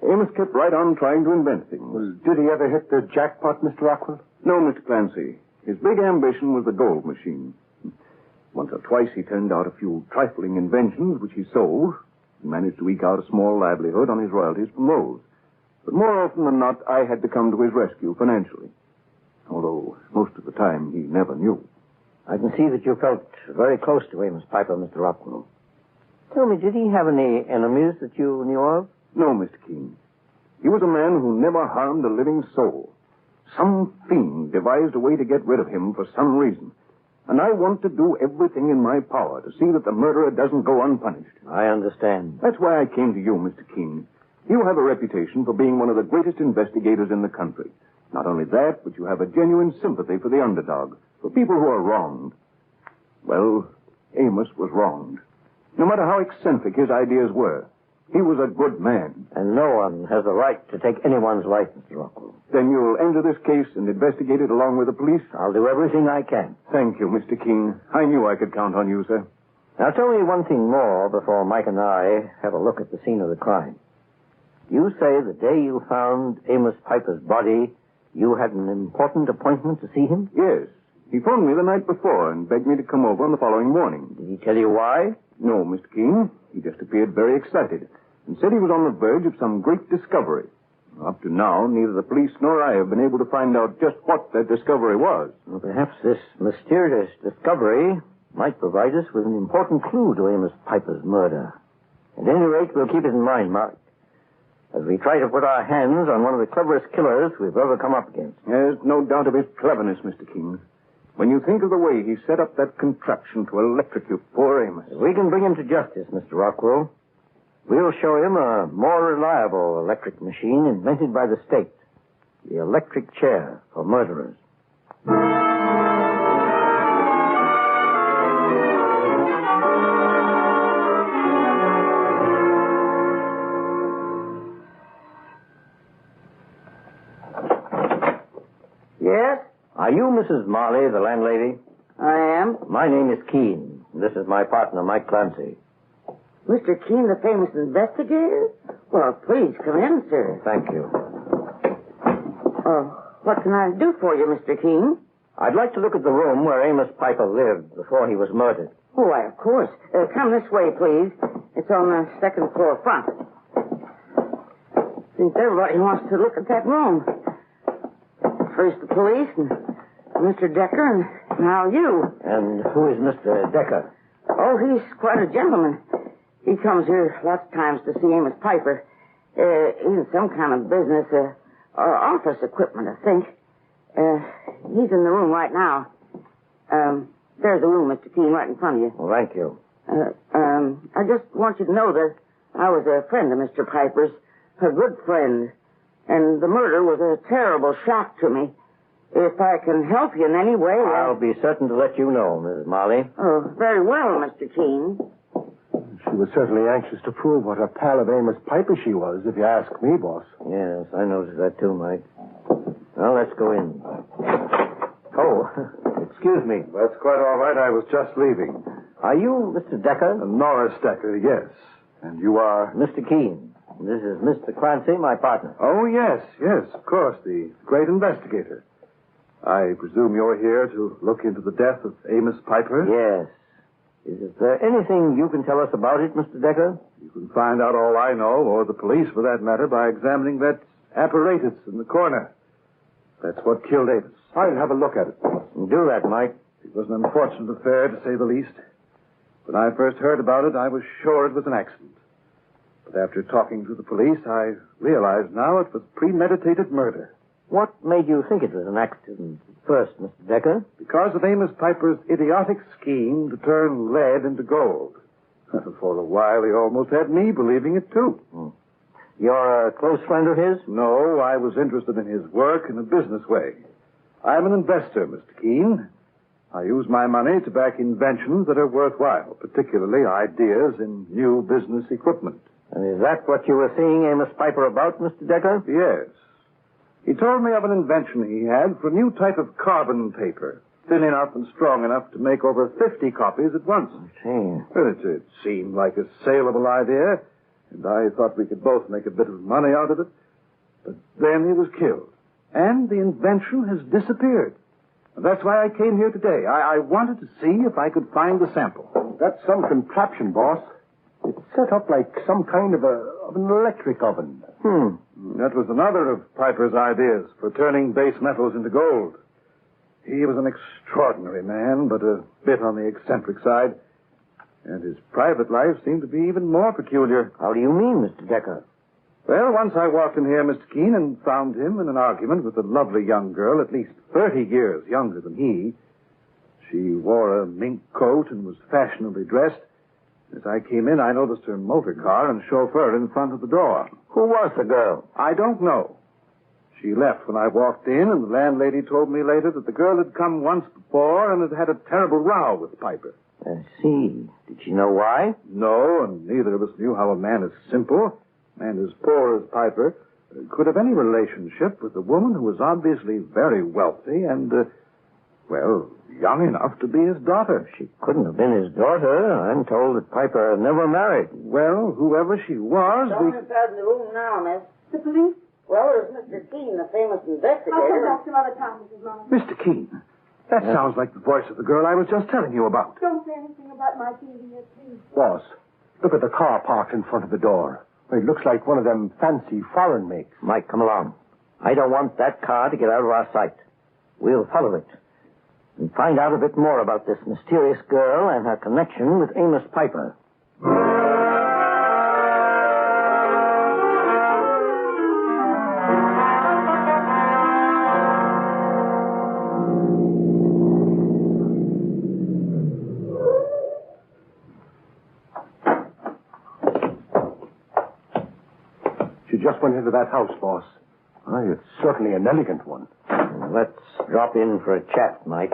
Amos kept right on trying to invent things. Well, did he ever hit the jackpot, Mr. Rockwell? No, Mr. Clancy. His big ambition was the gold machine. Once or twice he turned out a few trifling inventions which he sold and managed to eke out a small livelihood on his royalties from those. But more often than not, I had to come to his rescue financially. Although most of the time he never knew. I can see that you felt very close to Amos Piper, Mr. Rockwell. Tell me, did he have any enemies that you knew of? No, Mr. Keene. He was a man who never harmed a living soul. Some fiend devised a way to get rid of him for some reason. And I want to do everything in my power to see that the murderer doesn't go unpunished. I understand. That's why I came to you, Mr. Keene. You have a reputation for being one of the greatest investigators in the country. Not only that, but you have a genuine sympathy for the underdog, for people who are wronged. Well, Amos was wronged. No matter how eccentric his ideas were, he was a good man. And no one has the right to take anyone's life, Mr. Rockwell. Then you'll enter this case and investigate it along with the police? I'll do everything I can. Thank you, Mr. Keene. I knew I could count on you, sir. Now tell me one thing more before Mike and I have a look at the scene of the crime. You say the day you found Amos Piper's body, you had an important appointment to see him? Yes. He phoned me the night before and begged me to come over on the following morning. Did he tell you why? No, Mr. Keene. He just appeared very excited and said he was on the verge of some great discovery. Up to now, neither the police nor I have been able to find out just what that discovery was. Well, perhaps this mysterious discovery might provide us with an important clue to Amos Piper's murder. At any rate, we'll keep it in mind, Mark, as we try to put our hands on one of the cleverest killers we've ever come up against. There's no doubt of his cleverness, Mr. Keene. When you think of the way he set up that contraption to electrocute poor Amos. If we can bring him to justice, Mr. Rockwell, we'll show him a more reliable electric machine invented by the state. The electric chair for murderers. Yes? Are you Mrs. Marley, the landlady? I am. My name is Keene. This is my partner, Mike Clancy. Mr. Keene, the famous investigator? Well, please come in, sir. Thank you. What can I do for you, Mr. Keene? I'd like to look at the room where Amos Piper lived before he was murdered. Oh, why, of course. Come this way, please. It's on the second floor front. Seems everybody wants to look at that room. First the police, and Mr. Decker, and now you. And who is Mr. Decker? Oh, he's quite a gentleman. He comes here lots of times to see Amos Piper. He's in some kind of business, or office equipment, I think. He's in the room right now. There's the room, Mr. Keene, right in front of you. Well, thank you. I just want you to know that I was a friend of Mr. Piper's, a good friend, and the murder was a terrible shock to me. If I can help you in any way... I'll be certain to let you know, Mrs. Marley. Oh, very well, Mr. Keene. She was certainly anxious to prove what a pal of Amos Piper she was, if you ask me, boss. Yes, I noticed that too, Mike. Well, let's go in. Oh, excuse me. That's quite all right. I was just leaving. Are you Mr. Decker? Norris Decker, yes. And you are? Mr. Keene. This is Mr. Clancy, my partner. Oh, yes, of course, the great investigator. I presume you're here to look into the death of Amos Piper? Yes. Is there anything you can tell us about it, Mr. Decker? You can find out all I know, or the police for that matter, by examining that apparatus in the corner. That's what killed Amos. I'll have a look at it. Do that, Mike. It was an unfortunate affair, to say the least. When I first heard about it, I was sure it was an accident. But after talking to the police, I realized now it was premeditated murder. What made you think it was an accident first, Mr. Decker? Because of Amos Piper's idiotic scheme to turn lead into gold. For a while, he almost had me believing it, too. You're a close friend of his? No, I was interested in his work in a business way. I'm an investor, Mr. Keene. I use my money to back inventions that are worthwhile, particularly ideas in new business equipment. And is that what you were seeing Amos Piper about, Mr. Decker? Yes. He told me of an invention he had for a new type of carbon paper, thin enough and strong enough to make over 50 copies at once. I see. Well, it seemed like a saleable idea, and I thought we could both make a bit of money out of it. But then he was killed, and the invention has disappeared. And that's why I came here today. I wanted to see if I could find the sample. That's some contraption, boss. It's set up like some kind of an electric oven. That was another of Piper's ideas for turning base metals into gold. He was an extraordinary man, but a bit on the eccentric side. And his private life seemed to be even more peculiar. How do you mean, Mr. Decker? Well, once I walked in here, Mr. Keene, and found him in an argument with a lovely young girl, at least 30 years younger than he. She wore a mink coat and was fashionably dressed. As I came in, I noticed her motor car and chauffeur in front of the door. Who was the girl? I don't know. She left when I walked in, and the landlady told me later that the girl had come once before and had had a terrible row with Piper. I see. Did she know why? No, and neither of us knew how a man as simple, and as poor as Piper, could have any relationship with a woman who was obviously very wealthy and, young enough to be his daughter. She couldn't have been his daughter. I'm told that Piper never married. Well, whoever she was... Someone inside the room now, miss. The police? Well, there's Mr. Keene, the famous I'll come investigator. back some other time, Mrs. Muller. Mr. Keene, that sounds like the voice of the girl I was just telling you about. Don't say anything about my being here, please. Boss, look at the car parked in front of the door. It looks like one of them fancy foreign makes. Mike, come along. I don't want that car to get out of our sight. We'll follow it and find out a bit more about this mysterious girl and her connection with Amos Piper. She just went into that house, boss. It's certainly an elegant one. Let's drop in for a chat, Mike.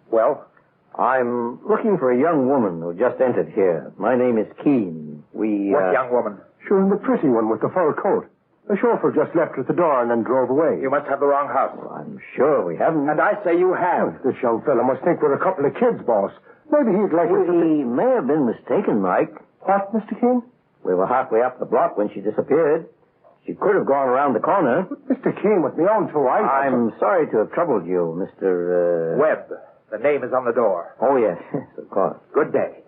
Well? I'm looking for a young woman who just entered here. My name is Keene. What young woman? Sure, the pretty one with the fur coat. The chauffeur just left her at the door and then drove away. You must have the wrong house. Well, I'm sure we haven't. And I say you have. This young fellow must think we're a couple of kids, boss. Maybe he'd like us to... He may have been mistaken, Mike. What, Mr. Keene? We were halfway up the block when she disappeared. She could have gone around the corner. But Mr. Keene, with me own two eyes... I'm sorry to have troubled you, Mr. Webb. The name is on the door. Oh, yes, of course. Good day.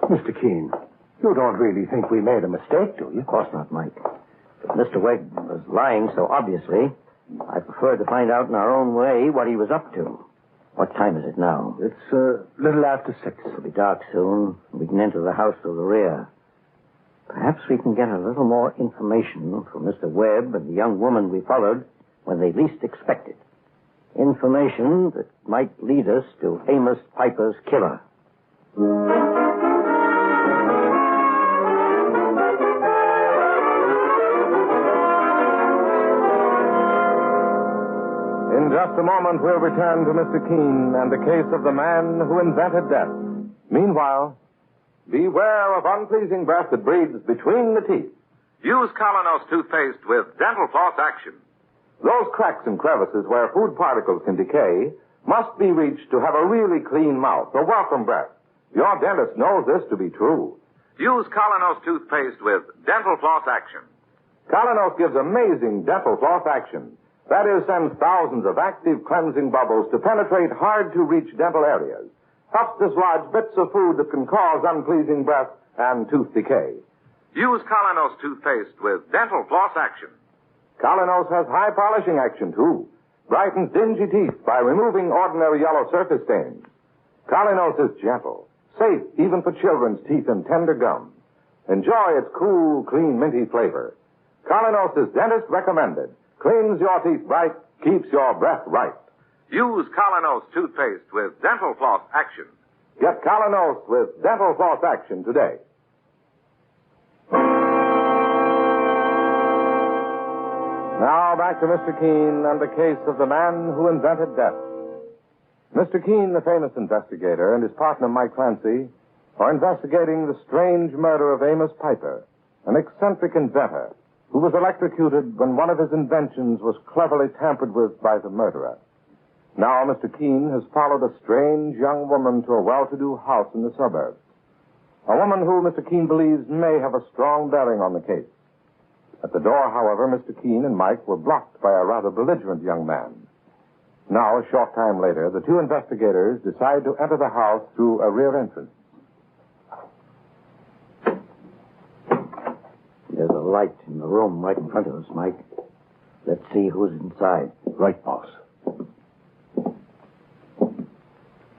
Mr. Keene, you don't really think we made a mistake, do you? Of course not, Mike. If Mr. Webb was lying so obviously, I prefer to find out in our own way what he was up to. What time is it now? It's a little after 6. It'll be dark soon. We can enter the house through the rear. Perhaps we can get a little more information from Mr. Webb and the young woman we followed when they least expect it. Information that might lead us to Amos Piper's killer. In just a moment, we'll return to Mr. Keene and the case of the man who invented death. Meanwhile, beware of unpleasing breath that breathes between the teeth. Use Colonos toothpaste with dental floss action. Those cracks and crevices where food particles can decay must be reached to have a really clean mouth, a welcome breath. Your dentist knows this to be true. Use Colonos toothpaste with dental floss action. Colonos gives amazing dental floss action. That is, sends thousands of active cleansing bubbles to penetrate hard-to-reach dental areas. Helps dislodge bits of food that can cause unpleasing breath and tooth decay. Use Colonos toothpaste with dental floss action. Colonos has high polishing action, too. Brightens dingy teeth by removing ordinary yellow surface stains. Colonos is gentle, safe even for children's teeth and tender gums. Enjoy its cool, clean, minty flavor. Colonos is dentist recommended. Cleans your teeth bright, keeps your breath right. Use Colonos toothpaste with dental floss action. Get Colonos with dental floss action today. Now back to Mr. Keene and the case of the man who invented death. Mr. Keene, the famous investigator, and his partner Mike Clancy are investigating the strange murder of Amos Piper, an eccentric inventor who was electrocuted when one of his inventions was cleverly tampered with by the murderer. Now Mr. Keene has followed a strange young woman to a well-to-do house in the suburbs. A woman who Mr. Keene believes may have a strong bearing on the case. At the door, however, Mr. Keene and Mike were blocked by a rather belligerent young man. Now, a short time later, the two investigators decide to enter the house through a rear entrance. There's a light in the room right in front of us, Mike. Let's see who's inside. Right, boss.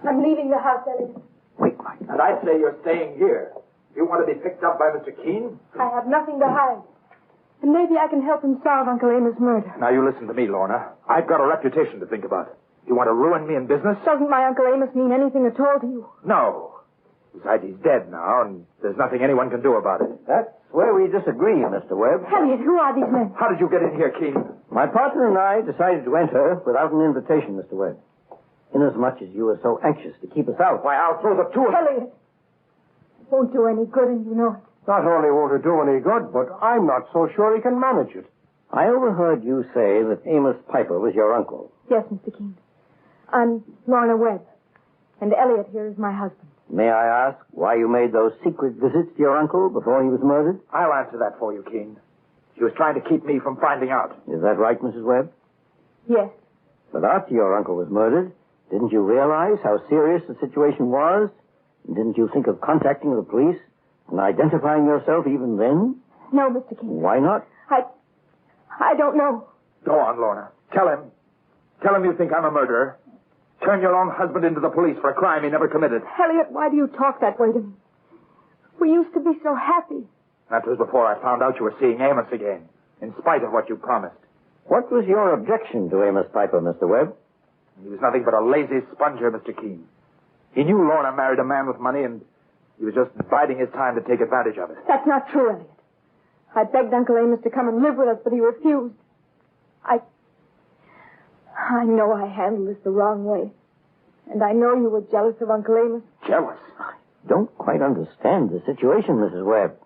I'm leaving the house, Elliot. Wait, Mike. And I'd say you're staying here. You want to be picked up by Mr. Keene? I have nothing to hide. And maybe I can help him solve Uncle Amos' murder. Now, you listen to me, Lorna. I've got a reputation to think about. You want to ruin me in business? Doesn't my Uncle Amos mean anything at all to you? No. Besides, he's dead now, and there's nothing anyone can do about it. That's where we disagree, Mr. Webb. Elliot, who are these men? How did you get in here, Keene? My partner and I decided to enter without an invitation, Mr. Webb. Inasmuch as you were so anxious to keep us out. Why, I'll throw the two of Elliot, it won't do any good, and you know it. Not only won't it do any good, but I'm not so sure he can manage it. I overheard you say that Amos Piper was your uncle. Yes, Mr. Keene. I'm Lorna Webb, and Elliot here is my husband. May I ask why you made those secret visits to your uncle before he was murdered? I'll answer that for you, Keene. She was trying to keep me from finding out. Is that right, Mrs. Webb? Yes. But after your uncle was murdered, didn't you realize how serious the situation was? And didn't you think of contacting the police and identifying yourself even then? No, Mr. Keene. Why not? I don't know. Go on, Lorna. Tell him. Tell him you think I'm a murderer. Turn your own husband into the police for a crime he never committed. Elliot, why do you talk that way to me? We used to be so happy. That was before I found out you were seeing Amos again, in spite of what you promised. What was your objection to Amos Piper, Mr. Webb? He was nothing but a lazy sponger, Mr. Keene. He knew Lorna married a man with money, and he was just biding his time to take advantage of it. That's not true, Elliot. I begged Uncle Amos to come and live with us, but he refused. I know I handled this the wrong way. And I know you were jealous of Uncle Amos. Jealous? I don't quite understand the situation, Mrs. Webb.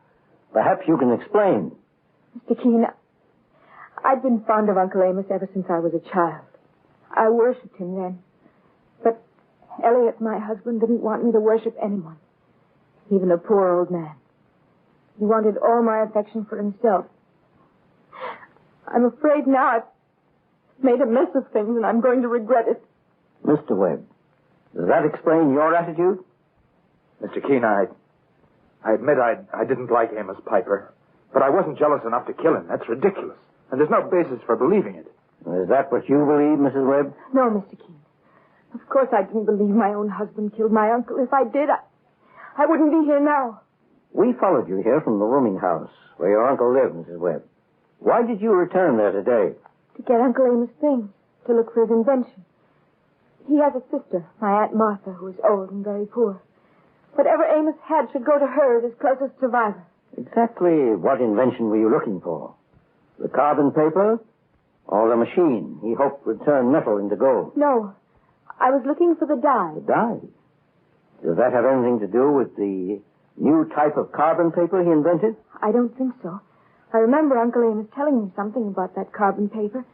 Perhaps you can explain. Mr. Keene, I've been fond of Uncle Amos ever since I was a child. I worshipped him then. But Elliot, my husband, didn't want me to worship anyone, even a poor old man. He wanted all my affection for himself. I'm afraid now I've made a mess of things, and I'm going to regret it. Mr. Webb, does that explain your attitude? Mr. Keene, I admit I didn't like Amos Piper, but I wasn't jealous enough to kill him. That's ridiculous. And there's no basis for believing it. Is that what you believe, Mrs. Webb? No, Mr. Keene. Of course I didn't believe my own husband killed my uncle. If I did, I wouldn't be here now. We followed you here from the rooming house where your uncle lived, Mrs. Webb. Why did you return there today? To get Uncle Amos' things, to look for his invention. He has a sister, my Aunt Martha, who is old and very poor. Whatever Amos had should go to her as his closest survivor. Exactly what invention were you looking for? The carbon paper Or the machine he hoped would turn metal into gold? No. I was looking for the dye. The dye? Does that have anything to do with the new type of carbon paper he invented? I don't think so. I remember Uncle Amos telling me something about that carbon paper.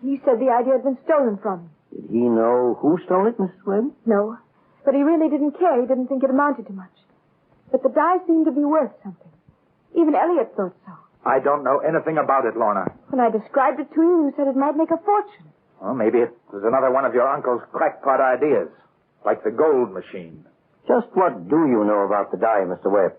He said the idea had been stolen from him. Did he know who stole it, Mrs. Webb? No, but he really didn't care. He didn't think it amounted to much. But the dye seemed to be worth something. Even Elliot thought so. I don't know anything about it, Lorna. When I described it to you, you said it might make a fortune. Well, maybe it was another one of your uncle's crackpot ideas, like the gold machine. Just what do you know about the dye, Mr. Webb?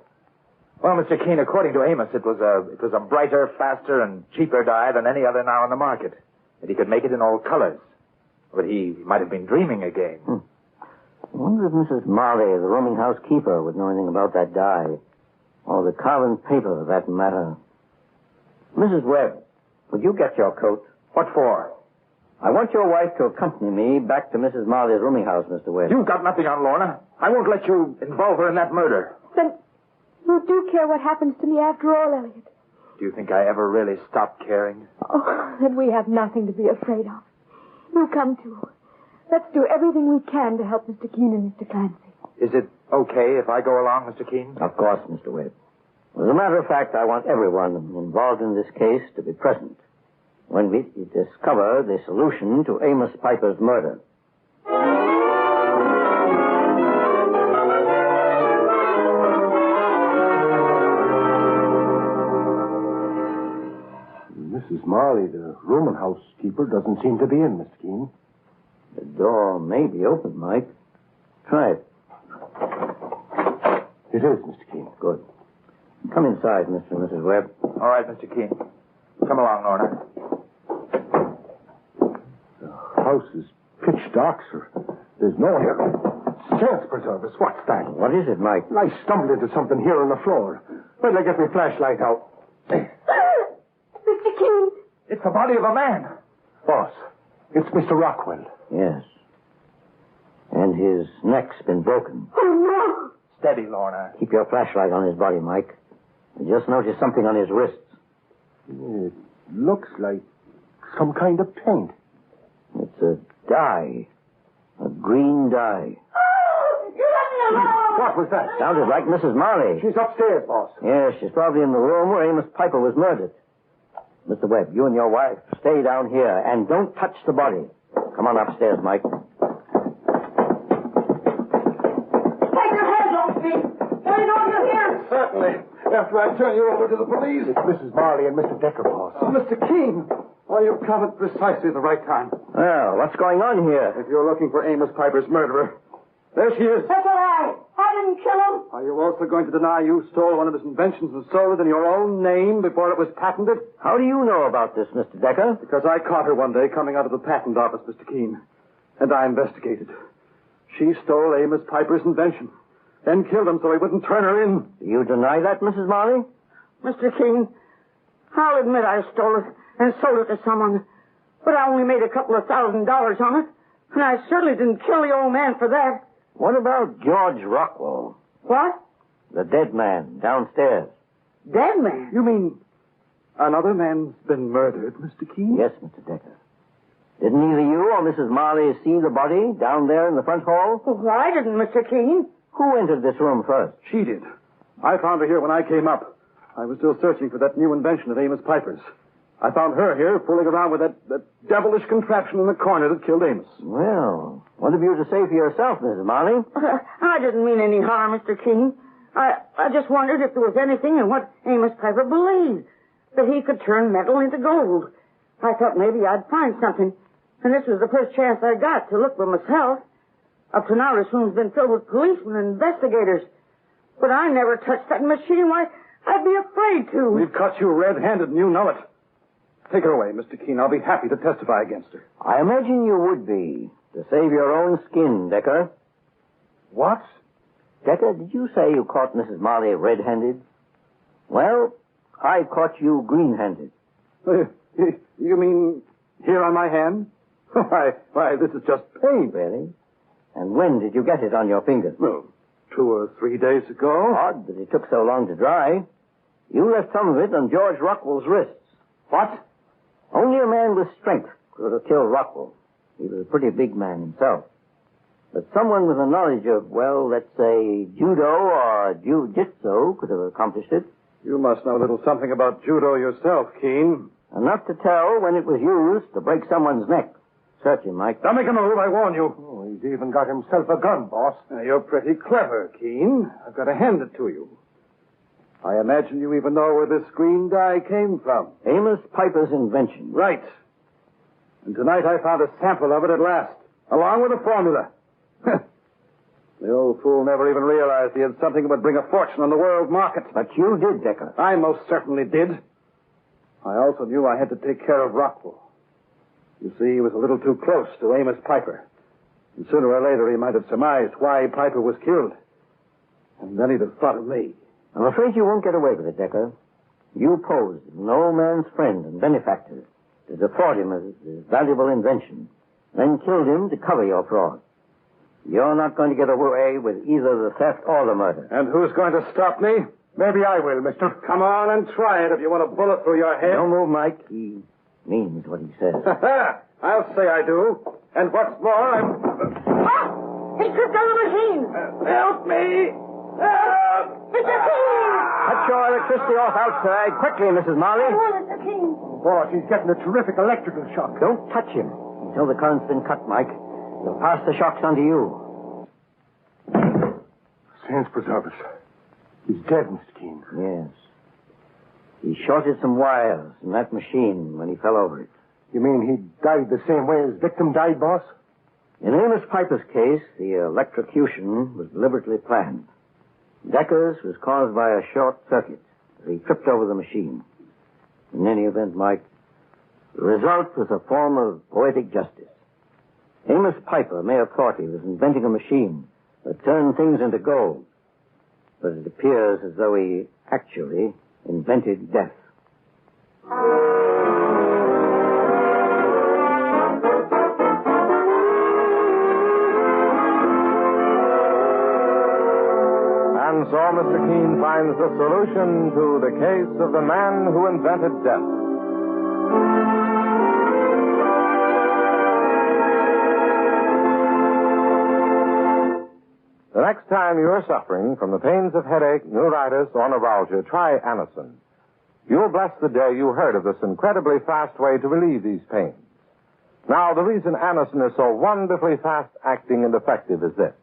Well, Mr. Keene, according to Amos, it was a brighter, faster, and cheaper dye than any other now on the market. And he could make it in all colors. But he might have been dreaming again. I wonder if Mrs. Marley, the rooming house keeper, would know anything about that dye. Or the carbon paper, for that matter. Mrs. Webb, would you get your coat? What for? I want your wife to accompany me back to Mrs. Marley's rooming house, Mr. Webb. You've got nothing on Lorna. I won't let you involve her in that murder. Then you do care what happens to me after all, Elliot. Do you think I ever really stopped caring? Oh, then we have nothing to be afraid of. You come too. Let's do everything we can to help Mr. Keene and Mr. Clancy. Is it okay if I go along, Mr. Keene? Of course, Mr. Webb. As a matter of fact, I want everyone involved in this case to be present when we discover the solution to Amos Piper's murder. Mrs. Marley, the rooming housekeeper, doesn't seem to be in, Mr. Keene. The door may be open, Mike. Try it. It is, Mr. Keene. Good. Come inside, Mr. and Mrs. Webb. All right, Mr. Keene. Come along, Lorna. The house is pitch dark, sir. There's no one here. Chance preserve us. What's that? What is it, Mike? I stumbled into something here on the floor. Wait till I get my flashlight out. Mr. Keene! It's the body of a man. Boss, it's Mr. Rockwell. Yes. And his neck's been broken. Oh, no! Steady, Lorna. Keep your flashlight on his body, Mike. I just noticed something on his wrists. It looks like some kind of paint. It's a dye. A green dye. Oh, you let me alone! What was that? Sounded like Mrs. Marley. She's upstairs, boss. Yes, she's probably in the room where Amos Piper was murdered. Mr. Webb, you and your wife stay down here and don't touch the body. Come on upstairs, Mike. Take your hands off me! Let me know if you're here! Certainly. After I turn you over to the police. It's Mrs. Marley and Mr. Decker, boss. Oh, Mr. Keene! Why, you've come at precisely the right time. Well, what's going on here? If you're looking for Amos Piper's murderer, there she is. That's a lie! I didn't kill him! Are you also going to deny you stole one of his inventions and sold it in your own name before it was patented? How do you know about this, Mr. Decker? Because I caught her one day coming out of the patent office, Mr. Keene. And I investigated. She stole Amos Piper's invention. Then killed him so he wouldn't turn her in. Do you deny that, Mrs. Marley? Mr. Keene, I'll admit I stole it and sold it to someone. But I only made a couple of $1,000 on it. And I certainly didn't kill the old man for that. What about George Rockwell? What? The dead man downstairs. Dead man? You mean another man's been murdered, Mr. Keene? Yes, Mr. Decker. Didn't either you or Mrs. Marley see the body down there in the front hall? Well, I didn't, Mr. Keene. Who entered this room first? She did. I found her here when I came up. I was still searching for that new invention of Amos Piper's. I found her here fooling around with that devilish contraption in the corner that killed Amos. Well, what have you to say for yourself, Mrs. Marley? I didn't mean any harm, Mr. Keene. I just wondered if there was anything in what Amos Piper believed, that he could turn metal into gold. I thought maybe I'd find something, and this was the first chance I got to look for myself. Up to now, this room's been filled with policemen and investigators. But I never touched that machine. Why, I'd be afraid to. We've caught you red-handed, and you know it. Take her away, Mr. Keene. I'll be happy to testify against her. I imagine you would be, to save your own skin, Decker. What? Decker, did you say you caught Mrs. Marley red-handed? Well, I caught you green-handed. You mean here on my hand? Why, this is just paint. Really? And when did you get it on your fingers? Well, 2 or 3 days ago. Odd that it took so long to dry. You left some of it on George Rockwell's wrists. What? Only a man man with strength could have killed Rockwell. He was a pretty big man himself. But someone with a knowledge of, well, let's say, judo or jiu-jitsu could have accomplished it. You must know a little something about judo yourself, Keene. Enough to tell when it was used to break someone's neck. Search him, Mike. Don't make a move, I warn you. Oh, he's even got himself a gun, boss. Now, you're pretty clever, Keene. I've got to hand it to you. I imagine you even know where this green dye came from. Amos Piper's invention. Right. And tonight I found a sample of it at last, along with a formula. The old fool never even realized he had something that would bring a fortune on the world market. But you did, Decker. I most certainly did. I also knew I had to take care of Rockwell. You see, he was a little too close to Amos Piper. And sooner or later he might have surmised why Piper was killed. And then he'd have thought of me. I'm afraid you won't get away with it, Decker. You posed as an old man's friend and benefactor to defraud him of his valuable invention, then killed him to cover your fraud. You're not going to get away with either the theft or the murder. And who's going to stop me? Maybe I will, mister. Come on and try it if you want a bullet through your head. Don't move, Mike. He means what he says. I'll say I do. And what's more, I'm... He tripped on the machine! Help me! Help! Mr. Keene! Cut your electricity off outside. Quickly, Mrs. Marley. Oh, Mr. Keene. Boss, he's getting a terrific electrical shock. Don't touch him until the current's been cut, Mike. He'll pass the shocks on to you. Saints preserve us. He's dead, Mr. Keene. Yes. He shorted some wires in that machine when he fell over it. You mean he died the same way his victim died, boss? In Amos Piper's case, the electrocution was deliberately planned. Decker's was caused by a short circuit as he tripped over the machine. In any event, Mike, the result was a form of poetic justice. Amos Piper may have thought he was inventing a machine that turned things into gold, but it appears as though he actually invented death. And so Mr. Keene finds the solution to the case of the man who invented death. The next time you're suffering from the pains of headache, neuritis, or neuralgia, try Anacin. You'll bless the day you heard of this incredibly fast way to relieve these pains. Now, the reason Anacin is so wonderfully fast-acting and effective is this.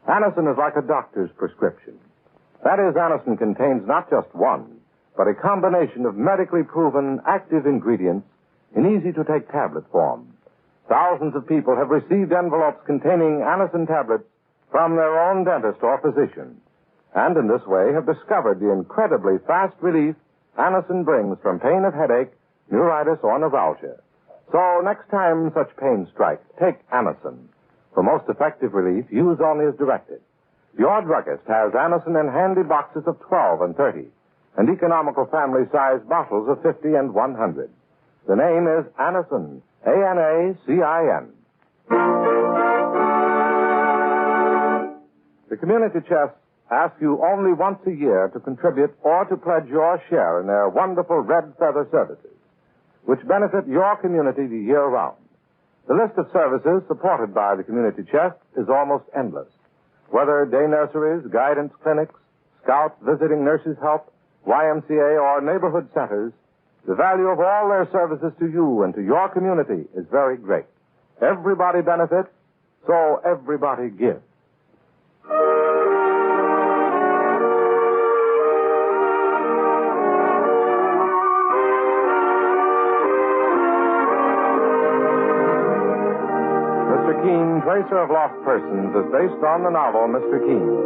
Anacin is like a doctor's prescription. That is, Anacin contains not just one, but a combination of medically proven active ingredients in easy-to-take tablet form. Thousands of people have received envelopes containing Anacin tablets from their own dentist or physician, and in this way have discovered the incredibly fast relief Anacin brings from pain of headache, neuritis, or neuralgia. So next time such pain strikes, take Anacin. For most effective relief, use only as directed. Your druggist has Anacin in handy boxes of 12 and 30, and economical family-sized bottles of 50 and 100. The name is Anacin, A-N-A-C-I-N. The community chest asks you only once a year to contribute or to pledge your share in their wonderful red feather services, which benefit your community the year round. The list of services supported by the community chest is almost endless. Whether day nurseries, guidance clinics, Scout visiting nurses' help, YMCA, or neighborhood centers, the value of all their services to you and to your community is very great. Everybody benefits, so everybody gives. Mr. Keene, Tracer of Lost Persons, is based on the novel Mr. Keene.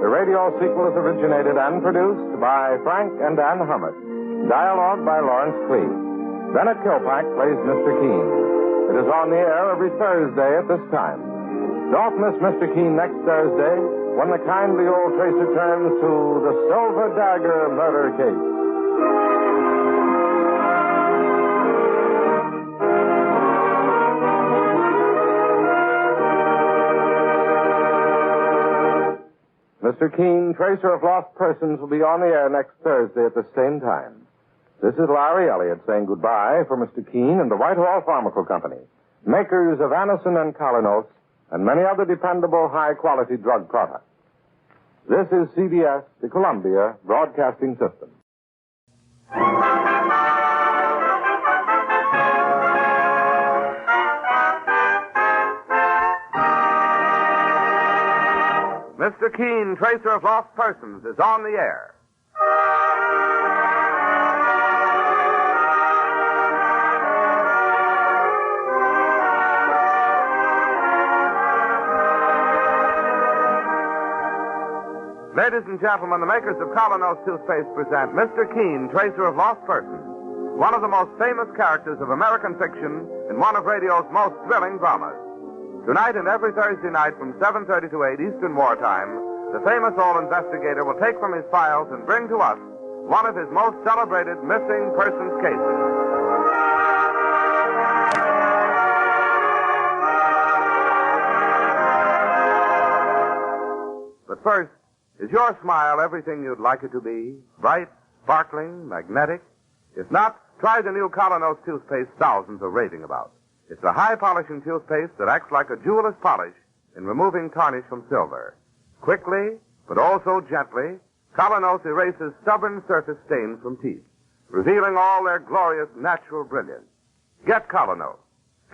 The radio sequel is originated and produced by Frank and Ann Hummert. Dialogue by Lawrence Cleave. Bennett Kilpack plays Mr. Keene. It is on the air every Thursday at this time. Don't miss Mr. Keene next Thursday when the kindly old Tracer turns to the Silver Dagger murder case. Mr. Keene, Tracer of Lost Persons, will be on the air next Thursday at the same time. This is Larry Elliott saying goodbye for Mr. Keene and the Whitehall Pharmaceutical Company, makers of Anacin and Calanos and many other dependable high-quality drug products. This is CBS, the Columbia Broadcasting System. Mr. Keene, Tracer of Lost Persons, is on the air. Ladies and gentlemen, the makers of Calanos toothpaste present Mr. Keene, Tracer of Lost Persons, one of the most famous characters of American fiction in one of radio's most thrilling dramas. Tonight and every Thursday night from 7:30 to 8 Eastern Wartime, the famous old investigator will take from his files and bring to us one of his most celebrated missing persons cases. But first, is your smile everything you'd like it to be? Bright, sparkling, magnetic? If not, try the new Calanos toothpaste thousands are raving about. It's a high-polishing toothpaste that acts like a jeweler's polish in removing tarnish from silver. Quickly, but also gently, Calanos erases stubborn surface stains from teeth, revealing all their glorious natural brilliance. Get Calanos.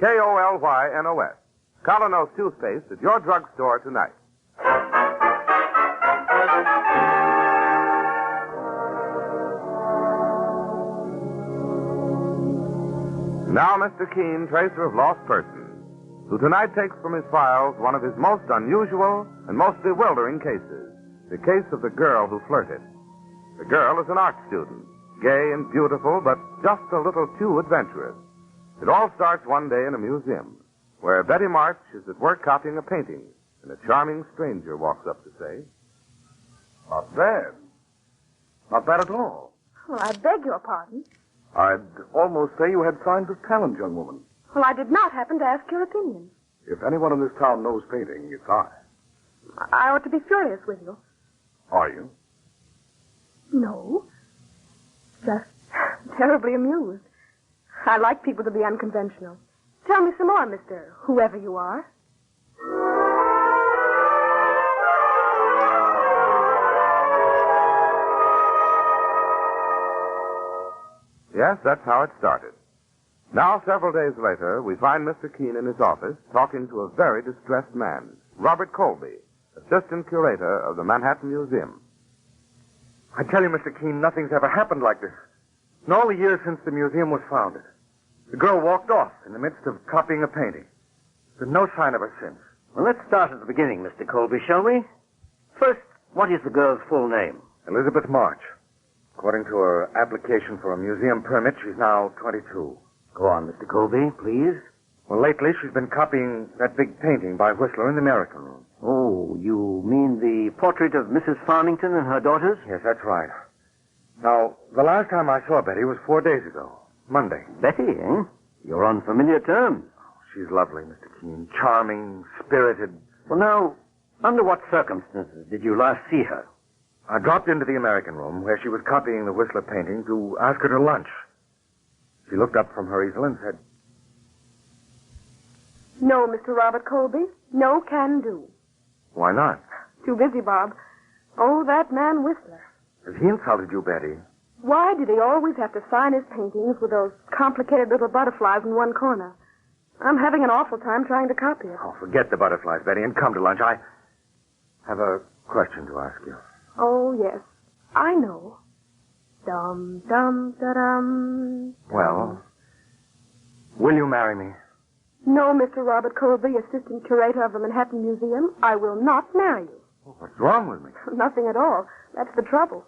K-O-L-Y-N-O-S. Calanos toothpaste at your drugstore tonight. Now, Mr. Keene, Tracer of Lost Persons, who tonight takes from his files one of his most unusual and most bewildering cases, the case of the girl who flirted. The girl is an art student, gay and beautiful, but just a little too adventurous. It all starts one day in a museum, where Betty March is at work copying a painting, and a charming stranger walks up to say, "Not bad. Not bad at all. Well, I beg your pardon. I'd almost say you had signs of talent, young woman. Well, I did not happen to ask your opinion. If anyone in this town knows painting, it's I. I ought to be furious with you. Are you? No. Just terribly amused. I like people to be unconventional. Tell me some more, Mr. Whoever you are. Yes, that's how it started. Now, several days later, we find Mr. Keene in his office talking to a very distressed man, Robert Colby, assistant curator of the Manhattan Museum. I tell you, Mr. Keene, nothing's ever happened like this. In all the years since the museum was founded. The girl walked off in the midst of copying a painting. There's no sign of her since. Well, let's start at the beginning, Mr. Colby, shall we? First, what is the girl's full name? Elizabeth March. According to her application for a museum permit, she's now 22. Go on, Mr. Colby, please. Well, lately she's been copying that big painting by Whistler in the American Room. Oh, you mean the portrait of Mrs. Farmington and her daughters? Yes, that's right. Now, the last time I saw Betty was 4 days ago. Monday. Betty, eh? You're on familiar terms. She's lovely, Mr. Keene. Charming, spirited. Well, now, under what circumstances did you last see her? I dropped into the American Room where she was copying the Whistler painting to ask her to lunch. She looked up from her easel and said, No, Mr. Robert Colby. No can do. Why not? Too busy, Bob. Oh, that man Whistler. Has he insulted you, Betty? Why did he always have to sign his paintings with those complicated little butterflies in one corner? I'm having an awful time trying to copy it. Oh, forget the butterflies, Betty, and come to lunch. I have a question to ask you. Oh, yes. I know. Dum, dum, da-dum. Well, will you marry me? No, Mr. Robert Colby, assistant curator of the Manhattan Museum. I will not marry you. What's wrong with me? Nothing at all. That's the trouble.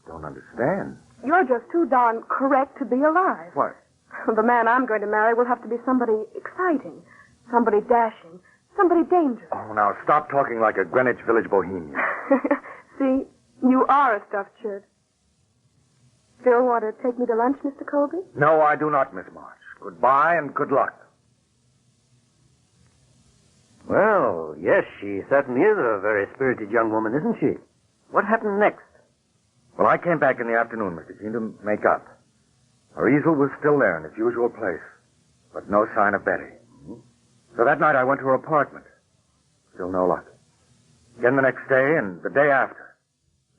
Don't understand. You're just too darn correct to be alive. What? The man I'm going to marry will have to be somebody exciting, somebody dashing, somebody dangerous. Oh, now stop talking like a Greenwich Village bohemian. See, you are a stuffed shirt. Still want to take me to lunch, Mr. Colby? No, I do not, Miss March. Goodbye and good luck. Well, yes, she certainly is a very spirited young woman, isn't she? What happened next? Well, I came back in the afternoon, Mr. Keene, to make up. Her easel was still there in its usual place, but no sign of Betty. So that night I went to her apartment. Still no luck. Again the next day and the day after.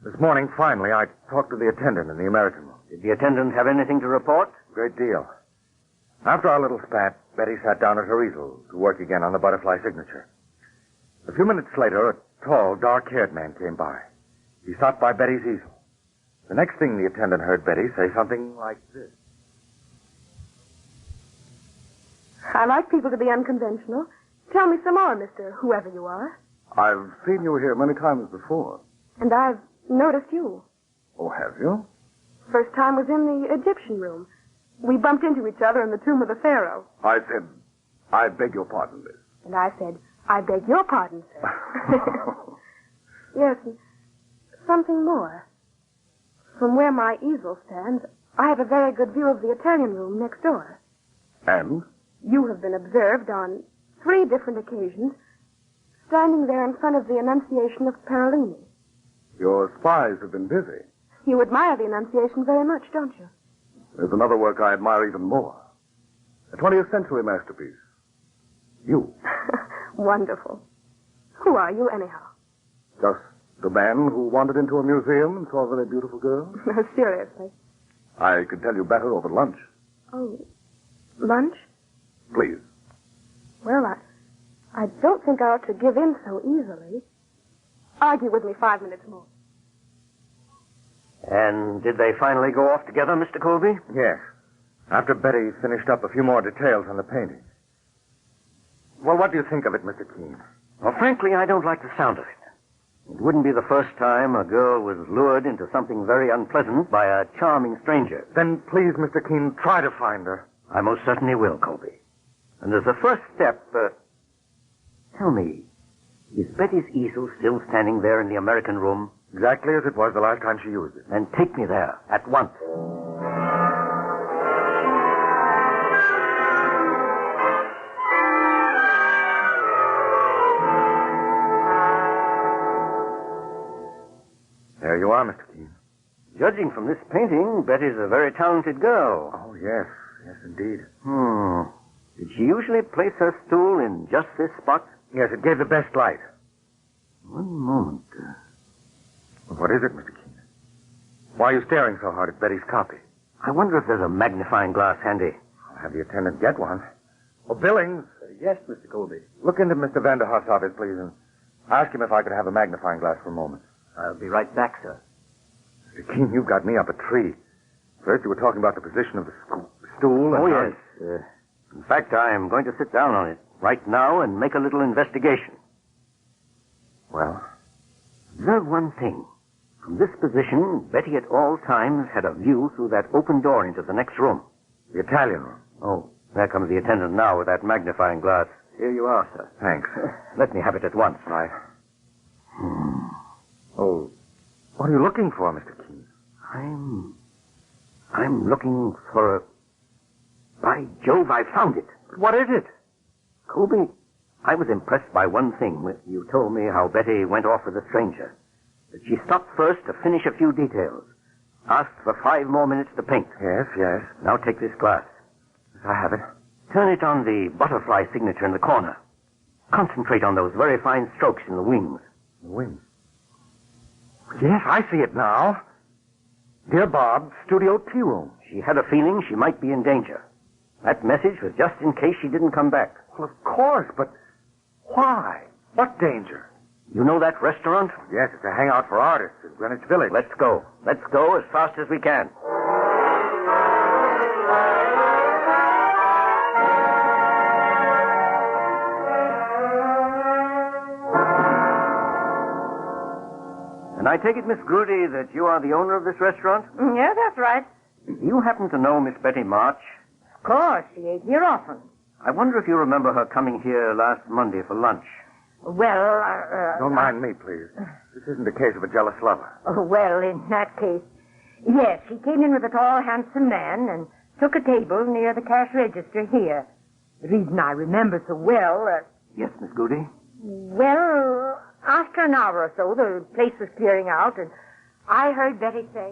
This morning, finally, I talked to the attendant in the American room. Did the attendant have anything to report? Great deal. After our little spat, Betty sat down at her easel to work again on the butterfly signature. A few minutes later, a tall, dark-haired man came by. He stopped by Betty's easel. The next thing the attendant heard Betty say something like this. I like people to be unconventional. Tell me some more, Mr. Whoever you are. I've seen you here many times before. And I've noticed you. Oh, have you? First time was in the Egyptian room. We bumped into each other in the tomb of the pharaoh. I said, I beg your pardon, miss. And I said, I beg your pardon, sir. Yes, and something more. From where my easel stands, I have a very good view of the Italian room next door. And? You have been observed on 3 different occasions, standing there in front of the Annunciation of Parolini. Your spies have been busy. You admire the Annunciation very much, don't you? There's another work I admire even more. A 20th century masterpiece. You. Wonderful. Who are you, anyhow? Just the man who wandered into a museum and saw a very beautiful girl? Seriously. I could tell you better over lunch. Oh, lunch? Please. Well, I don't think I ought to give in so easily. Argue with me 5 minutes more. And did they finally go off together, Mr. Colby? Yes. After Betty finished up a few more details on the painting. Well, what do you think of it, Mr. Keene? Well, frankly, I don't like the sound of it. It wouldn't be the first time a girl was lured into something very unpleasant by a charming stranger. Then please, Mr. Keene, try to find her. I most certainly will, Colby. And as a first step, tell me, is Betty's easel still standing there in the American room? Exactly as it was the last time she used it. Then take me there, at once. There you are, Mr. Keene. Judging from this painting, Betty's a very talented girl. Oh, yes. Yes, indeed. Did she usually place her stool in just this spot? Yes, it gave the best light. One moment. What is it, Mr. Keene? Why are you staring so hard at Betty's copy? I wonder if there's a magnifying glass handy. I'll have the attendant get one. Oh, Billings. Yes, Mr. Colby. Look into Mr. Vanderhoff's office, please, and ask him if I could have a magnifying glass for a moment. I'll be right back, sir. Mr. Keene, you've got me up a tree. First, you were talking about the position of the stool. Oh, yes. In fact, I'm going to sit down on it right now and make a little investigation. Well? Observe one thing. From this position, Betty at all times had a view through that open door into the next room. The Italian room. Oh, there comes the attendant now with that magnifying glass. Here you are, sir. Thanks. Let me have it at once. Right. Oh, what are you looking for, Mr. Keene? I'm looking for a... By Jove, I found it. What is it? Colby, I was impressed by one thing. You told me how Betty went off with a stranger. That she stopped first to finish a few details. Asked for 5 more minutes to paint. Yes, yes. Now take this glass. I have it. Turn it on the butterfly signature in the corner. Concentrate on those very fine strokes in the wings. The wings? Yes, I see it now. Dear Bob, Studio Tea Room. She had a feeling she might be in danger. That message was just in case she didn't come back. Well, of course, but why? What danger? You know that restaurant? Yes, it's a hangout for artists in Greenwich Village. Let's go. Let's go as fast as we can. And I take it, Miss Grudy, that you are the owner of this restaurant? Yeah, that's right. Do you happen to know Miss Betty March? Of course, she ate here often. I wonder if you remember her coming here last Monday for lunch. Well, Don't mind me, please. This isn't a case of a jealous lover. Well, in that case, yes, she came in with a tall, handsome man and took a table near the cash register here. The reason I remember so well... Yes, Miss Goody? Well, after an hour or so, the place was clearing out, and I heard Betty say...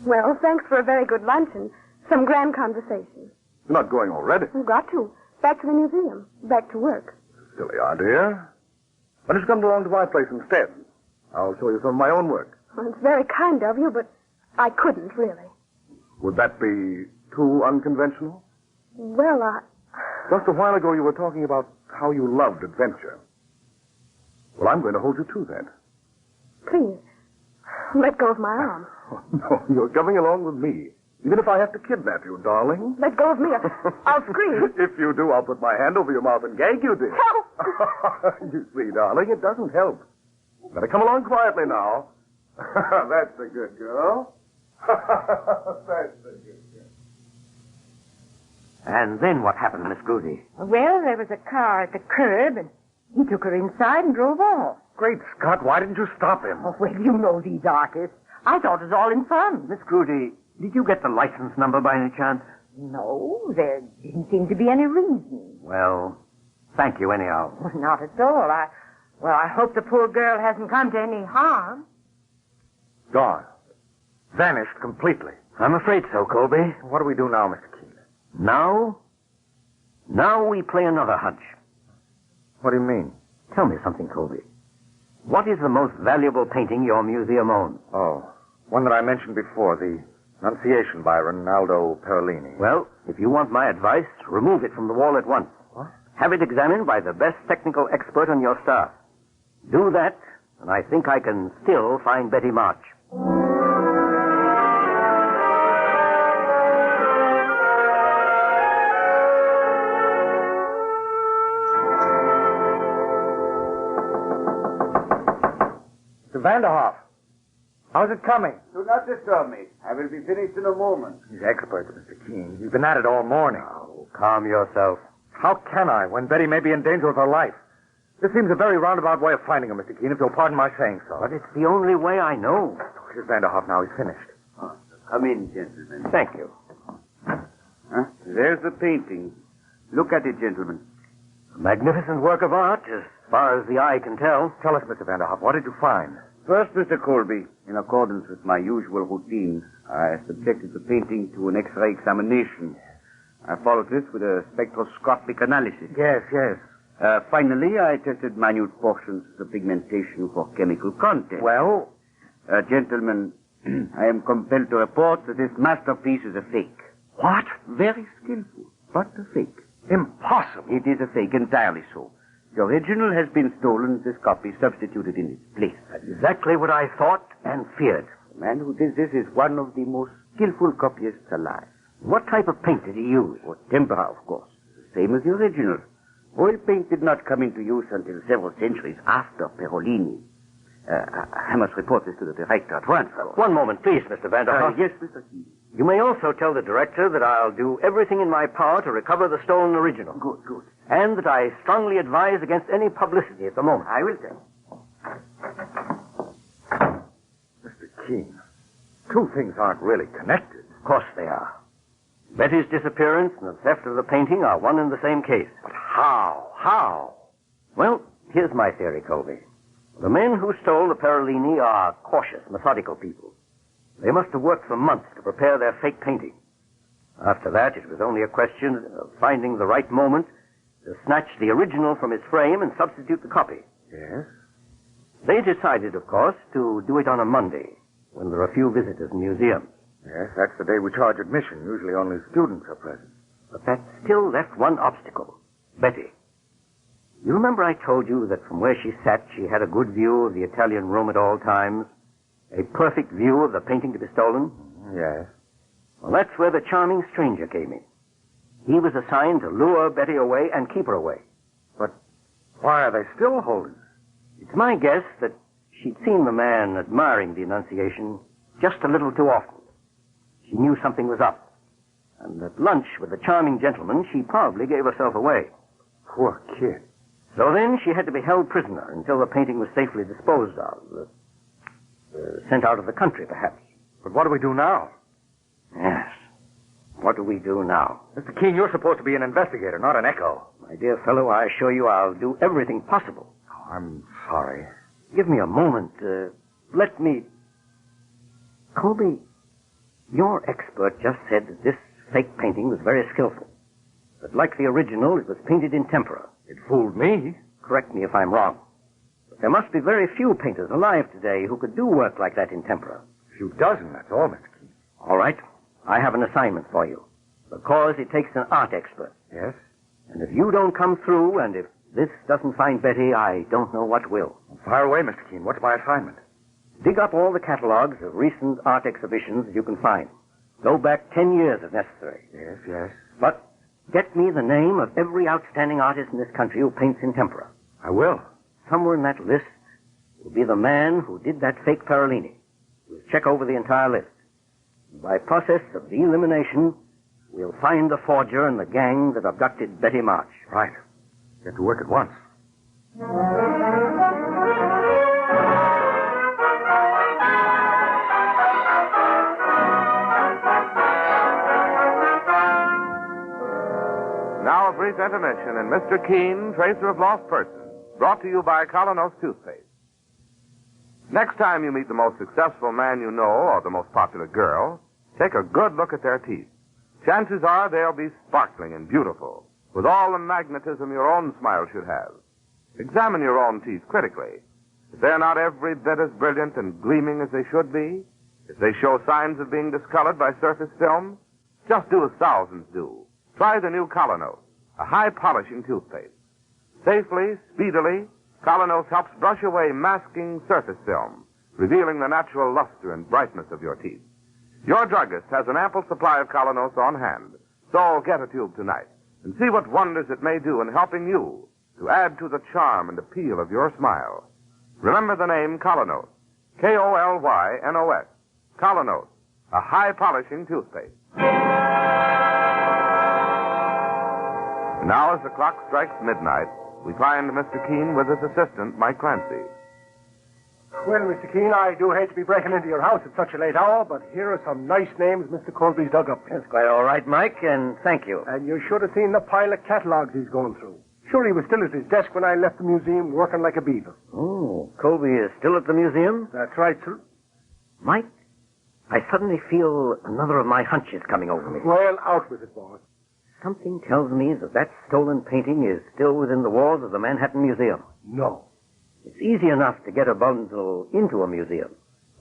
Well, thanks for a very good lunch and some grand conversation. You're not going already. We've got to. Back to the museum. Back to work. Silly idea. Why don't you come along to my place instead? I'll show you some of my own work. Well, it's very kind of you, but I couldn't, really. Would that be too unconventional? Well, Just a while ago you were talking about how you loved adventure. Well, I'm going to hold you to that. Please, let go of my arm. Oh, no, you're coming along with me. Even if I have to kidnap you, darling. Let go of me. I'll scream. If you do, I'll put my hand over your mouth and gag you, dear. Help! You see, darling, it doesn't help. Better come along quietly now. That's a good girl. That's a good girl. And then what happened, Miss Goody? Well, there was a car at the curb, and he took her inside and drove off. Great Scott, why didn't you stop him? Oh, well, you know these artists. I thought it was all in fun. Miss Goody, did you get the license number by any chance? No, there didn't seem to be any reason. Well, thank you anyhow. Well, not at all. I hope the poor girl hasn't come to any harm. Gone. Vanished completely. I'm afraid so, Colby. What do we do now, Mr. Keene? Now we play another hunch. What do you mean? Tell me something, Colby. What is the most valuable painting your museum owns? Oh, one that I mentioned before, the Annunciation by Rinaldo Perellini. Well, if you want my advice, remove it from the wall at once. What? Have it examined by the best technical expert on your staff. Do that, and I think I can still find Betty March. Mr. Vanderhoff, how's it coming? Do not disturb me. I will be finished in a moment. He's expert, Mr. Keene. You've been at it all morning. Oh, calm yourself. How can I, when Betty may be in danger of her life? This seems a very roundabout way of finding her, Mr. Keene, if you'll pardon my saying so. But it's the only way I know. Here's Vanderhoff now. He's finished. Come in, gentlemen. Thank you. Huh? There's the painting. Look at it, gentlemen. A magnificent work of art, as far as the eye can tell. Tell us, Mr. Vanderhoff, what did you find? First, Mr. Colby, in accordance with my usual routine, I subjected the painting to an X-ray examination. I followed this with a spectroscopic analysis. Yes. Finally, I tested minute portions of the pigmentation for chemical content. Well? Gentlemen, I am compelled to report that this masterpiece is a fake. What? Very skillful, but a fake. Impossible. It is a fake, entirely so. The original has been stolen, this copy substituted in its place. Exactly what I thought and feared. The man who did this is one of the most skillful copyists alive. What type of paint did he use? Tempera, of course. The same as the original. Oil paint did not come into use until several centuries after Perolini. I must report this to the director at once. One moment, please, Mr. Vanderhoff. Yes, Mr. Keene. You may also tell the director that I'll do everything in my power to recover the stolen original. Good. And that I strongly advise against any publicity at the moment. I will tell. Mr. Keene, two things aren't really connected. Of course they are. Betty's disappearance and the theft of the painting are one and the same case. But how? Well, here's my theory, Colby. The men who stole the Perolini are cautious, methodical people. They must have worked for months to prepare their fake painting. After that, it was only a question of finding the right moment to snatch the original from its frame and substitute the copy. Yes? They decided, of course, to do it on a Monday, when there are few visitors in museums. Yes, that's the day we charge admission. Usually only students are present. But that still left one obstacle. Betty. You remember I told you that from where she sat, she had a good view of the Italian room at all times? A perfect view of the painting to be stolen? Yes. Well, that's where the charming stranger came in. He was assigned to lure Betty away and keep her away. But why are they still holding her? It's my guess that she'd seen the man admiring the Annunciation just a little too often. She knew something was up. And at lunch with the charming gentleman, she probably gave herself away. Poor kid. So then she had to be held prisoner until the painting was safely disposed of. Sent out of the country, perhaps. But what do we do now? Yes. What do we do now? Mr. Keene, you're supposed to be an investigator, not an echo. My dear fellow, I assure you I'll do everything possible. Oh, I'm sorry. Give me a moment. Let me... Colby, Your expert just said that this fake painting was very skillful. But like the original, it was painted in tempera. It fooled me. Correct me if I'm wrong. But there must be very few painters alive today who could do work like that in tempera. A few dozen, that's all, Mr. Keene. All right. I have an assignment for you. Because it takes an art expert. Yes? And if you don't come through, and if this doesn't find Betty, I don't know what will. Fire away, Mr. Keene. What's my assignment? Dig up all the catalogs of recent art exhibitions you can find. Go back 10 years if necessary. Yes, yes. But get me the name of every outstanding artist in this country who paints in tempera. I will. Somewhere in that list will be the man who did that fake Parolini. We'll check over the entire list. By process of elimination, we'll find the forger and the gang that abducted Betty March. Right. Get to work at once. Now a brief intermission in Mr. Keene, Tracer of Lost Persons, brought to you by Colonos Toothpaste. Next time you meet the most successful man you know or the most popular girl, take a good look at their teeth. Chances are they'll be sparkling and beautiful, with all the magnetism your own smile should have. Examine your own teeth critically. If they're not every bit as brilliant and gleaming as they should be, if they show signs of being discolored by surface film, just do as thousands do. Try the new Colonos, a high-polishing toothpaste. Safely, speedily, Colonos helps brush away masking surface film, revealing the natural luster and brightness of your teeth. Your druggist has an ample supply of Colonos on hand, so get a tube tonight and see what wonders it may do in helping you to add to the charm and appeal of your smile. Remember the name Colonos, K-O-L-Y-N-O-S, Colonos, a high-polishing toothpaste. Now, as the clock strikes midnight, we find Mr. Keene with his assistant, Mike Clancy. Well, Mr. Keene, I do hate to be breaking into your house at such a late hour, but here are some nice names Mr. Colby's dug up. That's quite all right, Mike, and thank you. And you should have seen the pile of catalogs he's going through. Sure, he was still at his desk when I left the museum working like a beaver. Oh, Colby is still at the museum? That's right, sir. Mike, I suddenly feel another of my hunches coming over me. Well, out with it, boss. Something tells me that stolen painting is still within the walls of the Manhattan Museum. No. It's easy enough to get a bundle into a museum,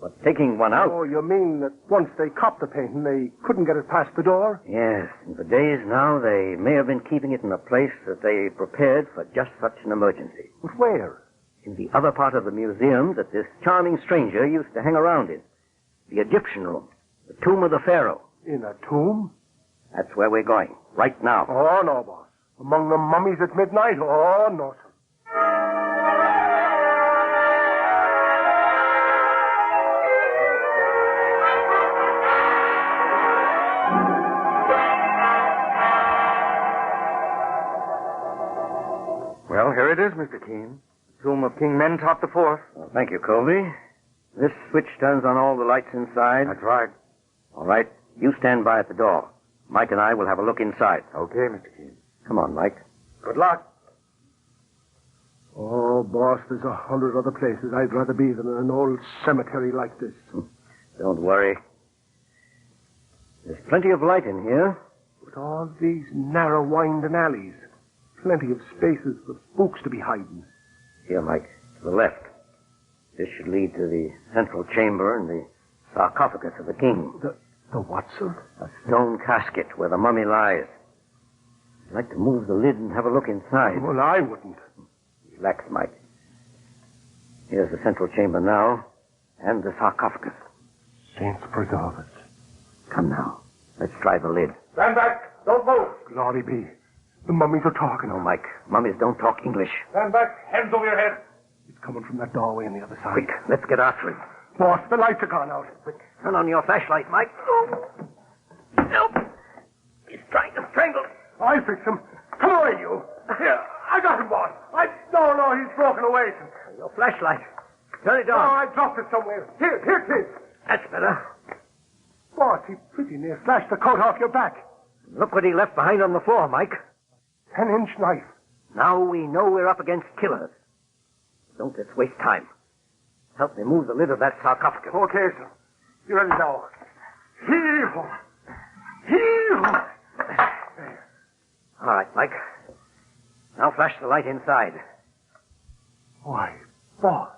but taking one out... Oh, you mean that once they copped the painting, they couldn't get it past the door? Yes. And for days now, they may have been keeping it in a place that they prepared for just such an emergency. But where? In the other part of the museum that this charming stranger used to hang around in. The Egyptian room. The tomb of the pharaoh. In a tomb? That's where we're going. Right now. Oh, no, boss. Among the mummies at midnight? Oh, no, sir. Well, here it is, Mr. Keene. Tomb of King Mentop IV. Well, thank you, Colby. This switch turns on all the lights inside. That's right. All right. You stand by at the door. Mike and I will have a look inside. Okay, Mr. Keene. Come on, Mike. Good luck. Oh, boss, there's 100 other places I'd rather be than in an old cemetery like this. Don't worry. There's plenty of light in here. With all these narrow winding alleys. Plenty of spaces for spooks to be hiding. Here, Mike, to the left. This should lead to the central chamber and the sarcophagus of the king. The what, sir? A stone casket where the mummy lies. I'd like to move the lid and have a look inside. Well, I wouldn't. Relax, Mike. Here's the central chamber now, and the sarcophagus. Saints preserve us. Come now. Let's try the lid. Stand back. Don't move. Glory be. The mummies are talking. No, Mike. Mummies don't talk English. Stand back. Hands over your head. It's coming from that doorway on the other side. Quick, let's get after it. Boss, the lights are gone out. Quick, turn on your flashlight, Mike. Help! He's trying to strangle me. I'll fix him. Come away, you. Here, I got him, boss. No, he's broken away. Your flashlight. Turn it on. Oh, I dropped it somewhere. Here it is. That's better. Boss, he pretty near slashed the coat off your back. Look what he left behind on the floor, Mike. 10-inch knife. Now we know we're up against killers. Don't let's waste time. Help me move the lid of that sarcophagus. Okay, sir. You ready now? Hee-haw. Hee-haw. All right, Mike. Now flash the light inside. Why, boss.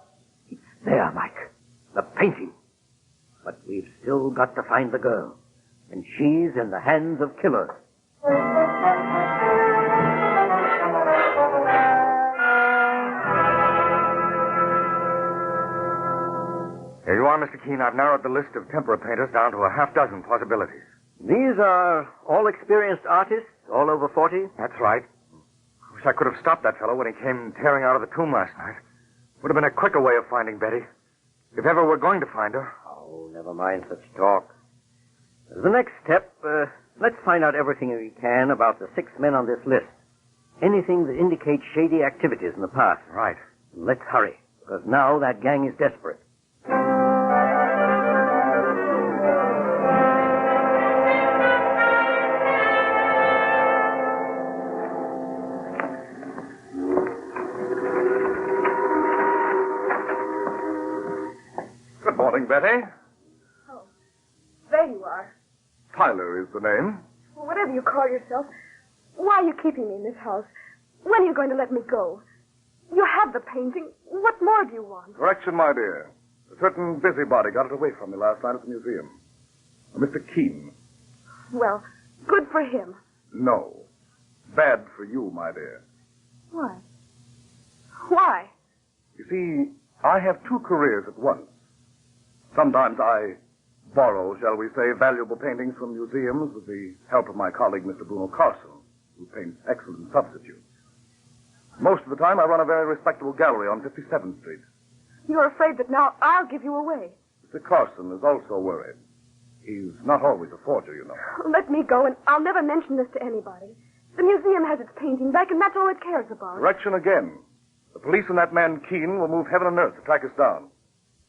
There, Mike. The painting. But we've still got to find the girl. And she's in the hands of killers. Here you are, Mr. Keene. I've narrowed the list of tempera painters down to a half dozen possibilities. These are all experienced artists, all over 40? That's right. Wish I could have stopped that fellow when he came tearing out of the tomb last night. Would have been a quicker way of finding Betty. If ever we're going to find her. Oh, never mind such talk. As the next step, let's find out everything we can about the 6 men on this list. Anything that indicates shady activities in the past. Right. Let's hurry, because now that gang is desperate. Good morning, Betty. Oh, there you are. Tyler is the name. Well, whatever you call yourself, why are you keeping me in this house? When are you going to let me go? You have the painting. What more do you want? Correction, my dear. A certain busybody got it away from me last night at the museum. Mr. Keene. Well, good for him. No. Bad for you, my dear. Why? Why? You see, I have 2 careers at once. Sometimes I borrow, shall we say, valuable paintings from museums with the help of my colleague, Mr. Bruno Carson, who paints excellent substitutes. Most of the time, I run a very respectable gallery on 57th Street. You're afraid that now I'll give you away. Mr. Carson is also worried. He's not always a forger, you know. Let me go, and I'll never mention this to anybody. The museum has its painting back, and that's all it cares about. Correction again. The police and that man Keene will move heaven and earth to track us down.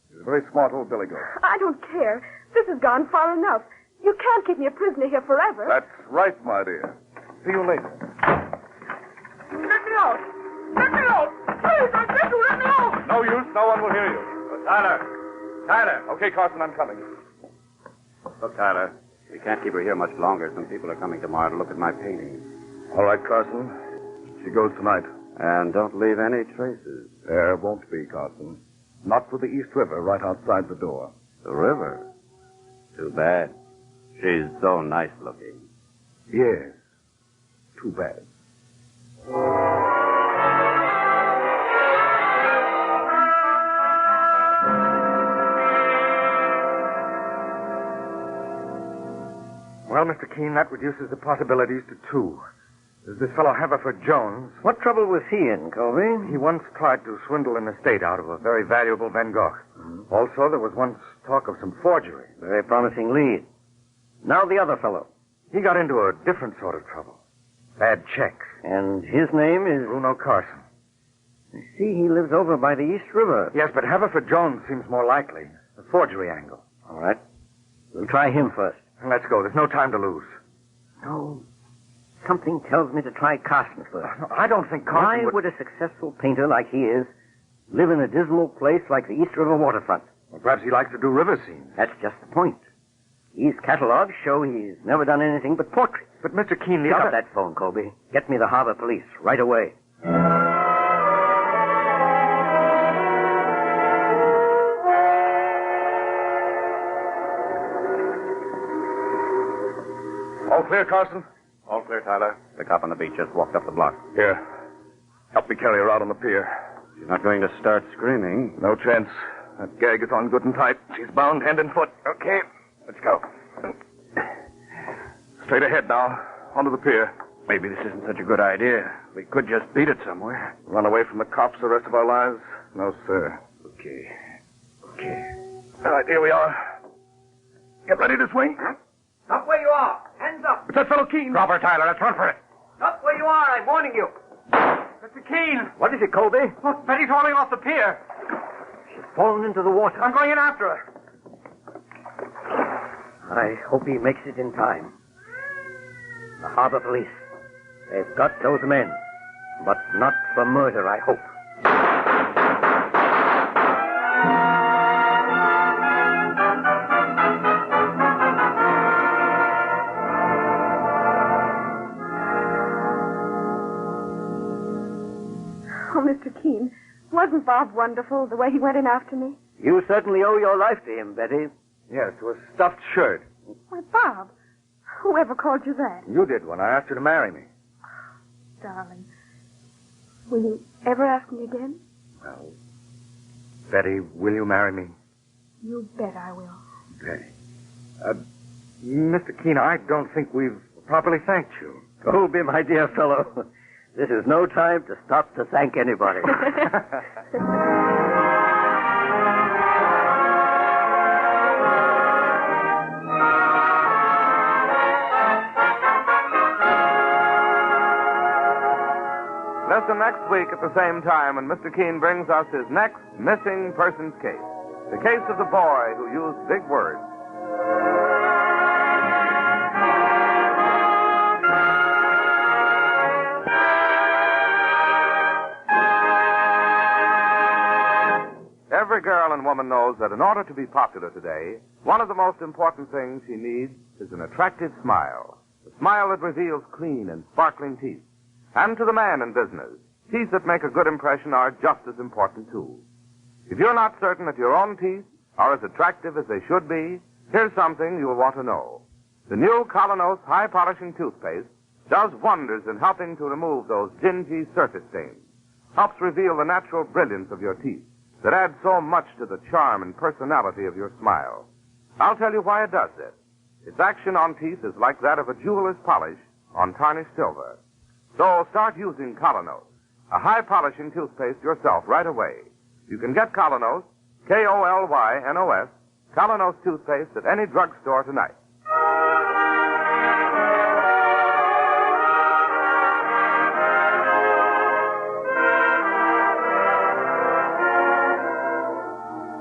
He's a very smart old billy goat. I don't care. This has gone far enough. You can't keep me a prisoner here forever. That's right, my dear. See you later. Let me out! Let me out! Please, I beg you, let me out! No use. No one will hear you. Tyler. Okay, Carson, I'm coming. Look, Tyler, we can't keep her here much longer. Some people are coming tomorrow to look at my paintings. All right, Carson. She goes tonight. And don't leave any traces. There won't be, Carson. Not for the East River, right outside the door. The river? Too bad. She's so nice looking. Yes. Too bad. Well, Mr. Keene, that reduces the possibilities to 2. There's this fellow Haverford Jones. What trouble was he in, Colby? He once tried to swindle an estate out of a very valuable Van Gogh. Mm-hmm. Also, there was once talk of some forgery. Very promising lead. Now the other fellow. He got into a different sort of trouble. Bad checks. And his name is? Bruno Carson. I see he lives over by the East River. Yes, but Haverford Jones seems more likely. The forgery angle. All right. We'll try him first. Let's go. There's no time to lose. No. Something tells me to try Carson first. No, I don't think Carson Why would a successful painter like he is live in a dismal place like the East River waterfront? Well, perhaps he likes to do river scenes. That's just the point. His catalogs show he's never done anything but portraits. But, Mr. Keene, Pick up that phone, Colby. Get me the harbor police right away. All clear, Carson? All clear, Tyler. The cop on the beach just walked up the block. Here. Help me carry her out on the pier. She's not going to start screaming. No chance. That gag is on good and tight. She's bound hand and foot. Okay, let's go. Straight ahead now. Onto the pier. Maybe this isn't such a good idea. We could just beat it somewhere. Run away from the cops the rest of our lives? No, sir. Okay. All right, here we are. Get ready to swing. Stop where you are. Hands up. It's that fellow Keene. Drop her, Tyler. Let's run for it. Stop where you are. I'm warning you. Mr. Keene. What is it, Colby? Look, Betty's falling off the pier. She's fallen into the water. I'm going in after her. I hope he makes it in time. The harbor police. They've got those men. But not for murder, I hope. Mr. Keene, wasn't Bob wonderful the way he went in after me? You certainly owe your life to him, Betty. Yes, to a stuffed shirt. Why, Bob, whoever called you that? You did when I asked you to marry me. Darling, will you ever ask me again? Well, Betty, will you marry me? You bet I will. Betty. Mr. Keene, I don't think we've properly thanked you. Colby, my dear fellow, this is no time to stop to thank anybody. Listen next week at the same time when Mr. Keene brings us his next missing persons case. The case of the boy who used big words. Every girl and woman knows that in order to be popular today, one of the most important things she needs is an attractive smile. A smile that reveals clean and sparkling teeth. And to the man in business, teeth that make a good impression are just as important, too. If you're not certain that your own teeth are as attractive as they should be, here's something you'll want to know. The new Colonos High Polishing Toothpaste does wonders in helping to remove those dingy surface stains. Helps reveal the natural brilliance of your teeth that adds so much to the charm and personality of your smile. I'll tell you why it does this. Its action on teeth is like that of a jeweler's polish on tarnished silver. So start using Colonos, a high-polishing toothpaste yourself right away. You can get Colonos, K-O-L-Y-N-O-S, Colonos toothpaste at any drugstore tonight.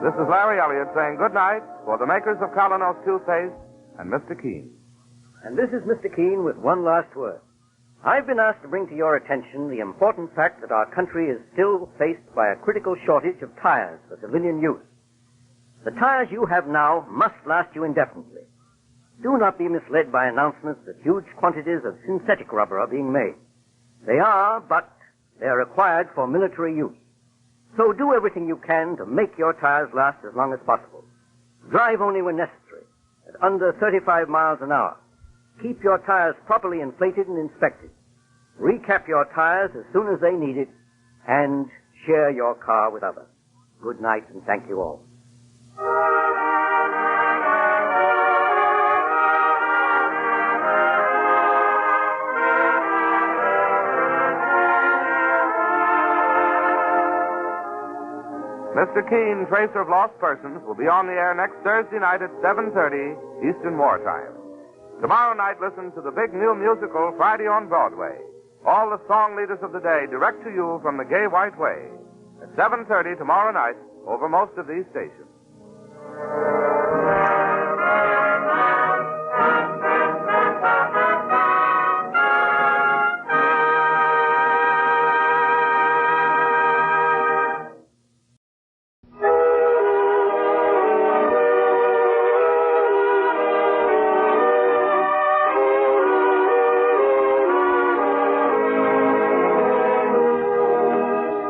This is Larry Elliott saying good night for the makers of Colonos toothpaste and Mr. Keene. And this is Mr. Keene with one last word. I've been asked to bring to your attention the important fact that our country is still faced by a critical shortage of tires for civilian use. The tires you have now must last you indefinitely. Do not be misled by announcements that huge quantities of synthetic rubber are being made. They are, but they are required for military use. So do everything you can to make your tires last as long as possible. Drive only when necessary, at under 35 miles an hour. Keep your tires properly inflated and inspected. Recap your tires as soon as they need it, and share your car with others. Good night, and thank you all. Mr. Keene, Tracer of Lost Persons, will be on the air next Thursday night at 7:30 Eastern Wartime. Tomorrow night, listen to the big new musical Friday on Broadway. All the song leaders of the day direct to you from the Gay White Way. At 7:30 tomorrow night over most of these stations.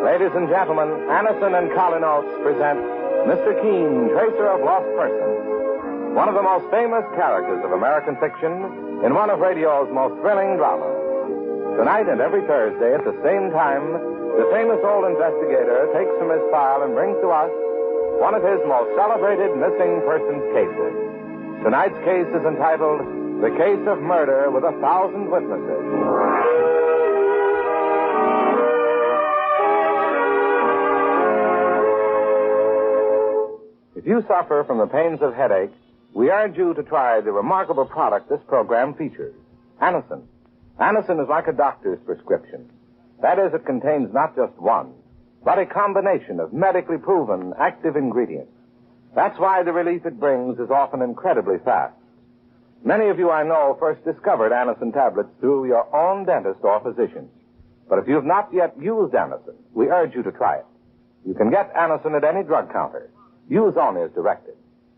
Ladies and gentlemen, Anison and Colonos present Mr. Keene, Tracer of Lost Persons, one of the most famous characters of American fiction in one of radio's most thrilling dramas. Tonight and every Thursday at the same time, the famous old investigator takes from his file and brings to us one of his most celebrated missing persons cases. Tonight's case is entitled The Case of Murder with 1,000 Witnesses. If you suffer from the pains of headache, we urge you to try the remarkable product this program features, Anison. Anison is like a doctor's prescription. That is, it contains not just one, but a combination of medically proven active ingredients. That's why the relief it brings is often incredibly fast. Many of you I know first discovered Anison tablets through your own dentist or physician. But if you've not yet used Anison, we urge you to try it. You can get Anison at any drug counter. Use only as directed.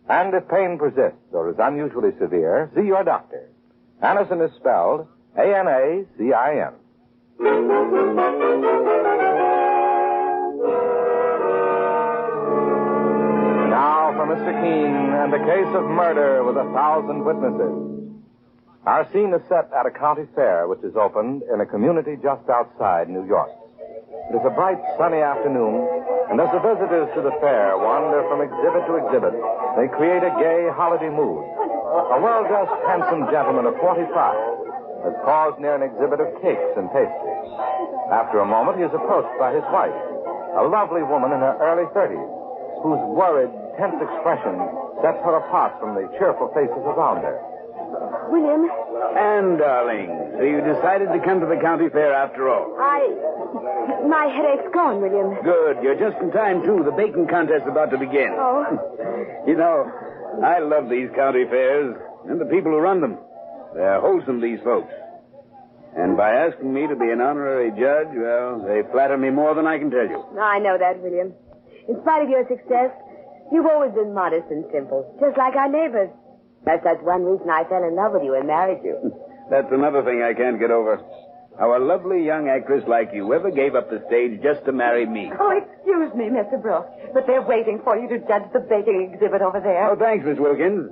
And if pain persists or is unusually severe, see your doctor. Anison is spelled A-N-A-C-I-N. Mr. Keene and a case of murder with 1,000 witnesses. Our scene is set at a county fair which is opened in a community just outside New York. It is a bright, sunny afternoon, and as the visitors to the fair wander from exhibit to exhibit, they create a gay holiday mood. A well-dressed, handsome gentleman of 45 has paused near an exhibit of cakes and pastries. After a moment, he is approached by his wife, a lovely woman in her early 30s, whose worried, tense expression sets her apart from the cheerful faces around her. William? Anne, darling, so you decided to come to the county fair after all. My headache's gone, William. Good. You're just in time, too. The baking contest's about to begin. Oh? You know, I love these county fairs and the people who run them. They're wholesome, these folks. And by asking me to be an honorary judge, well, they flatter me more than I can tell you. I know that, William. In spite of your success, you've always been modest and simple, just like our neighbors. That's one reason I fell in love with you and married you. That's another thing I can't get over. How a lovely young actress like you ever gave up the stage just to marry me. Oh, excuse me, Mr. Brooks, but they're waiting for you to judge the baking exhibit over there. Oh, thanks, Miss Wilkins.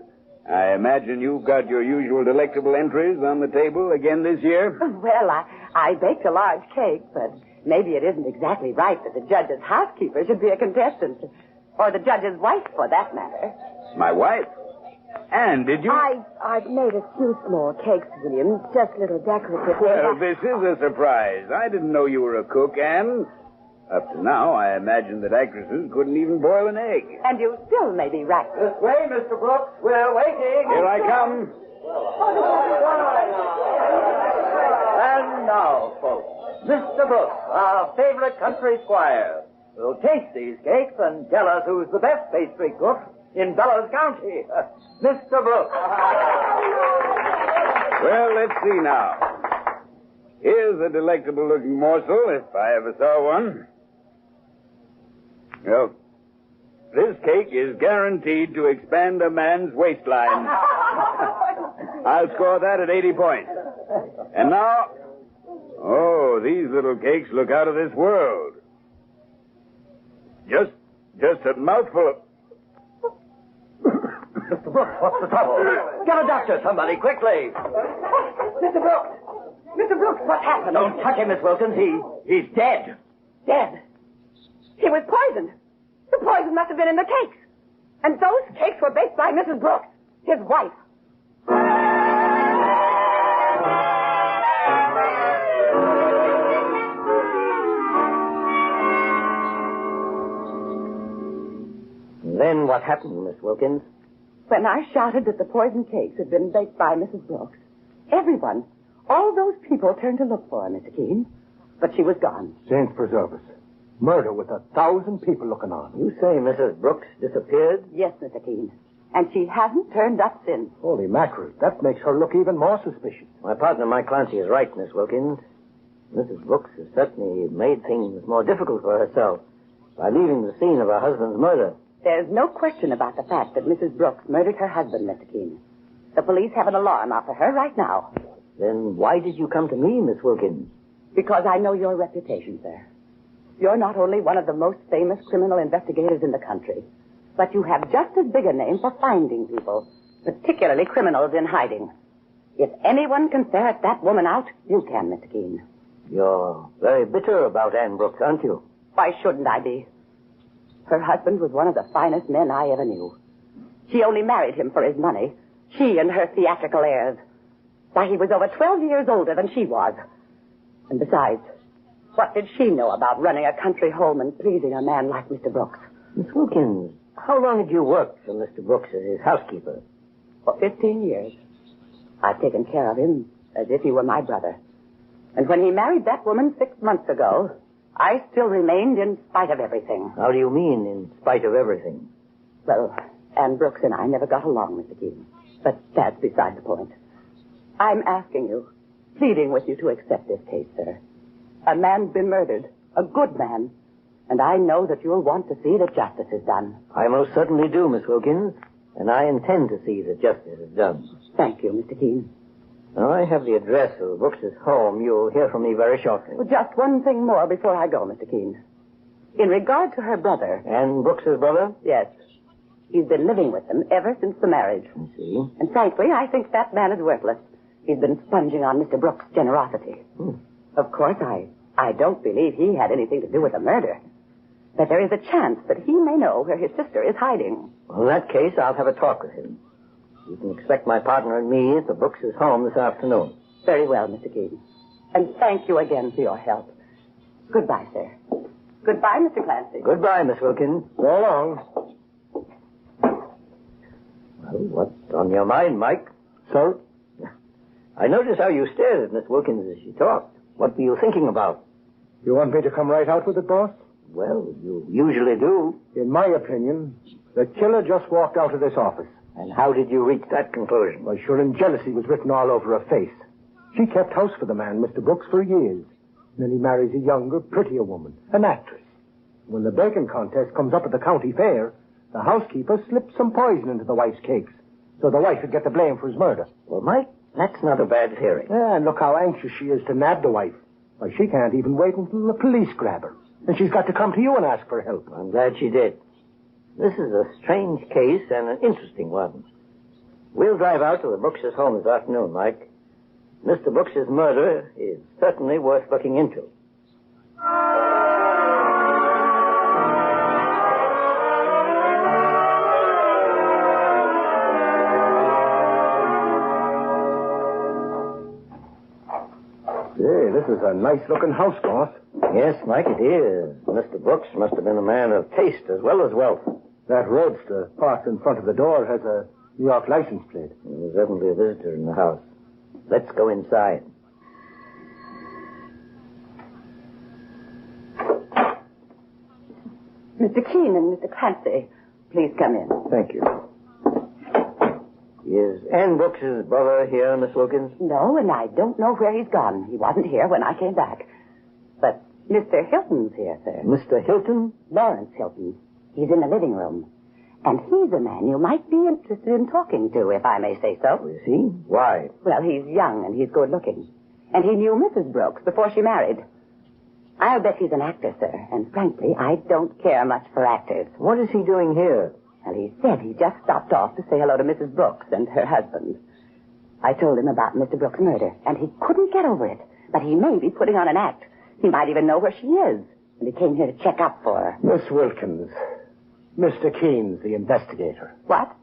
I imagine you've got your usual delectable entries on the table again this year? Well, I baked a large cake, but maybe it isn't exactly right that the judge's housekeeper should be a contestant. Or the judge's wife, for that matter. My wife? Anne, did you... I've made a few small cakes, William. Just little decorative. Well, this is a surprise. I didn't know you were a cook, Anne. Up to now, I imagined that actresses couldn't even boil an egg. And you still may be right. This way, Mr. Brooks. We're waiting. Here I come. And now, folks, Mr. Brooks, our favorite country squire, will taste these cakes and tell us who's the best pastry cook in Bellows County. Mr. Brooks. Well, let's see now. Here's a delectable-looking morsel, if I ever saw one. Well, this cake is guaranteed to expand a man's waistline. I'll score that at 80 points. And now... Oh, these little cakes look out of this world. Just a mouthful of... Mr. Brooks, what's the trouble? Get a doctor, somebody, quickly. Mr. Brooks! Mr. Brooks, what happened? Don't touch him, Miss Wilkins. He's dead. Dead? He was poisoned. The poison must have been in the cakes. And those cakes were baked by Mrs. Brooks, his wife. Then what happened, Miss Wilkins? When I shouted that the poisoned cakes had been baked by Mrs. Brooks, everyone, all those people turned to look for her, Mr. Keene. But she was gone. Saints preserve us. Murder with 1,000 people looking on. You say Mrs. Brooks disappeared? Yes, Mr. Keene. And she hasn't turned up since. Holy mackerel. That makes her look even more suspicious. My partner, Mike Clancy, is right, Miss Wilkins. Mrs. Brooks has certainly made things more difficult for herself by leaving the scene of her husband's murder. There's no question about the fact that Mrs. Brooks murdered her husband, Mr. Keene. The police have an alarm out for her right now. Then why did you come to me, Miss Wilkins? Because I know your reputation, sir. You're not only one of the most famous criminal investigators in the country, but you have just as big a name for finding people, particularly criminals in hiding. If anyone can ferret that woman out, you can, Mr. Keene. You're very bitter about Anne Brooks, aren't you? Why shouldn't I be? Her husband was one of the finest men I ever knew. She only married him for his money. She and her theatrical heirs. Why, he was over 12 years older than she was. And besides, what did she know about running a country home and pleasing a man like Mr. Brooks? Miss Wilkins, how long had you worked for Mr. Brooks as his housekeeper? For 15 years. I've taken care of him as if he were my brother. And when he married that woman 6 months ago, I still remained in spite of everything. How do you mean, in spite of everything? Well, Anne Brooks and I never got along, Mr. Keene. But that's beside the point. I'm asking you, pleading with you to accept this case, sir. A man's been murdered, a good man, and I know that you'll want to see that justice is done. I most certainly do, Miss Wilkins, and I intend to see that justice is done. Thank you, Mr. Keene. Now, I have the address of Brooks's home. You'll hear from me very shortly. Well, just one thing more before I go, Mr. Keene. In regard to her brother... Anne Brooks's brother? Yes. He's been living with them ever since the marriage. I see. And frankly, I think that man is worthless. He's been sponging on Mr. Brooks' generosity. Of course, I don't believe he had anything to do with the murder. But there is a chance that he may know where his sister is hiding. Well, in that case, I'll have a talk with him. You can expect my partner and me at the Brooks' home this afternoon. Very well, Mr. Keene. And thank you again for your help. Goodbye, sir. Goodbye, Mr. Clancy. Goodbye, Miss Wilkins. Go along. Well, what's on your mind, Mike? Sir? I noticed how you stared at Miss Wilkins as she talked. What were you thinking about? You want me to come right out with it, boss? Well, you usually do. In my opinion, the killer just walked out of this office. And how did you reach that conclusion? Why, sure, and jealousy was written all over her face. She kept house for the man, Mr. Brooks, for years. And then he marries a younger, prettier woman, an actress. When the baking contest comes up at the county fair, the housekeeper slips some poison into the wife's cakes, so the wife would get the blame for his murder. Well, Mike, that's not a bad theory. Yeah, and look how anxious she is to nab the wife. Why, she can't even wait until the police grab her. And she's got to come to you and ask for help. I'm glad she did. This is a strange case and an interesting one. We'll drive out to the Brooks' home this afternoon, Mike. Mr. Brooks' murder is certainly worth looking into. Hey, this is a nice-looking house, boss. Yes, Mike, it is. Mr. Brooks must have been a man of taste as well as wealth. That roadster parked in front of the door has a New York license plate. There's definitely a visitor in the house. Let's go inside. Mr. Keene and Mr. Clancy, please come in. Thank you. Is Ann Brooks' brother here, Miss Wilkins? No, and I don't know where he's gone. He wasn't here when I came back. But Mr. Hilton's here, sir. Mr. Hilton? Lawrence Hilton. He's in the living room. And he's a man you might be interested in talking to, if I may say so. Is he? Why? Well, he's young and he's good looking. And he knew Mrs. Brooks before she married. I'll bet he's an actor, sir. And frankly, I don't care much for actors. What is he doing here? Well, he said he just stopped off to say hello to Mrs. Brooks and her husband. I told him about Mr. Brooks' murder, and he couldn't get over it. But he may be putting on an act. He might even know where she is. And he came here to check up for her. Miss Wilkins. Mr. Keene's the investigator. What?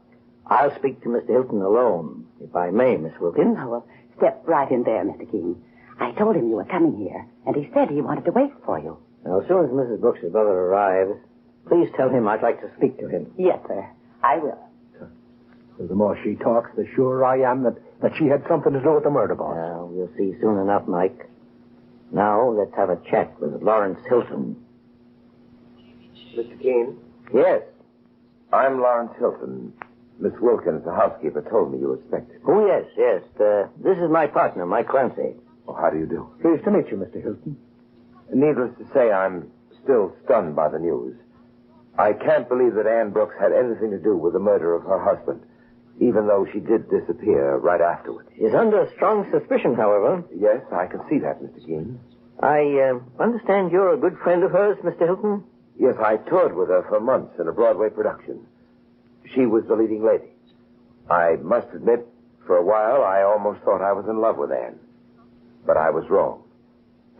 I'll speak to Mr. Hilton alone, if I may, Miss Wilkins. Oh, well, step right in there, Mr. Keene. I told him you were coming here, and he said he wanted to wait for you. Now, as soon as Mrs. Brooks' brother arrives, please tell him I'd like to speak to him. Yes, sir. I will. So the more she talks, the surer I am that she had something to do with the murder, boss. Well, we'll see soon enough, Mike. Now, let's have a chat with Lawrence Hilton. Mr. Keene? Yes. I'm Lawrence Hilton. Miss Wilkins, the housekeeper, told me you expected. Oh, yes. This is my partner, Mike Clancy. Oh, how do you do? Pleased to meet you, Mr. Hilton. Needless to say, I'm still stunned by the news. I can't believe that Ann Brooks had anything to do with the murder of her husband, even though she did disappear right afterwards. She's under strong suspicion, however. Yes, I can see that, Mr. Keene. I understand you're a good friend of hers, Mr. Hilton? Yes, I toured with her for months in a Broadway production. She was the leading lady. I must admit, for a while, I almost thought I was in love with Ann. But I was wrong.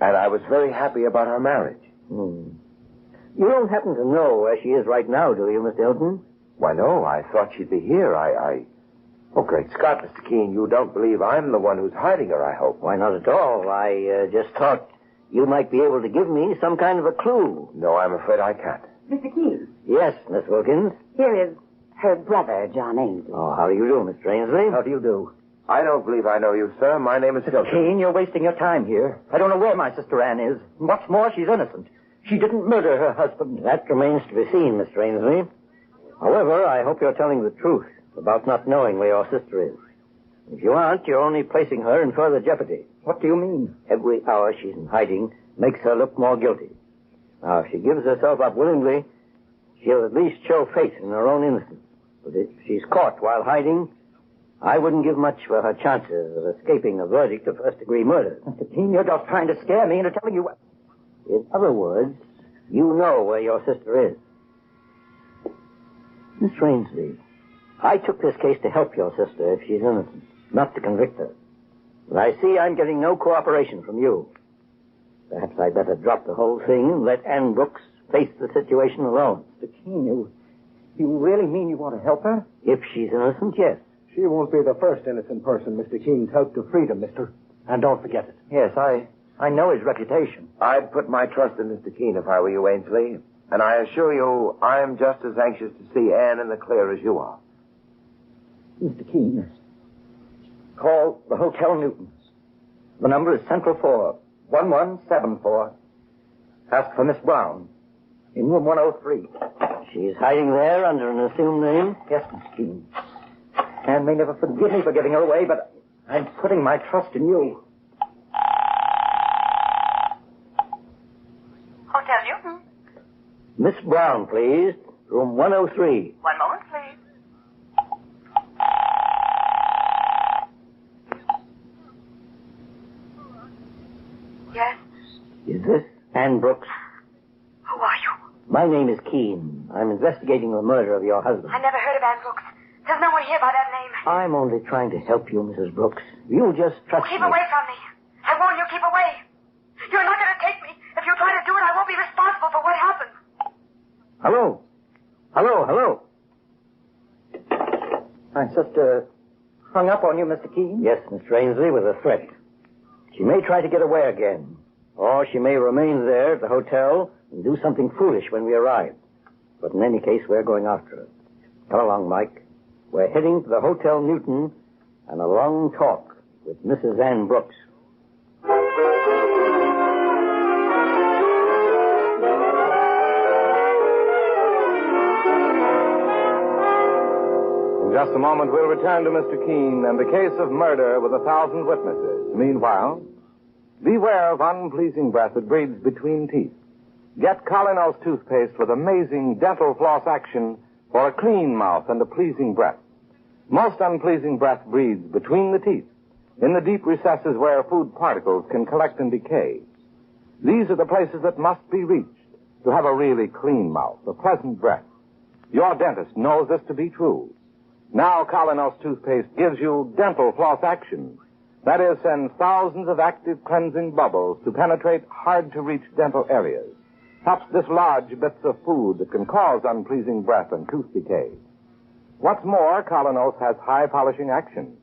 And I was very happy about our marriage. You don't happen to know where she is right now, do you, Mr. Hilton? Why, no, I thought she'd be here. Oh, great Scott, Mr. Keene, you don't believe I'm the one who's hiding her, I hope. Why, not at all. I just thought you might be able to give me some kind of a clue. No, I'm afraid I can't. Mr. Keene. Yes, Miss Wilkins? Here is her brother, John Ainsley. Oh, how do you do, Mr. Ainsley? How do you do? I don't believe I know you, sir. My name is Hilton. Keene, you're wasting your time here. I don't know where my sister Ann is. What's more, she's innocent. She didn't murder her husband. That remains to be seen, Mr. Ainsley. However, I hope you're telling the truth about not knowing where your sister is. If you aren't, you're only placing her in further jeopardy. What do you mean? Every hour she's in hiding makes her look more guilty. Now, if she gives herself up willingly, she'll at least show faith in her own innocence. But if she's caught while hiding, I wouldn't give much for her chances of escaping a verdict of first-degree murder. Mr. Keene, you're just trying to scare me into telling you what... In other words, you know where your sister is. Miss Rainsby, I took this case to help your sister if she's innocent, not to convict her. But I see I'm getting no cooperation from you. Perhaps I'd better drop the whole thing and let Ann Brooks face the situation alone. Mr. Keene, you really mean you want to help her? If she's innocent, yes. She won't be the first innocent person Mr. Keene's helped to freedom, mister. And don't forget it. Yes, I know his reputation. I'd put my trust in Mr. Keene if I were you, Ainsley. And I assure you, I'm just as anxious to see Anne in the clear as you are. Mr. Keene, call the Hotel Newtons. The number is Central 4, 1174. Ask for Miss Brown in room 103. She's hiding there under an assumed name? Yes, Miss Keene. Anne may never forgive me for giving her away, but I'm putting my trust in you. Hotel Newton. Miss Brown, please. Room 103. One moment, please. Yes? Is this Ann Brooks? Who are you? My name is Keene. I'm investigating the murder of your husband. I never heard of Ann Brooks. There's no one here by that name. I'm only trying to help you, Mrs. Brooks. You just trust Keep me. away from me. I warn you, keep away. You're not going to take me. If you try to do it, I won't be responsible for what happens. Hello? Hello? My sister hung up on you, Mr. Keene? Yes, Mr. Ainsley, with a threat. She may try to get away again. Or she may remain there at the hotel and do something foolish when we arrive. But in any case, we're going after her. Come along, Mike. We're heading to the Hotel Newton and a long talk with Mrs. Ann Brooks. In just a moment, we'll return to Mr. Keene and the case of murder with 1,000 witnesses. Meanwhile, beware of unpleasing breath that breathes between teeth. Get Colinos toothpaste with amazing dental floss action for a clean mouth and a pleasing breath. Most unpleasing breath breathes between the teeth, in the deep recesses where food particles can collect and decay. These are the places that must be reached to have a really clean mouth, a pleasant breath. Your dentist knows this to be true. Now Colinos toothpaste gives you dental floss action. That is, sends thousands of active cleansing bubbles to penetrate hard-to-reach dental areas. Helps dislodge bits of food that can cause unpleasing breath and tooth decay. What's more, Colinos has high polishing action.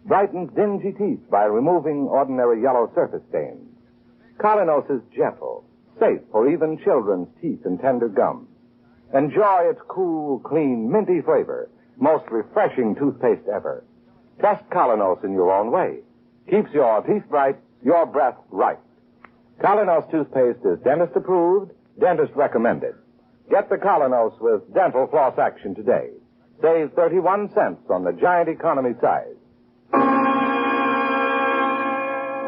Brightens dingy teeth by removing ordinary yellow surface stains. Colinos is gentle, safe for even children's teeth and tender gums. Enjoy its cool, clean, minty flavor. Most refreshing toothpaste ever. Test Colinos in your own way. Keeps your teeth bright, your breath right. Colinos toothpaste is dentist approved, dentist recommended. Get the Colinos with dental floss action today. Save 31 cents on the giant economy size.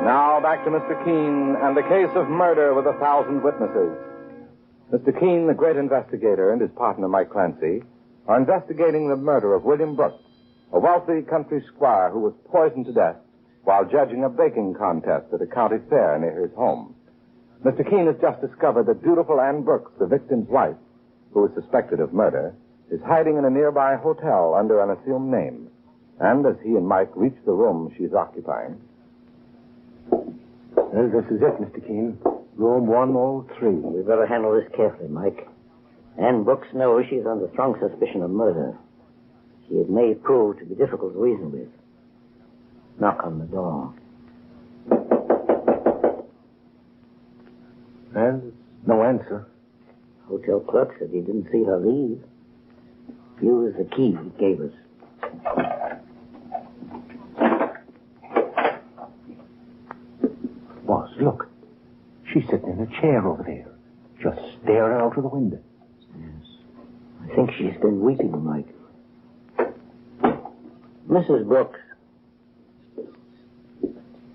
Now back to Mr. Keene and the case of murder with 1,000 witnesses. Mr. Keene, the great investigator, and his partner, Mike Clancy, are investigating the murder of William Brooks, a wealthy country squire who was poisoned to death while judging a baking contest at a county fair near his home. Mr. Keene has just discovered that beautiful Ann Brooks, the victim's wife, who is suspected of murder, is hiding in a nearby hotel under an assumed name. And as he and Mike reach the room she's occupying... Well, this is it, Mr. Keene. Room 103. We better handle this carefully, Mike. Ann Brooks knows she's under strong suspicion of murder. It may prove to be difficult to reason with. Knock on the door. And no answer. Hotel clerk said he didn't see her leave. Use the key he gave us. Boss, look. She's sitting in a chair over there, just staring out of the window. Yes. I think she's been weeping, Mike. Mrs. Brooks.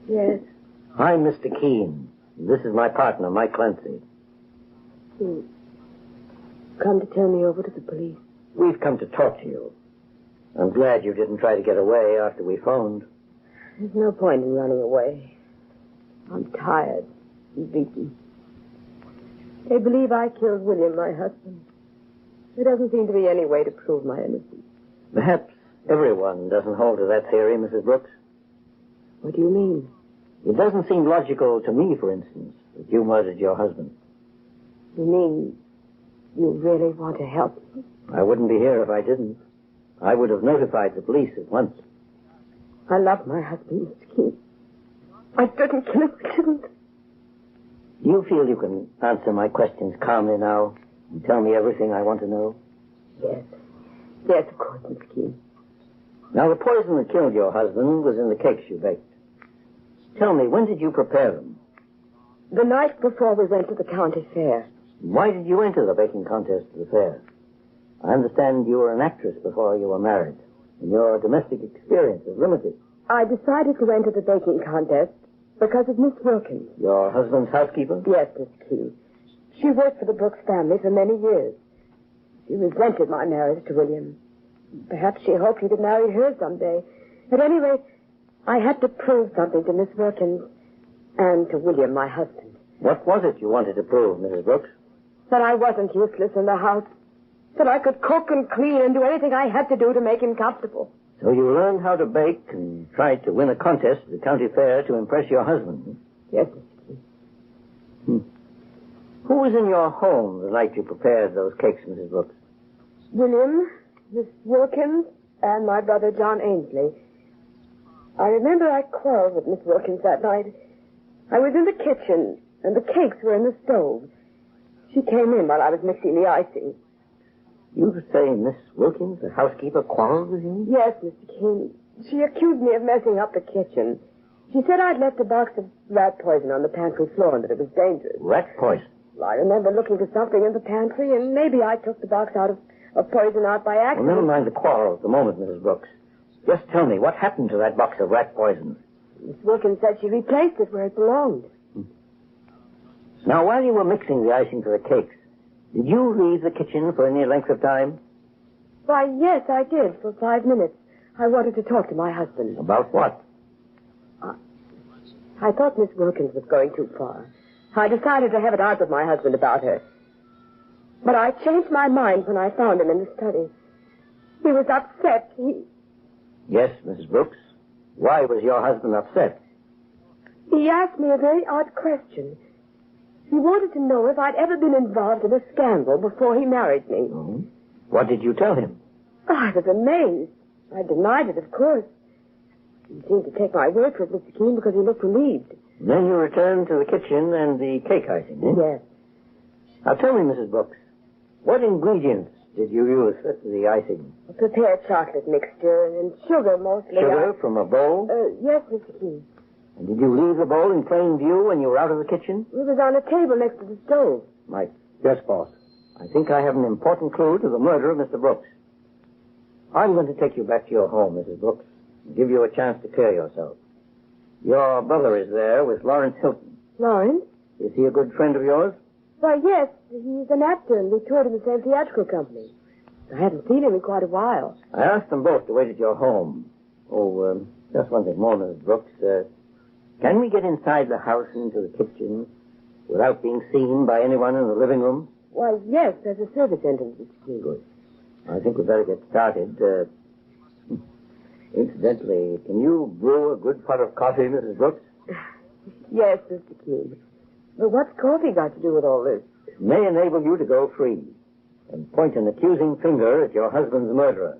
Yes. I'm Mr. Keene. This is my partner, Mike Clancy. You come to turn me over to the police? We've come to talk to you. I'm glad you didn't try to get away after we phoned. There's no point in running away. I'm tired and beaten. They believe I killed William, my husband. There doesn't seem to be any way to prove my innocence. Perhaps everyone doesn't hold to that theory, Mrs. Brooks. What do you mean? It doesn't seem logical to me, for instance, that you murdered your husband. You mean you really want to help me? I wouldn't be here if I didn't. I would have notified the police at once. I love my husband, Mr. Keene. I couldn't kill him. I couldn't. Do you feel you can answer my questions calmly now and tell me everything I want to know? Yes. Yes, of course, Mr. Keene. Now, the poison that killed your husband was in the cakes you baked. Tell me, when did you prepare them? The night before we went to the county fair. Why did you enter the baking contest at the fair? I understand you were an actress before you were married, and your domestic experience is limited. I decided to enter the baking contest because of Miss Wilkins. Your husband's housekeeper? Yes, Miss Keene. She worked for the Brooks family for many years. She resented my marriage to William. Perhaps she hoped he would marry her someday. At any rate, I had to prove something to Miss Wilkins and to William, my husband. What was it you wanted to prove, Mrs. Brooks? That I wasn't useless in the house. That I could cook and clean and do anything I had to do to make him comfortable. So you learned how to bake and tried to win a contest at the county fair to impress your husband? Yes, Mr. Keene. Who was in your home the night you prepared those cakes, Mrs. Brooks? William, Miss Wilkins, and my brother John Ainsley. I remember I quarreled with Miss Wilkins that night. I was in the kitchen, and the cakes were in the stove. She came in while I was mixing the icing. You say Miss Wilkins, the housekeeper, quarreled with you? Yes, Mr. Keene. She accused me of messing up the kitchen. She said I'd left a box of rat poison on the pantry floor and that it was dangerous. Rat poison? Well, I remember looking for something in the pantry, and maybe I took the box of poison out by accident. Well, never mind the quarrel at the moment, Mrs. Brooks. Just tell me, what happened to that box of rat poison? Miss Wilkins said she replaced it where it belonged. Now, while you were mixing the icing for the cakes, did you leave the kitchen for any length of time? Why, yes, I did, for 5 minutes. I wanted to talk to my husband. About what? I thought Miss Wilkins was going too far. I decided to have it out with my husband about her. But I changed my mind when I found him in the study. He was upset. Yes, Mrs. Brooks. Why was your husband upset? He asked me a very odd question. He wanted to know if I'd ever been involved in a scandal before he married me. Mm-hmm. What did you tell him? I was amazed. I denied it, of course. He seemed to take my word for it, Mr. Keene, because he looked relieved. Then you returned to the kitchen and the cake icing, eh? Yes. Now tell me, Mrs. Brooks, what ingredients did you use for the icing? A prepared chocolate mixture and sugar mostly. Sugar from a bowl? Yes, Mr. Keene. And did you leave the bowl in plain view when you were out of the kitchen? It was on a table next to the stove. Mike. Yes, boss. I think I have an important clue to the murder of Mr. Brooks. I'm going to take you back to your home, Mrs. Brooks, and give you a chance to clear yourself. Your brother is there with Lawrence Hilton. Lawrence? Is he a good friend of yours? Why, yes. He's an actor, and we toured in the same theatrical company. I haven't seen him in quite a while. I asked them both to wait at your home. Oh, just one thing more, Mrs. Brooks. Can we get inside the house into the kitchen without being seen by anyone in the living room? Why, yes, there's a service entrance. Good. I think we'd better get started. Incidentally, can you brew a good pot of coffee, Mrs. Brooks? Yes, Mr. Keene. But what's coffee got to do with all this? It may enable you to go free and point an accusing finger at your husband's murderer.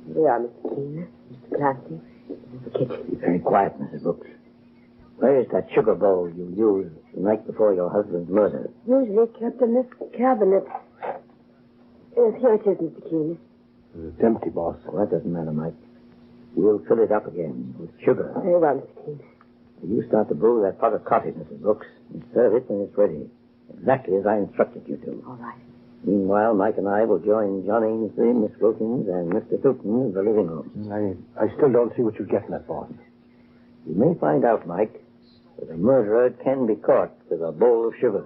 Here we are, Mr. Keene. Mr. Clancy. In the kitchen. Be very quiet, Mrs. Brooks. Where is that sugar bowl you used the night before your husband's murder? Usually kept in this cabinet. Yes, here it is, Mr. Keene. It's empty, boss. Well, that doesn't matter, Mike. We'll fill it up again with sugar. Very well, Mr. Keene. You start to brew that pot of coffee, Mrs. Brooks, and serve it when it's ready. Exactly as I instructed you to. All right. Meanwhile, Mike and I will join John Ainsley, Miss Wilkins, and Mr. Hilton in the living room. I still don't see what you're getting at, boss. You may find out, Mike, that a murderer can be caught with a bowl of sugar.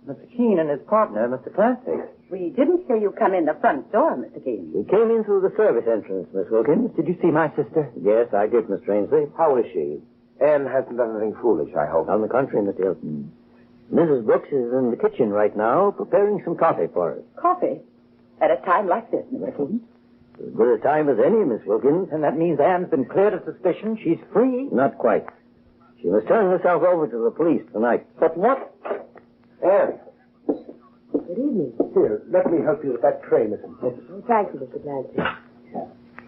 Mr. Keene and his partner, Mr. Clancy. We didn't hear you come in the front door, Mr. Keene. We came in through the service entrance, Miss Wilkins. Did you see my sister? Yes, I did, Miss Rangeley. How is she? Anne hasn't done anything foolish, I hope. On the contrary, Mr. Hilton. Mrs. Brooks is in the kitchen right now, preparing some coffee for us. Coffee? At a time like this, Mr. Keene? As good a time as any, Miss Wilkins. And that means Anne's been cleared of suspicion. She's free. Not quite. She must turn herself over to the police tonight. But what? Anne. Good evening. Here, let me help you with that tray, Mrs. Brooks. Oh, thank you, Mr. Clancy.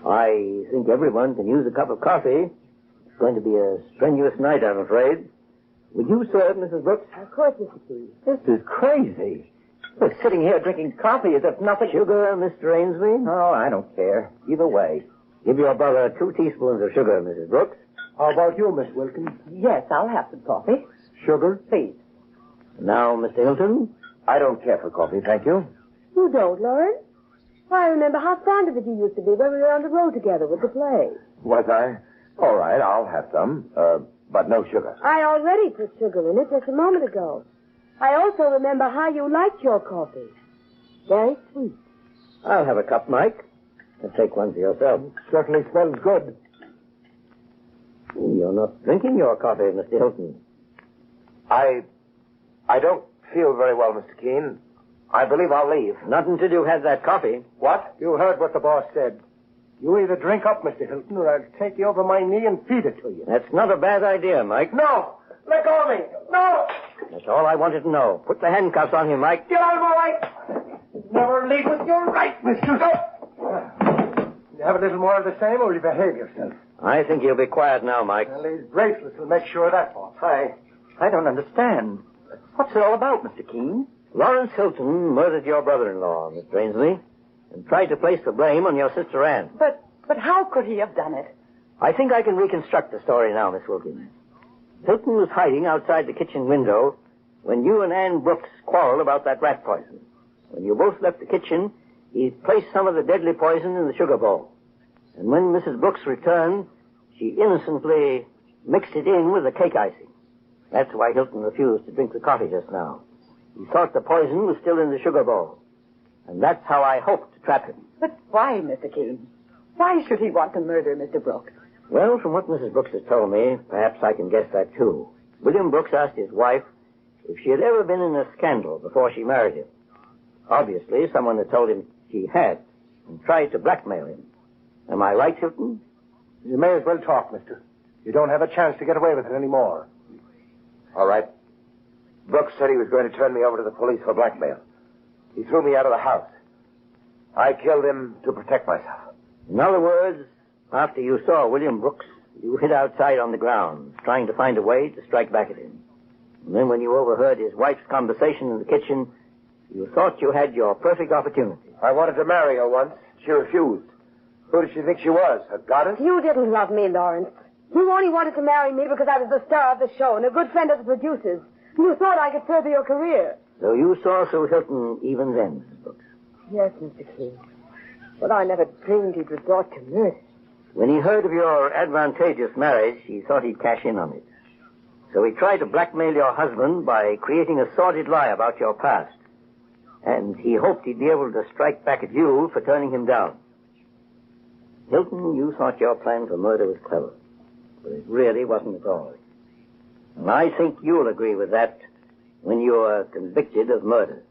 I think everyone can use a cup of coffee. It's going to be a strenuous night, I'm afraid. Would you serve, Mrs. Brooks? Of course, Mr. Keene. This is crazy. We're sitting here drinking coffee as if nothing... Sugar, Mr. Ainsley? Oh, I don't care. Either way. Give your brother 2 teaspoons of sugar, Mrs. Brooks. How about you, Miss Wilkins? Yes, I'll have some coffee. Sugar? Please. Now, Mr. Hilton? I don't care for coffee, thank you. You don't, Lawrence? I remember how fond of it you used to be when we were on the road together with the play. Was I? All right, I'll have some. But no sugar. I already put sugar in it just a moment ago. I also remember how you liked your coffee. Very sweet. I'll have a cup, Mike. And take one for yourself. Certainly smells good. You're not drinking your coffee, Mr. Hilton. I don't feel very well, Mr. Keene. I believe I'll leave. Not until you've had that coffee. What? You heard what the boss said. You either drink up, Mr. Hilton, or I'll take you over my knee and feed it to you. That's not a bad idea, Mike. No! Let go of me! No! That's all I wanted to know. Put the handcuffs on him, Mike. Get out of my way! Never leave with your right, Mr. You have a little more of the same, or will you behave yourself? I think you'll be quiet now, Mike. Well, these bracelets will make sure of that, boss. I don't understand. What's it all about, Mr. Keene? Lawrence Hilton murdered your brother-in-law, Miss Rangeley, and tried to place the blame on your sister Anne. But how could he have done it? I think I can reconstruct the story now, Miss Wilkins. Hilton was hiding outside the kitchen window when you and Anne Brooks quarreled about that rat poison. When you both left the kitchen, he placed some of the deadly poison in the sugar bowl. And when Mrs. Brooks returned, she innocently mixed it in with the cake icing. That's why Hilton refused to drink the coffee just now. He thought the poison was still in the sugar bowl. And that's how I hoped to trap him. But why, Mr. Keene? Why should he want to murder Mr. Brooks? Well, from what Mrs. Brooks has told me, perhaps I can guess that too. William Brooks asked his wife if she had ever been in a scandal before she married him. Obviously, someone had told him she had and tried to blackmail him. Am I right, Hilton? You may as well talk, mister. You don't have a chance to get away with it anymore. All right. Brooks said he was going to turn me over to the police for blackmail. He threw me out of the house. I killed him to protect myself. In other words, after you saw William Brooks, you hid outside on the ground, trying to find a way to strike back at him. And then when you overheard his wife's conversation in the kitchen, you thought you had your perfect opportunity. I wanted to marry her once. She refused. Who did she think she was? A goddess? You didn't love me, Lawrence. You only wanted to marry me because I was the star of the show and a good friend of the producers. You thought I could further your career. So you saw through Hilton even then, Mrs. Brooks? Yes, Mr. Keene. But I never dreamed he'd resort to murder. When he heard of your advantageous marriage, he thought he'd cash in on it. So he tried to blackmail your husband by creating a sordid lie about your past. And he hoped he'd be able to strike back at you for turning him down. Hilton, you thought your plan for murder was clever. But it really wasn't at all. And I think you'll agree with that when you are convicted of murder.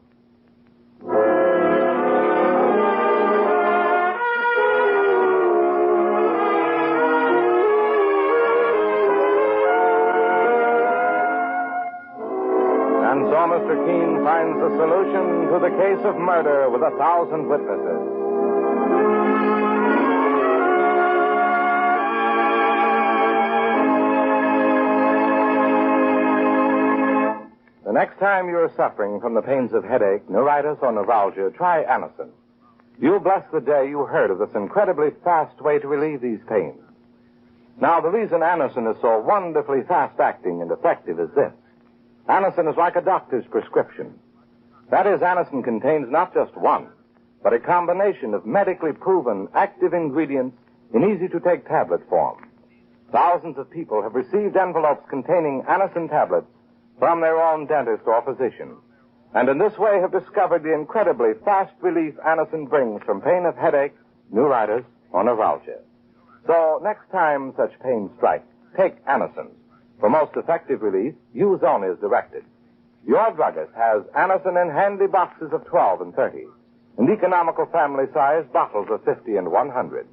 And so Mr. Keene finds the solution to the case of murder with 1,000 witnesses. The next time you're suffering from the pains of headache, neuritis, or neuralgia, try Anacin. You'll bless the day you heard of this incredibly fast way to relieve these pains. Now, the reason Anacin is so wonderfully fast-acting and effective is this. Anacin is like a doctor's prescription. That is, Anacin contains not just one, but a combination of medically proven active ingredients in easy-to-take tablet form. Thousands of people have received envelopes containing Anacin tablets from their own dentist or physician. and in this way have discovered the incredibly fast relief Anacin brings from pain of headache, neuritis, or neuralgia. So next time such pain strikes, take Anacin. For most effective relief, use only as directed. Your druggist has Anacin in handy boxes of 12 and 30, and economical family-sized bottles of 50 and 100.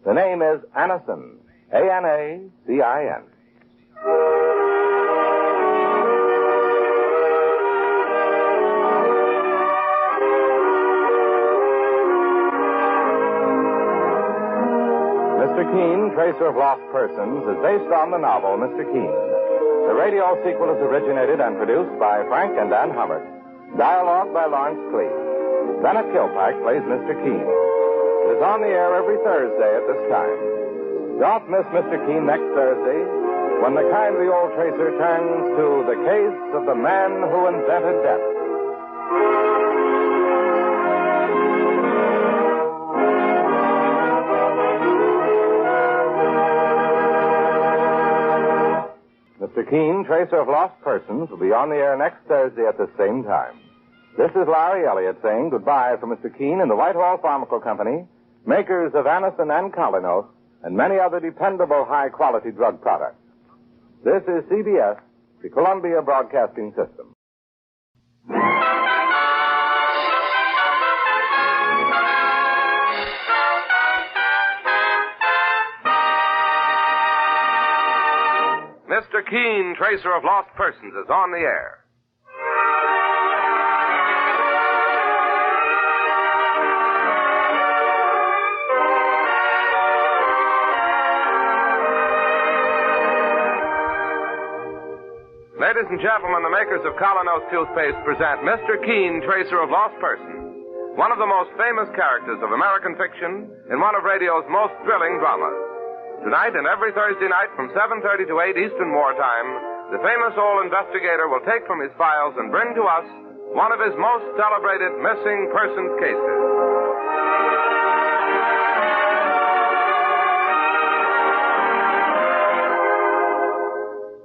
The name is Anacin, A-N-A-C-I-N. Mr. Keene, Tracer of Lost Persons, is based on the novel Mr. Keene. The radio sequel is originated and produced by Frank and Ann Hubbard. Dialogue by Lawrence Clee. Bennett Kilpack plays Mr. Keene. It is on the air every Thursday at this time. Don't miss Mr. Keene next Thursday when the kindly old tracer turns to the case of the man who invented death. Mr. Keene, Tracer of Lost Persons, will be on the air next Thursday at the same time. This is Larry Elliott saying goodbye for Mr. Keene and the Whitehall Pharmaceutical Company, makers of Anacin and Colinos, and many other dependable high-quality drug products. This is CBS, the Columbia Broadcasting System. Mr. Keene, Tracer of Lost Persons, is on the air. Ladies and gentlemen, the makers of Colinos toothpaste present Mr. Keene, Tracer of Lost Persons, one of the most famous characters of American fiction in one of radio's most thrilling dramas. Tonight and every Thursday night from 7:30 to 8 Eastern Wartime, the famous old investigator will take from his files and bring to us one of his most celebrated missing persons cases.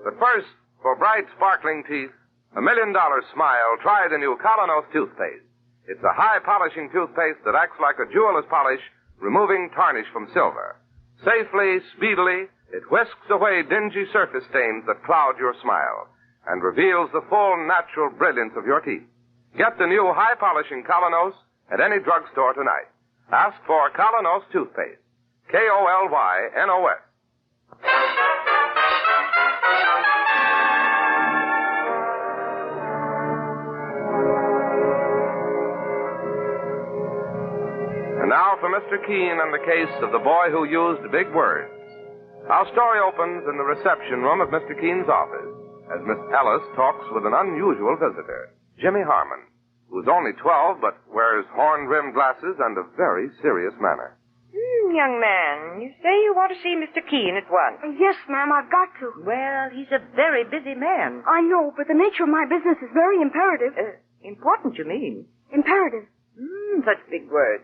But first, for bright, sparkling teeth, a $1 million smile, try the new Colinos toothpaste. It's a high-polishing toothpaste that acts like a jeweler's polish, removing tarnish from silver. Safely, speedily, it whisks away dingy surface stains that cloud your smile and reveals the full natural brilliance of your teeth. Get the new high-polishing Colinos at any drugstore tonight. Ask for Colinos toothpaste. K-O-L-Y-N-O-S. And now for Mr. Keene and the case of the boy who used big words. Our story opens in the reception room of Mr. Keene's office as Miss Ellis talks with an unusual visitor, Jimmy Harmon, who's only 12 but wears horn-rimmed glasses and a very serious manner. Young man, you say you want to see Mr. Keene at once. Yes, ma'am, I've got to. Well, he's a very busy man. I know, but the nature of my business is very imperative. Important, you mean? Imperative. Such big words.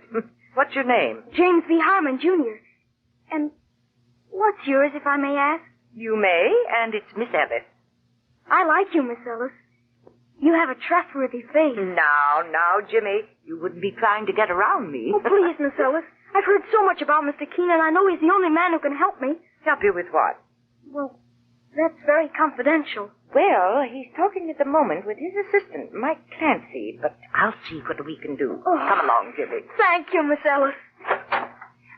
What's your name? James V. Harmon, Jr. And what's yours, if I may ask? You may, and it's Miss Ellis. I like you, Miss Ellis. You have a trustworthy face. Now, Jimmy, you wouldn't be trying to get around me. Oh, please, Miss Ellis. I've heard so much about Mr. Keene, and I know he's the only man who can help me. Help you with what? Well, that's very confidential. Well, he's talking at the moment with his assistant, Mike Clancy, but I'll see what we can do. Oh. Come along, Jimmy. Thank you, Miss Ellis.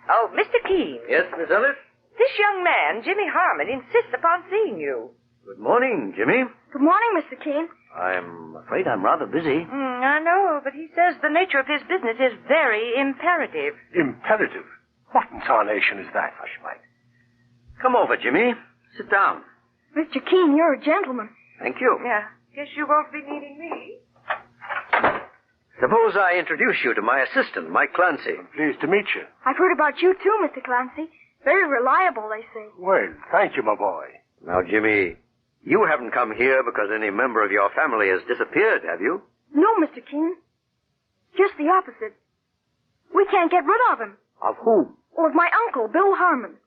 Oh, Mr. Keene. Yes, Miss Ellis? This young man, Jimmy Harmon, insists upon seeing you. Good morning, Jimmy. Good morning, Mr. Keene. I'm afraid I'm rather busy. I know, but he says the nature of his business is very imperative. Imperative? What in tarnation is that? Hush, Mike. Come over, Jimmy. Sit down. Mr. Keene, you're a gentleman. Thank you. Yeah, guess you won't be needing me. Suppose I introduce you to my assistant, Mike Clancy. I'm pleased to meet you. I've heard about you, too, Mr. Clancy. Very reliable, they say. Well, thank you, my boy. Now, Jimmy, you haven't come here because any member of your family has disappeared, have you? No, Mr. Keene. Just the opposite. We can't get rid of him. Of whom? Well, of my uncle, Bill Harmon.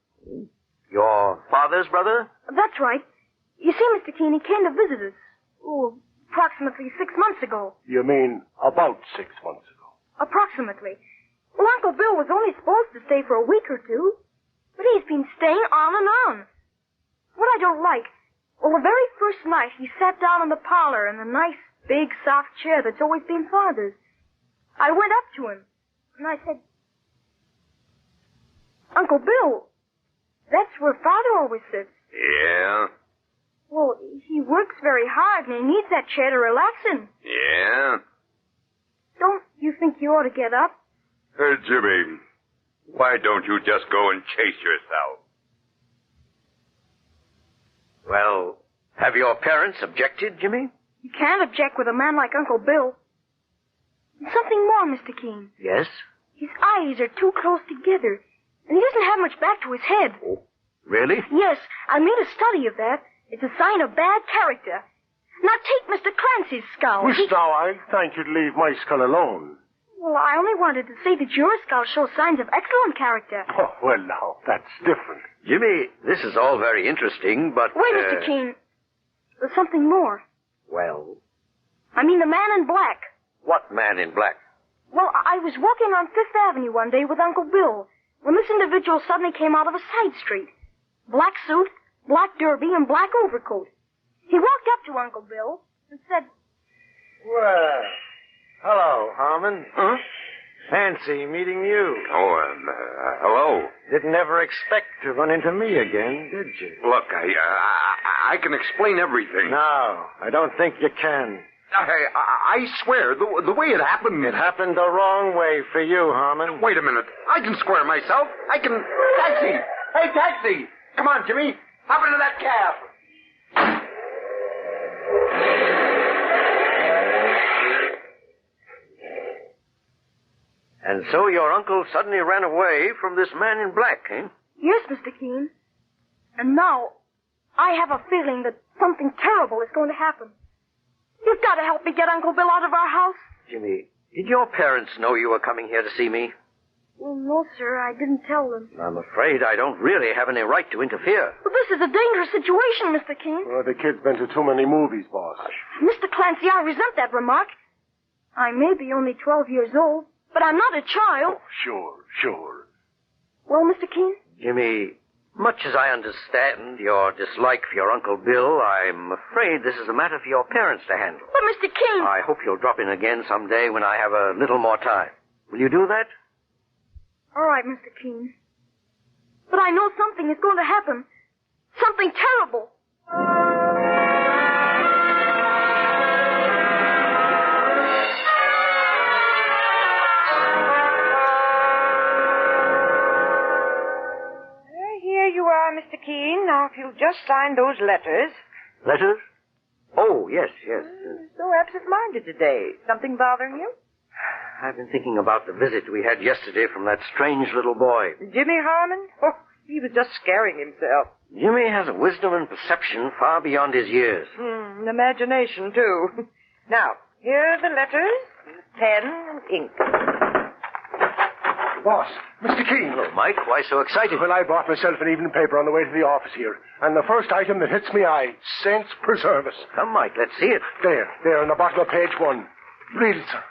Your father's brother? That's right. You see, Mr. Keene, he came to visit us. Oh, approximately 6 months ago. You mean about 6 months ago? Approximately. Well, Uncle Bill was only supposed to stay for a week or two, but he's been staying on and on. What I don't like, well, the very first night he sat down in the parlor in the nice, big, soft chair that's always been Father's. I went up to him, and I said, Uncle Bill, that's where Father always sits. Yeah? Well, he works very hard, and he needs that chair to relax in. Yeah? Don't you think you ought to get up? Jimmy, why don't you just go and chase yourself? Well, have your parents objected, Jimmy? You can't object with a man like Uncle Bill. And something more, Mr. Keene. Yes? His eyes are too close together, and he doesn't have much back to his head. Oh, really? Yes, I made a study of that. It's a sign of bad character. Now take Mr. Clancy's skull. Now, I think you'd leave my skull alone. Well, I only wanted to say that your skull shows signs of excellent character. Oh, well, now, that's different. Jimmy, this is all very interesting, but... Wait, Mr. Keene. There's something more. Well? I mean the man in black. What man in black? Well, I was walking on Fifth Avenue one day with Uncle Bill when this individual suddenly came out of a side street. Black suit, black derby, and black overcoat. He walked up to Uncle Bill and said, Well, hello, Harmon. Huh? Fancy meeting you. Oh, hello. Didn't ever expect to run into me again, did you? Look, I can explain everything. No, I don't think you can. I swear, the way it happened... It happened the wrong way for you, Harmon. Wait a minute. I can square myself. I can... Taxi! Hey, taxi! Come on, Jimmy. Hop into that cab. And so your uncle suddenly ran away from this man in black, eh? Yes, Mr. Keene. And now, I have a feeling that something terrible is going to happen. You've got to help me get Uncle Bill out of our house. Jimmy, did your parents know you were coming here to see me? Well, no, sir, I didn't tell them. I'm afraid I don't really have any right to interfere. But this is a dangerous situation, Mr. Keene. Well, the kid's been to too many movies, boss. Mr. Clancy, I resent that remark. I may be only 12 years old, but I'm not a child. Oh, sure. Well, Mr. Keene? Jimmy, much as I understand your dislike for your Uncle Bill, I'm afraid this is a matter for your parents to handle. But, Mr. Keene... I hope you'll drop in again someday when I have a little more time. Will you do that? All right, Mr. Keene. But I know something is going to happen. Something terrible. Here you are, Mr. Keene. Now, if you'll just sign those letters. Letters? Oh, yes. So absent-minded today. Something bothering you? I've been thinking about the visit we had yesterday from that strange little boy. Jimmy Harmon? Oh, he was just scaring himself. Jimmy has a wisdom and perception far beyond his years. Imagination, too. Now, here are the letters, pen and ink. Boss, Mr. Keene. Hello, Mike. Why so excited? Well, I bought myself an evening paper on the way to the office here. And the first item that hits me eye, Saints preserve us. Come, Mike, let's see it. There, on the bottom of page 1. Read it, sir.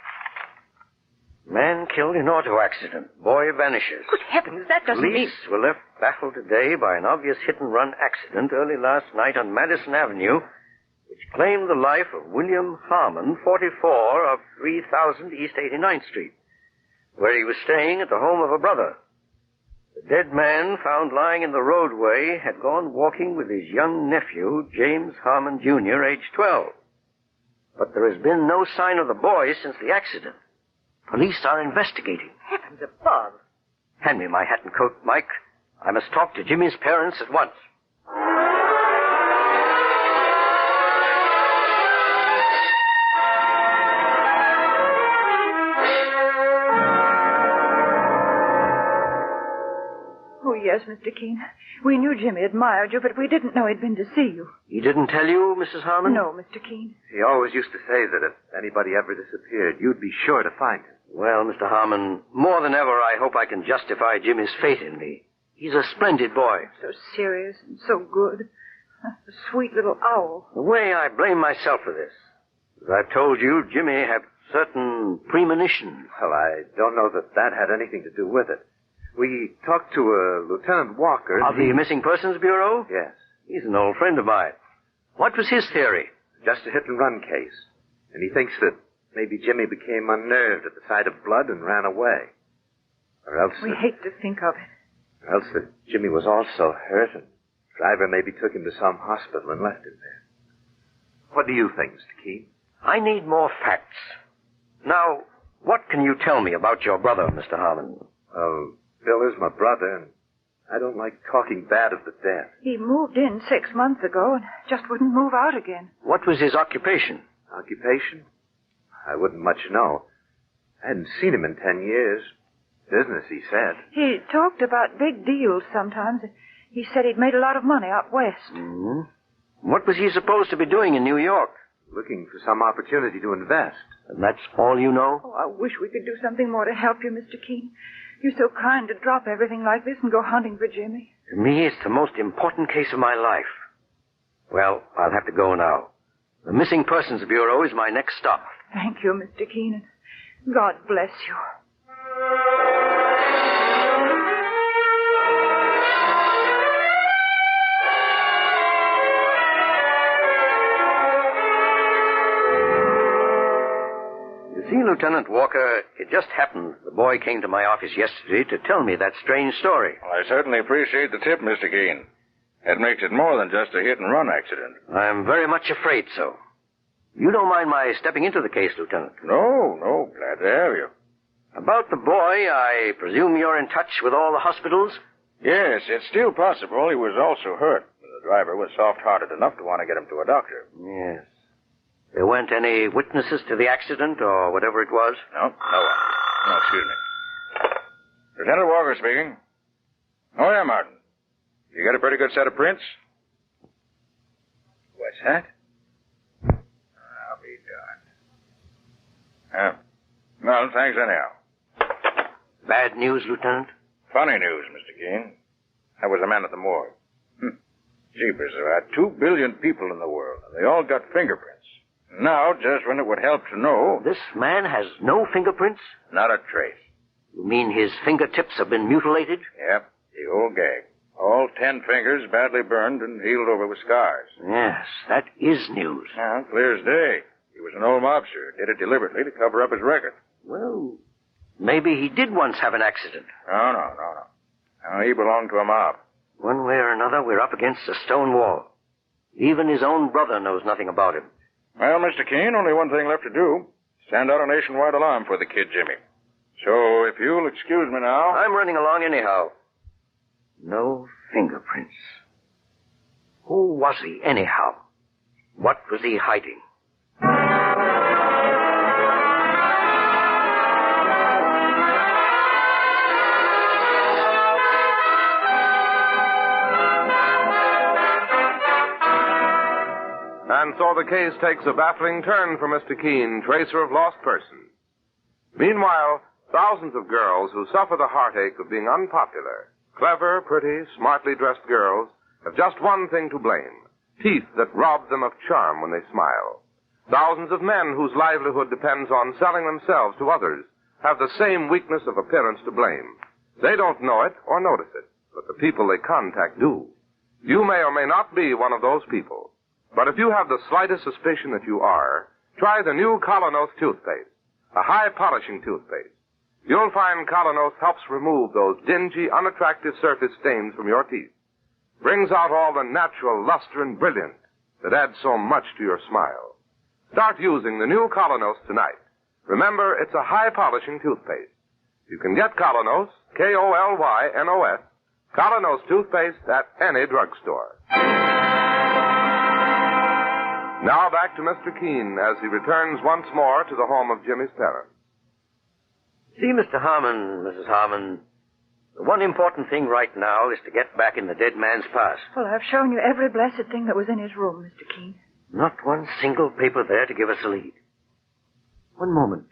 Man killed in auto accident. Boy vanishes. Good heavens, that doesn't mean... Police were left baffled today by an obvious hit-and-run accident early last night on Madison Avenue, which claimed the life of William Harmon, 44, of 3000 East 89th Street, where he was staying at the home of a brother. The dead man, found lying in the roadway, had gone walking with his young nephew, James Harmon, Jr., age 12. But there has been no sign of the boy since the accident. Police are investigating. Heavens above. Hand me my hat and coat, Mike. I must talk to Jimmy's parents at once. Oh, yes, Mr. Keene. We knew Jimmy admired you, but we didn't know he'd been to see you. He didn't tell you, Mrs. Harmon? No, Mr. Keene. He always used to say that if anybody ever disappeared, you'd be sure to find him. Well, Mr. Harmon, more than ever, I hope I can justify Jimmy's faith in me. He's a splendid boy. So serious and so good. A sweet little owl. The way I blame myself for this. As I've told you, Jimmy had certain premonitions. Well, I don't know that had anything to do with it. We talked to Lieutenant Walker. Of the Missing Persons Bureau? Yes. He's an old friend of mine. What was his theory? Just a hit-and-run case. And he thinks that maybe Jimmy became unnerved at the sight of blood and ran away. Or else We hate to think of it. Or else that Jimmy was also hurt and the driver maybe took him to some hospital and left him there. What do you think, Mr. Keene? I need more facts. Now, what can you tell me about your brother, Mr. Harmon? Oh, Bill is my brother, and I don't like talking bad of the dead. He moved in 6 months ago and just wouldn't move out again. What was his occupation? Occupation? I wouldn't much know. I hadn't seen him in 10 years. Business, he said. He talked about big deals sometimes. He said he'd made a lot of money out west. Mm-hmm. What was he supposed to be doing in New York? Looking for some opportunity to invest. And that's all you know? Oh, I wish we could do something more to help you, Mr. Keene. You're so kind to drop everything like this and go hunting for Jimmy. To me, it's the most important case of my life. Well, I'll have to go now. The Missing Persons Bureau is my next stop. Thank you, Mr. Keene. God bless you. You see, Lieutenant Walker, it just happened the boy came to my office yesterday to tell me that strange story. Well, I certainly appreciate the tip, Mr. Keene. It makes it more than just a hit-and-run accident. I'm very much afraid so. You don't mind my stepping into the case, Lieutenant? No, glad to have you. About the boy, I presume you're in touch with all the hospitals? Yes, it's still possible he was also hurt. The driver was soft-hearted enough to want to get him to a doctor. Yes. There weren't any witnesses to the accident or whatever it was? No one. No, excuse me. Lieutenant Walker speaking. Oh, yeah, Martin. You got a pretty good set of prints? What's that? I'll be darned. Well, thanks anyhow. Bad news, Lieutenant? Funny news, Mr. Keene. I was a man at the morgue. Jeepers, there are 2 billion people in the world, and they all got fingerprints. Now, just when it would help to know... This man has no fingerprints? Not a trace. You mean his fingertips have been mutilated? Yep, the old gag. All 10 fingers badly burned and healed over with scars. Yes, that is news. Now, clear as day. He was an old mobster. Did it deliberately to cover up his record. Well, maybe he did once have an accident. No. Now, he belonged to a mob. One way or another, we're up against a stone wall. Even his own brother knows nothing about him. Well, Mr. Keene, only one thing left to do. Send out a nationwide alarm for the kid, Jimmy. So, if you'll excuse me now... I'm running along anyhow. No fingerprints. Who was he, anyhow? What was he hiding? And so the case takes a baffling turn for Mr. Keene, tracer of lost persons. Meanwhile, thousands of girls who suffer the heartache of being unpopular, clever, pretty, smartly dressed girls, have just one thing to blame: teeth that rob them of charm when they smile. Thousands of men whose livelihood depends on selling themselves to others have the same weakness of appearance to blame. They don't know it or notice it, but the people they contact do. You may or may not be one of those people. But if you have the slightest suspicion that you are, try the new Colonos toothpaste, a high-polishing toothpaste. You'll find Colonos helps remove those dingy, unattractive surface stains from your teeth, brings out all the natural luster and brilliance that adds so much to your smile. Start using the new Colonos tonight. Remember, it's a high-polishing toothpaste. You can get Colonos, K-O-L-Y-N-O-S, Colonos toothpaste at any drugstore. Now back to Mr. Keene as he returns once more to the home of Jimmy's parents. See, Mr. Harmon, Mrs. Harmon, the one important thing right now is to get back in the dead man's past. Well, I've shown you every blessed thing that was in his room, Mr. Keene. Not one single paper there to give us a lead. One moment.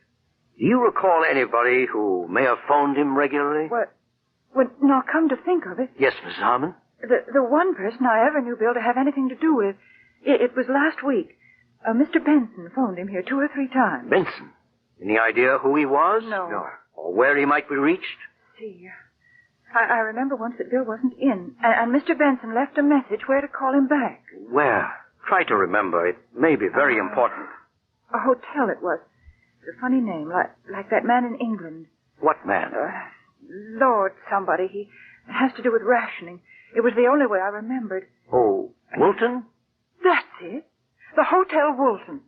Do you recall anybody who may have phoned him regularly? Well, now, come to think of it. Yes, Mrs. Harmon. The one person I ever knew, Bill, to have anything to do with, it was last week. Mr. Benson phoned him here 2 or 3 times. Benson? Any idea who he was? No. Or where he might be reached? See, I remember once that Bill wasn't in, and Mr. Benson left a message where to call him back. Where? Try to remember. It may be very important. A hotel it was. It's a funny name, like that man in England. What man? Lord somebody. He has to do with rationing. It was the only way I remembered. Oh, Woolton? That's it. The Hotel Woolton.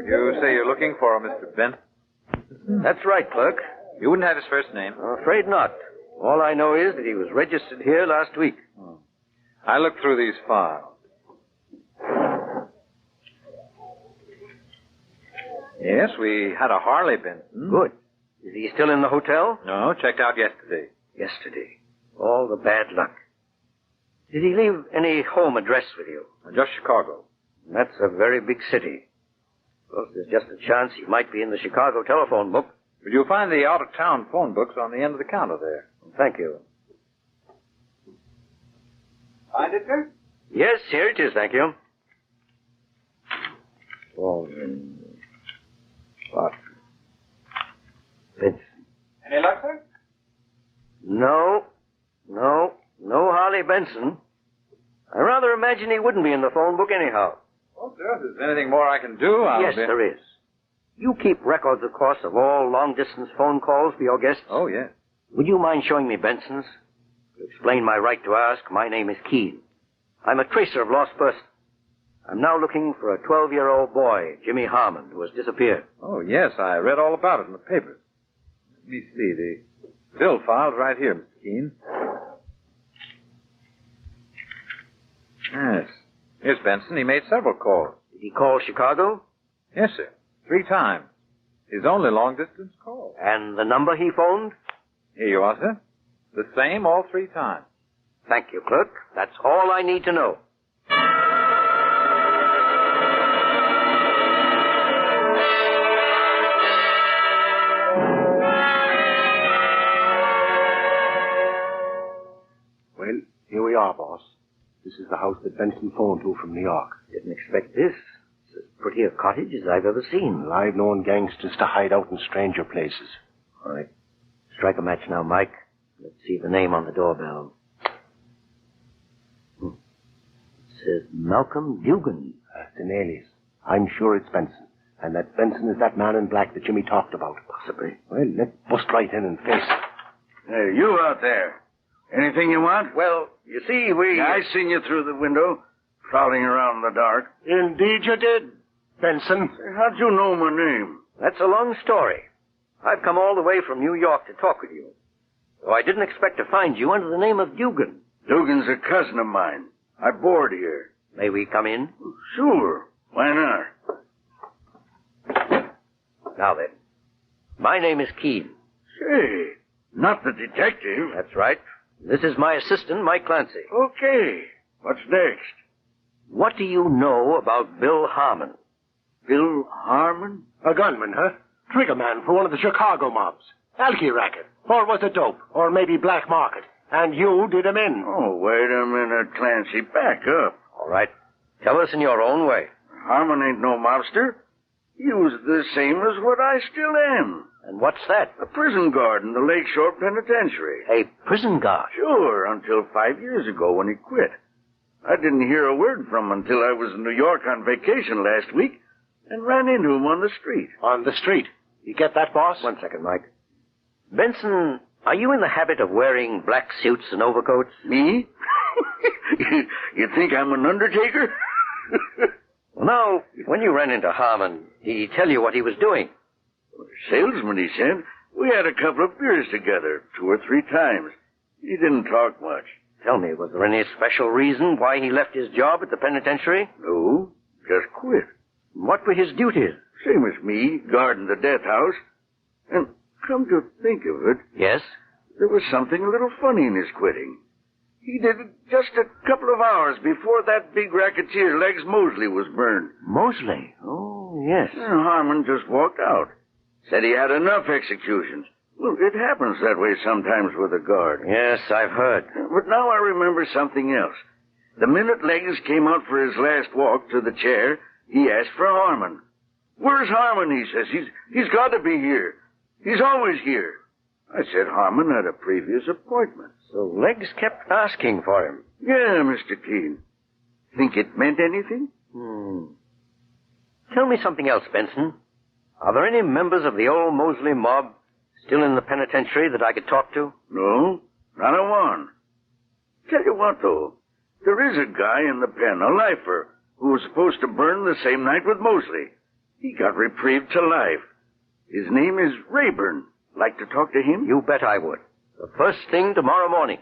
You say you're looking for a Mr. Benson? That's right, clerk. You wouldn't have his first name? I'm afraid not. All I know is that he was registered here last week. I looked through these files. Yes, we had a Harley Benson. Good. Is he still in the hotel? No, checked out yesterday. Yesterday. All the bad luck. Did he leave any home address with you? Just Chicago. That's a very big city. Of course, there's just a chance he might be in the Chicago telephone book. But you'll find the out-of-town phone books on the end of the counter there. Thank you. Find it, sir? Yes, here it is, thank you. What? Benson. Any luck, sir? No Harley Benson. I rather imagine he wouldn't be in the phone book anyhow. Well, sir, if there's anything more I can do, I'll Yes, there is. You keep records, of course, of all long-distance phone calls for your guests? Oh, yes. Would you mind showing me Benson's? To explain my right to ask, my name is Keene. I'm a tracer of lost persons. I'm now looking for a 12-year-old boy, Jimmy Harmon, who has disappeared. Oh, yes, I read all about it in the papers. Let me see, the bill file's right here, Mr. Keene. Yes. Here's Benson. He made several calls. Did he call Chicago? Yes, sir. 3 times. His only long-distance call. And the number he phoned? Here you are, sir. The same all 3 times. Thank you, clerk. That's all I need to know. Well, here we are, boss. This is the house that Benson phoned to from New York. Didn't expect this. It's as pretty a cottage as I've ever seen. Well, I've known gangsters to hide out in stranger places. All right. Strike a match now, Mike. Let's see the name on the doorbell. It says Malcolm Dugan. That's an alias. I'm sure it's Benson. And that Benson is that man in black that Jimmy talked about. Possibly. Well, let's bust right in and face it. Hey, you out there. Anything you want? Well, you see, we... I seen you through the window, prowling around in the dark. Indeed you did, Benson. How'd you know my name? That's a long story. I've come all the way from New York to talk with you. Though I didn't expect to find you under the name of Dugan. Dugan's a cousin of mine. I board here. May we come in? Sure. Why not? Now then, my name is Keene. Say, not the detective. That's right. This is my assistant, Mike Clancy. Okay. What's next? What do you know about Bill Harmon? Bill Harmon? A gunman, huh? Trigger man for one of the Chicago mobs. Alky racket. Or was it dope? Or maybe black market. And you did him in. Oh, wait a minute, Clancy. Back up. All right. Tell us in your own way. Harmon ain't no mobster. He was the same as what I still am. And what's that? A prison guard in the Lakeshore Penitentiary. A prison guard? Sure, until 5 years ago when he quit. I didn't hear a word from him until I was in New York on vacation last week and ran into him on the street. On the street? You get that, boss? 1 second, Mike. Benson, are you in the habit of wearing black suits and overcoats? Me? You think I'm an undertaker? Well, now, when you ran into Harmon, did he tell you what he was doing? Salesman, he said. We had a couple of beers together, 2 or 3 times. He didn't talk much. Tell me, was there any special reason why he left his job at the penitentiary? No, just quit. What were his duties? Same as me, guarding the death house. And come to think of it... Yes? There was something a little funny in his quitting. He did it just a couple of hours before that big racketeer, Legs Mosley, was burned. Mosley? Oh, yes. And Harmon just walked out. Said he had enough executions. Well, it happens that way sometimes with a guard. Yes, I've heard. But now I remember something else. The minute Legs came out for his last walk to the chair, he asked for Harmon. Where's Harmon, he says. He's got to be here. He's always here. I said Harmon had a previous appointment. So Legs kept asking for him. Yeah, Mr. Keene. Think it meant anything? Tell me something else, Benson. Are there any members of the old Mosley mob still in the penitentiary that I could talk to? No, not a one. Tell you what, though. There is a guy in the pen, a lifer, who was supposed to burn the same night with Mosley. He got reprieved to life. His name is Rayburn. Like to talk to him? You bet I would. The first thing tomorrow morning.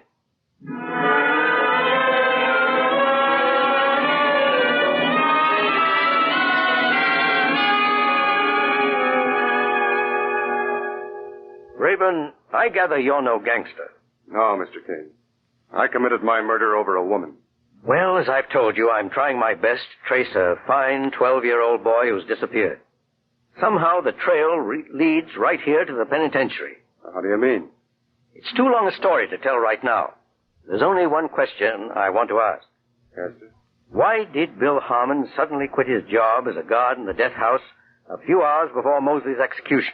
Rayburn, I gather you're no gangster. No, Mr. Kane. I committed my murder over a woman. Well, as I've told you, I'm trying my best to trace a fine 12-year-old boy who's disappeared. Somehow the trail leads right here to the penitentiary. How do you mean? It's too long a story to tell right now. There's only one question I want to ask. Yes, sir? Why did Bill Harmon suddenly quit his job as a guard in the death house a few hours before Mosley's execution?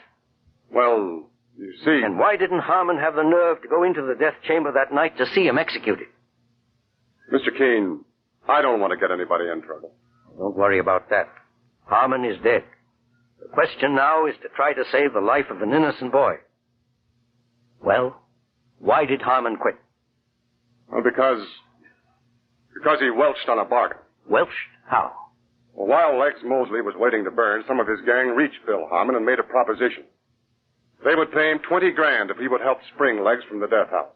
Well, you see... And why didn't Harmon have the nerve to go into the death chamber that night to see him executed? Mr. Keene, I don't want to get anybody in trouble. Don't worry about that. Harmon is dead. The question now is to try to save the life of an innocent boy. Well, why did Harmon quit? Well, because he welched on a bargain. Welched? How? Well, while Legs Mosley was waiting to burn, some of his gang reached Bill Harmon and made a proposition. They would pay him $20,000 if he would help spring Legs from the death house.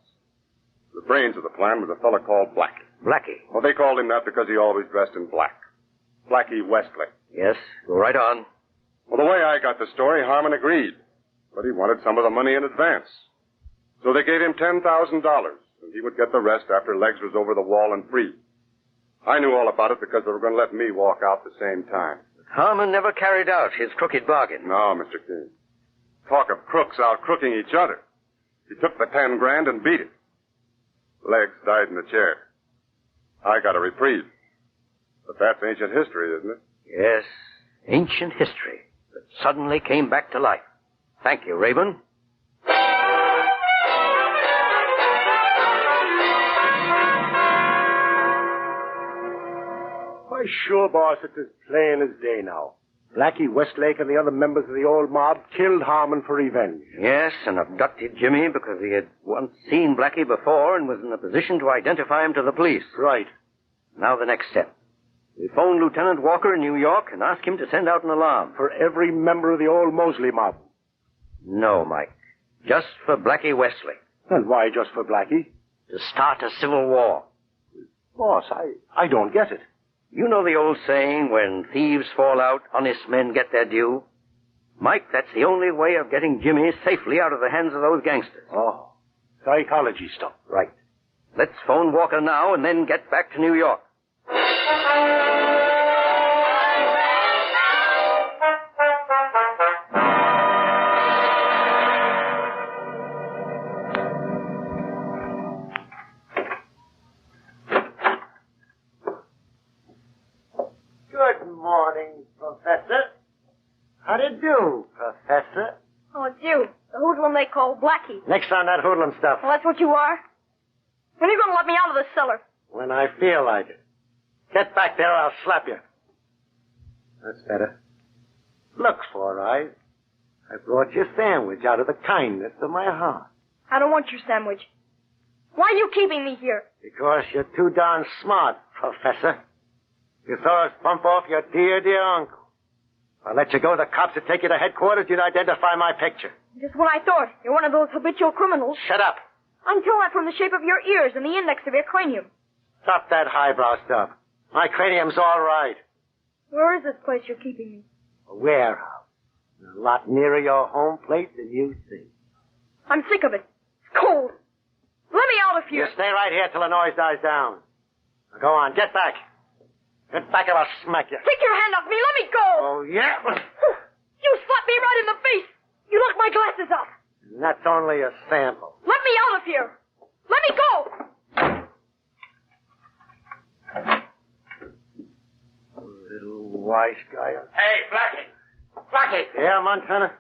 The brains of the plan was a fellow called Blackie. Blackie? Well, they called him that because he always dressed in black. Blackie Westlake. Yes, go right on. Well, the way I got the story, Harmon agreed. But he wanted some of the money in advance. So they gave him $10,000, and he would get the rest after Legs was over the wall and free. I knew all about it because they were going to let me walk out the same time. Harmon never carried out his crooked bargain. No, Mr. King. Talk of crooks out-crooking each other. He took the $10,000 and beat it. Legs died in the chair. I got a reprieve. But that's ancient history, isn't it? Yes, ancient history that suddenly came back to life. Thank you, Rayburn. Why, sure, boss, it's as plain as day now. Blackie Westlake and the other members of the old mob killed Harmon for revenge. Yes, and abducted Jimmy because he had once seen Blackie before and was in a position to identify him to the police. Right. Now the next step. We phone Lieutenant Walker in New York and ask him to send out an alarm. For every member of the old Mosley mob? No, Mike. Just for Blackie Westlake. And why just for Blackie? To start a civil war. Boss, I don't get it. You know the old saying, when thieves fall out, honest men get their due? Mike, that's the only way of getting Jimmy safely out of the hands of those gangsters. Oh, psychology stuff. Right. Let's phone Walker now and then get back to New York. Good morning, Professor. How do you do, Professor? Oh, it's you. The hoodlum they call Blackie. Next on that hoodlum stuff. Well, that's what you are. When are you going to let me out of the cellar? When I feel like it. Get back there or I'll slap you. That's better. Looks all right. I brought you a sandwich out of the kindness of my heart. I don't want your sandwich. Why are you keeping me here? Because you're too darn smart, Professor. You saw us bump off your dear uncle. If I let you go, the cops would take you to headquarters. You'd identify my picture. Just what I thought. You're one of those habitual criminals. Shut up. I can tell that from the shape of your ears and the index of your cranium. Stop that highbrow stuff. My cranium's all right. Where is this place you're keeping me? A warehouse. A lot nearer your home plate than you think. I'm sick of it. It's cold. Let me out of here. You stay right here till the noise dies down. Now go on, get back. Get back or I'll smack you. Take your hand off me. Let me go. Oh, yeah? You slapped me right in the face. You knocked my glasses off. And that's only a sample. Let me out of here. Let me go. Little wise guy. Hey, Blackie! Blackie! Yeah, Montana?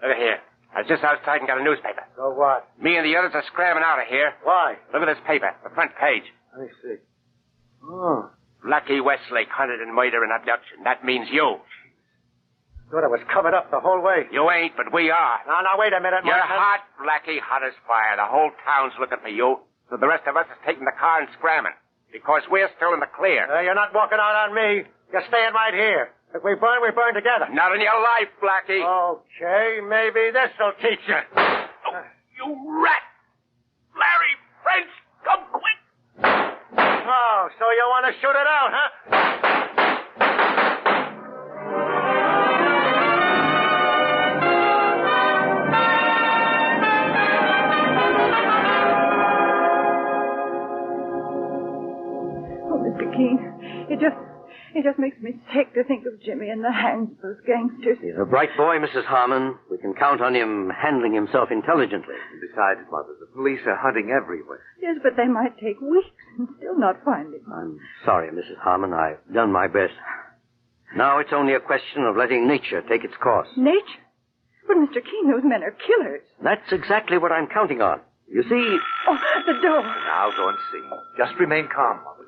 Look here. I was just outside and got a newspaper. So what? Me and the others are scrambling out of here. Why? Look at this paper, the front page. Let me see. Oh. Blackie Westlake hunted in murder and abduction. That means you. Thought it was covered up the whole way. You ain't, but we are. Now, wait a minute, You're Montana. hot, Blackie, hot as fire. The whole town's looking for you. So the rest of us is taking the car and scrambling. Because we're still in the clear. You're not walking out on me. You're staying right here. If we burn together. Not in your life, Blackie. Okay, maybe this'll teach you. You rat! Larry, French, come quick! Oh, so you want to shoot it out, huh? Oh, Mr. Keene, it just makes me sick to think of Jimmy in the hands of those gangsters. He's a bright boy, Mrs. Harmon. We can count on him handling himself intelligently. Besides, Mother, the police are hunting everywhere. Yes, but they might take weeks and still not find him. I'm sorry, Mrs. Harmon. I've done my best. Now it's only a question of letting nature take its course. Nature? But, Mr. Keene, those men are killers. That's exactly what I'm counting on. You see... Oh, the door. Now go and see. Just remain calm, Mother.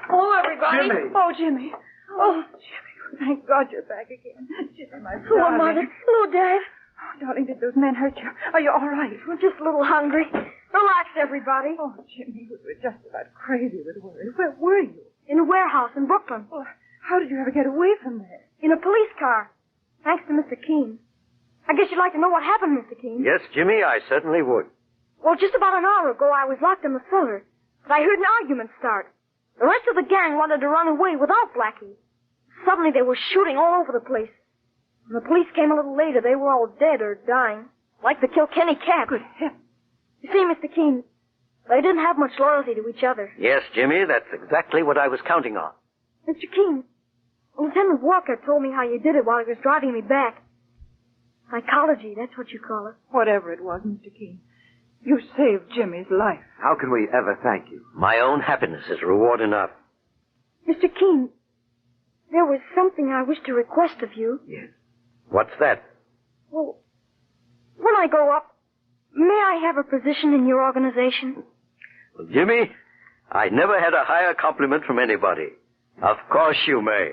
Hello, everybody. Jimmy. Oh, Jimmy. Oh, Jimmy. Thank God you're back again. Jimmy, my Hello, darling. Mother. Hello, Dad. Oh, darling, did those men hurt you? Are you all right? I'm just a little hungry. Relax, everybody. Oh, Jimmy, we were just about crazy with worry. Where were you? In a warehouse in Brooklyn. Well, how did you ever get away from there? In a police car. Thanks to Mr. Keene. I guess you'd like to know what happened, Mr. Keene. Yes, Jimmy, I certainly would. Well, just about an hour ago, I was locked in the cellar. But I heard an argument start. The rest of the gang wanted to run away without Blackie. Suddenly, they were shooting all over the place. When the police came a little later, they were all dead or dying. Like the Kilkenny Cats. Good heavens. You see, Mr. Keene, they didn't have much loyalty to each other. Yes, Jimmy, that's exactly what I was counting on. Mr. Keene, Lieutenant Walker told me how you did it while he was driving me back. Psychology, that's what you call it. Whatever it was, Mr. Keene, you saved Jimmy's life. How can we ever thank you? My own happiness is reward enough. Mr. Keene, there was something I wish to request of you. Yes. What's that? Well, when I grow up, may I have a position in your organization? Well, Jimmy, I never had a higher compliment from anybody. Of course you may.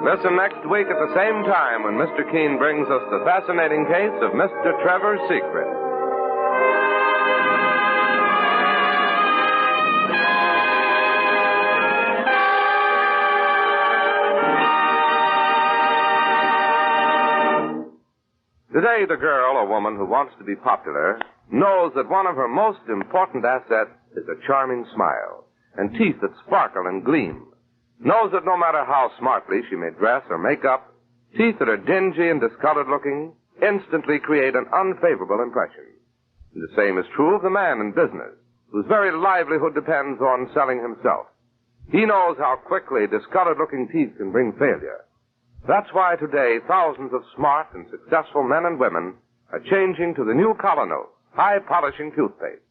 Listen next week at the same time when Mr. Keene brings us the fascinating case of Mr. Trevor's Secret. Today, the girl or woman who wants to be popular knows that one of her most important assets is a charming smile and teeth that sparkle and gleam. Knows that no matter how smartly she may dress or make up, teeth that are dingy and discolored looking instantly create an unfavorable impression. And the same is true of the man in business, whose very livelihood depends on selling himself. He knows how quickly discolored looking teeth can bring failure. That's why today thousands of smart and successful men and women are changing to the new Colonos, high-polishing toothpaste.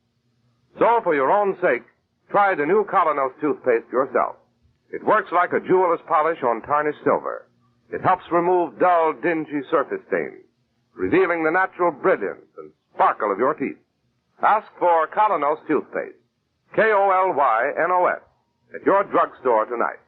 So for your own sake, try the new Colonos toothpaste yourself. It works like a jeweler's polish on tarnished silver. It helps remove dull, dingy surface stains, revealing the natural brilliance and sparkle of your teeth. Ask for Colonos toothpaste, K-O-L-Y-N-O-S, at your drugstore tonight.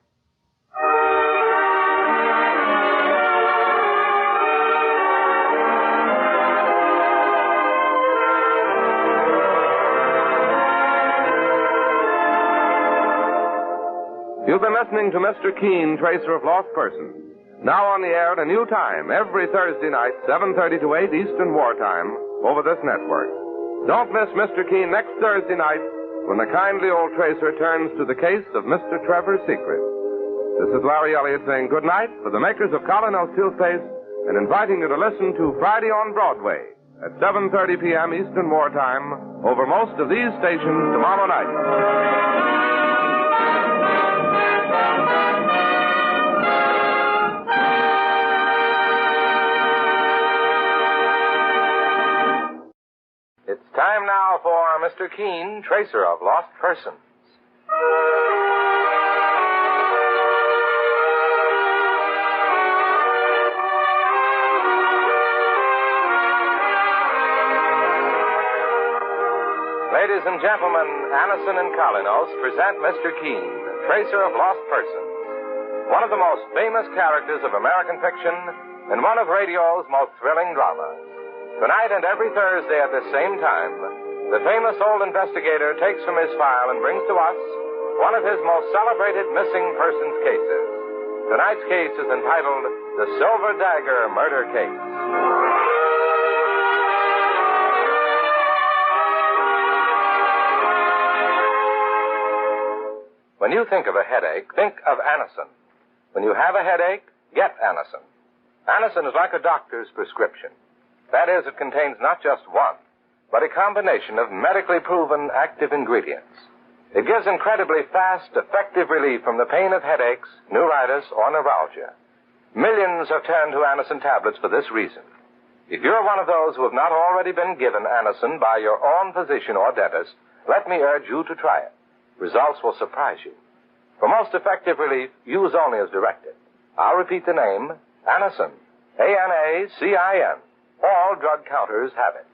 You've been listening to Mr. Keene, Tracer of Lost Persons. Now on the air at a new time, every Thursday night, 7:30 to 8 Eastern Wartime, over this network. Don't miss Mr. Keene next Thursday night when the kindly old Tracer turns to the case of Mr. Trevor's Secret. This is Larry Elliott saying good night for the makers of Colonos toothpaste and inviting you to listen to Friday on Broadway at 7:30 p.m. Eastern Wartime over most of these stations tomorrow night. It's time now for Mr. Keene, Tracer of Lost Persons. Ladies and gentlemen, Anison and Kalinos present Mr. Keene, Tracer of Lost Persons, one of the most famous characters of American fiction and one of radio's most thrilling dramas. Tonight and every Thursday at the same time, the famous old investigator takes from his file and brings to us one of his most celebrated missing persons cases. Tonight's case is entitled The Silver Dagger Murder Case. When you think of a headache, think of Anison. When you have a headache, get Anison. Anison is like a doctor's prescription. That is, it contains not just one, but a combination of medically proven active ingredients. It gives incredibly fast, effective relief from the pain of headaches, neuritis, or neuralgia. Millions have turned to Anison tablets for this reason. If you're one of those who have not already been given Anison by your own physician or dentist, let me urge you to try it. Results will surprise you. For most effective relief, use only as directed. I'll repeat the name, Anison. A-N-A-C-I-N. All drug counters have it.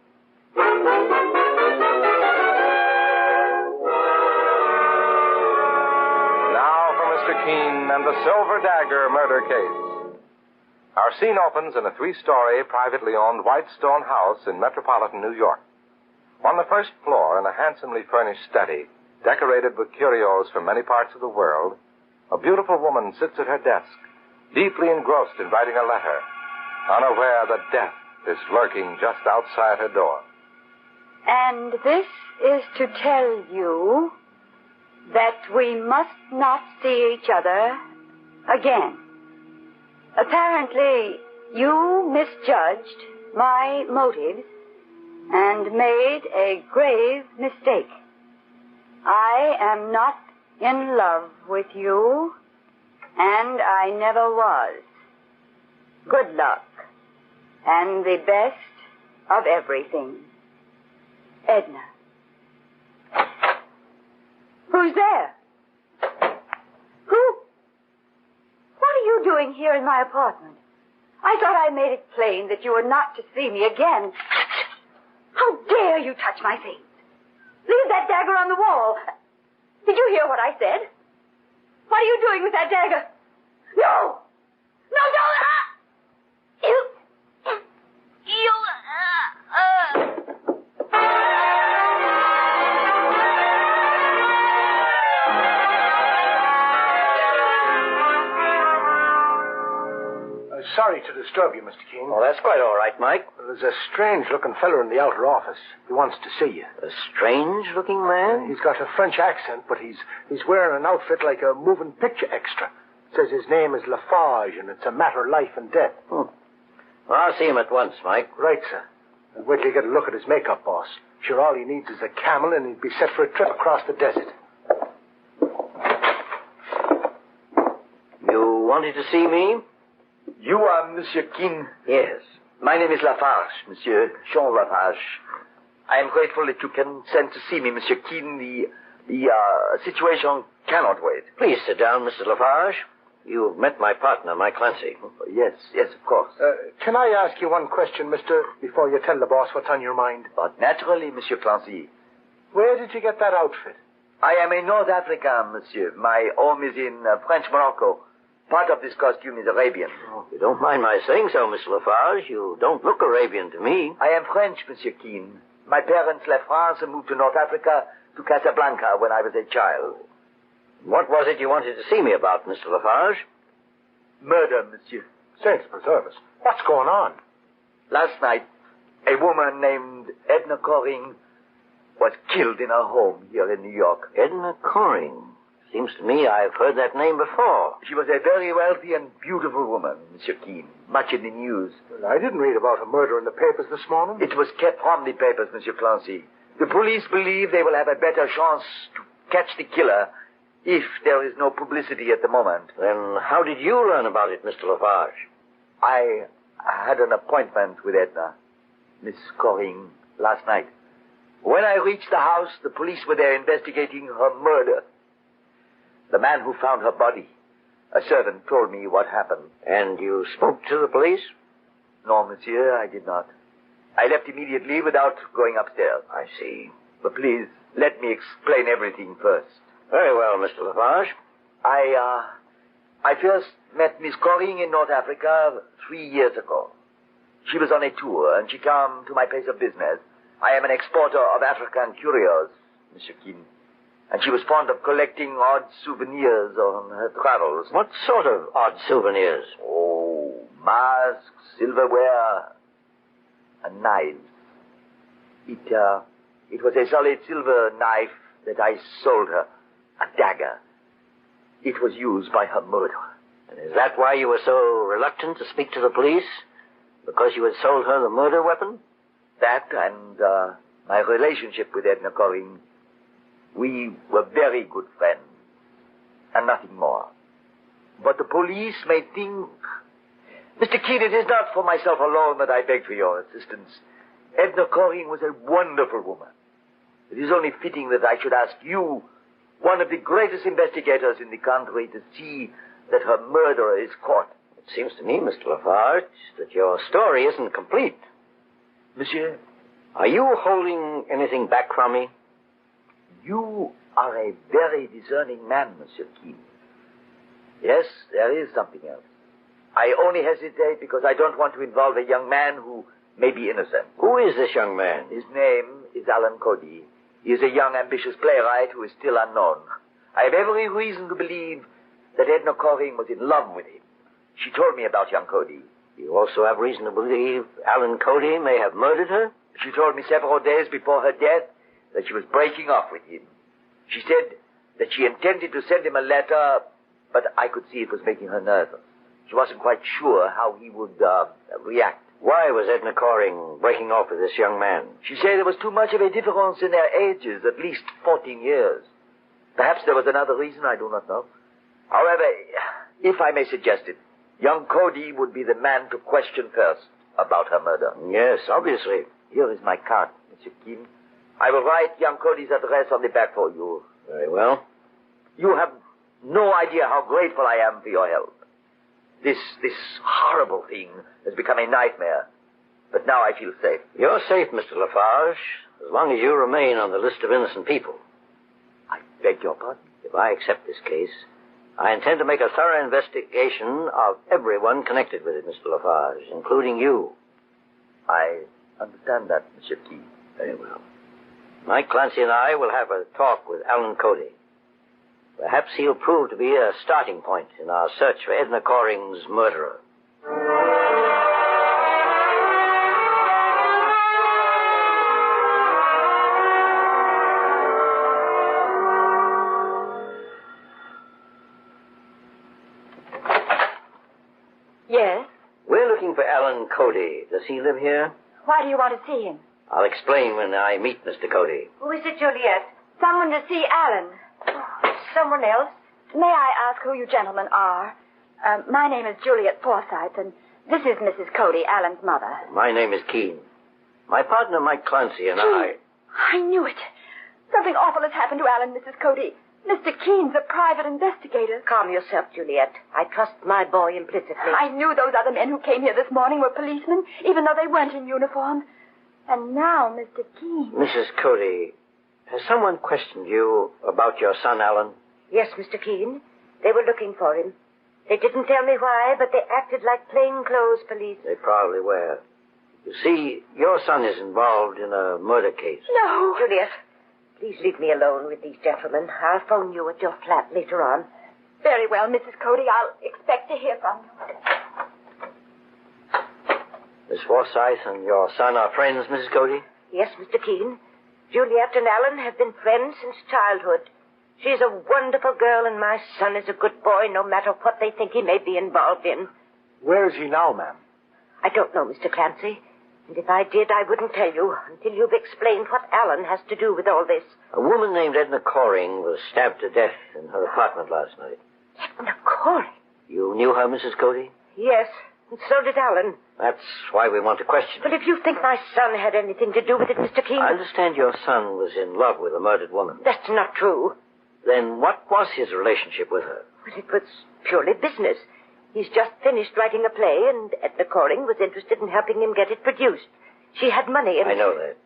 Now for Mr. Keene and the Silver Dagger murder case. Our scene opens in a 3-story, privately owned white stone house in metropolitan New York. On the first floor, in a handsomely furnished study, decorated with curios from many parts of the world, a beautiful woman sits at her desk, deeply engrossed in writing a letter, unaware that death is lurking just outside her door. And this is to tell you that we must not see each other again. Apparently, you misjudged my motives and made a grave mistake. I am not in love with you, and I never was. Good luck, and the best of everything. Edna. Who's there? Who? What are you doing here in my apartment? I thought I made it plain that you were not to see me again. How dare you touch my things? Leave that dagger on the wall. Did you hear what I said? What are you doing with that dagger? No! No, don't! Sorry to disturb you, Mr. Keene. Oh, that's quite all right, Mike. There's a strange-looking feller in the outer office. He wants to see you. A strange-looking man? He's got a French accent, but he's wearing an outfit like a moving picture extra. Says his name is Lafarge, and it's a matter of life and death. Well, I'll see him at once, Mike. Right, sir. And wait till you get a look at his makeup, boss. Sure, all he needs is a camel, and he'd be set for a trip across the desert. You wanted to see me? You are Monsieur Keene? Yes. My name is Lafarge, Monsieur Jean Lafarge. I am grateful that you can send to see me, Monsieur Keene. The situation cannot wait. Please sit down, Mr. Lafarge. You've met my partner, Mike Clancy. Yes, of course. Can I ask you one question, mister, before you tell the boss what's on your mind? But naturally, Monsieur Clancy. Where did you get that outfit? I am a North African, Monsieur. My home is in French Morocco. Part of this costume is Arabian. Oh, you don't mind my saying so, Mr. Lafarge. You don't look Arabian to me. I am French, Monsieur Keene. My parents left France and moved to North Africa, to Casablanca, when I was a child. What was it you wanted to see me about, Mr. Lafarge? Murder, Monsieur. Saints preserve us. What's going on? Last night, a woman named Edna Coring was killed in her home here in New York. Edna Coring? Seems to me I've heard that name before. She was a very wealthy and beautiful woman, Monsieur Keene. Much in the news. Well, I didn't read about her murder in the papers this morning. It was kept from the papers, Monsieur Clancy. The police believe they will have a better chance to catch the killer if there is no publicity at the moment. Then how did you learn about it, Mr. Lafarge? I had an appointment with Edna, Miss Coring, last night. When I reached the house, the police were there investigating her murder. The man who found her body, a servant, told me what happened. And you spoke to the police? No, monsieur, I did not. I left immediately without going upstairs. I see. But please, let me explain everything first. Very well, Mr. Lafarge. I first met Miss Coring in North Africa 3 years ago. She was on a tour, and she came to my place of business. I am an exporter of African curios, Monsieur Keene. And she was fond of collecting odd souvenirs on her travels. What sort of odd souvenirs? Oh, masks, silverware, and knives. It was a solid silver knife that I sold her. A dagger. It was used by her murderer. And is that why you were so reluctant to speak to the police? Because you had sold her the murder weapon? That and my relationship with Edna Coring. We were very good friends. And nothing more. But the police may think... Mr. Keene, it is not for myself alone that I beg for your assistance. Edna Coring was a wonderful woman. It is only fitting that I should ask you, one of the greatest investigators in the country, to see that her murderer is caught. It seems to me, Mr. Lafarge, that your story isn't complete. Monsieur? Are you holding anything back from me? You are a very discerning man, Monsieur Keene. Yes, there is something else. I only hesitate because I don't want to involve a young man who may be innocent. Who is this young man? His name is Alan Cody. He is a young, ambitious playwright who is still unknown. I have every reason to believe that Edna Coring was in love with him. She told me about young Cody. You also have reason to believe Alan Cody may have murdered her? She told me several days before her death that she was breaking off with him. She said that she intended to send him a letter, but I could see it was making her nervous. She wasn't quite sure how he would react. Why was Edna Coring breaking off with this young man? She said there was too much of a difference in their ages, at least 14 years. Perhaps there was another reason, I do not know. However, if I may suggest it, young Cody would be the man to question first about her murder. Yes, obviously. Here is my card, Monsieur Keene. I will write young Cody's address on the back for you. Very well. You have no idea how grateful I am for your help. This horrible thing has become a nightmare. But now I feel safe. You're safe, Mr. Lafarge, as long as you remain on the list of innocent people. I beg your pardon? If I accept this case, I intend to make a thorough investigation of everyone connected with it, Mr. Lafarge, including you. I understand that, Monsieur Keene. Very well. Mike Clancy and I will have a talk with Alan Cody. Perhaps he'll prove to be a starting point in our search for Edna Coring's murderer. Yes? We're looking for Alan Cody. Does he live here? Why do you want to see him? I'll explain when I meet Mr. Cody. Who is it, Juliet? Someone to see Alan. Someone else? May I ask who you gentlemen are? My name is Juliet Forsythe, and this is Mrs. Cody, Alan's mother. My name is Keene. My partner, Mike Clancy, and I... I knew it. Something awful has happened to Alan, Mrs. Cody. Mr. Keene's a private investigator. Calm yourself, Juliet. I trust my boy implicitly. I knew those other men who came here this morning were policemen, even though they weren't in uniform. And now, Mr. Keene... Mrs. Cody, has someone questioned you about your son, Alan? Yes, Mr. Keene. They were looking for him. They didn't tell me why, but they acted like plainclothes police. They probably were. You see, your son is involved in a murder case. No! Juliet, please leave me alone with these gentlemen. I'll phone you at your flat later on. Very well, Mrs. Cody. I'll expect to hear from you. Miss Forsythe and your son are friends, Mrs. Cody? Yes, Mr. Keene. Juliet and Alan have been friends since childhood. She's a wonderful girl, and my son is a good boy, no matter what they think he may be involved in. Where is he now, ma'am? I don't know, Mr. Clancy. And if I did, I wouldn't tell you until you've explained what Alan has to do with all this. A woman named Edna Coring was stabbed to death in her apartment last night. Edna Coring? You knew her, Mrs. Cody? Yes, and so did Alan. That's why we want to question her. But if you think my son had anything to do with it, Mr. Keene... I understand your son was in love with a murdered woman. That's not true. Then what was his relationship with her? Well, it was purely business. He's just finished writing a play, and Edna Coring was interested in helping him get it produced. She had money and... I know that.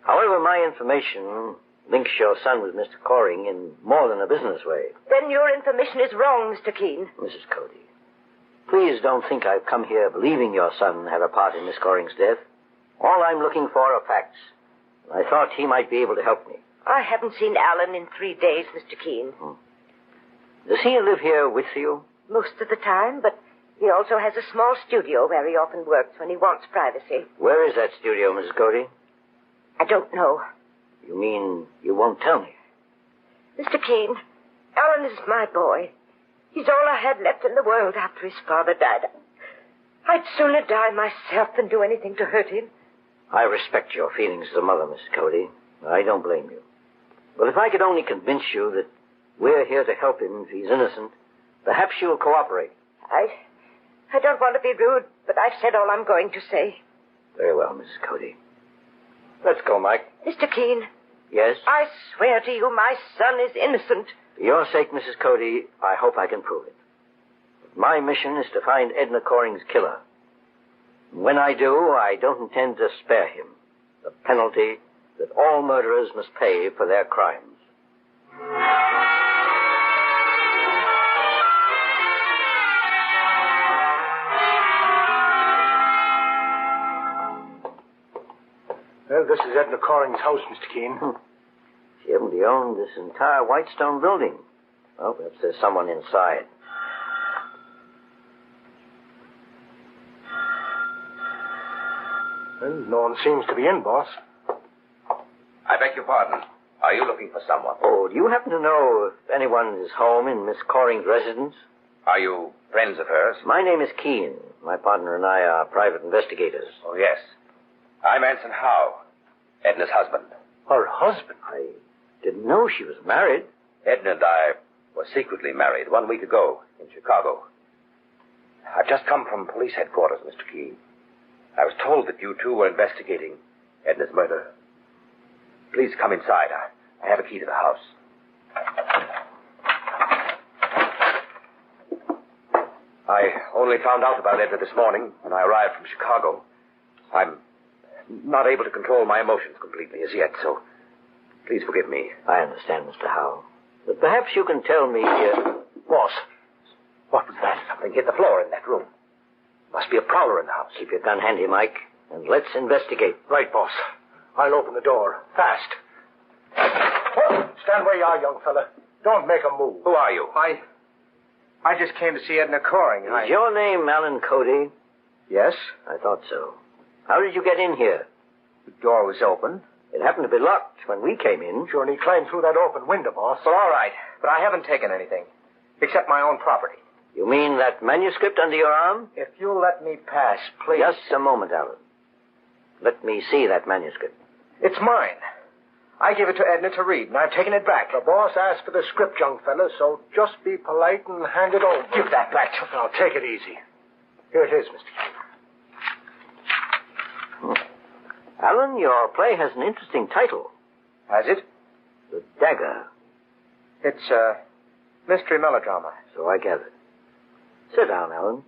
However, my information links your son with Mr. Coring in more than a business way. Then your information is wrong, Mr. Keene. Mrs. Cody, please don't think I've come here believing your son had a part in Miss Coring's death. All I'm looking for are facts. I thought he might be able to help me. I haven't seen Alan in 3 days, Mr. Keene. Does he live here with you? Most of the time, but he also has a small studio where he often works when he wants privacy. Where is that studio, Mrs. Cody? I don't know. You mean you won't tell me? Mr. Keene, Alan is my boy. He's all I had left in the world after his father died. I'd sooner die myself than do anything to hurt him. I respect your feelings as a mother, Mrs. Cody. I don't blame you. But if I could only convince you that we're here to help him if he's innocent, perhaps you'll cooperate. I don't want to be rude, but I've said all I'm going to say. Very well, Mrs. Cody. Let's go, Mike. Mr. Keene. Yes? I swear to you my son is innocent. For your sake, Mrs. Cody, I hope I can prove it. But my mission is to find Edna Coring's killer. And when I do, I don't intend to spare him the penalty that all murderers must pay for their crimes. Well, this is Edna Coring's house, Mr. Keene. She evidently owned this entire white stone building. Well, perhaps there's someone inside. Well, no one seems to be in, boss. I beg your pardon. Are you looking for someone? Oh, do you happen to know if anyone is home in Miss Coring's residence? Are you friends of hers? My name is Keene. My partner and I are private investigators. Oh, yes. I'm Anson Howe, Edna's husband. Her husband? I didn't know she was married. Edna and I were secretly married 1 week ago in Chicago. I've just come from police headquarters, Mr. Keene. I was told that you two were investigating Edna's murder. Please come inside. I have a key to the house. I only found out about Edna this morning when I arrived from Chicago. I'm not able to control my emotions completely as yet, so please forgive me. I understand, Mr. Howe. But perhaps you can tell me... Boss, what was that? Something hit the floor in that room. Must be a prowler in the house. Keep your gun handy, Mike, and let's investigate. Right, boss. I'll open the door. Fast. Oh, stand where you are, young fella. Don't make a move. Who are you? I just came to see Edna Coring. Is your name Alan Cody? Yes? I thought so. How did you get in here? The door was open. It happened to be locked when we came in. Sure, and he climbed through that open window, boss. Well, all right. But I haven't taken anything. Except my own property. You mean that manuscript under your arm? If you'll let me pass, please. Just a moment, Alan. Let me see that manuscript. It's mine. I gave it to Edna to read, and I've taken it back. The boss asked for the script, young fella, so just be polite and hand it over. Give that back. Now, take it easy. Here it is, Mr. Keene. Alan, your play has an interesting title. Has it? The Dagger. It's a mystery melodrama. So I gathered. Sit down, Alan.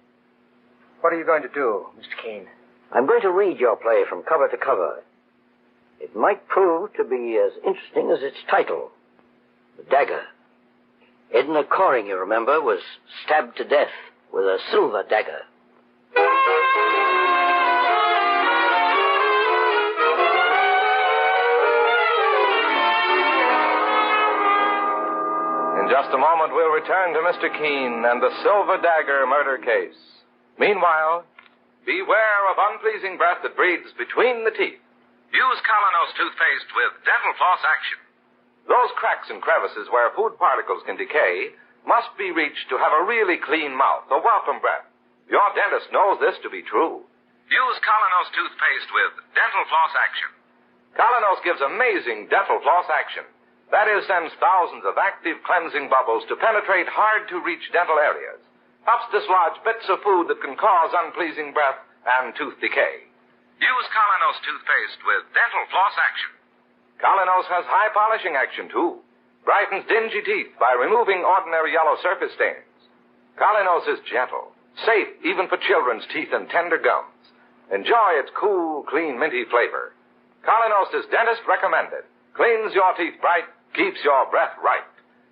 What are you going to do, Mr. Keene? I'm going to read your play from cover to cover. It might prove to be as interesting as its title. The Dagger. Edna Coring, you remember, was stabbed to death with a silver dagger. In just a moment, we'll return to Mr. Keene and the Silver Dagger murder case. Meanwhile, beware of unpleasing breath that breathes between the teeth. Use Colonos toothpaste with dental floss action. Those cracks and crevices where food particles can decay must be reached to have a really clean mouth, a welcome breath. Your dentist knows this to be true. Use Colonos toothpaste with dental floss action. Colonos gives amazing dental floss action. That is, sends thousands of active cleansing bubbles to penetrate hard-to-reach dental areas. Helps dislodge bits of food that can cause unpleasing breath and tooth decay. Use Colonos toothpaste with dental floss action. Colonos has high polishing action, too. Brightens dingy teeth by removing ordinary yellow surface stains. Colonos is gentle, safe even for children's teeth and tender gums. Enjoy its cool, clean, minty flavor. Colonos is dentist recommended. Cleans your teeth bright, keeps your breath right.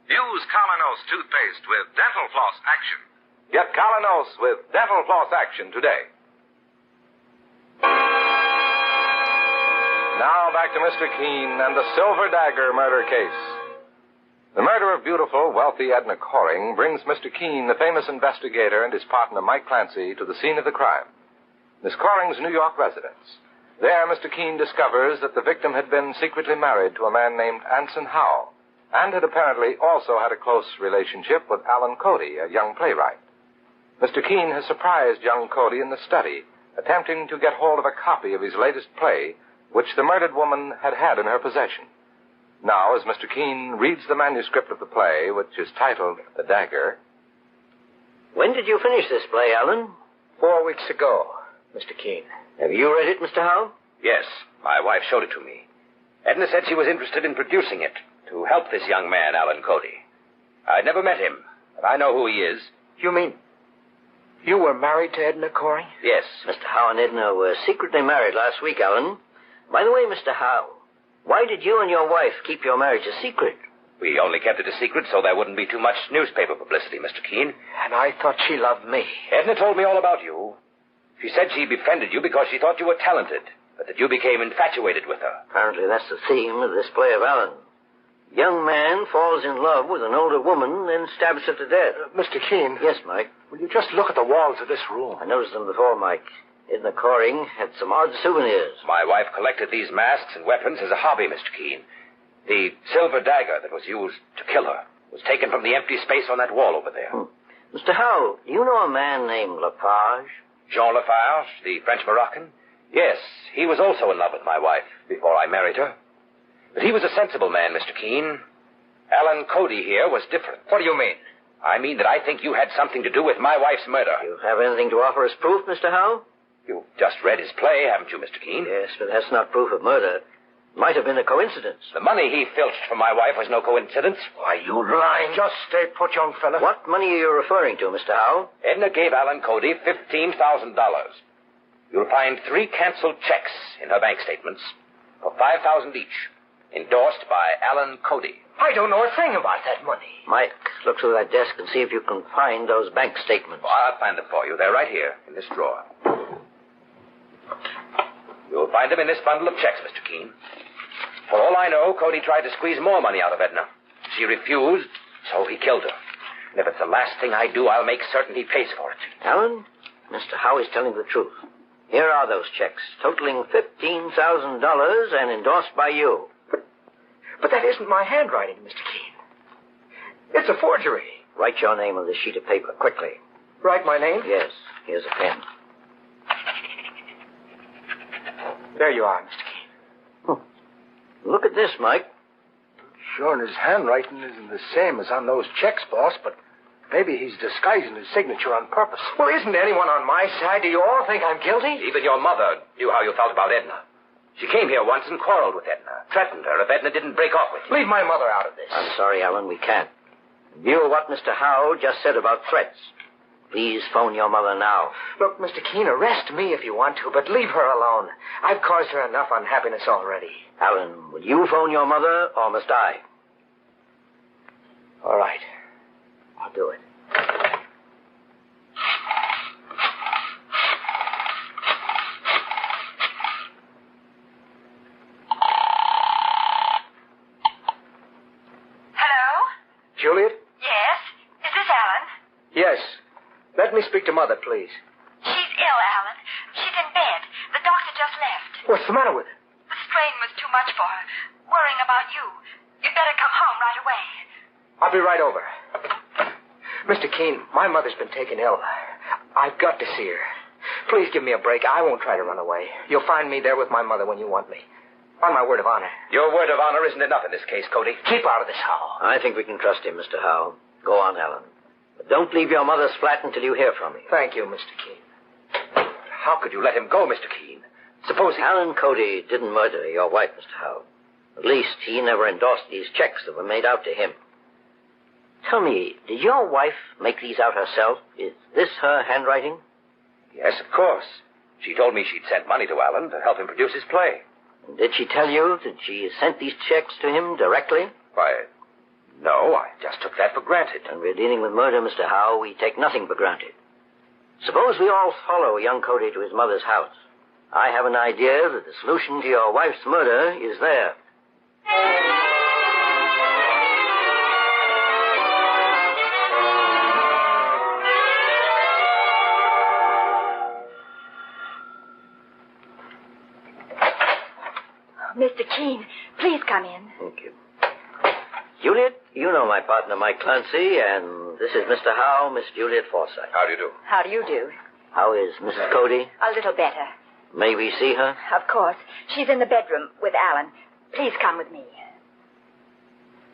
Use Colonos toothpaste with dental floss action. Get Colonos with dental floss action today. Now back to Mr. Keene and the Silver Dagger murder case. The murder of beautiful, wealthy Edna Coring brings Mr. Keene, the famous investigator, and his partner, Mike Clancy, to the scene of the crime. Miss Coring's New York residence. There, Mr. Keene discovers that the victim had been secretly married to a man named Anson Howe, and had apparently also had a close relationship with Alan Cody, a young playwright. Mr. Keene has surprised young Cody in the study, attempting to get hold of a copy of his latest play, which the murdered woman had had in her possession. Now, as Mr. Keene reads the manuscript of the play, which is titled The Dagger... When did you finish this play, Alan? 4 weeks ago, Mr. Keene. Have you read it, Mr. Howe? Yes, my wife showed it to me. Edna said she was interested in producing it to help this young man, Alan Cody. I'd never met him, but I know who he is. You mean you were married to Edna Coring? Yes. Mr. Howe and Edna were secretly married last week, Alan. By the way, Mr. Howe, why did you and your wife keep your marriage a secret? We only kept it a secret so there wouldn't be too much newspaper publicity, Mr. Keene. And I thought she loved me. Edna told me all about you. She said she befriended you because she thought you were talented, but that you became infatuated with her. Apparently that's the theme of this play of Alan. Young man falls in love with an older woman, then stabs her to death. Mr. Keene. Yes, Mike? Will you just look at the walls of this room? I noticed them before, Mike. Edna Coring had some odd souvenirs. My wife collected these masks and weapons as a hobby, Mr. Keene. The silver dagger that was used to kill her was taken from the empty space on that wall over there. Mr. Howe, do you know a man named Lafarge? Jean Lafarge, the French Moroccan? Yes, he was also in love with my wife before I married her. But he was a sensible man, Mr. Keene. Alan Cody here was different. What do you mean? I mean that I think you had something to do with my wife's murder. You have anything to offer as proof, Mr. Howe? You've just read his play, haven't you, Mr. Keene? Yes, but that's not proof of murder. Might have been a coincidence. The money he filched from my wife was no coincidence. Why, you lying. Just stay put, young fella. What money are you referring to, Mr. Howe? Edna gave Alan Cody $15,000. You'll find 3 canceled checks in her bank statements for $5,000 each, endorsed by Alan Cody. I don't know a thing about that money. Mike, look through that desk and see if you can find those bank statements. Oh, I'll find them for you. They're right here, in this drawer. You'll find them in this bundle of checks, Mr. Keene. For all I know, Cody tried to squeeze more money out of Edna. She refused, so he killed her. And if it's the last thing I do, I'll make certain he pays for it. Alan, Mr. Howe is telling the truth. Here are those checks, totaling $15,000 and endorsed by you. But that isn't my handwriting, Mr. Keene. It's a forgery. Write your name on this sheet of paper, quickly. Write my name? Yes. Here's a pen. There you are, Mr. Keene. Look at this, Mike. Sure, and his handwriting isn't the same as on those checks, boss, but maybe he's disguising his signature on purpose. Well, isn't anyone on my side? Do you all think I'm guilty? Even your mother knew how you felt about Edna. She came here once and quarreled with Edna, threatened her if Edna didn't break off with you. Leave my mother out of this. I'm sorry, Alan, we can't. In view of what Mr. Howe just said about threats, please phone your mother now. Look, Mr. Keene, arrest me if you want to, but leave her alone. I've caused her enough unhappiness already. Alan, will you phone your mother, or must I? All right. I'll do it. Juliet? Yes? Is this Alan? Yes. Let me speak to Mother, please. She's ill, Alan. She's in bed. The doctor just left. What's the matter with her? The strain was too much for her. Worrying about you. You'd better come I'll be right over. Mr. Keene, my mother's been taken ill. I've got to see her. Please give me a break. I won't try to run away. You'll find me there with my mother when you want me. On my word of honor. Your word of honor isn't enough in this case, Cody. Keep out of this, Howe. I think we can trust him, Mr. Howe. Go on, Alan. But don't leave your mother's flat until you hear from me. Thank you, Mr. Keene. How could you let him go, Mr. Keene? Supposing... Alan Cody didn't murder your wife, Mr. Howe. At least he never endorsed these checks that were made out to him. Tell me, did your wife make these out herself? Is this her handwriting? Yes, of course. She told me she'd sent money to Alan to help him produce his play. And did she tell you that she sent these checks to him directly? Why, no, I just took that for granted. And we're dealing with murder, Mr. Howe. We take nothing for granted. Suppose we all follow young Cody to his mother's house. I have an idea that the solution to your wife's murder is there. Mr. Keene, please come in. Thank you. Juliet, you know my partner, Mike Clancy, and this is Mr. Howe, Miss Juliet Forsythe. How do you do? How do you do? How is Mrs. Cody? A little better. May we see her? Of course. She's in the bedroom with Alan. Please come with me.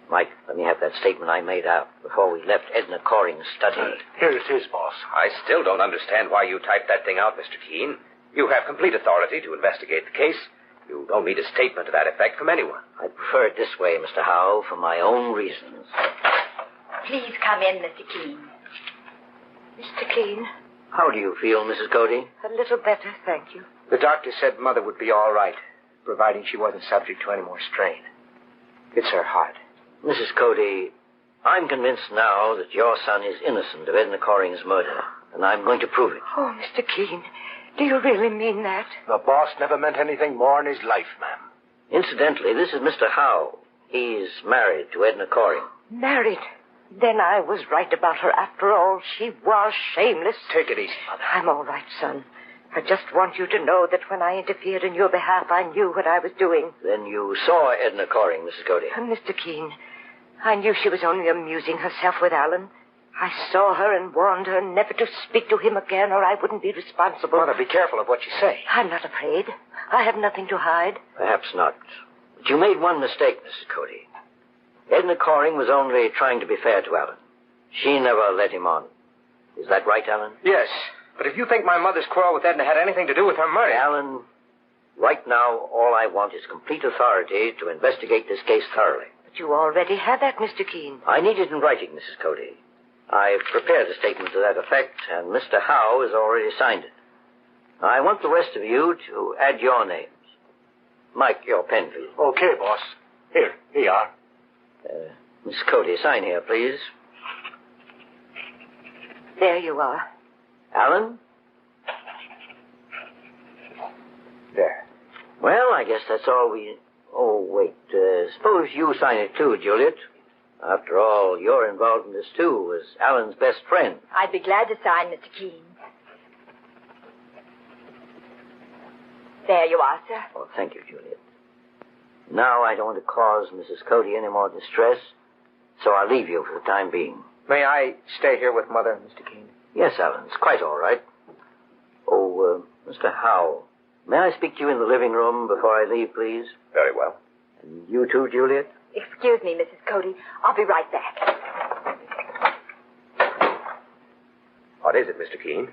Mike, let me have that statement I made out before we left Edna Coring's study. Here it is, boss. I still don't understand why you typed that thing out, Mr. Keene. You have complete authority to investigate the case. You don't need a statement to that effect from anyone. I prefer it this way, Mr. Howe, for my own reasons. Please come in, Mr. Keene. Mr. Keene? How do you feel, Mrs. Cody? A little better, thank you. The doctor said Mother would be all right, providing she wasn't subject to any more strain. It's her heart. Mrs. Cody, I'm convinced now that your son is innocent of Edna Coring's murder, and I'm going to prove it. Oh, Mr. Keene, do you really mean that? The boss never meant anything more in his life, ma'am. Incidentally, this is Mr. Howe. He's married to Edna Coring. Married? Then I was right about her after all. She was shameless. Take it easy, Mother. I'm all right, son. I just want you to know that when I interfered in your behalf, I knew what I was doing. Then you saw Edna Coring, Mrs. Cody. Mr. Keene, I knew she was only amusing herself with Alan. I saw her and warned her never to speak to him again, or I wouldn't be responsible. Mother, be careful of what you say. I'm not afraid. I have nothing to hide. Perhaps not. But you made one mistake, Mrs. Cody. Edna Coring was only trying to be fair to Alan. She never led him on. Is that right, Alan? Yes. But if you think my mother's quarrel with Edna had anything to do with her murder... Alan, right now, all I want is complete authority to investigate this case thoroughly. But you already have that, Mr. Keene. I need it in writing, Mrs. Cody. I've prepared a statement to that effect, and Mr. Howe has already signed it. I want the rest of you to add your names. Mike, your pen, please. Okay, boss. Here you are. Miss Cody, sign here, please. There you are. Alan? There. Well, I guess that's all we... Oh, wait. Suppose you sign it too, Juliet. After all, you're involved in this too, as Alan's best friend. I'd be glad to sign, Mr. Keene. There you are, sir. Oh, thank you, Juliet. Now I don't want to cause Mrs. Cody any more distress, so I'll leave you for the time being. May I stay here with Mother, Mr. Keene? Yes, Alan, it's quite all right. Oh, Mr. Howe, may I speak to you in the living room before I leave, please? Very well. And you too, Juliet? Excuse me, Mrs. Cody. I'll be right back. What is it, Mr. Keene?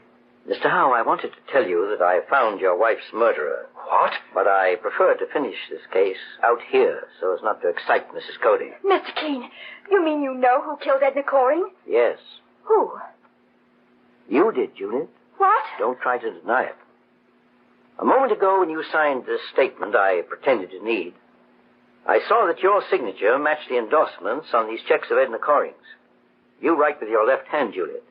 Mr. Howe, I wanted to tell you that I found your wife's murderer. What? But I prefer to finish this case out here so as not to excite Mrs. Cody. Mr. Keene, you mean you know who killed Edna Coring? Yes. Who? You did, Juliet. What? Don't try to deny it. A moment ago, when you signed this statement I pretended to need, I saw that your signature matched the endorsements on these checks of Edna Coring's. You write with your left hand, Juliet,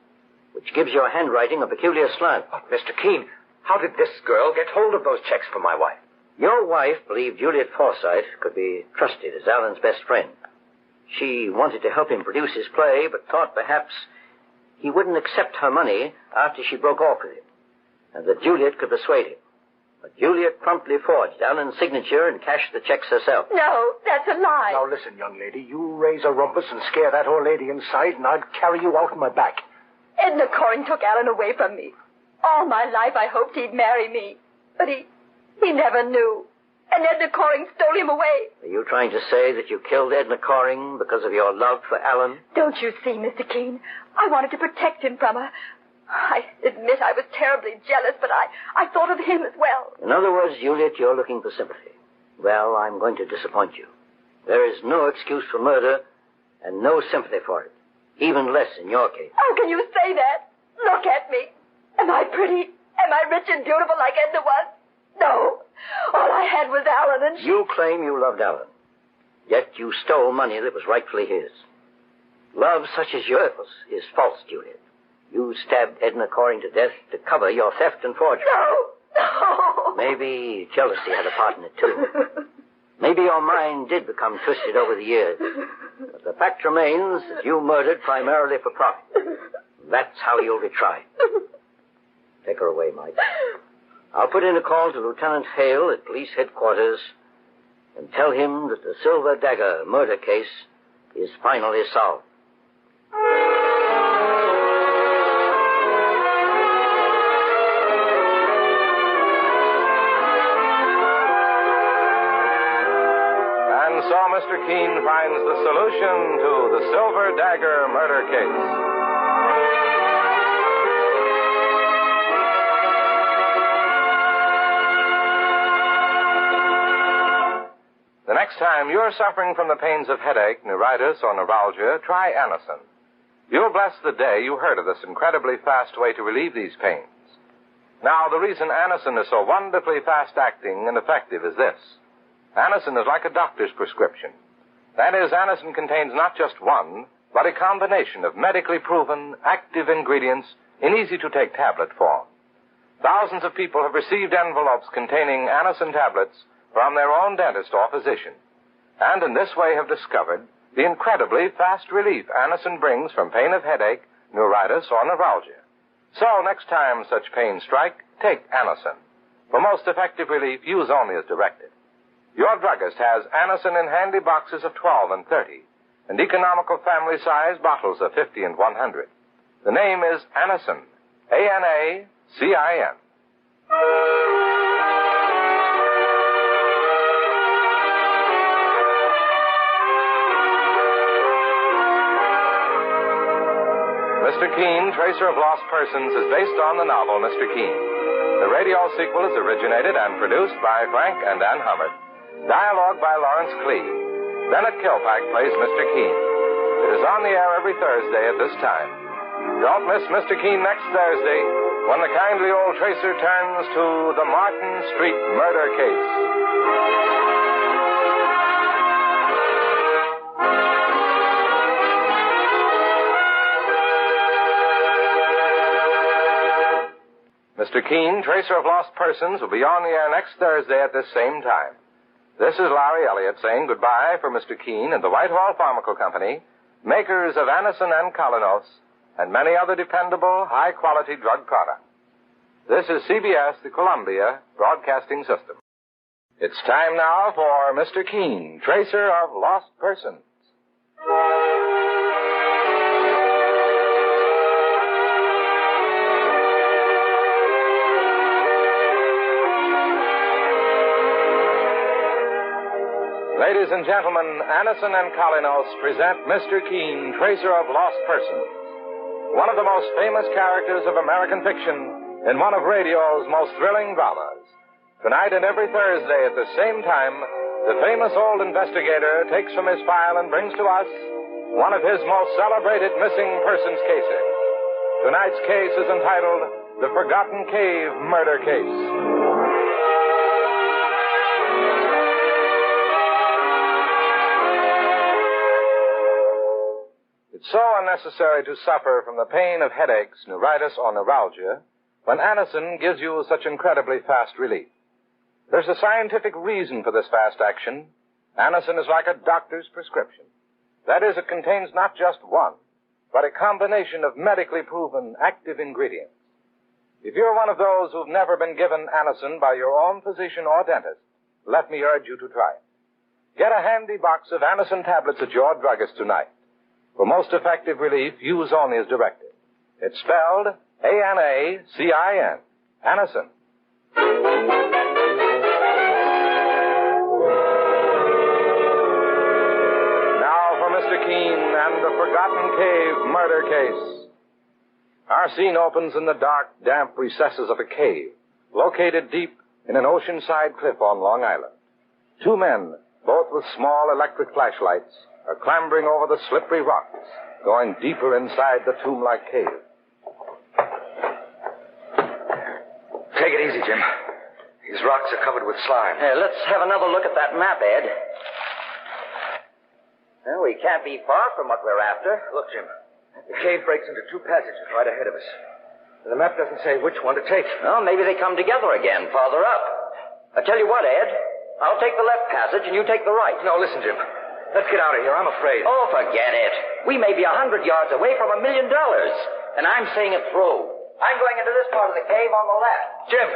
which gives your handwriting a peculiar slant. Oh, Mr. Keene, how did this girl get hold of those checks for my wife? Your wife believed Juliet Forsythe could be trusted as Alan's best friend. She wanted to help him produce his play, but thought perhaps he wouldn't accept her money after she broke off with him, and that Juliet could persuade him. But Juliet promptly forged Allen's signature and cashed the checks herself. No, that's a lie. Now listen, young lady. You raise a rumpus and scare that old lady inside, and I'll carry you out on my back. Edna Coring took Alan away from me. All my life I hoped he'd marry me. But he never knew. And Edna Coring stole him away. Are you trying to say that you killed Edna Coring because of your love for Alan? Don't you see, Mr. Keene? I wanted to protect him from her. I admit I was terribly jealous, but I thought of him as well. In other words, Juliet, you're looking for sympathy. Well, I'm going to disappoint you. There is no excuse for murder and no sympathy for it. Even less in your case. How can you say that? Look at me. Am I pretty? Am I rich and beautiful like Edna was? No. All I had was Alan and she... You claim you loved Alan. Yet you stole money that was rightfully his. Love such as yours is false, Juliet. You stabbed Edna Coring to death to cover your theft and forgery. No. Maybe jealousy had a part in it, too. Maybe your mind did become twisted over the years. But the fact remains that you murdered primarily for profit. That's how you'll be tried. Take her away, Mike. I'll put in a call to Lieutenant Hale at police headquarters and tell him that the Silver Dagger murder case is finally solved. And so Mr. Keene finds the solution to the Silver Dagger murder case. The next time you're suffering from the pains of headache, neuritis, or neuralgia, try Anacin. You'll bless the day you heard of this incredibly fast way to relieve these pains. Now, the reason Anacin is so wonderfully fast-acting and effective is this. Anacin is like a doctor's prescription. That is, Anacin contains not just one, but a combination of medically proven, active ingredients in easy-to-take tablet form. Thousands of people have received envelopes containing Anacin tablets from their own dentist or physician, and in this way have discovered the incredibly fast relief Anacin brings from pain of headache, neuritis, or neuralgia. So, next time such pains strike, take Anacin. For most effective relief, use only as directed. Your druggist has Anacin in handy boxes of 12 and 30, and economical family-size bottles of 50 and 100. The name is Anacin, A-N-A-C-I-N. Mr. Keene, Tracer of Lost Persons, is based on the novel Mr. Keene. The radio sequel is originated and produced by Frank and Ann Hummert. Dialogue by Lawrence Clee. Bennett Kilpack plays Mr. Keene. It is on the air every Thursday at this time. Don't miss Mr. Keene next Thursday when the kindly old Tracer turns to the Martin Street murder case. Mr. Keene, Tracer of Lost Persons, will be on the air next Thursday at this same time. This is Larry Elliott saying goodbye for Mr. Keene and the Whitehall Pharmaceutical Company, makers of Anacin and Colinos, and many other dependable, high-quality drug products. This is CBS, the Columbia Broadcasting System. It's time now for Mr. Keene, Tracer of Lost Persons. Ladies and gentlemen, Anacin and Colinos present Mr. Keene, Tracer of Lost Persons, one of the most famous characters of American fiction in one of radio's most thrilling dramas. Tonight and every Thursday at the same time, the famous old investigator takes from his file and brings to us one of his most celebrated missing persons cases. Tonight's case is entitled The Forgotten Cave Murder Case. It's so unnecessary to suffer from the pain of headaches, neuritis, or neuralgia when Anacin gives you such incredibly fast relief. There's a scientific reason for this fast action. Anacin is like a doctor's prescription. That is, it contains not just one, but a combination of medically proven active ingredients. If you're one of those who've never been given Anacin by your own physician or dentist, let me urge you to try it. Get a handy box of Anacin tablets at your druggist tonight. For most effective relief, use only as directed. It's spelled A-N-A-C-I-N. Anacin. Now for Mr. Keene and the Forgotten Cave murder case. Our scene opens in the dark, damp recesses of a cave, located deep in an oceanside cliff on Long Island. Two men, both with small electric flashlights, are clambering over the slippery rocks, going deeper inside the tomb-like cave. Take it easy, Jim. These rocks are covered with slime. Let's have another look at that map, Ed. Well, we can't be far from what we're after. Look, Jim. The cave breaks into two passages right ahead of us. The map doesn't say which one to take. Well, maybe they come together again farther up. I tell you what, Ed. I'll take the left passage and you take the right. No, listen, Jim. Let's get out of here. I'm afraid. Oh, forget it. We may be 100 yards away from $1 million. And I'm seeing it through. I'm going into this part of the cave on the left. Jim!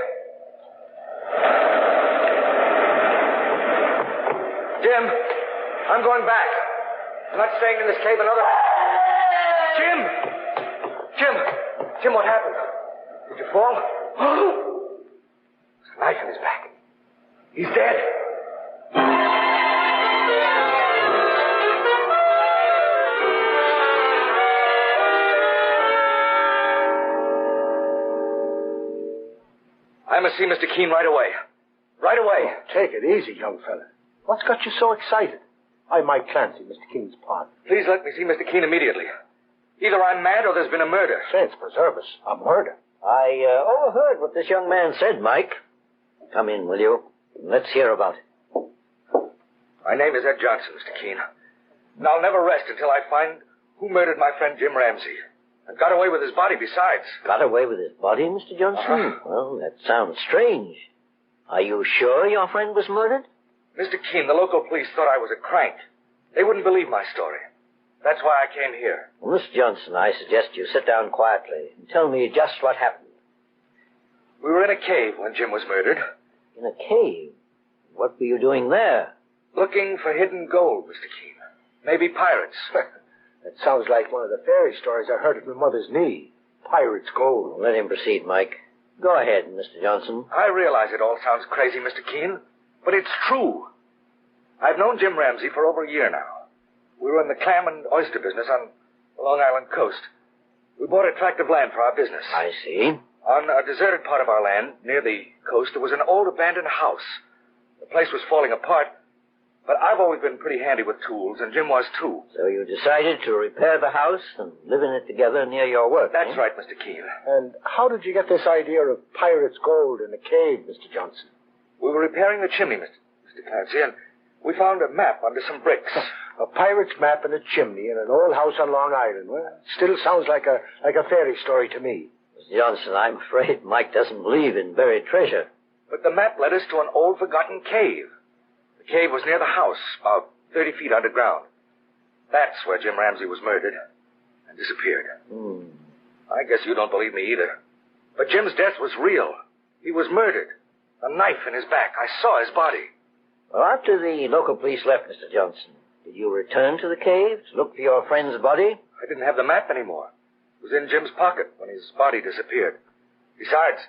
Jim! I'm going back. I'm not staying in this cave another... Jim! Jim! Jim, what happened? Did you fall? There's a knife in his back. He's dead. I must see Mr. Keene right away. Right away. Oh, take it easy, young fella. What's got you so excited? I'm Mike Clancy, Mr. Keene's partner. Please let me see Mr. Keene immediately. Either I'm mad or there's been a murder. Saints preserve us. A murder. I overheard what this young man said, Mike. Come in, will you? Let's hear about it. My name is Ed Johnson, Mr. Keene. And I'll never rest until I find who murdered my friend Jim Ramsey. And got away with his body besides. Got away with his body, Mr. Johnson? Well, that sounds strange. Are you sure your friend was murdered? Mr. Keene, the local police thought I was a crank. They wouldn't believe my story. That's why I came here. Well, Mr. Johnson, I suggest you sit down quietly and tell me just what happened. We were in a cave when Jim was murdered. In a cave? What were you doing there? Looking for hidden gold, Mr. Keene. Maybe pirates. That sounds like one of the fairy stories I heard at my mother's knee. Pirates' gold. Well, let him proceed, Mike. Go ahead, Mr. Johnson. I realize it all sounds crazy, Mr. Keene, but it's true. I've known Jim Ramsey for over a year now. We were in the clam and oyster business on the Long Island coast. We bought a tract of land for our business. I see. On a deserted part of our land, near the coast, there was an old abandoned house. The place was falling apart, but I've always been pretty handy with tools, and Jim was too. So you decided to repair the house and live in it together near your work, That's right, Mr. Keene. And how did you get this idea of pirates' gold in a cave, Mr. Johnson? We were repairing the chimney, Mr. Clancy, and we found a map under some bricks. A pirate's map in a chimney in an old house on Long Island. Well, still sounds like a fairy story to me. Mr. Johnson, I'm afraid Mike doesn't believe in buried treasure. But the map led us to an old forgotten cave. The cave was near the house, about 30 feet underground. That's where Jim Ramsey was murdered and disappeared. I guess you don't believe me either. But Jim's death was real. He was murdered. A knife in his back. I saw his body. Well, after the local police left, Mr. Johnson, did you return to the cave to look for your friend's body? I didn't have the map anymore. It was in Jim's pocket when his body disappeared. Besides,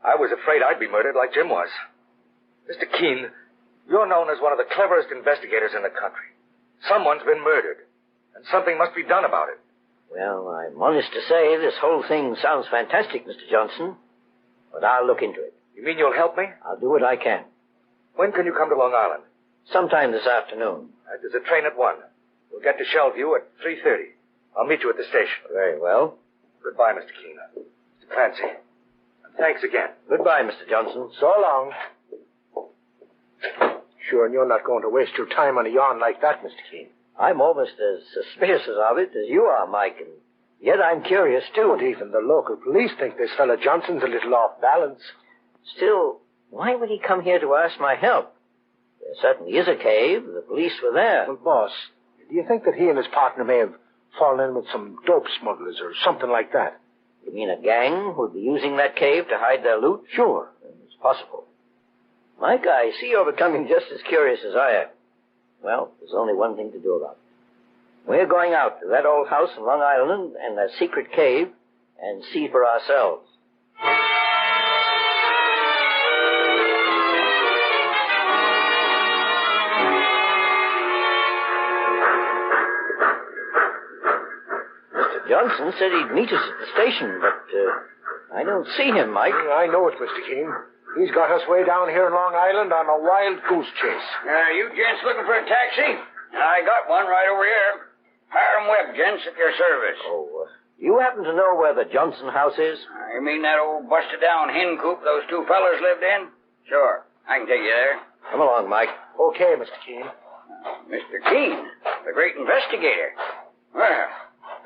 I was afraid I'd be murdered like Jim was. Mr. Keene, you're known as one of the cleverest investigators in the country. Someone's been murdered, and something must be done about it. Well, I'm honest to say this whole thing sounds fantastic, Mr. Johnson, but I'll look into it. You mean you'll help me? I'll do what I can. When can you come to Long Island? Sometime this afternoon. There's a train at 1. We'll get to Shellview at 3:30. I'll meet you at the station. Very well. Goodbye, Mr. Keene. Mr. Clancy. And thanks again. Goodbye, Mr. Johnson. So long. Sure, and you're not going to waste your time on a yarn like that, Mr. Keene. I'm almost as suspicious of it as you are, Mike, and yet I'm curious, too. But even the local police think this fellow Johnson's a little off balance. Still, why would he come here to ask my help? There certainly is a cave. The police were there. Well, boss, do you think that he and his partner may have fallen in with some dope smugglers or something like that? You mean a gang would be using that cave to hide their loot? Sure, it's possible. Mike, I see you're becoming just as curious as I am. Well, there's only one thing to do about it. We're going out to that old house in Long Island and that secret cave and see for ourselves. Mr. Johnson said he'd meet us at the station, but I don't see him, Mike. I know it, Mr. Keene. He's got us way down here in Long Island on a wild goose chase. You gents looking for a taxi? I got one right over here. Hiram Webb, gents, at your service. Oh, you happen to know where the Johnson house is? You mean that old busted-down hen coop those two fellers lived in? Sure. I can take you there. Come along, Mike. Okay, Mr. Keene. Mr. Keene, the great investigator. Well,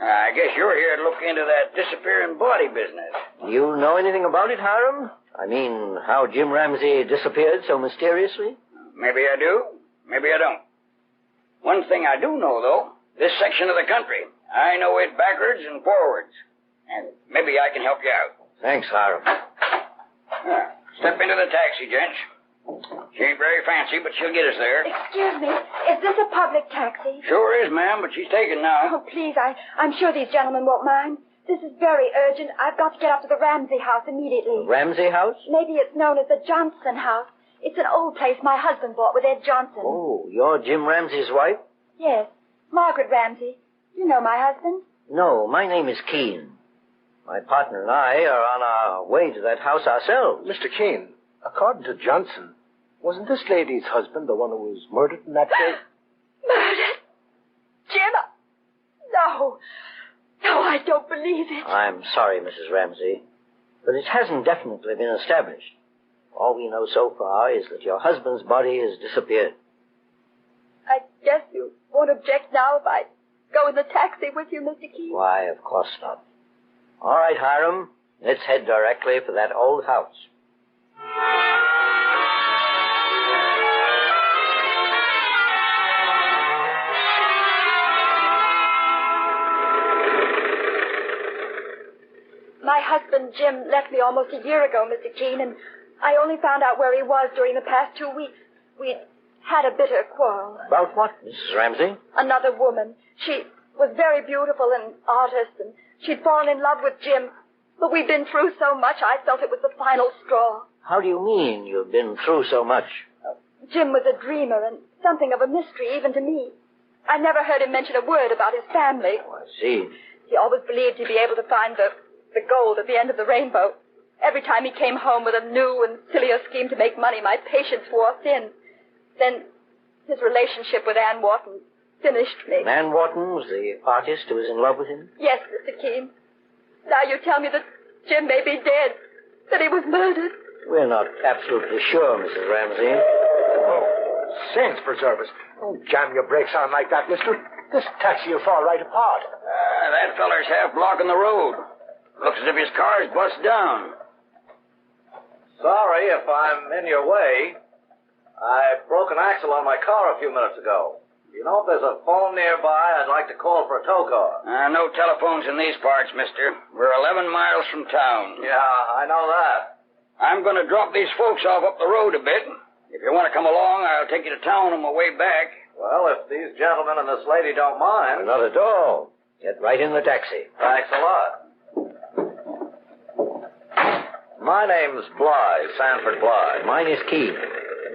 I guess you're here to look into that disappearing body business. Do you know anything about it, Hiram? I mean, how Jim Ramsey disappeared so mysteriously? Maybe I do. Maybe I don't. One thing I do know, though, this section of the country, I know it backwards and forwards. And maybe I can help you out. Thanks, Hiram. Step into the taxi, gents. She ain't very fancy, but she'll get us there. Excuse me. Is this a public taxi? Sure is, ma'am, but she's taken now. Oh, please, I'm sure these gentlemen won't mind. This is very urgent. I've got to get up to the Ramsey house immediately. The Ramsey house? Maybe it's known as the Johnson house. It's an old place my husband bought with Ed Johnson. Oh, you're Jim Ramsey's wife? Yes. Margaret Ramsey. You know my husband? No, my name is Keene. My partner and I are on our way to that house ourselves. Mr. Keene, according to Johnson, wasn't this lady's husband the one who was murdered in that case? Murdered? Jim? No. No, I don't believe it. I'm sorry, Mrs. Ramsey, but it hasn't definitely been established. All we know so far is that your husband's body has disappeared. I guess you won't object now if I go in the taxi with you, Mr. Keene? Why, of course not. All right, Hiram, let's head directly for that old house. My husband, Jim, left me almost a year ago, Mr. Keene, and I only found out where he was during the past 2 weeks. We'd had a bitter quarrel. About what, Mrs. Ramsey? Another woman. She was very beautiful and artist, and she'd fallen in love with Jim. But we'd been through so much, I felt it was the final straw. How do you mean you've been through so much? Jim was a dreamer and something of a mystery even to me. I never heard him mention a word about his family. Oh, I see. He always believed he'd be able to find the gold at the end of the rainbow. Every time he came home with a new and sillier scheme to make money, my patience wore thin. Then his relationship with Ann Wharton finished me. Ann Wharton was the artist who was in love with him? Yes, Mr. Keene. Now you tell me that Jim may be dead, that he was murdered. We're not absolutely sure, Mrs. Ramsey. Oh, saints preserve us. Don't jam your brakes on like that, mister. This taxi will fall right apart. That feller's half blocking the road. Looks as if his car's bust down. Sorry if I'm in your way. I broke an axle on my car a few minutes ago. You know, if there's a phone nearby, I'd like to call for a tow car. No telephones in these parts, mister. We're 11 miles from town. Yeah, I know that. I'm going to drop these folks off up the road a bit. If you want to come along, I'll take you to town on my way back. Well, if these gentlemen and this lady don't mind. Not at all. Get right in the taxi. Thanks a lot. My name's Bly, Sanford Bly. Mine is Keene.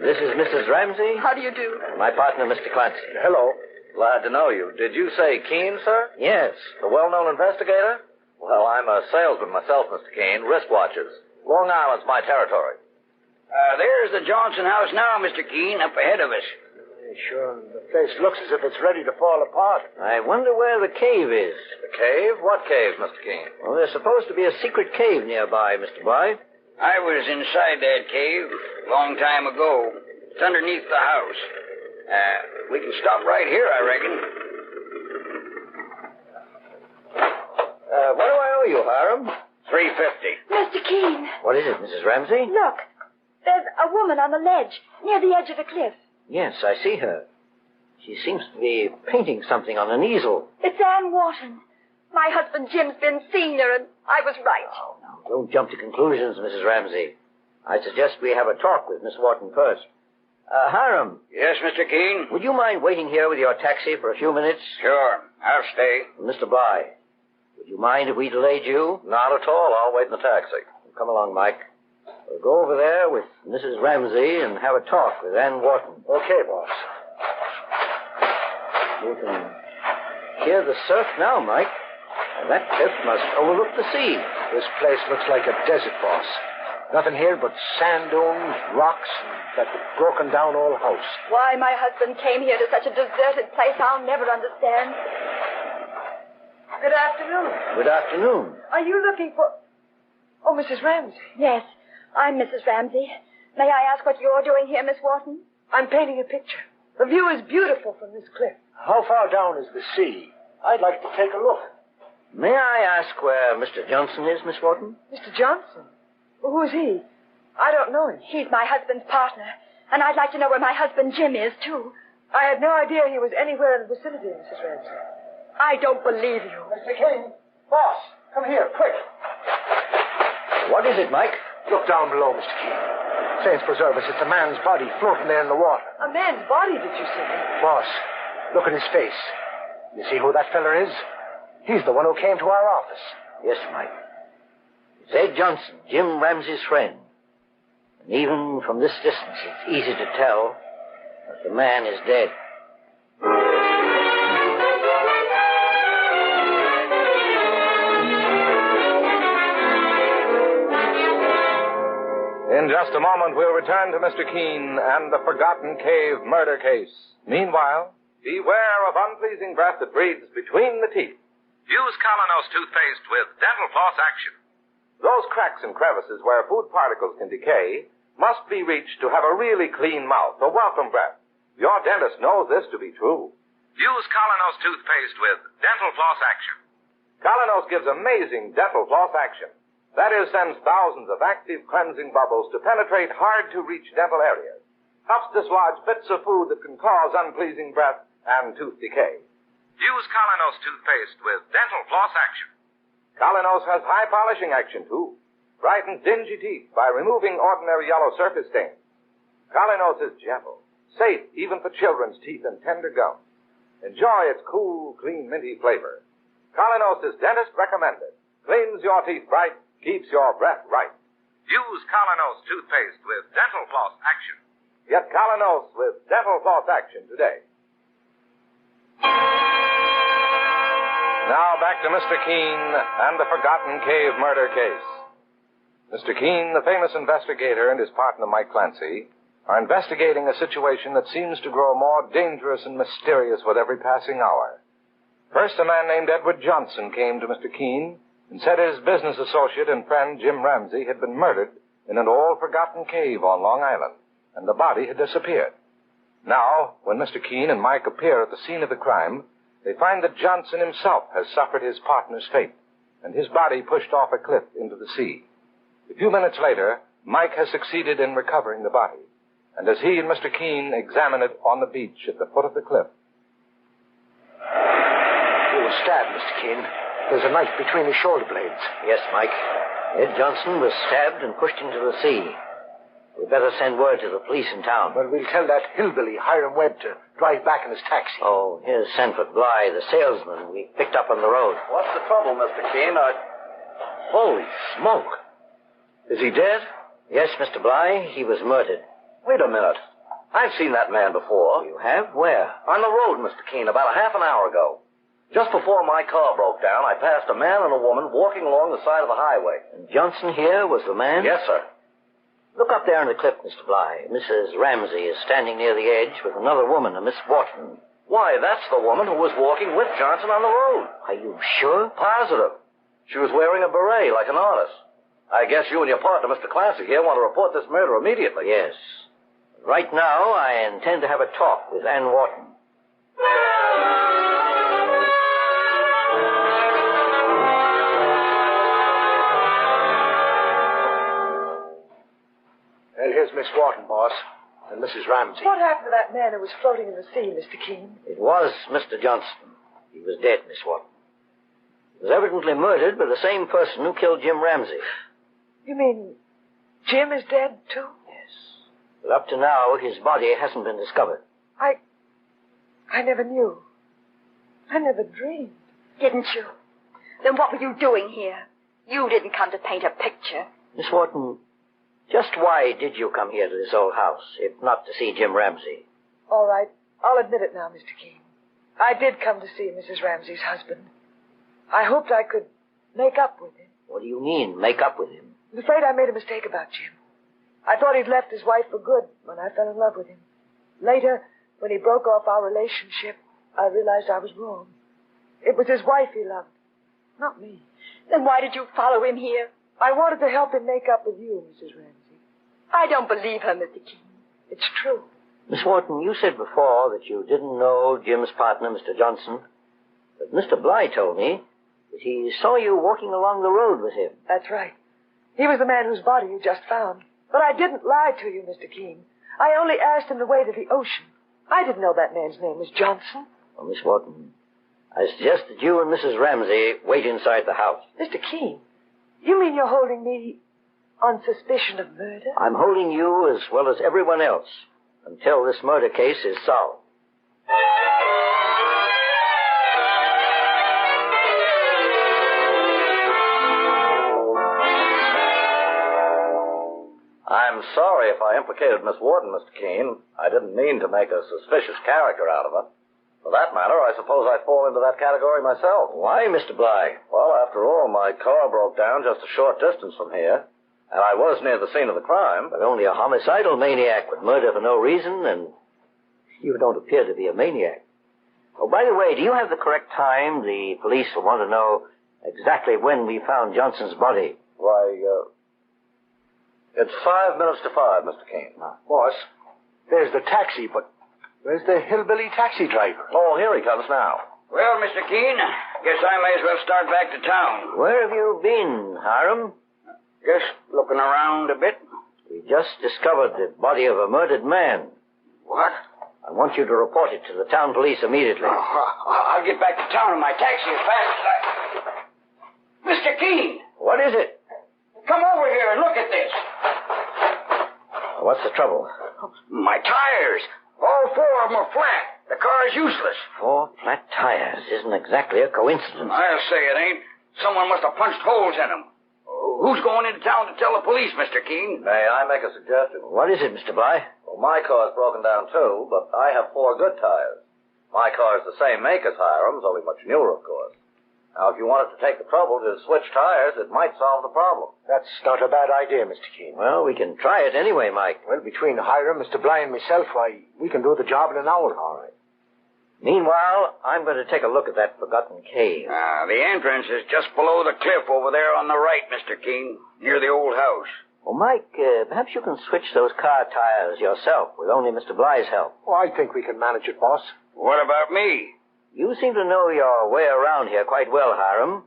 This is Mrs. Ramsey. How do you do? My partner, Mr. Clancy. Hello. Glad to know you. Did you say Keene, sir? Yes. The well-known investigator? Well, I'm a salesman myself, Mr. Keene. Wristwatches. Long Island's my territory. There's the Johnson house now, Mr. Keene, up ahead of us. Sure, the place looks as if it's ready to fall apart. I wonder where the cave is. The cave? What cave, Mr. Keene? Well, there's supposed to be a secret cave nearby, Mr. Bly. I was inside that cave a long time ago. It's underneath the house. We can stop right here, I reckon. What do I owe you, Hiram? $3.50. Mr. Keene. What is it, Mrs. Ramsey? Look, there's a woman on the ledge near the edge of the cliff. Yes, I see her. She seems to be painting something on an easel. It's Ann Wharton. My husband Jim's been seen her, and I was right. Oh, now, don't jump to conclusions, Mrs. Ramsey. I suggest we have a talk with Miss Wharton first. Hiram. Yes, Mr. Keene? Would you mind waiting here with your taxi for a few minutes? Sure. I'll stay. Mr. Bly, would you mind if we delayed you? Not at all. I'll wait in the taxi. Come along, Mike. We'll go over there with Mrs. Ramsey and have a talk with Ann Wharton. Okay, boss. You can hear the surf now, Mike. And that cliff must overlook the sea. This place looks like a desert, boss. Nothing here but sand dunes, rocks, and that broken down old house. Why my husband came here to such a deserted place, I'll never understand. Good afternoon. Good afternoon. Are you looking for... Oh, Mrs. Ramsey. Yes, I'm Mrs. Ramsey. May I ask what you're doing here, Miss Wharton? I'm painting a picture. The view is beautiful from this cliff. How far down is the sea? I'd like to take a look. May I ask where Mr. Johnson is, Miss Wharton? Mr. Johnson? Well, who's he? I don't know him. He's my husband's partner. And I'd like to know where my husband Jim is, too. I had no idea he was anywhere in the vicinity, Mrs. Ramsey. I don't believe you. Mr. King, boss, come here, quick. What is it, Mike? Look down below, Mr. King. Saints preserve us, it's a man's body floating there in the water. A man's body, did you say? Boss, look at his face. You see who that feller is? He's the one who came to our office. Yes, Mike. It's Ed Johnson, Jim Ramsey's friend. And even from this distance, it's easy to tell that the man is dead. In just a moment, we'll return to Mr. Keene and the Forgotten Cave murder case. Meanwhile, beware of unpleasing breath that breathes between the teeth. Use Colonos toothpaste with dental floss action. Those cracks and crevices where food particles can decay must be reached to have a really clean mouth, a welcome breath. Your dentist knows this to be true. Use Colonos toothpaste with dental floss action. Colonos gives amazing dental floss action. That is, sends thousands of active cleansing bubbles to penetrate hard-to-reach dental areas. Helps dislodge bits of food that can cause unpleasing breath and tooth decay. Use Colonos toothpaste with dental floss action. Colonos has high polishing action, too. Brightens dingy teeth by removing ordinary yellow surface stains. Colonos is gentle, safe even for children's teeth and tender gums. Enjoy its cool, clean, minty flavor. Colonos is dentist recommended. Cleans your teeth bright, keeps your breath right. Use Colonos toothpaste with dental floss action. Get Colonos with dental floss action today. Now back to Mr. Keene and the Forgotten Cave murder case. Mr. Keene, the famous investigator, and his partner Mike Clancy are investigating a situation that seems to grow more dangerous and mysterious with every passing hour. First, a man named Edward Johnson came to Mr. Keene and said his business associate and friend Jim Ramsey had been murdered in an old forgotten cave on Long Island, and the body had disappeared. Now, when Mr. Keene and Mike appear at the scene of the crime, they find that Johnson himself has suffered his partner's fate, and his body pushed off a cliff into the sea. A few minutes later, Mike has succeeded in recovering the body, and as he and Mr. Keene examine it on the beach at the foot of the cliff. He was stabbed, Mr. Keene. There's a knife between his shoulder blades. Yes, Mike. Ed Johnson was stabbed and pushed into the sea. We'd better send word to the police in town. Well, we'll tell that hillbilly, Hiram Webb, to drive back in his taxi. Oh, here's Sanford Bly, the salesman we picked up on the road. What's the trouble, Mr. Keene? Holy smoke. Is he dead? Yes, Mr. Bly. He was murdered. Wait a minute. I've seen that man before. You have? Where? On the road, Mr. Keene, about a half an hour ago. Just before my car broke down, I passed a man and a woman walking along the side of the highway. And Johnson here was the man? Yes, sir. Look up there on the cliff, Mr. Bly. Mrs. Ramsey is standing near the edge with another woman, a Miss Wharton. Why, that's the woman who was walking with Johnson on the road. Are you sure? Positive. She was wearing a beret like an artist. I guess you and your partner, Mr. Clancy, here want to report this murder immediately. Yes. Right now, I intend to have a talk with Ann Wharton. Well, here's Miss Wharton, boss, and Mrs. Ramsey. What happened to that man who was floating in the sea, Mr. Keene? It was Mr. Johnson. He was dead, Miss Wharton. It was evidently murdered by the same person who killed Jim Ramsey. You mean Jim is dead, too? But up to now, his body hasn't been discovered. I never knew. I never dreamed. Didn't you? Then what were you doing here? You didn't come to paint a picture. Miss Wharton, just why did you come here to this old house, if not to see Jim Ramsey? All right. I'll admit it now, Mr. Keene. I did come to see Mrs. Ramsey's husband. I hoped I could make up with him. What do you mean, make up with him? I'm afraid I made a mistake about Jim. I thought he'd left his wife for good when I fell in love with him. Later, when he broke off our relationship, I realized I was wrong. It was his wife he loved, not me. Then why did you follow him here? I wanted to help him make up with you, Mrs. Ramsey. I don't believe her, Mr. Keene. It's true. Miss Wharton, you said before that you didn't know Jim's partner, Mr. Johnson. But Mr. Bly told me that he saw you walking along the road with him. That's right. He was the man whose body you just found. But I didn't lie to you, Mr. Keene. I only asked him the way to the ocean. I didn't know that man's name was Johnson. Well, Miss Wharton, I suggest that you and Mrs. Ramsey wait inside the house. Mr. Keene, you mean you're holding me on suspicion of murder? I'm holding you as well as everyone else until this murder case is solved. I'm sorry if I implicated Miss Wharton, Mr. Keene. I didn't mean to make a suspicious character out of her. For that matter, I suppose I fall into that category myself. Why, Mr. Bly? Well, after all, my car broke down just a short distance from here, and I was near the scene of the crime. But only a homicidal maniac would murder for no reason, and you don't appear to be a maniac. Oh, by the way, do you have the correct time? The police will want to know exactly when we found Johnson's body. Why, it's 5 minutes to 5, Mr. Keene. Boss, there's the taxi, but where's the hillbilly taxi driver? Oh, here he comes now. Well, Mr. Keene, guess I may as well start back to town. Where have you been, Hiram? Just looking around a bit. We just discovered the body of a murdered man. What? I want you to report it to the town police immediately. I'll get back to town in my taxi as fast as I... Mr. Keene! What is it? Come over here and look at this. What's the trouble? My tires. All 4 of them are flat. The car's useless. 4 flat tires isn't exactly a coincidence. I'll say it ain't. Someone must have punched holes in them. Who's going into town to tell the police, Mr. Keene? May I make a suggestion? What is it, Mr. Bly? Well, my car's broken down, too, but I have 4 good tires. My car's the same make as Hiram's, only much newer, of course. Now, if you wanted to take the trouble to switch tires, it might solve the problem. That's not a bad idea, Mr. Keene. Well, we can try it anyway, Mike. Well, between Hiram, Mr. Bly, and myself, why, we can do the job in an hour. All right. Meanwhile, I'm going to take a look at that forgotten cave. The entrance is just below the cliff over there on the right, Mr. Keene, near the old house. Well, Mike, perhaps you can switch those car tires yourself with only Mr. Bly's help. Oh, I think we can manage it, boss. What about me? You seem to know your way around here quite well, Hiram.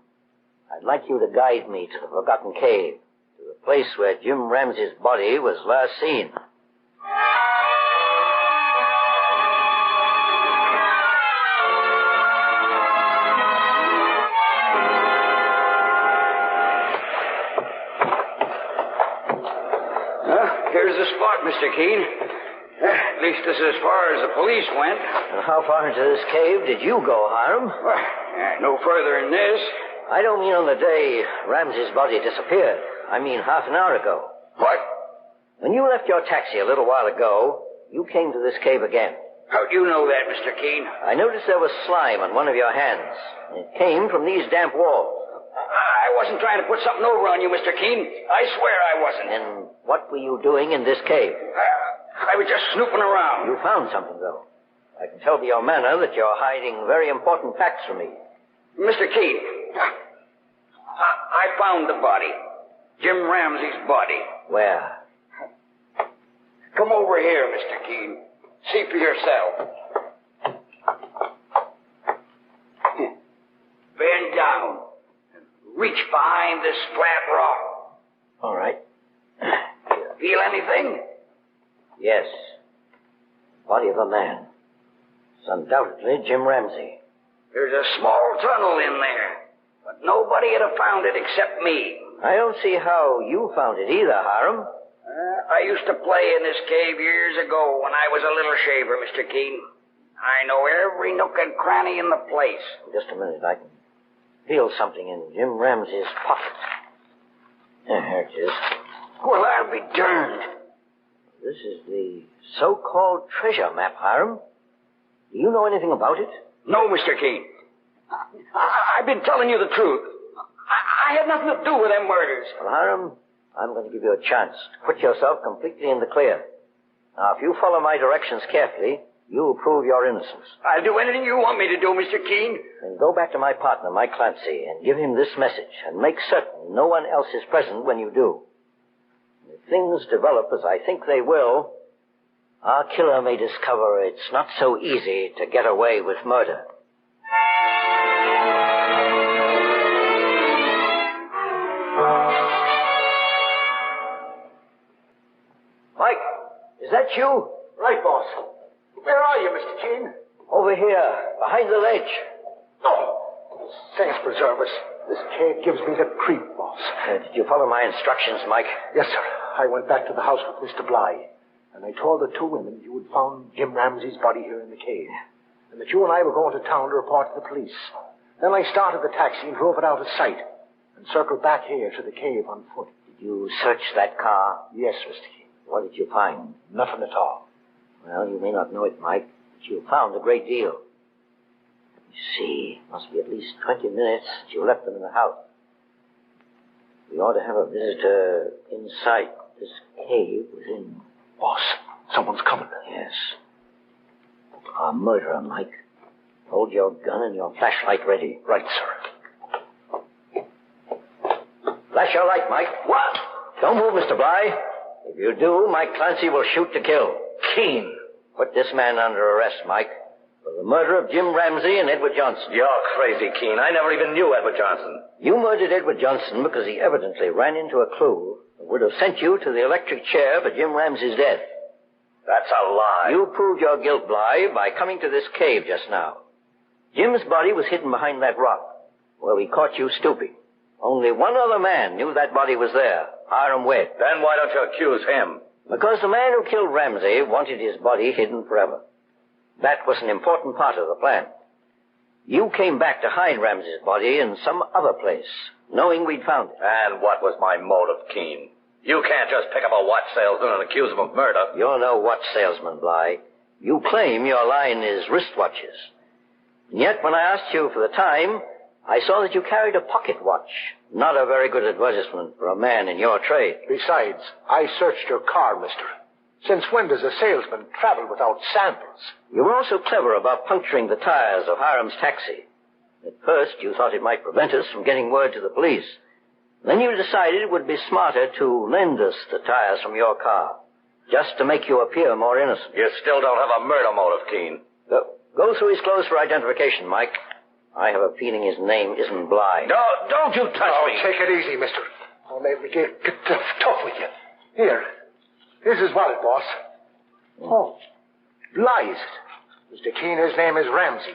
I'd like you to guide me to the forgotten cave, to the place where Jim Ramsey's body was last seen. Here's the spot, Mr. Keene. At least this is as far as the police went. And how far into this cave did you go, Hiram? No further than this. I don't mean on the day Ramsey's body disappeared. I mean half an hour ago. What? When you left your taxi a little while ago, you came to this cave again. How do you know that, Mr. Keene? I noticed there was slime on one of your hands. It came from these damp walls. I wasn't trying to put something over on you, Mr. Keene. I swear I wasn't. Then what were you doing in this cave? I was just snooping around. You found something, though. I can tell by your manner that you're hiding very important facts from me. Mr. Keene, I found the body. Jim Ramsey's body. Where? Come over here, Mr. Keene. See for yourself. Bend down. Reach behind this flat rock. All right. Feel anything? Yes. Body of a man. It's undoubtedly Jim Ramsey. There's a small tunnel in there. But nobody would have found it except me. I don't see how you found it either, Hiram. I used to play in this cave years ago when I was a little shaver, Mr. Keene. I know every nook and cranny in the place. Just a minute. I can feel something in Jim Ramsey's pocket. There it is. Well, I'll be darned. This is the so-called treasure map, Hiram. Do you know anything about it? No, Mr. Keene. I've been telling you the truth. I had nothing to do with them murders. Well, Hiram, I'm going to give you a chance to put yourself completely in the clear. Now, if you follow my directions carefully, you'll prove your innocence. I'll do anything you want me to do, Mr. Keene. Then go back to my partner, Mike Clancy, and give him this message, and make certain no one else is present when you do. If things develop as I think they will, our killer may discover it's not so easy to get away with murder. Mike, is that you? Right, boss. Where are you, Mr. Keene? Over here, behind the ledge. Oh, saints preserve us. This cave gives me the creep, boss. Did you follow my instructions, Mike? Yes, sir. I went back to the house with Mr. Bly, and I told the two women you had found Jim Ramsey's body here in the cave, and that you and I were going to town to report to the police. Then I started the taxi and drove it out of sight, and circled back here to the cave on foot. Did you search that car? Yes, Mr. Keene. What did you find? Nothing at all. Well, you may not know it, Mike, but you found a great deal. You see, it must be at least 20 minutes since you left them in the house. We ought to have a visitor inside this cave within... Boss, someone's coming. Yes. Our murderer, Mike. Hold your gun and your flashlight ready. Right, sir. Flash your light, Mike. What? Don't move, Mr. Bly. If you do, Mike Clancy will shoot to kill. Keene. Put this man under arrest, Mike, for the murder of Jim Ramsey and Edward Johnson. You're crazy, Keene. I never even knew Edward Johnson. You murdered Edward Johnson because he evidently ran into a clue that would have sent you to the electric chair for Jim Ramsey's death. That's a lie. You proved your guilt, Bly, by coming to this cave just now. Jim's body was hidden behind that rock, where we caught you stooping. Only one other man knew that body was there, Hiram Webb. Then why don't you accuse him? Because the man who killed Ramsey wanted his body hidden forever. That was an important part of the plan. You came back to hide Ramsey's body in some other place, knowing we'd found it. And what was my motive, Keene? You can't just pick up a watch salesman and accuse him of murder. You're no watch salesman, Bly. You claim your line is wristwatches. And yet, when I asked you for the time, I saw that you carried a pocket watch. Not a very good advertisement for a man in your trade. Besides, I searched your car, mister. Since when does a salesman travel without samples? You were also clever about puncturing the tires of Hiram's taxi. At first, you thought it might prevent us from getting word to the police. Then you decided it would be smarter to lend us the tires from your car, just to make you appear more innocent. You still don't have a murder motive, Keene. Go through his clothes for identification, Mike. I have a feeling his name isn't Bly. No, don't you touch me. Take it easy, mister. Don't let me get tough with you. Here. Here's his wallet, boss. Oh, Bly, is it? Mr. Keene, his name is Ramsey.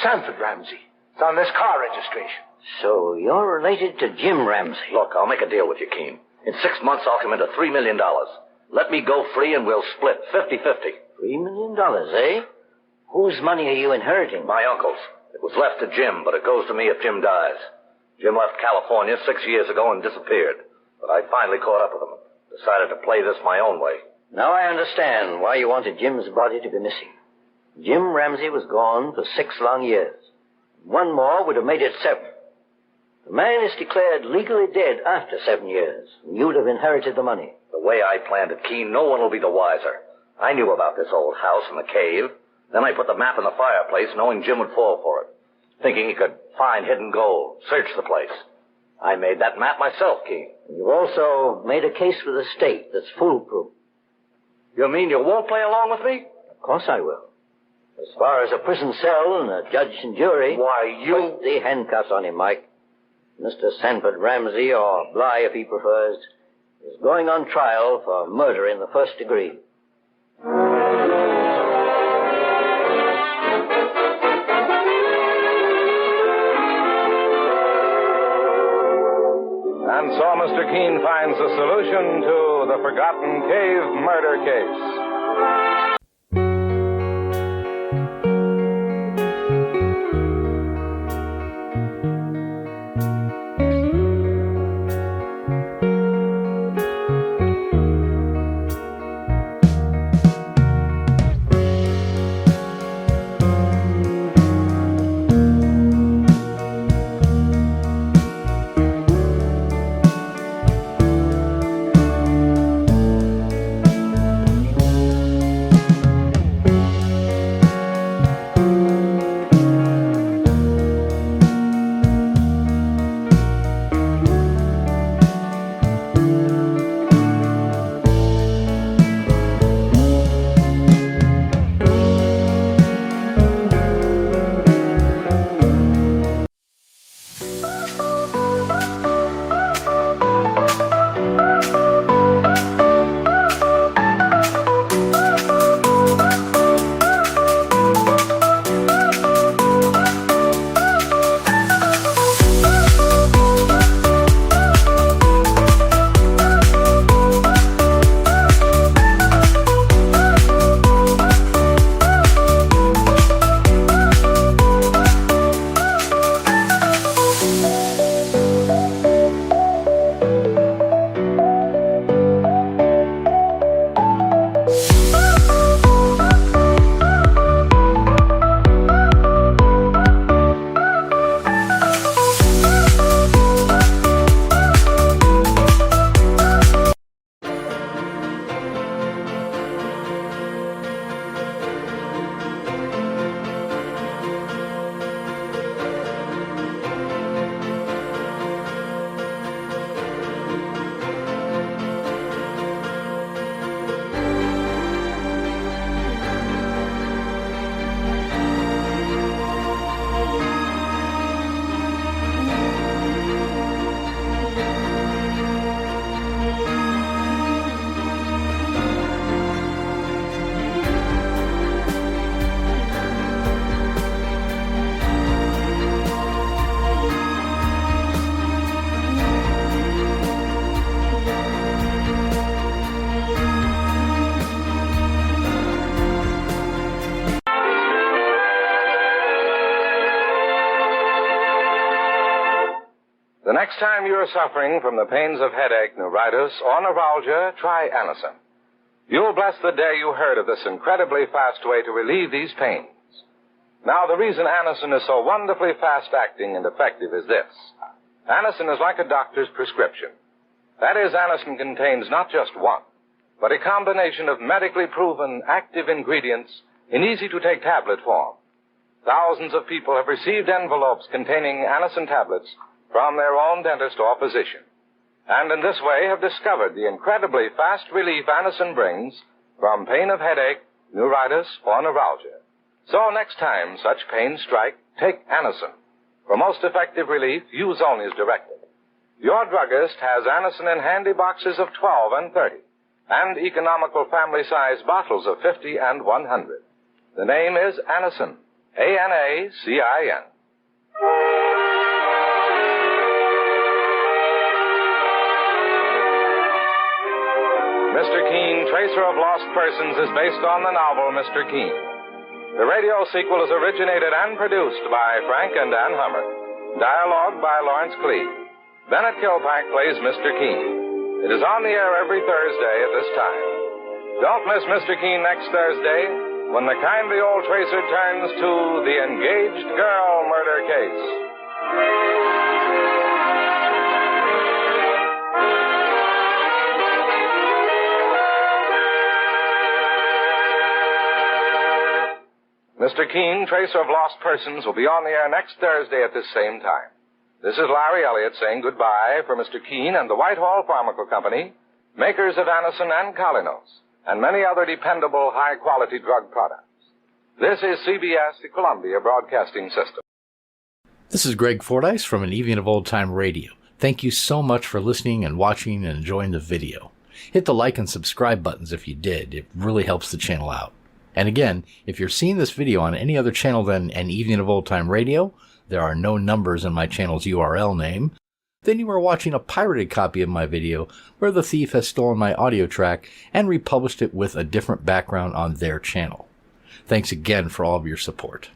Sanford Ramsey. It's on this car registration. So you're related to Jim Ramsey. Look, I'll make a deal with you, Keene. In 6 months, I'll come into $3 million. Let me go free and we'll split 50-50. $3 million, eh? Whose money are you inheriting? My uncle's. It was left to Jim, but it goes to me if Jim dies. Jim left California 6 years ago and disappeared. But I finally caught up with him. Decided to play this my own way. Now I understand why you wanted Jim's body to be missing. Jim Ramsey was gone for 6 long years. One more would have made it 7. The man is declared legally dead after 7 years. You'd have inherited the money. The way I planned it, Keene, no one will be the wiser. I knew about this old house and the cave. Then I put the map in the fireplace, knowing Jim would fall for it. Thinking he could find hidden gold, search the place. I made that map myself, Keene. You also made a case for the state that's foolproof. You mean you won't play along with me? Of course I will. As far as a prison cell and a judge and jury... Why, you... Put the handcuffs on him, Mike. Mr. Sanford Ramsey, or Bly if he prefers, is going on trial for murder in the first degree. Mr. Keene finds a solution to the forgotten cave murder case. The next time you're suffering from the pains of headache, neuritis, or neuralgia, try Anacin. You'll bless the day you heard of this incredibly fast way to relieve these pains. Now, the reason Anacin is so wonderfully fast-acting and effective is this. Anacin is like a doctor's prescription. That is, Anacin contains not just one, but a combination of medically proven active ingredients in easy-to-take tablet form. Thousands of people have received envelopes containing Anacin tablets from their own dentist or physician, and in this way have discovered the incredibly fast relief Anacin brings from pain of headache, neuritis, or neuralgia. So next time such pains strike, take Anacin. For most effective relief, use only as directed. Your druggist has Anacin in handy boxes of 12 and 30, and economical family-size bottles of 50 and 100. The name is Anacin, A-N-A-C-I-N. Mr. Keene, Tracer of Lost Persons, is based on the novel Mr. Keene. The radio sequel is originated and produced by Frank and Ann Hummer. Dialogue by Lawrence Clee. Bennett Kilpack plays Mr. Keene. It is on the air every Thursday at this time. Don't miss Mr. Keene next Thursday when the kindly old Tracer turns to the Engaged Girl murder case. Mr. Keene, Tracer of Lost Persons, will be on the air next Thursday at this same time. This is Larry Elliott saying goodbye for Mr. Keene and the Whitehall Pharmacal Company, makers of Anacin and Colinos, and many other dependable, high-quality drug products. This is CBS, the Columbia Broadcasting System. This is Greg Fordyce from An Evening of Old Time Radio. Thank you so much for listening and watching and enjoying the video. Hit the like and subscribe buttons if you did. It really helps the channel out. And again, if you're seeing this video on any other channel than An Evening of Old Time Radio, there are no numbers in my channel's URL name, then you are watching a pirated copy of my video where the thief has stolen my audio track and republished it with a different background on their channel. Thanks again for all of your support.